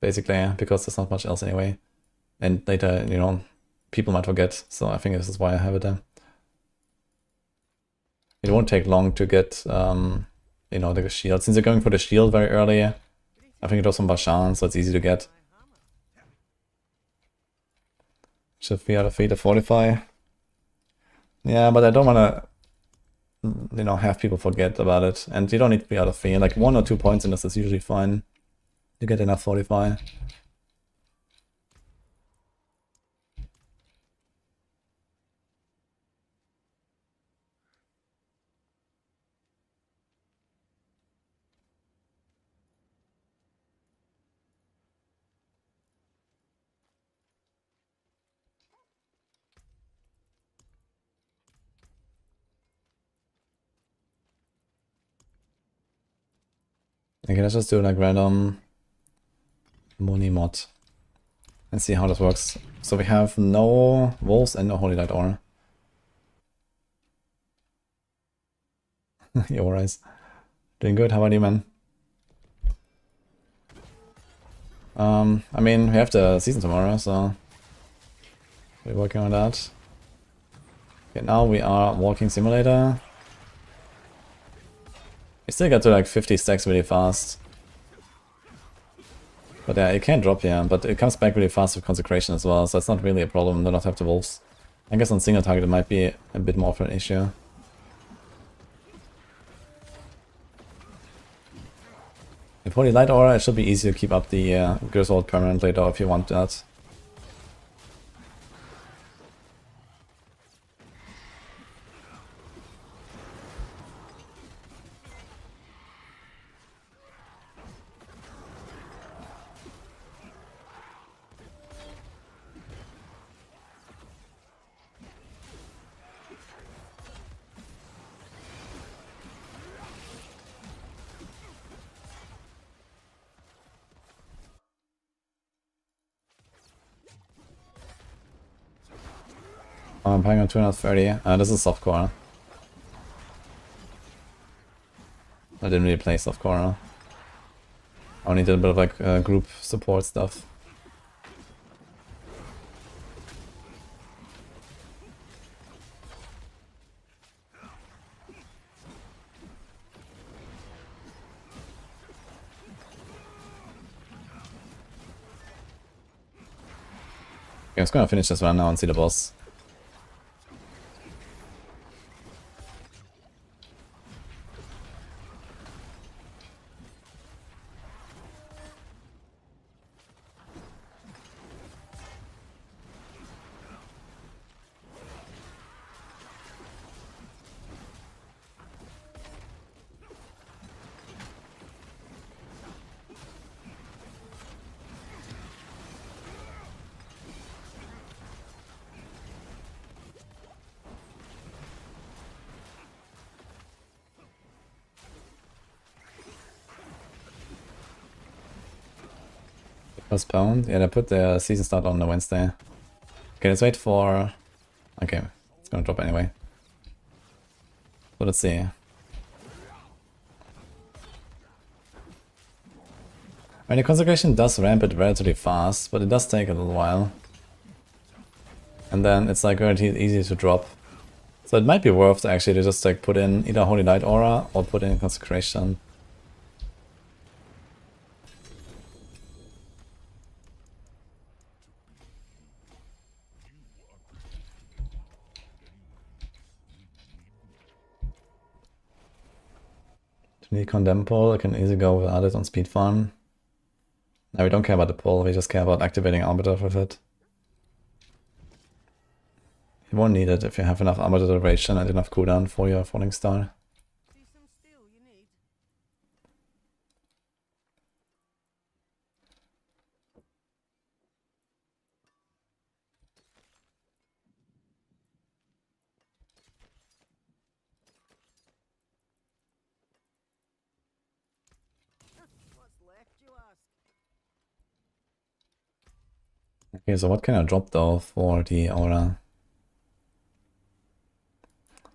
basically, because there's not much else anyway. And later, you know, people might forget, so I think this is why I have it there. It won't take long to get, you know, the shield. Since you're going for the shield very early, I think it was from Bashan, so it's easy to get. Should be out of 3 to fortify. Yeah, but I don't want to, you know, have people forget about it. And you don't need to be out of 3. Like 1 or 2 points in this is usually fine. You get enough fortify. Okay, let's just do like random Moni mod and see how this works. So we have no wolves and no Holy Light Aura. Your eyes. Doing good, how about you, man? I mean, we have the season tomorrow, so we're working on that. Okay, now we are Walking Simulator. We still got to like 50 stacks really fast. But yeah, it can drop here, but it comes back really fast with Consecration as well, so it's not really a problem to not have the wolves. I guess on single target it might be a bit more of an issue. With Holy Light Aura, it should be easy to keep up the Griswold permanently though if you want that. I'm playing on 230. This is softcore. I didn't really play softcore. I only did a bit of like group support stuff. Okay, I'm just gonna finish this one now and see the boss. Postponed? Yeah, they put the season start on the Wednesday. Okay, let's wait for... Okay, it's gonna drop anyway. So let's see. I mean, the Consecration does ramp it relatively fast, but it does take a little while. And then it's like very easy to drop. So it might be worth to actually just like put in either Holy Light Aura or put in Consecration. To need Condemn pull, I can easily go without it on speed farm. Now we don't care about the pull, we just care about activating Arbiter with it. You won't need it if you have enough Arbiter duration and enough cooldown for your Falling Star. Okay, so what can I drop though for the Aura?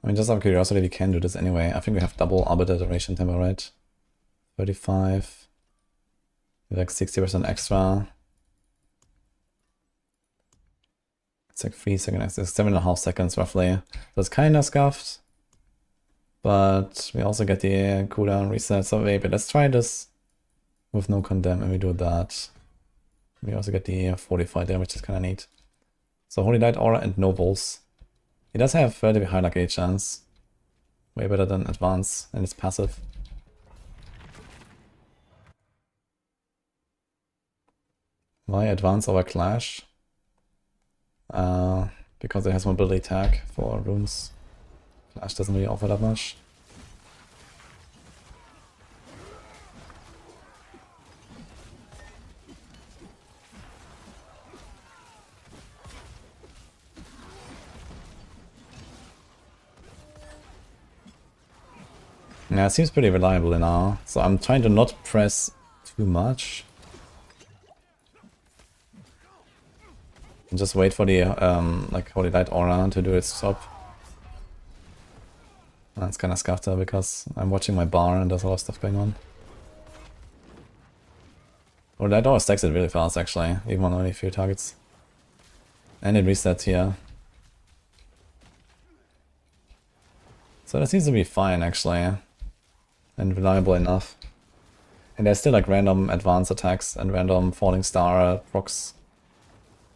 I mean, just out of curiosity, we can do this anyway. I think we have double Arbiter duration tempo, right? 35. Like 60% extra. It's like 3 seconds, it's 7.5 seconds roughly. So it's kind of scuffed. But we also get the cooldown reset. So maybe let's try this with no condemn and we do that. We also get the fortify there, which is kind of neat. So Holy Light Aura and Nobles. He does have relatively high luck gauge chance. Way better than Advance, and it's passive. Why Advance over Clash? Because it has mobility tag for runes. Clash doesn't really offer that much. Yeah, it seems pretty reliable now, so I'm trying to not press too much. And just wait for the like Holy Light Aura to do its job. That's kind of scuffed because I'm watching my bar and there's a lot of stuff going on. Holy Light Aura stacks it really fast actually, even on only a few targets. And it resets here. So that seems to be fine actually. And reliable enough. And there's still like random advanced attacks and random falling star procs.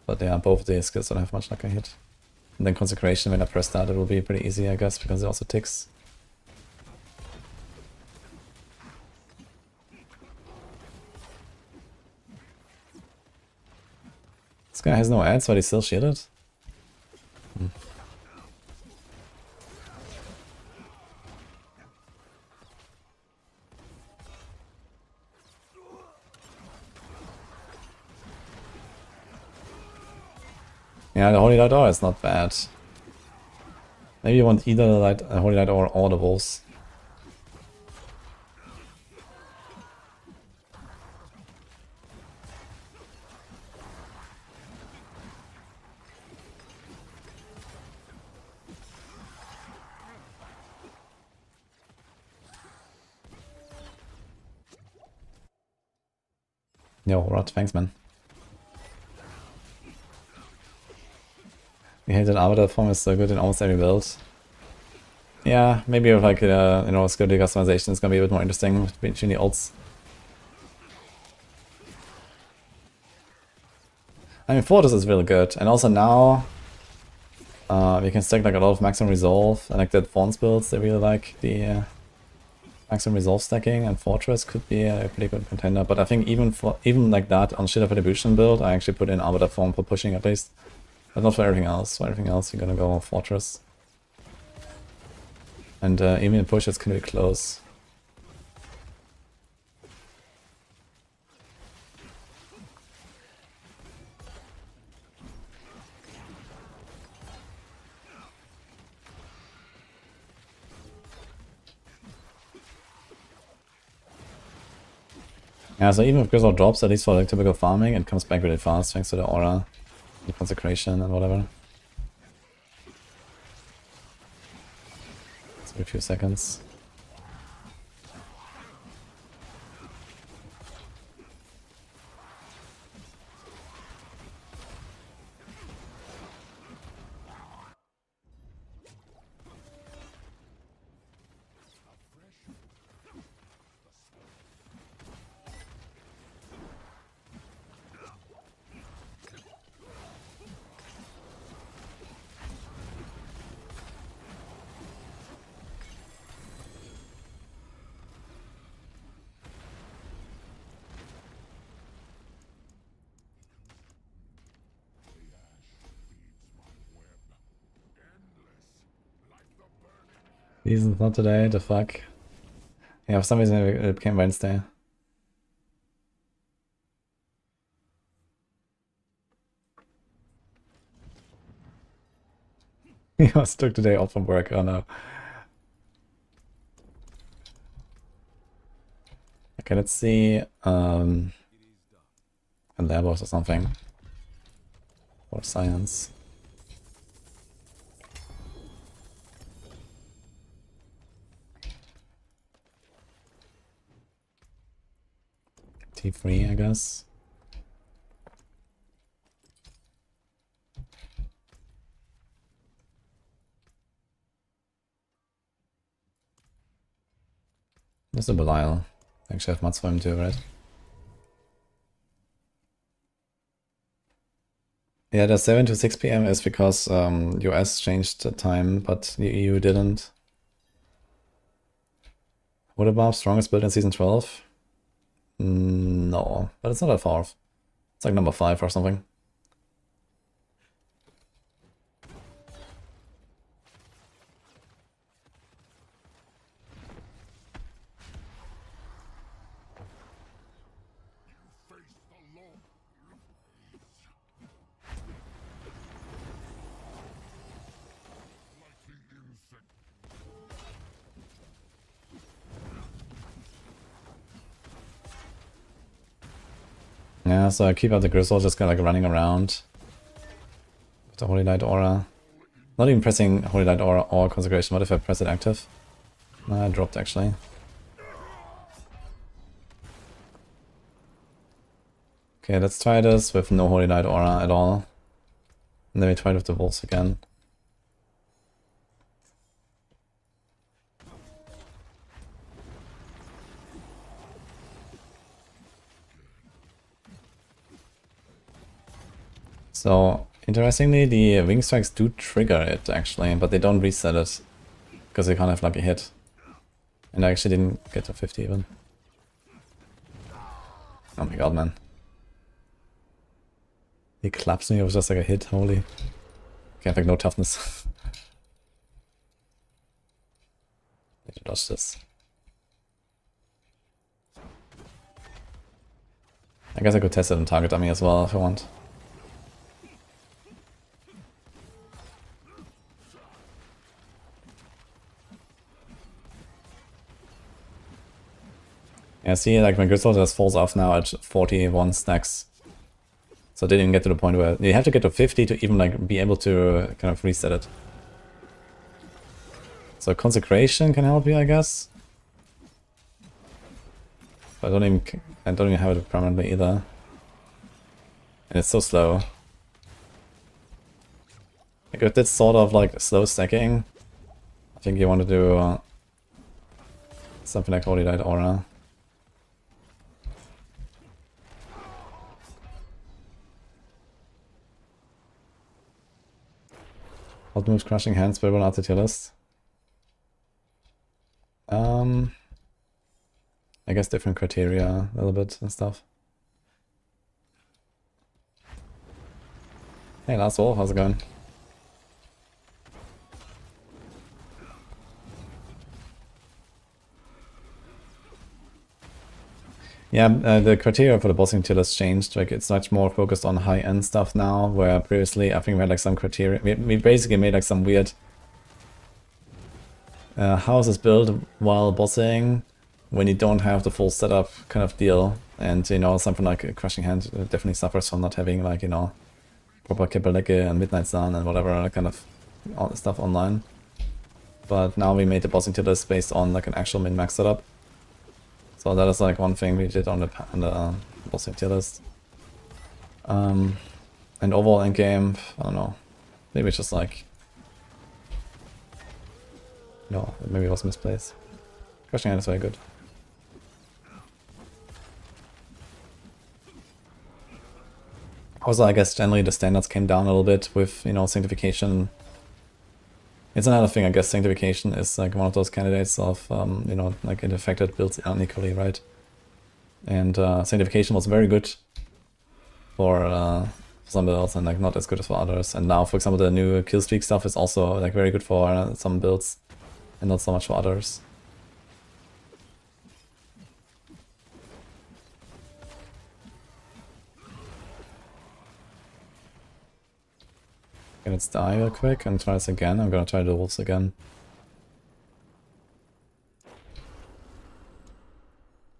But yeah, both of these skills don't have much luck I hit. And then Consecration, when I press that, it will be pretty easy I guess, because it also ticks. This guy has no ads, but he's still shielded. Yeah, the Holy Light Aura is not bad. Maybe you want either the Holy Light Aura or the Wolves. Yo, Rod, thanks man. We hate that Arbiter form is so good in almost every build. Yeah, maybe with like, you know, skilled customization is gonna be a bit more interesting between the ults. I mean, Fortress is really good, and also now we can stack like a lot of Maximum Resolve, and like that Fawns builds, they really like the Maximum Resolve stacking, and Fortress could be a pretty good contender, but I think even like that on Shield of Attribution build, I actually put in Arbiter form for pushing at least. But not for everything else. For everything else, you're gonna go Fortress. And even in push, it's gonna be close. Yeah, so even if Grizzle drops, at least for like typical farming, it comes back really fast thanks to the aura, the consecration, and whatever. It's a few seconds. Season's not today, the fuck. Yeah, for some reason it became Wednesday. He was took today off from work, oh no. Okay, let's see, a Labos or something. Or science. T3, I guess. There's a Belial. Actually, I have Mats for him too, right? Yeah, the 7 to 6 PM is because US changed the time, but the EU didn't. What about strongest build in season 12? No, but it's not that far off. It's like number 5 or something. Yeah, so I keep out the Grizzle, just kind of like running around with the Holy Light Aura. Not even pressing Holy Light Aura or Consecration. What if I press it active? I dropped actually. Okay, let's try this with no Holy Light Aura at all. And then we try it with the Wolves again. So, interestingly, the Wing Strikes do trigger it, actually, but they don't reset it, because they can't have like a hit. And I actually didn't get to 50 even. Oh my god, man. He claps me, it was just like a hit, holy. Okay, I have like no toughness. Need to dodge this. I guess I could test it on target dummy as well if I want. Yeah, see, like my Grizzle just falls off now at 41 stacks. So they didn't get to the point where you have to get to 50 to even like be able to kind of reset it. So Consecration can help you, I guess. But I don't even have it permanently either. And it's so slow. Like with this sort of like slow stacking, I think you want to do something like Holy Light Aura. Hot moves, Crushing Hands, but will add to your list. I guess different criteria a little bit and stuff. Hey, Last Wolf, how's it going? Yeah, the criteria for the bossing tier has changed. Like, it's much more focused on high-end stuff now, where previously I think we had like some criteria. We basically made like some weird houses built while bossing when you don't have the full setup kind of deal. And, you know, something like a Crushing Hand definitely suffers from not having like, you know, proper Kibbelecke and Midnight Sun and whatever kind of stuff online. But now we made the bossing tier list based on like an actual min-max setup. So that is like one thing we did on the bossing tier list. And overall in game, I don't know, maybe it's just like, no, maybe it was misplaced. Crushing Hand is very good. Also, I guess generally the standards came down a little bit with, you know, Sanctification. It's another thing, I guess Sanctification is like one of those candidates of, you know, like it affected builds unequally, right? And Sanctification was very good for some builds and like not as good as for others. And now, for example, the new Killstreak stuff is also like very good for some builds. and not so much for others. Okay, let's die real quick and try this again. I'm gonna try the wolves again.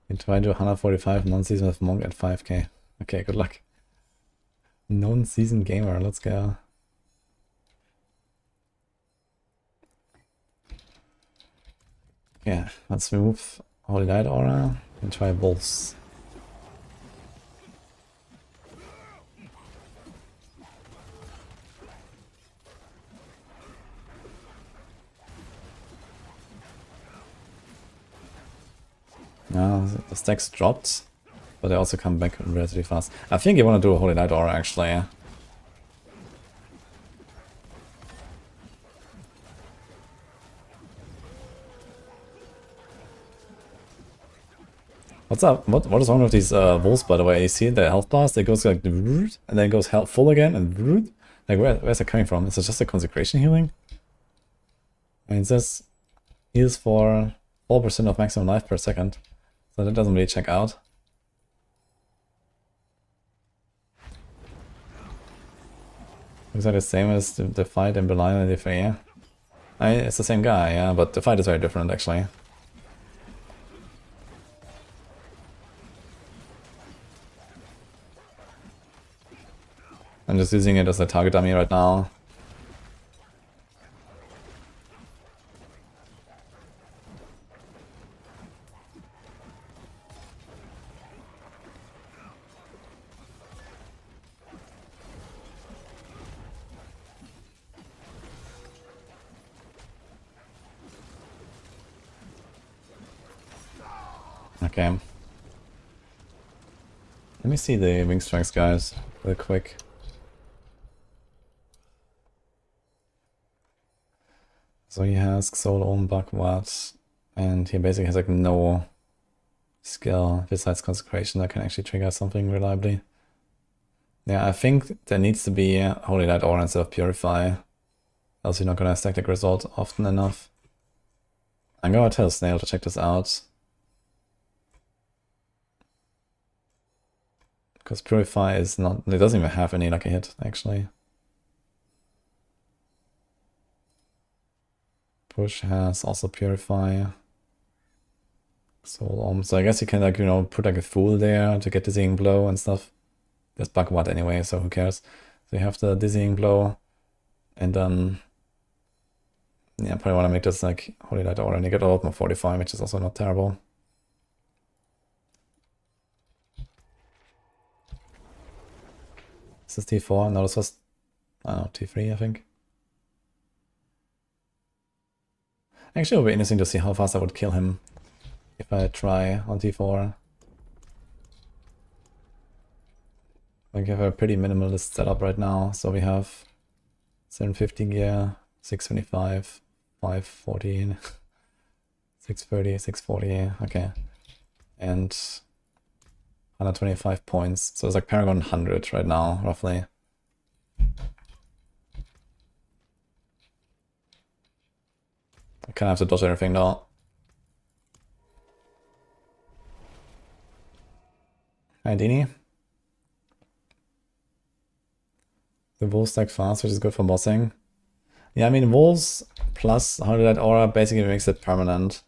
You try to 145 non-season with Monk at 5k. Okay, good luck. Non-season gamer, let's go. Yeah, let's remove Holy Light Aura and try wolves. Yeah, the stacks dropped, but they also come back relatively fast. I think you want to do a Holy Light Aura actually. What's up? What is wrong with these wolves, by the way? You see the health blast? It goes like and then it goes health full again and like where's it coming from? Is it just a consecration healing? I mean, it says heals for 4% of maximum life per second, so that doesn't really check out. Looks like the same as the fight in Berlin and the Fair. It's the same guy, yeah, but the fight is very different actually. I'm just using it as a target dummy right now. Okay. Let me see the wing strikes, guys, real quick. So he has Soul Ohm Bhagavad, and he basically has like no skill besides Consecration that can actually trigger something reliably. Yeah, I think there needs to be Holy Light Aura instead of Purify, else you're not gonna stack the result often enough. I'm gonna tell Snail to check this out. Because Purify is not, it doesn't even have any lucky hit, actually. Push has also Purify. So I guess you can, like, you know, put like a Fool there to get Dizzying Blow and stuff. There's Bhagavad anyway, so who cares. So you have the Dizzying Blow, and then, yeah, probably want to make this like Holy Light Aura, and you get a lot more Fortify, which is also not terrible. This is T4, no, this was, I don't know, T3, I think. Actually, it would be interesting to see how fast I would kill him if I try on T4. Like, I have a pretty minimalist setup right now, so we have 750 gear, 625, 540, 630, 640, okay. And 125 points, so it's like Paragon 100 right now, roughly. I kind of have to dodge everything though. Hi Dini. The wolves stack fast, which is good for bossing. Yeah, I mean, wolves plus 100 aura basically makes it permanent.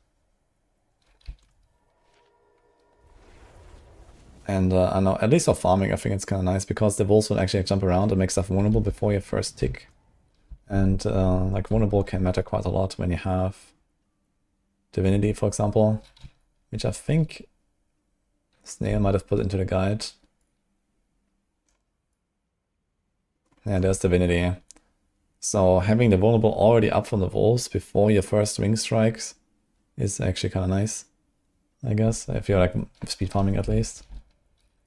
And I know, at least for farming, I think it's kind of nice because the wolves will actually jump around and make stuff vulnerable before your first tick. And like vulnerable can matter quite a lot when you have Divinity, for example, which I think Snail might have put into the guide. Yeah, there's Divinity. So having the vulnerable already up from the wolves before your first ring strikes is actually kind of nice, I guess, if you're like speed farming at least.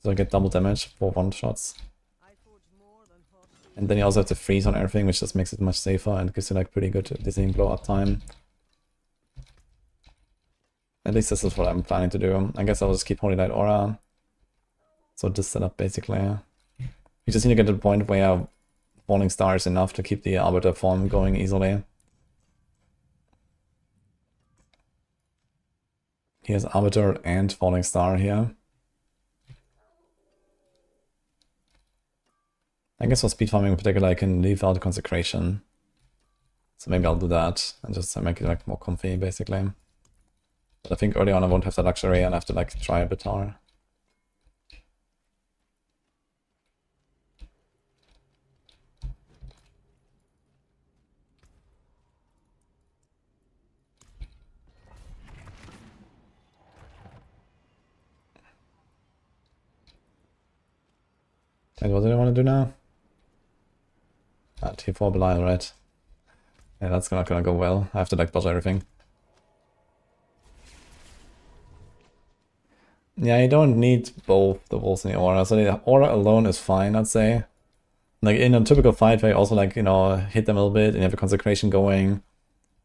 So I get double damage for one shots. And then you also have to freeze on everything, which just makes it much safer and gives you like pretty good dizzying blow up time. At least this is what I'm planning to do. I guess I'll just keep Holy Light Aura. So this setup basically. You just need to get to the point where Falling Star is enough to keep the Arbiter form going easily. He has Arbiter and Falling Star here. I guess for speed farming in particular, I can leave out Consecration. So maybe I'll do that and just make it like more comfy, basically. But I think early on I won't have the luxury and I have to like try a bit hard. And what do I want to do now? T4 Belial, right? Yeah, that's not gonna go well. I have to like dodge everything. Yeah, you don't need both the Wolves and the Aura. So the Aura alone is fine, I'd say. Like in a typical fight where you also like, you know, hit them a little bit and you have a Consecration going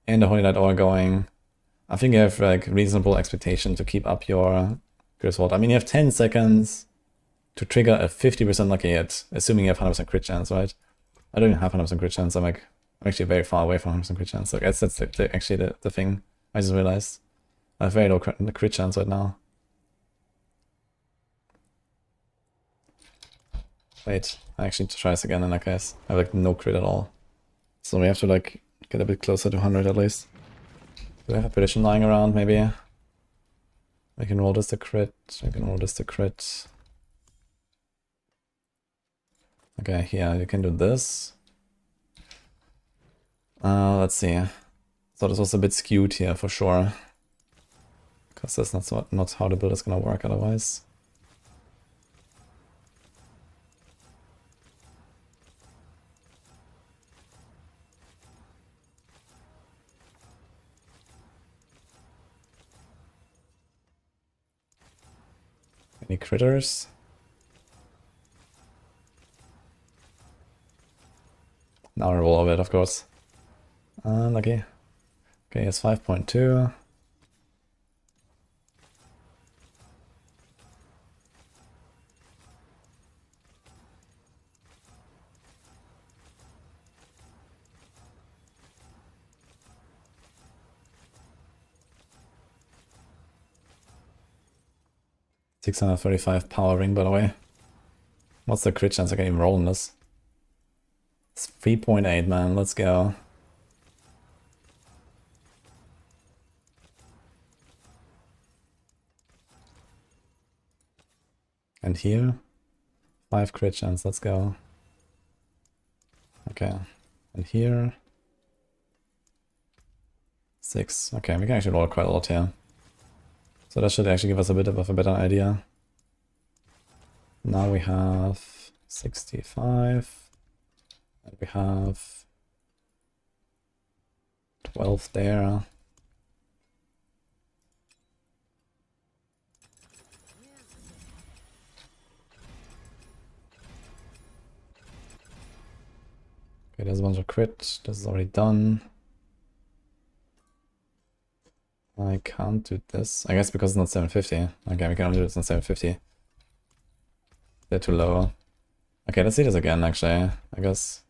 and the Holy Light Aura going. I think you have like reasonable expectation to keep up your Griswold. I mean, you have 10 seconds to trigger a 50% lucky hit, assuming you have 100% crit chance, right? I don't even have 100% crit chance. I'm actually very far away from 100% crit chance. So I guess that's actually the thing. I just realized I have very low crit chance right now. Wait, I actually need to try this again in that case. I have like no crit at all. So we have to like get a bit closer to 100 at least. Do I have a prediction lying around maybe? We can roll this to crit. We can roll this to crit. Okay, here you can do this. Let's see. So this was a bit skewed here for sure. Because that's not how the build is gonna work otherwise. Any critters? Now I roll over it, of course. Lucky. Okay, it's 5.2. $635 power ring, by the way. What's the crit chance I can even roll in this? It's 3.8, man. Let's go. And here, 5 crit chance. Let's go. Okay. And here, 6. Okay, we can actually roll quite a lot here. So that should actually give us a bit of a better idea. Now we have 65. And we have 12 there. Okay, there's a bunch of crit. This is already done. I can't do this. I guess because it's not 750. Okay, we can only do this on 750. They're too low. Okay, let's see this again, actually, I guess.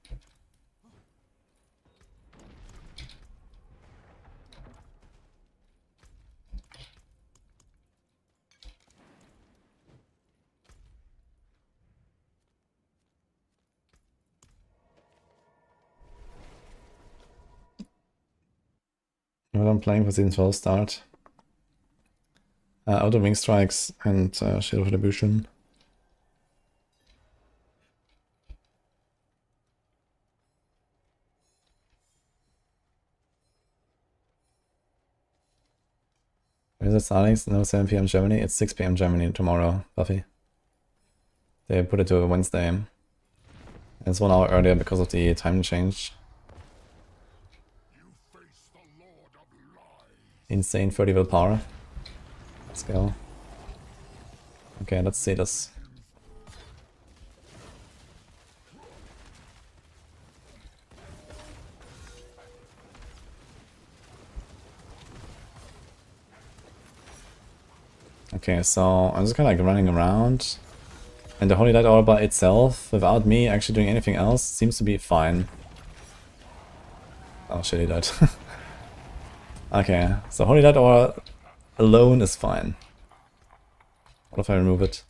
What I'm playing for season 12 start. Outer Wing Strikes and Shield of Retribution. Is it starting? No, 7 PM Germany. It's 6 PM Germany tomorrow, Buffy. They put it to a Wednesday. And it's 1 hour earlier because of the time change. Insane 30 willpower. Let's go. Okay, let's see this. Okay, so I'm just kind of like running around. And the Holy Light Aura by itself, without me actually doing anything else, seems to be fine. Oh shit, he died. Okay, so Holy Light Aura alone is fine. What if I remove it?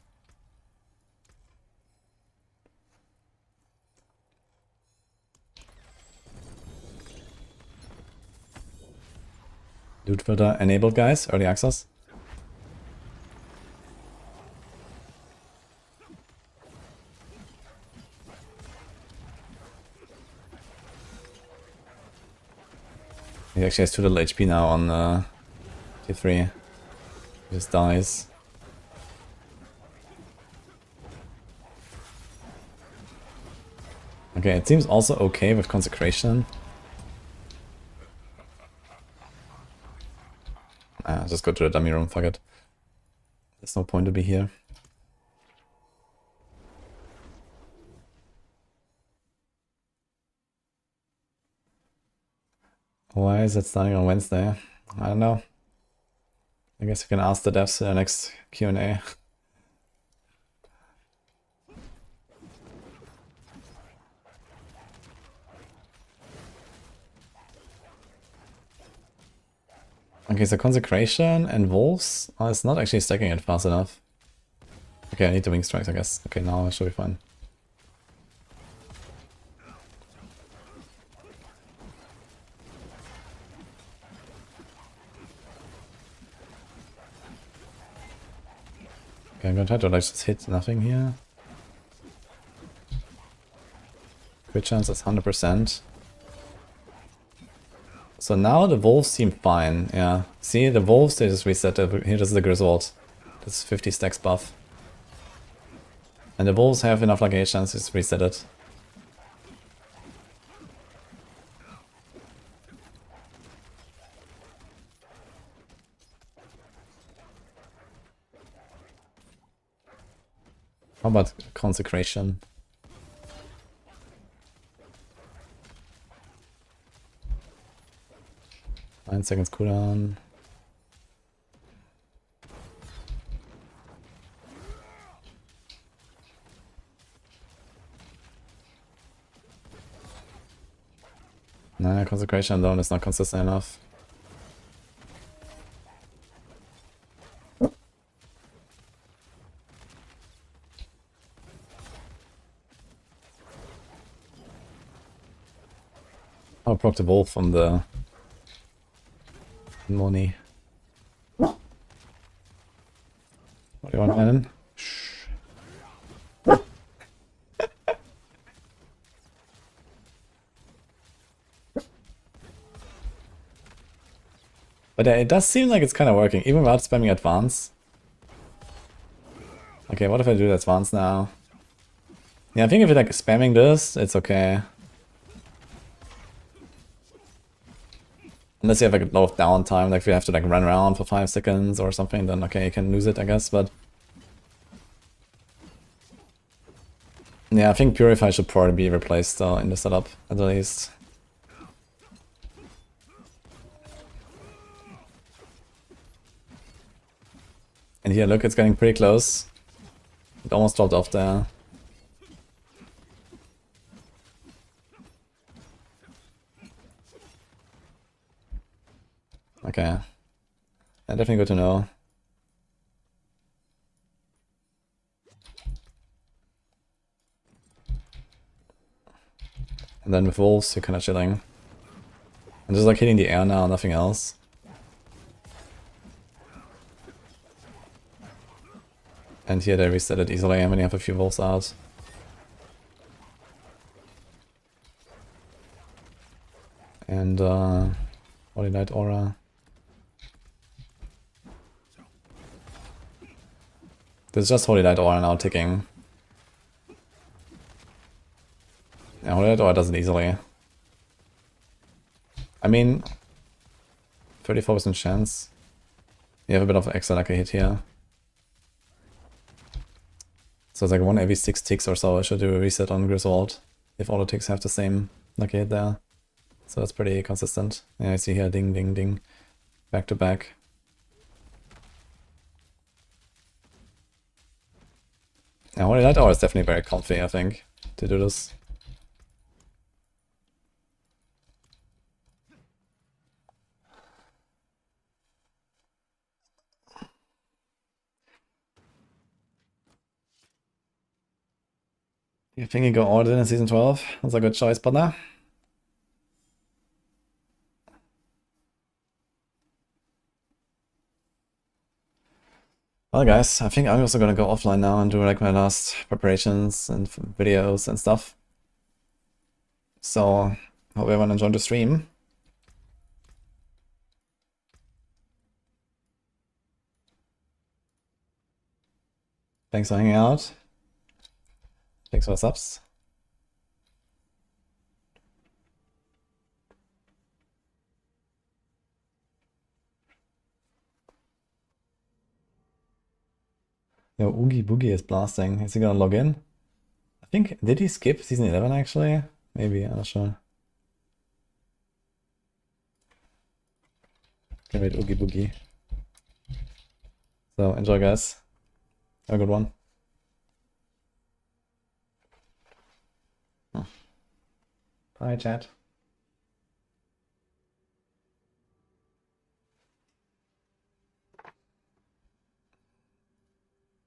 Loot filter enabled, guys. Early access. He actually has too little HP now on T3. He just dies. Okay, it seems also okay with Consecration. Just go to the dummy room, fuck it. There's no point to be here. Why is it starting on Wednesday? I don't know. I guess you can ask the devs in the next Q&A. Okay, so Consecration and Wolves. Oh, it's not actually stacking it fast enough. Okay, I need the Wing Strikes, I guess. Okay, now I should be fine. Okay, I'm gonna try to like just hit nothing here. Crit chance is 100%. So now the wolves seem fine, yeah. See, the wolves, they just reset it. Here, this is the Griswold. This 50 stacks buff. And the wolves have enough ligations, just reset it. How about Consecration? Nine seconds cooldown. Nah, Consecration alone is not consistent enough. I'll proc the wolf from the money. What do you want, Cannon? Shh. But it does seem like it's kind of working, even without spamming advance. Okay, what if I do the advance now? Yeah, I think if you're like spamming this, it's okay. Unless you have like a lot of downtime, like if you have to like run around for 5 seconds or something, then okay, you can lose it, I guess, but... Yeah, I think Purify should probably be replaced in the setup, at least. And here, look, it's getting pretty close. It almost dropped off there. Okay. Yeah, definitely good to know. And then with wolves, you're kind of chilling. I'm just like hitting the air now, nothing else. And here they reset it easily when you have a few wolves out. And Holy Light Aura. There's just Holy Light Aura now ticking. Yeah, Holy Light Aura does it easily. I mean, 34% chance. You have a bit of extra lucky hit here. So it's like 1 every 6 ticks or so. I should do a reset on Griswold if all the ticks have the same lucky hit there. So that's pretty consistent. Yeah, I see here ding ding ding. Back to back. Yeah, Holy Light Hour is definitely very comfy, I think, to do this. You think you go all in Season 12? That's a good choice, partner. Well, guys, I think I'm also gonna go offline now and do like my last preparations and videos and stuff. So, hope everyone enjoyed the stream. Thanks for hanging out. Thanks for the subs. Yo, Oogie Boogie is blasting. Is he gonna log in? I think, did he skip Season 11 actually? Maybe, I'm not sure. Okay, wait, Oogie Boogie. So, enjoy guys. Have a good one. Bye, chat.